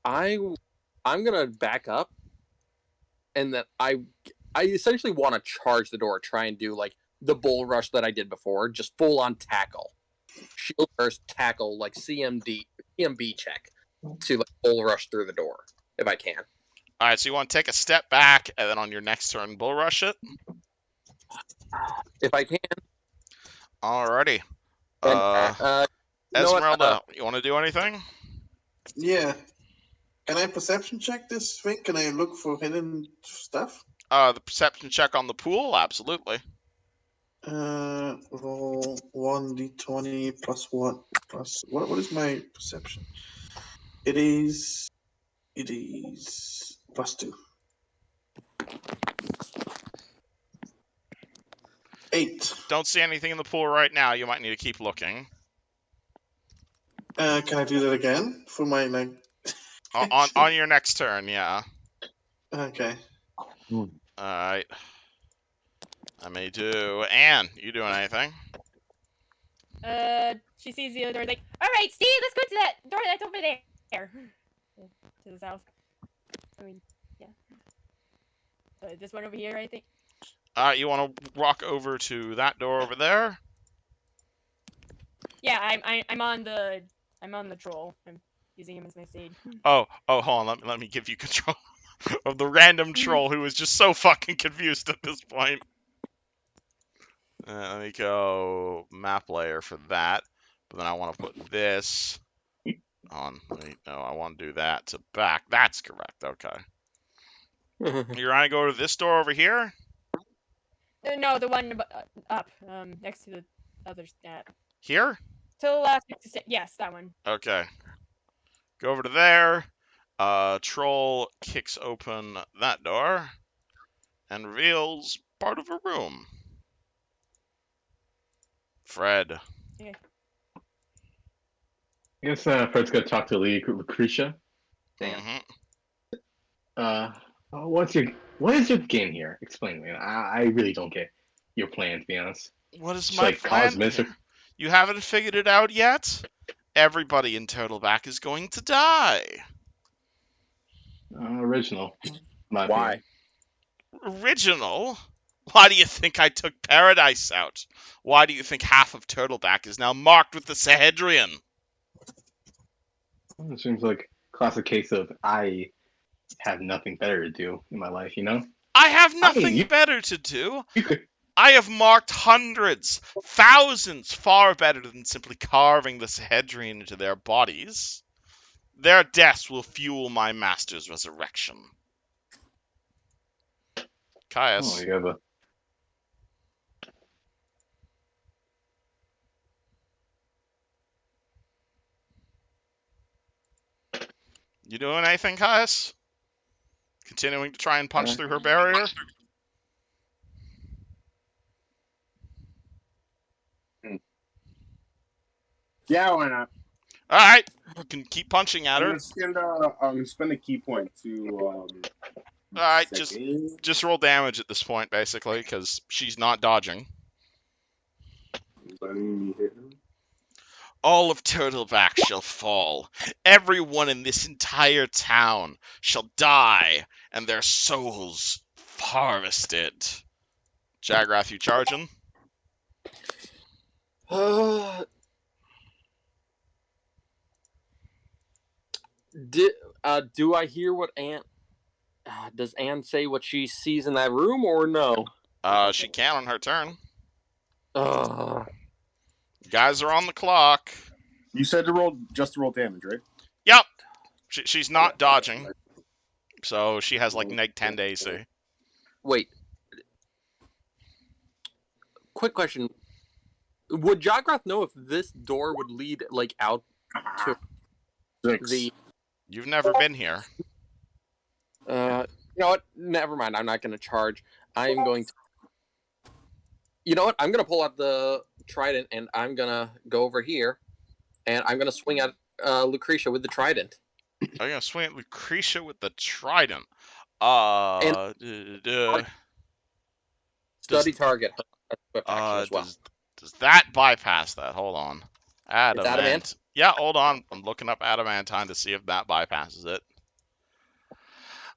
I'm gonna back up, and that I essentially want to charge the door, try and do like the bull rush that I did before, just full on tackle, shield burst tackle, like CMB check to like bull rush through the door if I can. All right, so you want to take a step back, and then on your next turn, bull rush it. If I can. Alrighty. You know what, Esmeralda, you want to do anything? Yeah. Can I perception check this thing? Can I look for hidden stuff? The perception check on the pool, absolutely. Roll 1d20 plus 1 plus what is my perception? It is plus 2. 8. Don't see anything in the pool right now. You might need to keep looking. Can I do that again for my like? on your next turn, yeah. Okay. All right. I may do. Anne, you doing anything? She sees the other door, like, alright, Steve, let's go to that door that's over there. To the south. I mean, yeah. This one over here, I think. You want to walk over to that door over there? Yeah, I'm on the troll. I'm using him as my seed. Oh, hold on. Let me give you control of the random troll who is just so fucking confused at this point. Let me go map layer for that. But then I want to put this on. No, I want to do that to back. That's correct. Okay. You're going to go to this door over here? No, the one up, next to the other stat. Here? To the left, yes, that one. Okay. Go over to there. Troll kicks open that door. and reveals part of a room. Fred. I guess Fred's gonna talk to Lucretia. Damn. What is your game here? Explain to me. I really don't get your plan, to be honest. What is Just my like plan cause misery. here? You haven't figured it out yet? Everybody in Turtleback is going to die. Original. My Why? opinion. Original? Why do you think I took Paradise out? Why do you think half of Turtleback is now marked with the Sahedrian? It seems like classic case of I have nothing better to do in my life, you know? I have nothing you better to do. could I have marked hundreds, thousands, far better than simply carving the Sahedrian into their bodies. Their deaths will fuel my master's resurrection. Caius. you have a You doing anything, Caius? Continuing to try and punch through her barrier? Yeah, why not? Alright, you can keep punching at I'm her. gonna spend a key point to Alright, second. just roll damage at this point, basically, because she's not dodging. Let me hit him. All of Turtleback shall fall. Everyone in this entire town shall die, and their souls harvested. Jagrath, you charging? Do I hear what Anne? Does Anne say what she sees in that room, or no? She can on her turn. Uh, Guys are on the clock. You said to roll damage, right? Yep. She's not dodging, so she has like neg 10 to AC. wait. Quick question: would Jograth know if this door would lead like out to 6. the? You've never been here. You know what? Never mind. I'm not going to charge. I'm going to. You know what? I'm going to pull out the trident and I'm going to go over here, and I'm going to swing at Lucretia with the trident. I'm gonna swing at Lucretia with the trident. Study target. Swift action as well. Does that bypass that? Hold on. It's adamant? Yeah, hold on. I'm looking up adamantine to see if that bypasses it.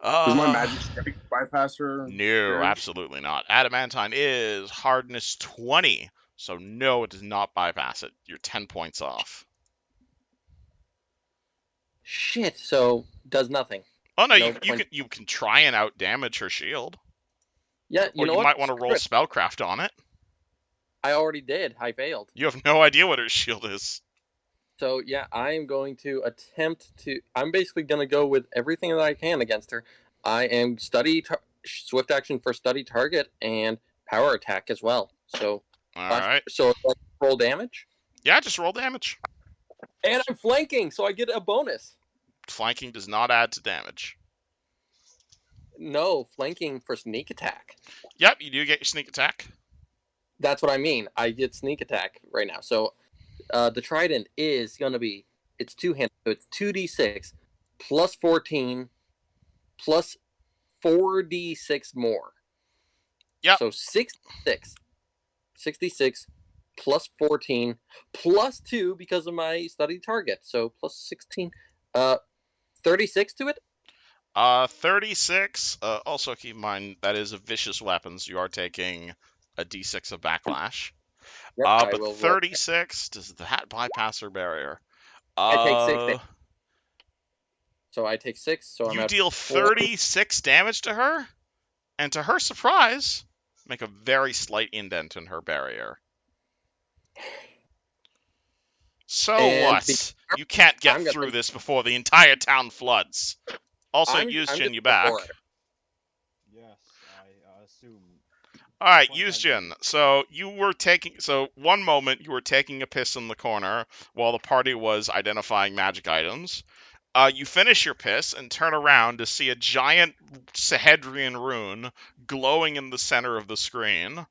Does my magic strike bypass her? No, absolutely not. Adamantine is hardness 20, so no, it does not bypass it. You're 10 points off. Shit. So does nothing. Oh no, No you can try and out damage her shield. Yeah, you or know you what? might want to roll Screw it. spellcraft on it. I already did. I failed. You have no idea what her shield is. So yeah, I am going to attempt to. I'm basically going to go with everything that I can against her. I am swift action for study target and power attack as well. So All right. So like, roll damage. Yeah, just roll damage. And I'm flanking, so I get a bonus. Flanking does not add to damage. No, flanking for sneak attack. Yep, you do get your sneak attack. That's what I mean. I get sneak attack right now. So the trident is going to be, it's two-handed, so it's 2d6 plus 14 plus 4d6 more. Yep. So 66 plus 14 plus 2 because of my study target. So plus 16. 36 to it? 36. Also keep in mind that is a vicious weapon, so you are taking a d6 of backlash. Yep, But 36, does that bypass her barrier? I take 6 damage. So I take 6, so you I'm deal 36 damage to her, and to her surprise, make a very slight indent in her barrier. So what? You can't get through this before the entire town floods. Also, Yuzjin, you back? Yes, I assume. All right, Yuzjin. So you were one moment you were taking a piss in the corner while the party was identifying magic items. You finish your piss and turn around to see a giant Sahedrian rune glowing in the center of the screen.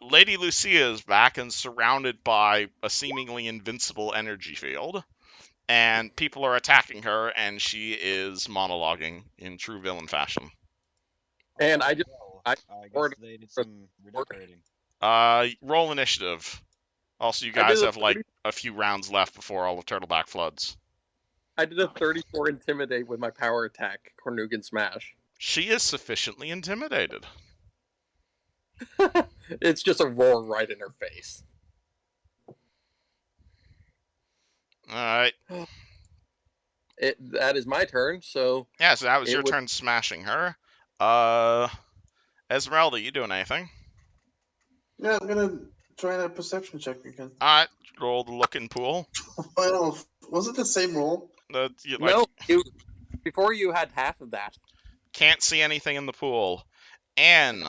Lady Lucia is back and surrounded by a seemingly invincible energy field. And people are attacking her, and she is monologuing in true villain fashion. And I just Well, I I guess ordered they did for some redecorating. Roll initiative. Also, you I did guys a have like 30 a few rounds left before all of Turtleback floods. I did a 34 intimidate with my power attack, Cornugan Smash. She is sufficiently intimidated. It's just a roar right in her face. All right. That is my turn, so Yeah, so that was It your would- turn smashing her. Esmeralda, you doing anything? Yeah, I'm gonna try that perception check again. All right. Roll the looking pool. Well, was it the same roll? no, before you had half of that. Can't see anything in the pool. Anne,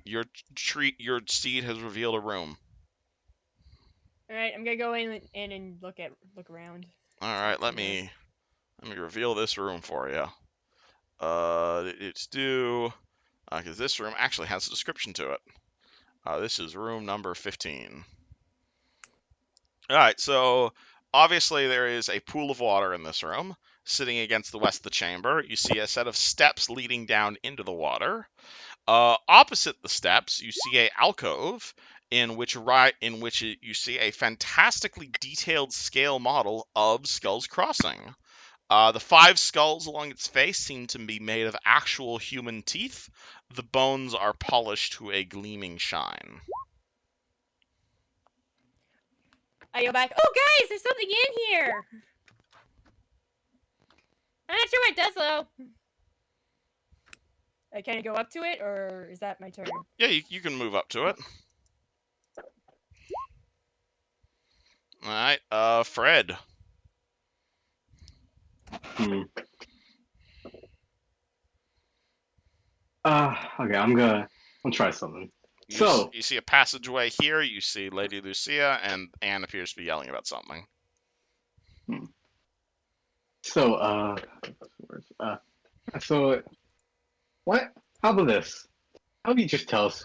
your seed has revealed a room. All right, I'm gonna go in and look around. All right, let me reveal this room for you. It's due because this room actually has a description to it. This is room number 15. All right, so obviously there is a pool of water in this room. Sitting against the west of the chamber, you see a set of steps leading down into the water. Opposite the steps, you see a alcove in which you see a fantastically detailed scale model of Skull's Crossing. The 5 skulls along its face seem to be made of actual human teeth. The bones are polished to a gleaming shine. I go back. Oh, guys, there's something in here. I'm not sure what it does though. Can I go up to it, or is that my turn? Yeah, you can move up to it. All right, Fred. Okay, I'm gonna try something. You see a passageway here. You see Lady Lucia, and Anne appears to be yelling about something. So, what? How about this? How about you just tell us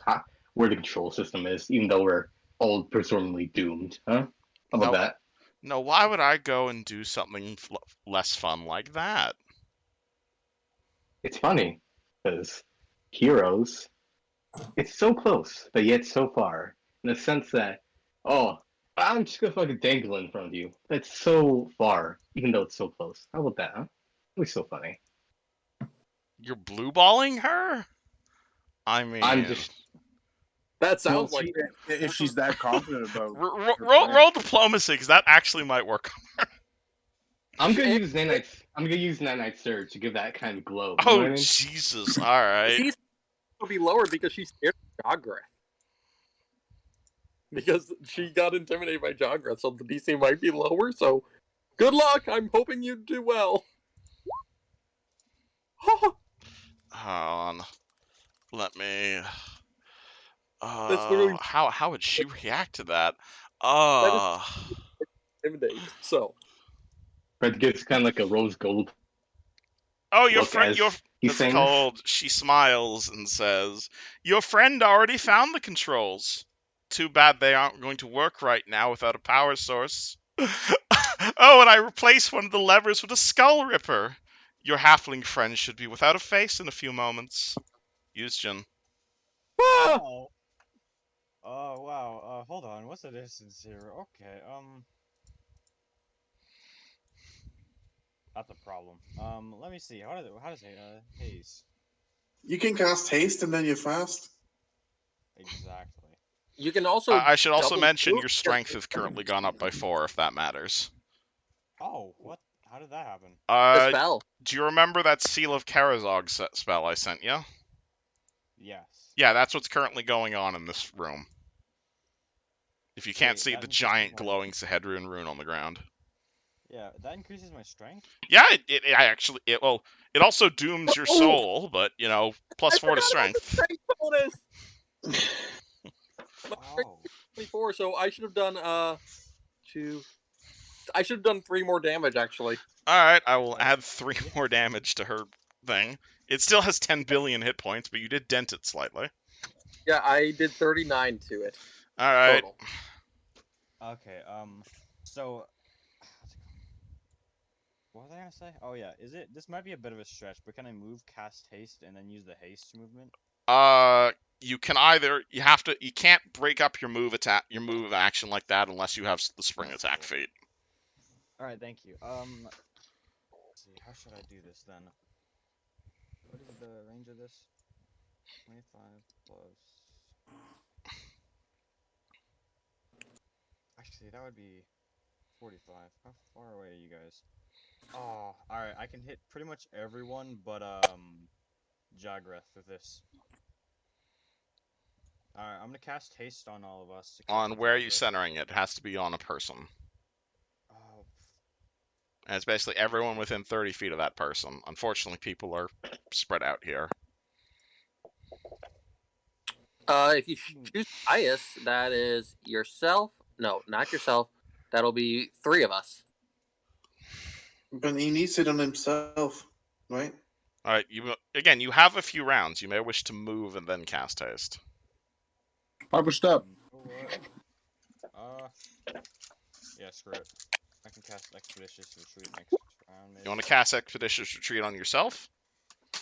where the control system is, even though we're all presumably doomed, huh? How about that? No, why would I go and do something less fun like that? It's funny, because heroes, it's so close, but yet so far, in the sense that, oh, I'm just gonna fucking dangle in front of you. That's so far, even though it's so close. How about that, huh? It's so funny. You're blueballing her? I mean, I'm just. That sounds like if she's that confident about roll diplomacy, because that actually might work. I'm gonna use Nanite Surge to give that kind of glow. You know Oh, what I mean? Jesus! All right. She's will be lower because she's scared of Jogreth. Because she got intimidated by Jogreth, so the DC might be lower. So, good luck. I'm hoping you do well. Hold on. Let me. That's literally How would she react to that? intimidated. So, But it gives kind of like a rose gold. Oh, your look friend. as Your he it's sings. called. She smiles and says, "Your friend already found the controls. Too bad they aren't going to work right now without a power source." Oh, and I replaced one of the levers with a skull ripper. Your halfling friend should be without a face in a few moments. Yusjin. Oh. Oh wow. Hold on. What's the distance here? Okay. That's a problem. Let me see. How does haze? You can cast haste and then you're fast. Exactly. you can also. I should also double mention move your strength has currently gone up by 4, if that matters. Oh, what? How did that happen? the spell. Do you remember that Seal of Karazog spell I sent you? Yes. Yeah, that's what's currently going on in this room. If you can't Wait, see that the increases giant my- glowing Sahedrian rune on the ground. Yeah, that increases my strength. Yeah, it also dooms your soul, but plus I 4 to forgot about the strength. strength bonus. My strength Oh. is 24, so I should have done 2. I should have done 3 more damage, actually. Alright, I will Yeah. add 3 more damage to her thing. It still has 10 billion hit points, but you did dent it slightly. Yeah, I did 39 to it. Alright. Total. Okay. So, what was I gonna say? Oh yeah, this might be a bit of a stretch, but can I move, cast haste, and then use the haste movement? You can you can't break up your move action like that unless you have the spring That's attack cool. feat. All right, thank you. Let's see, how should I do this then? What is the range of this? 25 plus. Actually, that would be 45. How far away are you guys? Oh, all right. I can hit pretty much everyone, but Jagreth with this. All right, I'm gonna cast haste on all of us except for On where are you Jagreth. centering it? It has to be on a person. Oh, And it's basically everyone within 30 feet of that person. Unfortunately, people are spread out here. If you choose Caius, that is yourself. No, not yourself. That'll be 3 of us. But he needs it on himself, right? Alright, you have a few rounds. You may wish to move and then cast haste. Pop a step. you know what? Yeah, screw it. I can cast Expeditious Retreat next round, maybe. You want to cast Expeditious Retreat on yourself?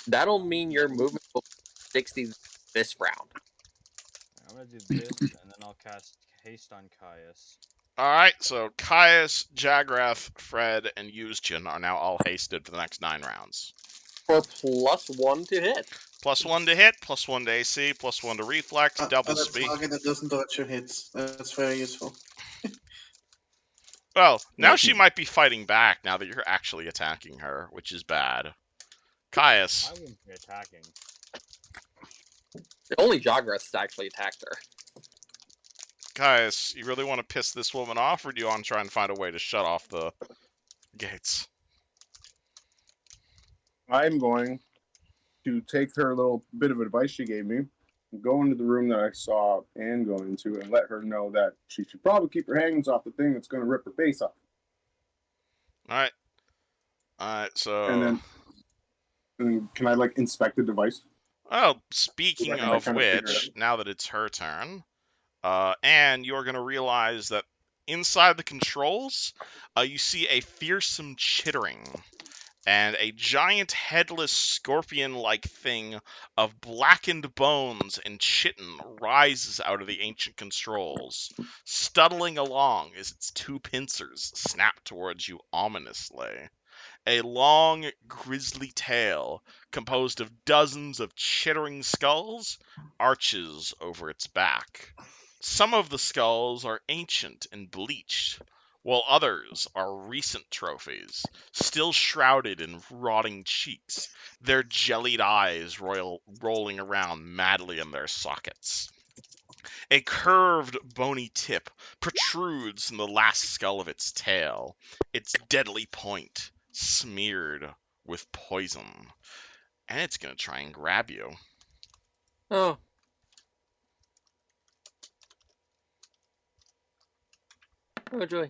That'll mean your movement will be 60 this round. I'm gonna do this, and then I'll cast haste on Caius. Alright, so Caius, Jagrath, Fred, and Yuzjin are now all hasted for the next 9 rounds. For +1 to hit. +1 to hit, +1 to AC, +1 to reflex, double And a speed. target that doesn't dodge your hits. That's very useful. Well, now Yeah. she might be fighting back now that you're actually attacking her, which is bad. Caius. I wouldn't be attacking. Only Jagrath's actually attacked her. Caius, you really want to piss this woman off, or do you want to try and find a way to shut off the gates? I'm going to take her little bit of advice she gave me, go into the room that I saw Anne go into, and let her know that she should probably keep her hands off the thing that's going to rip her face off. Alright. Alright, so... And then can I, like, inspect the device? Well, speaking I of kind of figure it which, out. now that it's her turn, and you're going to realize that inside the controls, you see a fearsome chittering, and a giant headless scorpion-like thing of blackened bones and chitin rises out of the ancient controls, stuttling along as its 2 pincers snap towards you ominously. A long, grisly tail, composed of dozens of chittering skulls, arches over its back. Some of the skulls are ancient and bleached, while others are recent trophies, still shrouded in rotting cheeks, their jellied eyes rolling around madly in their sockets. A curved, bony tip protrudes from the last skull of its tail, its deadly point smeared with poison. And it's going to try and grab you. Oh. Oh, joy.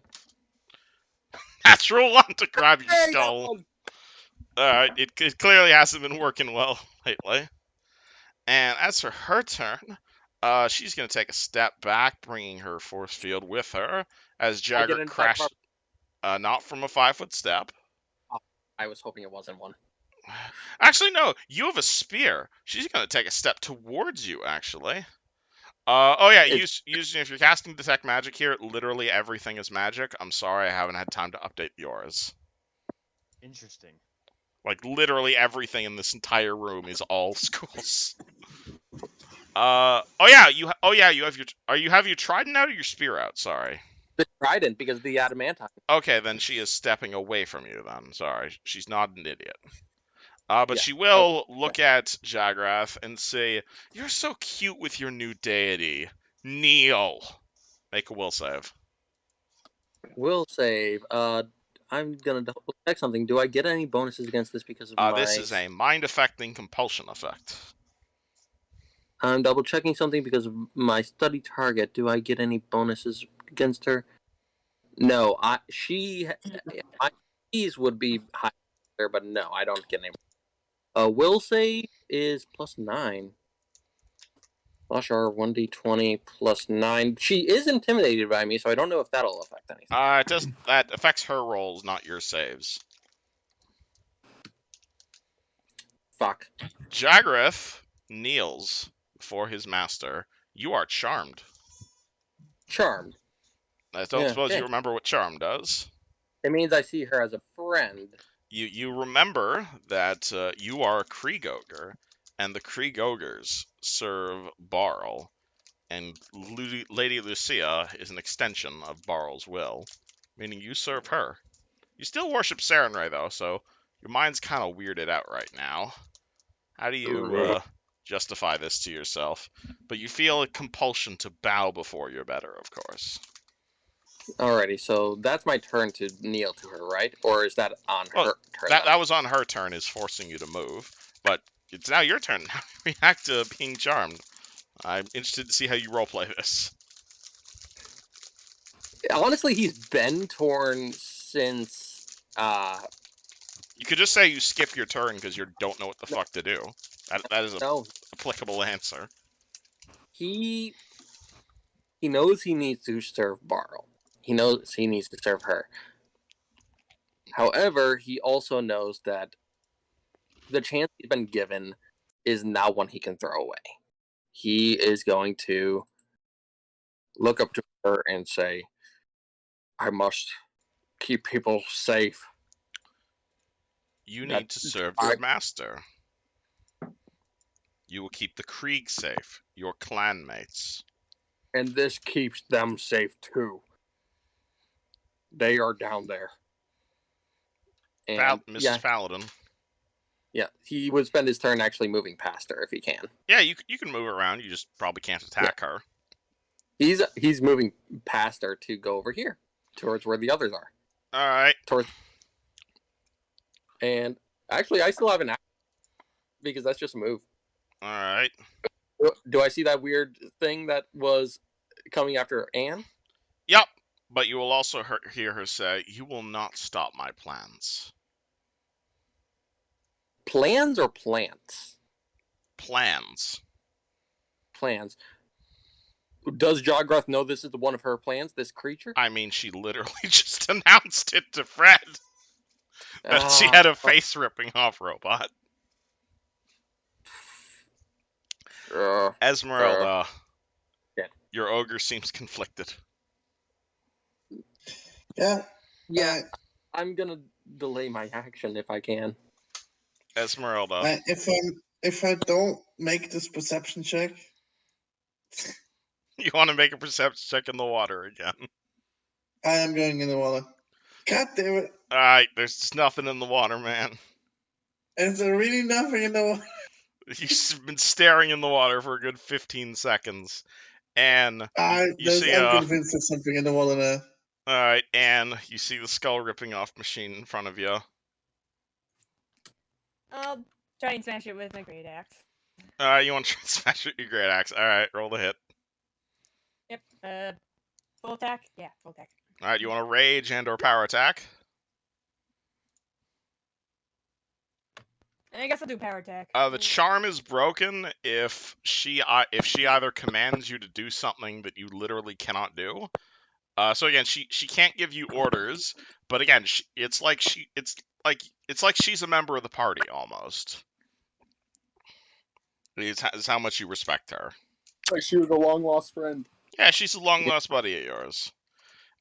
Natural 1 to grab your Hey, skull. Alright, it clearly hasn't been working well lately. And as for her turn, she's going to take a step back, bringing her force field with her, as I get Jagger inside crashed, not from a 5-foot step. I was hoping it wasn't one. Actually, no, you have a spear. She's going to take a step towards you, actually. Oh yeah, if you're casting Detect Magic here, literally everything is magic. I'm sorry, I haven't had time to update yours. Interesting. Like, literally everything in this entire room is all schools. You have your trident out or your spear out? Sorry. The trident, because of the adamantine. Okay, then she is stepping away from you then. Sorry. She's not an idiot. But Yeah. she will look at Jagrath and say, "You're so cute with your new deity. Kneel." Make a will save. Will save. I'm gonna double check something. Do I get any bonuses against this because of my... This is a mind-affecting compulsion effect. I'm double checking something because of my study target. Do I get any bonuses against her? No, my keys would be higher, but no, I don't get any. Will save is +9. Flush R 1d20 +9. She is intimidated by me, so I don't know if that'll affect anything. It does. That affects her rolls, not your saves. Fuck. Jagrith kneels before his master. You are charmed. Charmed. I don't suppose you okay. remember what charm does. It means I see her as a friend. You remember that you are a Krieg ogre, and the Krieg ogres serve Barl, and Lady Lucia is an extension of Barl's will, meaning you serve her. You still worship Sarenrae, though, so your mind's kind of weirded out right now. How do you justify this to yourself? But you feel a compulsion to bow before your better, of course. Alrighty, so that's my turn to kneel to her, right? Or is that on her turn? That was on her turn, is forcing you to move. But it's now your turn. How do you react to being charmed? I'm interested to see how you roleplay this. Honestly, he's been torn since... You could just say you skip your turn because you don't know what the fuck to do. That is an applicable answer. He knows he needs to serve Barl. He knows he needs to serve her. However, he also knows that the chance he's been given is not one he can throw away. He is going to look up to her and say, I must keep people safe. You need to serve your master. You will keep the Krieg safe, your clanmates. And this keeps them safe too. They are down there. And Mrs. Paladin. Yeah, he would spend his turn actually moving past her if he can. Yeah, you can move around. You just probably can't attack her. He's moving past her to go over here, towards where the others are. All right. And actually, I still have an action because that's just a move. All right. Do I see that weird thing that was coming after Anne? Yep. But you will also hear her say, "You will not stop my plans." Plans or plants? Plans. Plans. Does Joggroth know this is one of her plans, this creature? I mean, she literally just announced it to Fred. That she had a face-ripping off robot. Esmeralda, your ogre seems conflicted. Yeah. I'm gonna delay my action if I can. Esmeralda. If I don't make this perception check, you want to make a perception check in the water again? I am going in the water. God damn it! All right, there's just nothing in the water, man. Is there really nothing in the water? You've been staring in the water for a good 15 seconds, and I'm convinced there's something in the water there. All right, and you see the skull ripping off machine in front of you. I'll try and smash it with my great axe. You want to try and smash it with your great axe? All right, roll the hit. Yep. Full attack. Yeah, full attack. All right, you want to rage and/or power attack? I guess I'll do power attack. The charm is broken if she either commands you to do something that you literally cannot do. So again, she can't give you orders, but again, it's like she's a member of the party almost. It's how much you respect her. Like she was a long lost friend. Yeah, she's a long lost buddy of yours.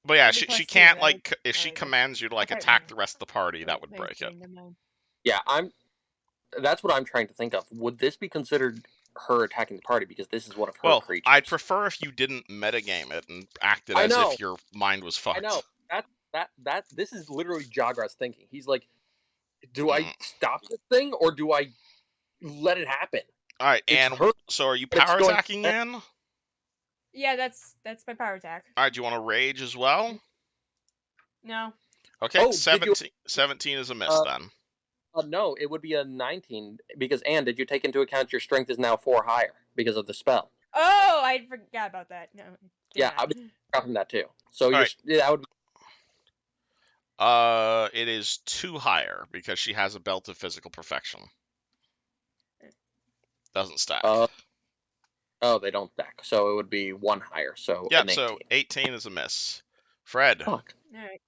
But yeah, she can't if she commands you to attack the rest of the party, that would break it. Yeah, that's what I'm trying to think of. Would this be considered her attacking the party because this is one of her creatures? I'd prefer if you didn't metagame it and acted as if your mind was fucked. I know. That this is literally Joggroth's thinking. He's like, do I stop this thing or do I let it happen? All right, and so are you power attacking in? Yeah, that's my power attack. All right, do you want to rage as well? No. Okay, 17 is a miss then. No, it would be a 19 because Anne, did you take into account your strength is now 4 higher because of the spell? Oh, I forgot about that. No. Yeah, I was dropping that too. So that would It is 2 higher because she has a belt of physical perfection. Doesn't stack. Oh, they don't stack. So it would be 1 higher. So Yep, an 18. so 18 is a miss. Fred. Fuck. Alright.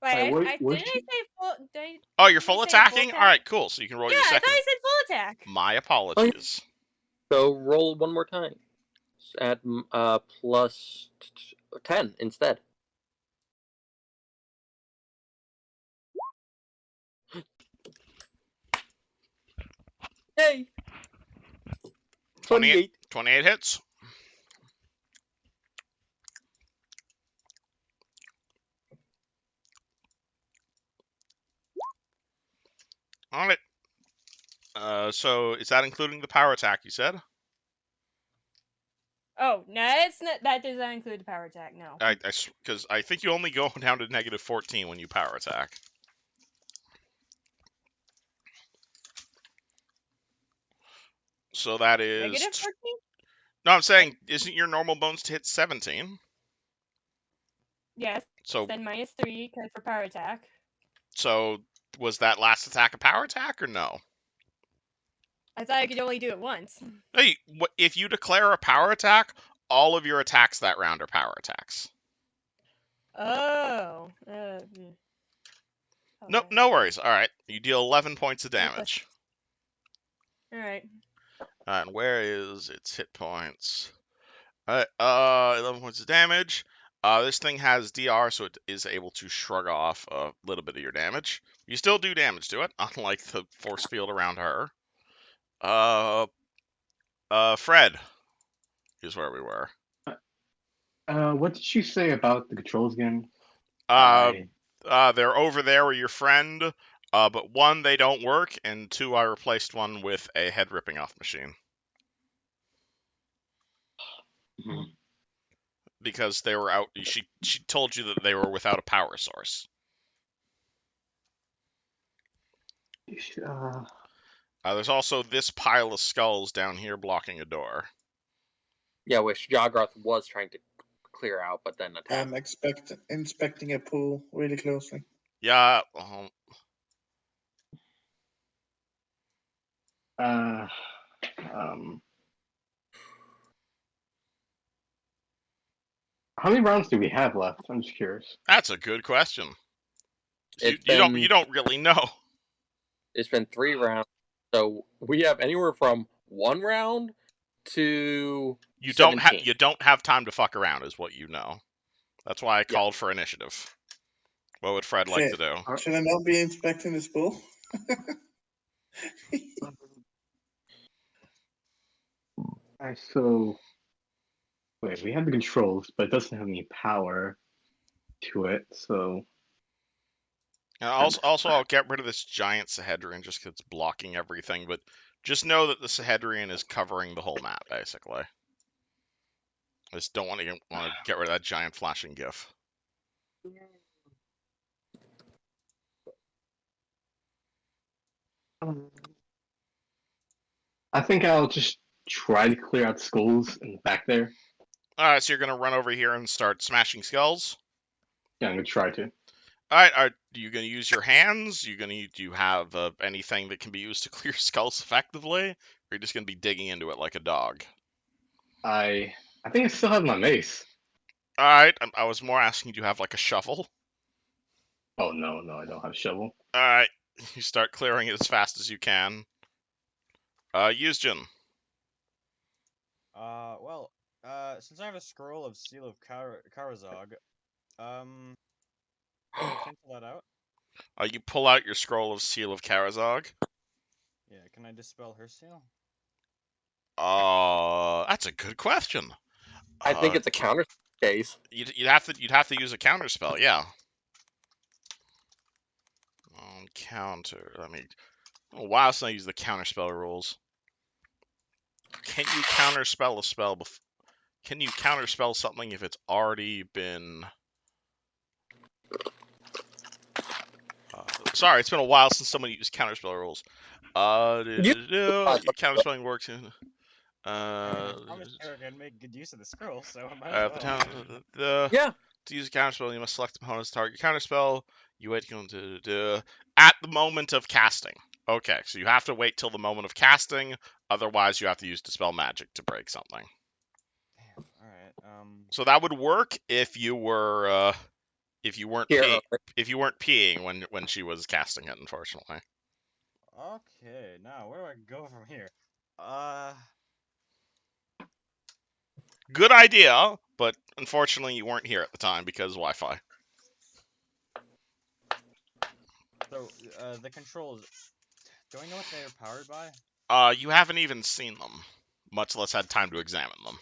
Alright, Wait, what didn't I say full? Oh, didn't you're I full say attacking? attack? Alright, cool. So you can roll Yeah, your I second. thought I said full attack. My apologies. So roll 1 more time. At plus 10 instead. Yay! 28. 28 hits. Alright. So is that including the power attack you said? Oh, no, it's not. That does not include the power attack. No. Because I think you only go down to negative 14 when you power attack. So that is Negative 14. No, I'm saying, isn't your normal bonus to hit 17? Yes. So Then -3 because for power attack. So was that last attack a power attack or no? I thought I could only do it once. Hey, if you declare a power attack, all of your attacks that round are power attacks. Oh. No, no worries. All right, you deal 11 points of damage. All right. And where is its hit points? All right, 11 points of damage. This thing has DR, so it is able to shrug off a little bit of your damage. You still do damage to it, unlike the force field around her. Fred is where we were. What did you say about the controls again? They're over there with your friend, but 1, they don't work, and 2, I replaced one with a head ripping off machine. Because they were out. She told you that they were without a power source. There's also this pile of skulls down here blocking a door. Yeah, which Jogroth was trying to clear out, but then attacked. I'm inspecting a pool really closely. Yeah. How many rounds do we have left? I'm just curious. That's a good question. You It's don't really know. It's been 3 rounds, so we have anywhere from 1 round to You 17. don't have time to fuck around, is what you know. That's why I called for initiative. What would Fred like to do? Should I not be inspecting this pool? So wait, we have the controls, but it doesn't have any power to it. So And also, I'll get rid of this giant Sahedrian just because it's blocking everything. But just know that the Sahedrian is covering the whole map, basically. I just don't want to get rid of that giant flashing GIF. I think I'll just try to clear out skulls in the back there. Alright, so you're going to run over here and start smashing skulls? Yeah, I'm going to try to. Alright, are you going to use your hands? Do you have anything that can be used to clear skulls effectively? Or are you just going to be digging into it like a dog? I think I still have my mace. Alright, I was more asking, do you have like a shovel? Oh, no, I don't have a shovel. Alright, you start clearing it as fast as you can. Yuzjin. Well, since I have a scroll of Seal of Karazog, can I cancel that out? You pull out your scroll of Seal of Karazog. Yeah, can I dispel her seal? That's a good question. I think it's a counter case. You'd have to use a counter spell, yeah. Counter. Let me. Oh, wow, since I use the counter spell rules. Can you counter spell a spell? Can you counter spell something if it's already been? Sorry, it's been a while since someone used counter spell rules. Counter spelling works in. I promise Eric I'd make good use of the scroll, so I might as well. Yeah. To use a counterspell, you must select the opponent's target counterspell. You wait at the moment of casting. Okay, so you have to wait till the moment of casting. Otherwise, you have to use Dispel Magic to break something. Damn. All right. So that would work if you weren't Here, if you weren't peeing when she was casting it. Unfortunately. Okay. Now where do I go from here? Good idea, but unfortunately you weren't here at the time because Wi-Fi. So the controls. Do I know what they are powered by? You haven't even seen them, much less had time to examine them.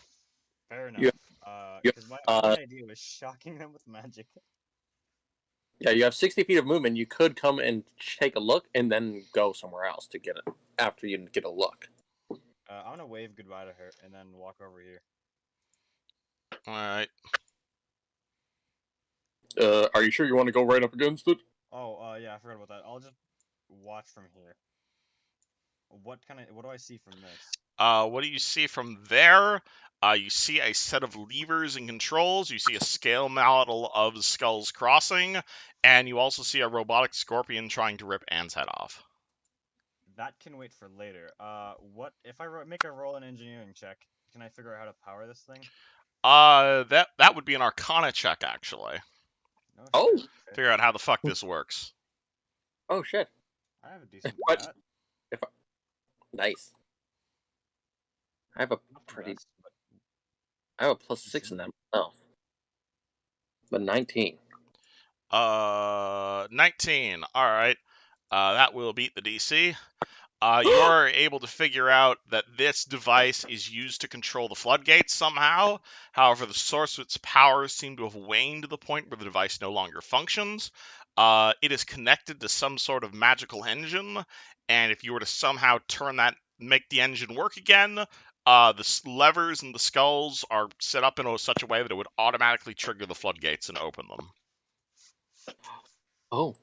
Fair enough. Yeah. Because my idea was shocking them with magic. Yeah, you have 60 feet of movement. You could come and take a look and then go somewhere else to get it after you get a look. I'm gonna wave goodbye to her and then walk over here. All right. Are you sure you want to go right up against it? Oh, yeah, I forgot about that. I'll just watch from here. What do I see from this? What do you see from there? You see a set of levers and controls. You see a scale model of Skulls Crossing, and you also see a robotic scorpion trying to rip Anne's head off. That can wait for later. What if I make a roll an engineering check? Can I figure out how to power this thing? That would be an Arcana check actually. No Oh. shit. Okay. Figure out how the fuck this works. Oh shit! I have a decent What? stat. Nice. I have a Not the pretty. best, but I have a +6 in that myself. But 19. 19. All right. That will beat the DC. You're able to figure out that this device is used to control the floodgates somehow. However, the source of its powers seem to have waned to the point where the device no longer functions. It is connected to some sort of magical engine, and if you were to somehow make the engine work again, the levers and the skulls are set up in such a way that it would automatically trigger the floodgates and open them. Oh.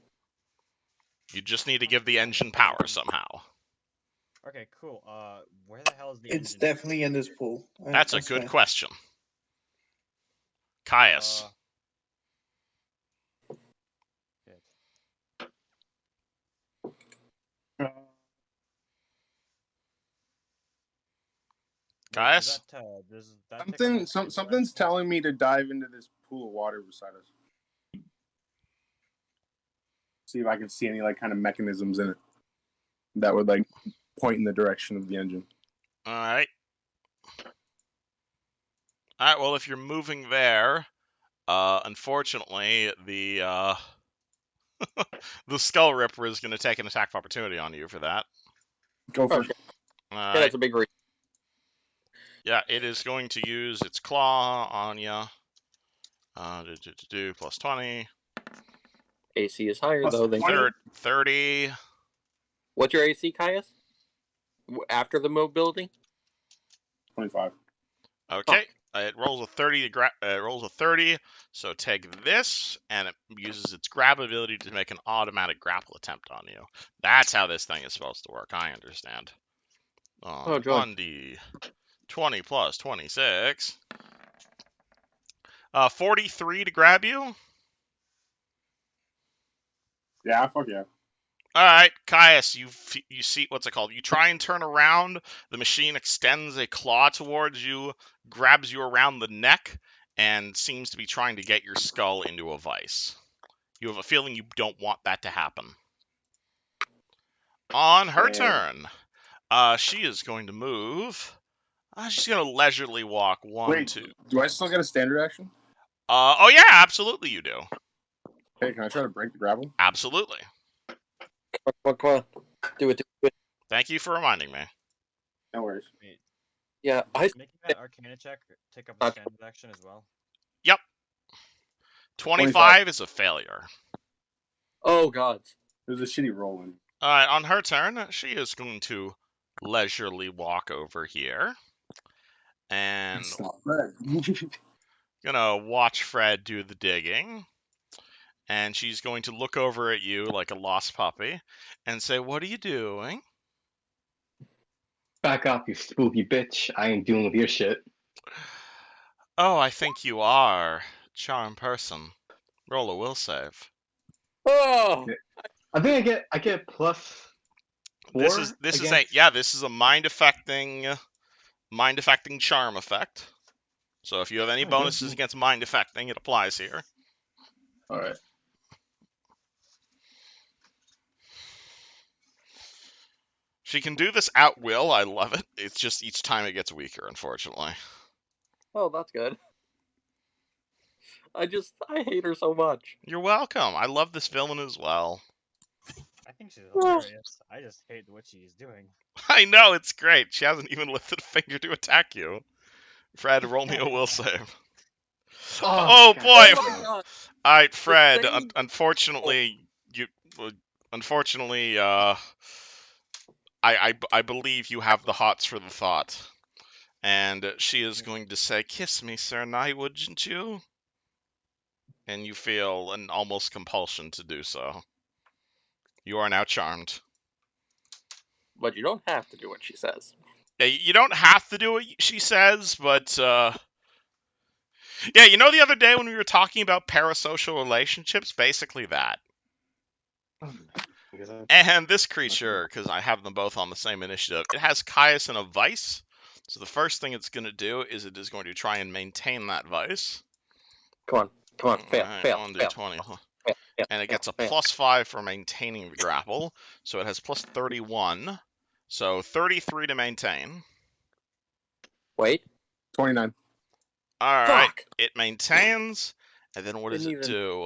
You just need to give the engine power somehow. okay, cool. Where the hell is the It's engine? definitely in this pool. That's I a good swear. question. Caius. Shit. Wait, does Caius? does that take up my Something's telling me to dive into this pool of water beside us. See if I can see any like kind of mechanisms in it that would like point in the direction of the engine. All right. All right. Well, if you're moving there, unfortunately, the the Skull Ripper is going to take an attack of opportunity on you for that. Go for it. All Yeah, right. that's a big reason. Yeah, it is going to use its claw on you. Plus 20. AC is higher Plus though than 20? 30. What's your AC, Caius? After the mobility? 25. Okay. It rolls a 30. It rolls a 30. So take this, and it uses its grab ability to make an automatic grapple attempt on you. That's how this thing is supposed to work. I understand. Oh, joy. 1d 20 plus 26. 43 to grab you. Yeah, fuck yeah. All right, Caius, you see what's it called? You try and turn around. The machine extends a claw towards you, grabs you around the neck, and seems to be trying to get your skull into a vice. You have a feeling you don't want that to happen. On her turn, she is going to move. She's going to leisurely walk 1, Wait, 2. do I still get a standard action? Oh yeah, absolutely you do. Hey, can I try to break the gravel? Absolutely. What? Do it. Thank you for reminding me. No worries. Wait, Yeah, making that Arcana check take up the standard action as well. Yep. 25 is a failure. Oh god. There's a shitty rolling. Alright, on her turn, she is going to leisurely walk over here. And It's not bad. gonna watch Fred do the digging. And she's going to look over at you like a lost puppy and say, "What are you doing?" Back up, you spooky bitch. I ain't dealing with your shit. Oh, I think you are. Charm person. Roll a will save. Oh, I think I get plus 4 This is against... this is a mind affecting charm effect. So if you have any Oh, good. bonuses against mind affecting, it applies here. All right. She can do this at will. I love it. It's just each time it gets weaker, unfortunately. oh, that's good. I hate her so much. You're welcome. I love this villain as well. I think she's hilarious. I just hate what she's doing. I know, it's great. She hasn't even lifted a finger to attack you. Fred, roll me a will save. Oh God. boy! Oh my god. Alright, Fred, same- unfortunately, I believe you have the hots for the thought. And she is going to say, "Kiss me, Sir Knight, wouldn't you?" And you feel an almost compulsion to do so. You are now charmed. But you don't have to do what she says. Yeah, you don't have to do what she says, but yeah, you know the other day when we were talking about parasocial relationships, basically that. And this creature, because I have them both on the same initiative, it has Caius and a vice. So the first thing it's going to do is it is going to try and maintain that vice. Come on, fail, Alright, fail, 1d20. fail, And it gets a fail. +5 for maintaining the grapple. So it has +31. So 33 to maintain. Wait. 29. Alright, Fuck. it maintains. And then what does Didn't it even- do?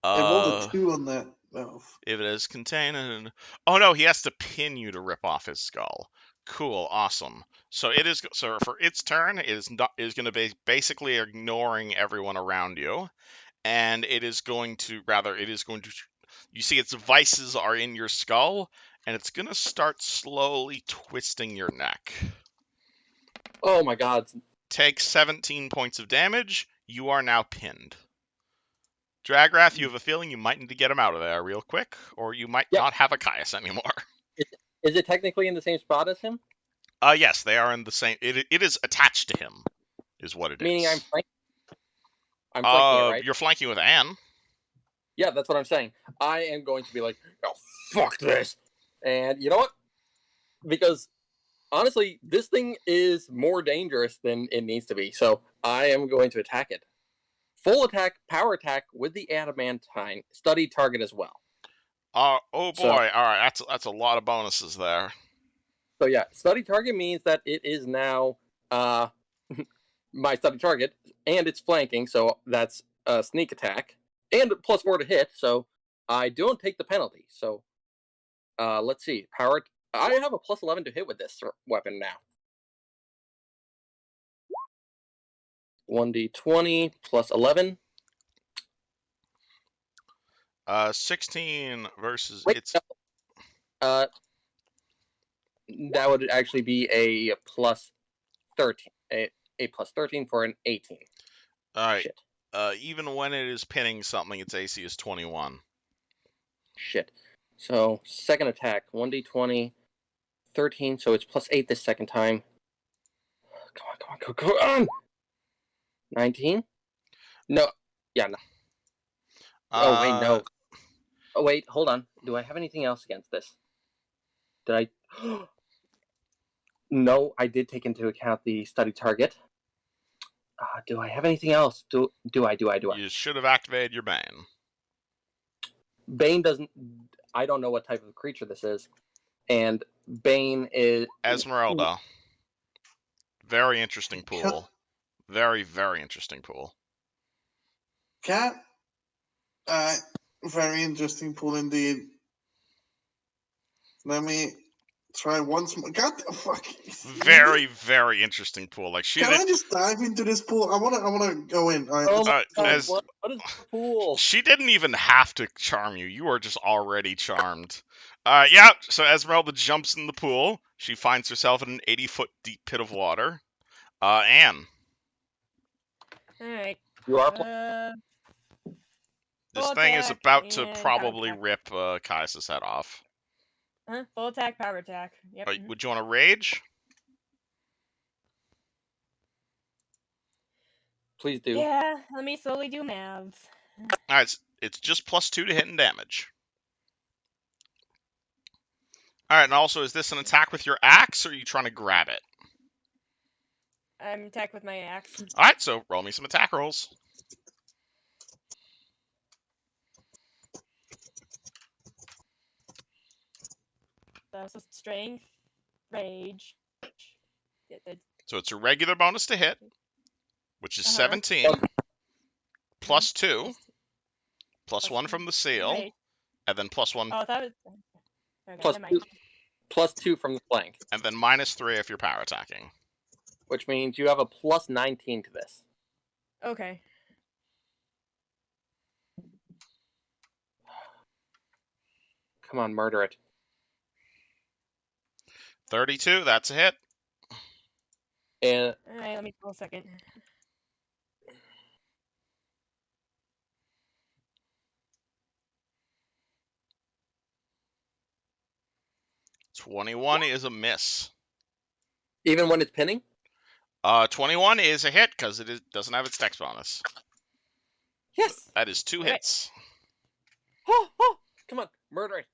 It rolled a 2 on that mouth. If it is contained, oh no, he has to pin you to rip off his skull. Cool, awesome. So it is. So for its turn, it is going to be basically ignoring everyone around you, and it is going to You see, its vices are in your skull, and it's going to start slowly twisting your neck. Oh my god. Take 17 points of damage. You are now pinned. Dragrath, you have a feeling you might need to get him out of there real quick, or you might Yep. not have a Caius anymore. Is it technically in the same spot as him? Yes, they are in the same. It is attached to him, is what it Meaning is. I'm flanking. I'm flanking it, right? You're flanking with Anne. Yeah, that's what I'm saying. I am going to be like, oh, fuck this. And you know what? Because honestly, this thing is more dangerous than it needs to be. So I am going to attack it. Full attack, power attack with the adamantine. Study target as well. Oh boy! So- All right, that's a lot of bonuses there. So yeah, study target means that it is now my study target, and it's flanking, so that's a sneak attack, and +4 to hit, so I don't take the penalty. So let's see, power. I have a +11 to hit with this weapon now. 1d20 plus 11. 16 versus Wait, it's. no. That would actually be a +13. A +13 for an 18. All right. Shit. Even when it is pinning something, its AC is 21. Shit. So second attack, 1d20, 13. So it's +8 this second time. Come on. 19? No. Yeah, no. Oh, wait, no. Oh, wait, hold on. Do I have anything else against this? Did I? No, I did take into account the study target. Do I have anything else? Do I? You should have activated your Bane. Bane doesn't. I don't know what type of creature this is. And Bane is. Esmeralda. Very interesting pool. Very, very interesting pool. Cat. Very interesting pool indeed. Let me try once more. God, fuck. Very, very interesting pool. Like she Can did. I just dive into this pool? I wanna go in. All right, Oh my god! as- What is the pool? She didn't even have to charm you. You are just already charmed. Yeah, so Esmeralda jumps in the pool. She finds herself in an 80-foot deep pit of water. Anne. Alright. You are. This Full thing is attack about to and probably power rip Caius' head off. Full attack, power attack. Yep. Would you want to rage? Please do. Yeah, let me slowly do maths. All right, it's just +2 to hit and damage. All right, and also, is this an attack with your axe, or are you trying to grab it? I'm attacked with my axe. All right, so roll me some attack rolls. So strength, rage. So it's a regular bonus to hit, which is Uh-huh. 17, +2, Just +1 from the seal, rage. and then +1, Oh, that was. Okay, Plus never mind. +2 from the flank, and then -3 if you're power attacking. which means you have a +19 to this. Okay. Come on, murder it. 32, that's a hit. And Alright, let me roll a second. 21 is a miss. even when it's pinning? 21 is a hit because doesn't have its dex bonus. Yes! That is 2 Okay. hits. Oh! Come on, murder it.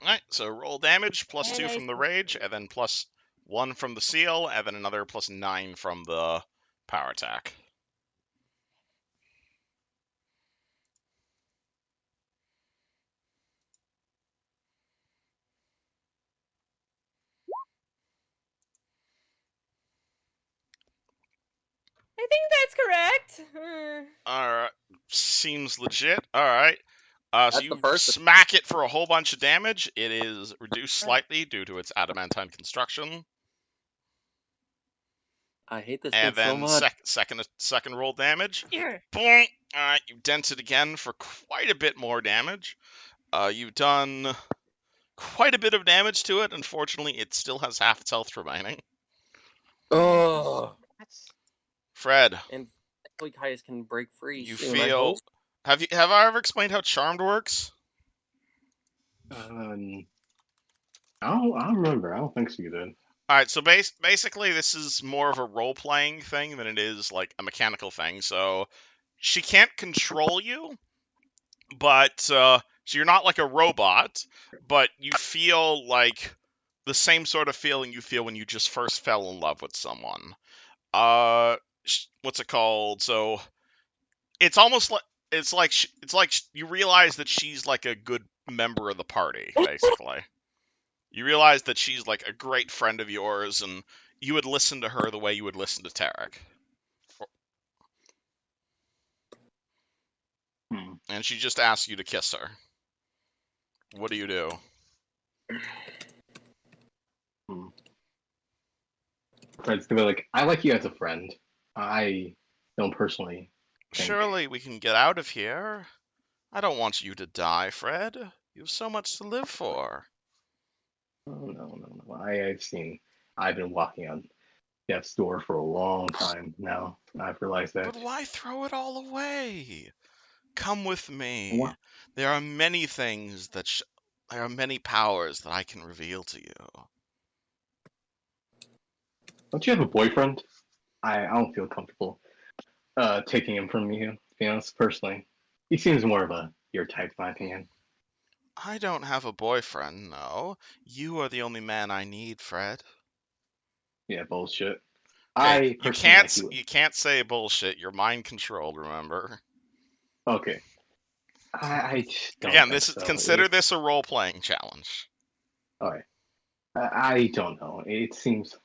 Alright, so roll damage, And +2 I from the still- rage, and then +1 from the seal, and then another +9 from the power attack. I think that's correct. Alright, seems legit. Alright. So That's the you first. smack it for a whole bunch of damage. It is reduced slightly due to its adamantine construction. I hate this And thing so then much. second roll damage. Yeah. Boom! Alright, you dent it again for quite a bit more damage. You've done quite a bit of damage to it. Unfortunately, it still has half its health remaining. Oh. Fred, And hopefully Caius can break free you soon, I feel... hope. Have I ever explained how Charmed works? I don't remember. I don't think so, you did. Alright, so basically this is more of a role-playing thing than it is like a mechanical thing. So she can't control you, but so you're not like a robot, but you feel like the same sort of feeling you feel when you just first fell in love with someone. What's it called? So it's almost like it's like you realize that she's like a good member of the party, basically. You realize that she's like a great friend of yours, and you would listen to her the way you would listen to Tarek. And she just asks you to kiss her. What do you do? Fred's gonna be like, I like you as a friend. I don't personally think... Surely we can get out of here. I don't want you to die, Fred. You have so much to live for. Oh, no. I've been walking on death's door for a long time now. I've realized that. But why throw it all away? Come with me. What? There are many things there are many powers that I can reveal to you. Don't you have a boyfriend? I don't feel comfortable taking him from you, to be honest, personally. He seems more of your type, in my opinion. I don't have a boyfriend, no. You are the only man I need, Fred. Yeah, bullshit. Okay, I personally like you. you can't say bullshit. You're mind controlled, remember? Okay. I just don't Again, think so. consider this a role playing challenge. Alright. I don't know. It seems...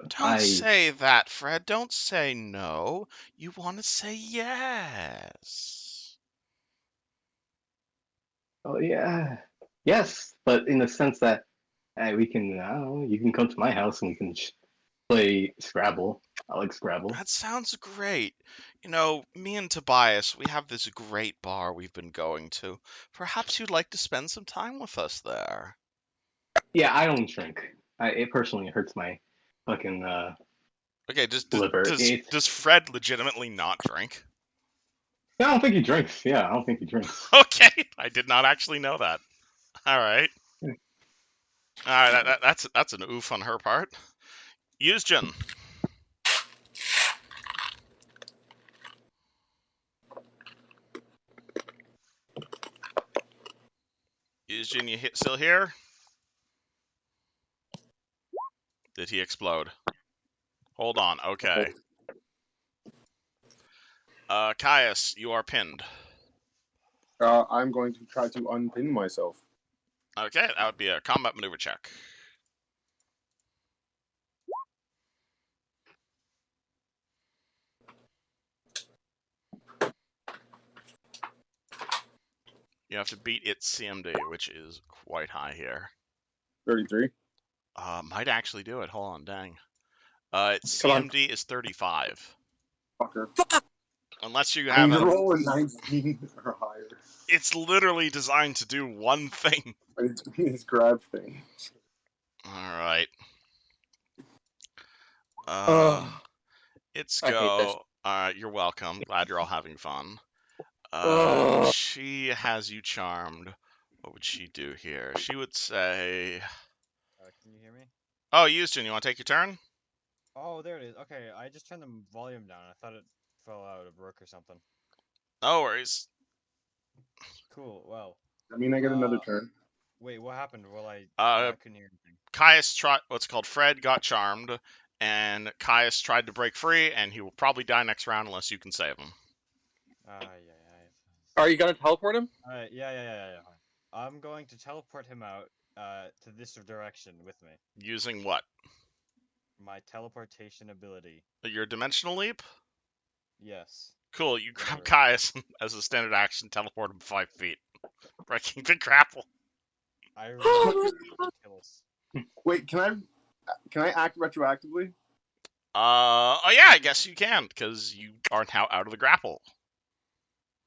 Don't say that, Fred. Don't say no. You want to say yes. Oh, yeah. Yes, but in the sense that we can, I don't know, you can come to my house and we can play Scrabble. I like Scrabble. That sounds great. You know, me and Tobias, we have this great bar we've been going to. Perhaps you'd like to spend some time with us there. Yeah, I don't drink. It personally hurts my fucking Okay, liver. does Fred legitimately not drink? I don't think he drinks. Yeah, I don't think he drinks. Okay, I did not actually know that. All right. All right, that's an oof on her part. Yuzjin. Yuzjin, you still here? Did he explode? Hold on. Okay. Caius, you are pinned. I'm going to try to unpin myself. Okay, that would be a combat maneuver check. You have to beat its CMD, which is quite high here. 33. Might actually do it. Hold on, dang. Its Come on. CMD is 35. Fucker. Unless you I have need to a... roll a 19 or higher. It's literally designed to do one thing. It's grab thing. Alright. Ugh. It's I hate this. go. You're welcome. Glad you're all having fun. Ugh. She has you charmed. What would she do here? She would say... Can you hear me? Oh, Houston, you want to take your turn? Oh, there it is. Okay, I just turned the volume down. I thought it fell out or broke or something. No worries. Cool. Well, I mean, I get another turn. wait, what happened? Well, I couldn't hear anything. Caius tried... What's called Fred got charmed, and Caius tried to break free, and he will probably die next round unless you can save him. Yeah. Are you gonna teleport him? Yeah. I'm going to teleport him out to this direction with me. Using what? My teleportation ability. Your dimensional leap? Yes. Cool, you grab Whatever. Caius as a standard action, teleport him 5 feet. Breaking the grapple. I really kills. Wait, can I act retroactively? Oh yeah, I guess you can, because you are now out of the grapple.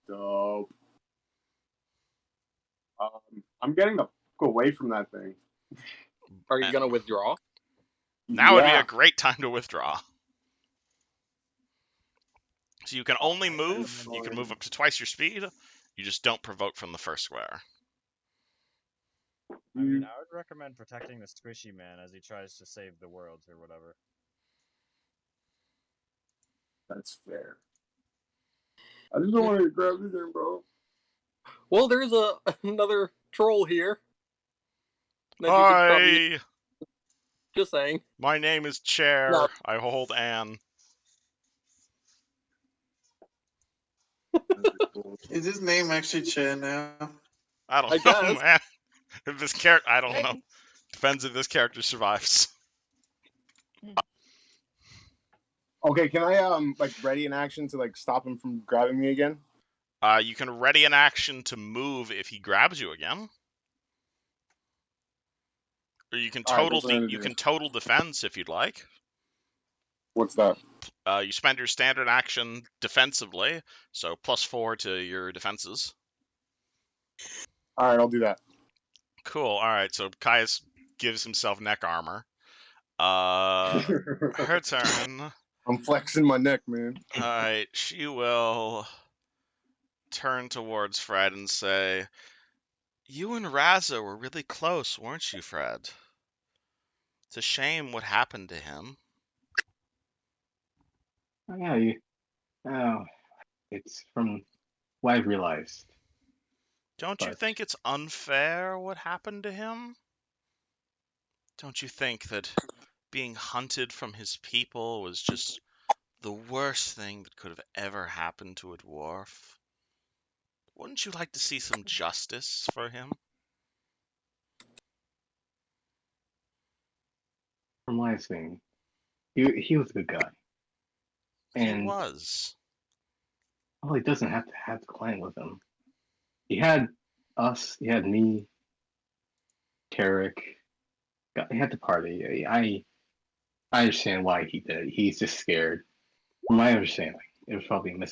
Dope. I'm getting the fuck away from that thing. Are you gonna withdraw? Now would be Yeah. a great time to withdraw. So you can only move, you can move up to twice your speed, you just don't provoke from the first square. I mean, I would recommend protecting the squishy man as he tries to save the world or whatever. That's fair. I just don't want to grab anything, bro. Well, there's another troll here. That you could Hi, probably... Just saying. my name is Chair. No. I hold Anne. Is his name actually Chen now? I don't I know, guess. man. If this character, I don't know. Depends if this character survives. Okay, can I like ready an action to like stop him from grabbing me again? You can ready an action to move if he grabs you again. Or you can total total defense if you'd like. What's that? You spend your standard action defensively, so +4 to your defenses. All right, I'll do that. Cool. All right. So Caius gives himself neck armor. Her turn. I'm flexing my neck, man. All right. She will turn towards Fred and say, "You and Raza were really close, weren't you, Fred? It's a shame what happened to him." Oh, yeah, it's from what I've realized. Don't you But think it's unfair what happened to him? Don't you think that being hunted from his people was just the worst thing that could have ever happened to a dwarf? Wouldn't you like to see some justice for him? from what I've seen, he was a good guy. He And was. well, he doesn't have to have the clan with him. He had us, he had me, Tarek. He had the party. I understand why he did it. He's just scared. From my understanding, it was probably a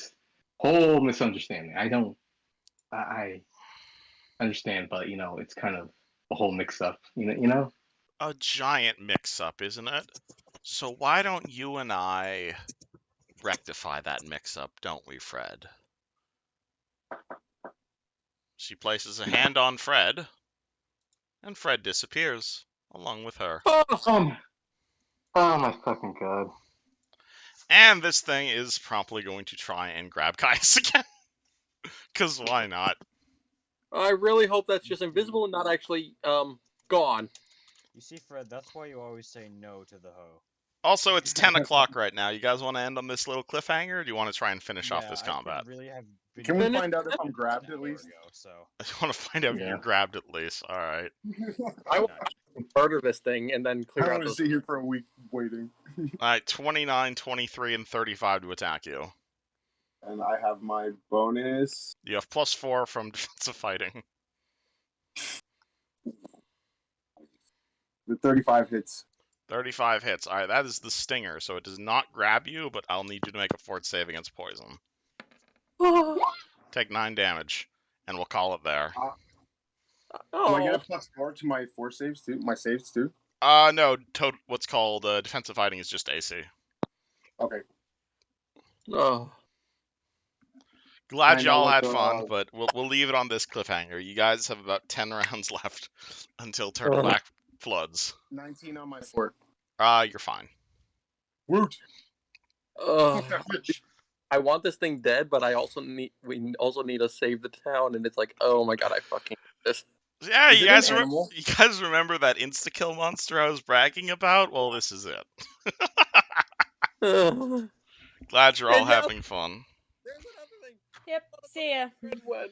whole misunderstanding. I understand, but it's kind of a whole mix up. You know. A giant mix-up, isn't it? So why don't you and I rectify that mix-up, don't we, Fred? She places a hand on Fred, and Fred disappears, along with her. Oh my fucking god. And this thing is promptly going to try and grab Caius again. Because why not? I really hope that's just invisible and not actually gone. You see, Fred, that's why you always say no to the hoe. Also, it's 10 o'clock right now. You guys want to end on this little cliffhanger, or do you want to try and finish off this combat? I could really have been Can we Finish- find out if I'm an grabbed hour at least? ago, so. I want to find out if Yeah. you're grabbed at least. Alright. I want to murder this thing and then I clear don't out want to those. sit here for a week waiting. Alright, 29, 23, and 35 to attack you. And I have my bonus. You have +4 from defensive fighting. The 35 hits. 35 hits. Alright, that is the stinger, so it does not grab you, but I'll need you to make a fort save against poison. Take 9 damage, and we'll call it there. Do I get a +4 to my 4 saves too? My saves too? No, what's called defensive fighting is just AC. Okay. Oh. Glad I know y'all what had the- fun, but we'll leave it on this cliffhanger. You guys have about 10 rounds left until Turtleback floods. 19 on my fort. You're fine. Woot! Fuck that bitch. I want this thing dead, but we also need to save the town, and it's like, oh my god, I fucking hate this. Yeah, Is you it an guys, animal? you guys remember that insta-kill monster I was bragging about? Well, this is it. Ugh. Glad you're all Danielle! having fun. There's another thing. Yep. See ya. Fred went.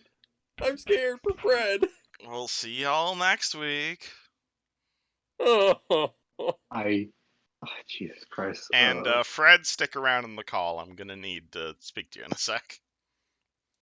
I'm scared for Fred. We'll see y'all next week. Oh. Jesus Christ. And Fred, stick around in the call. I'm gonna need to speak to you in a sec.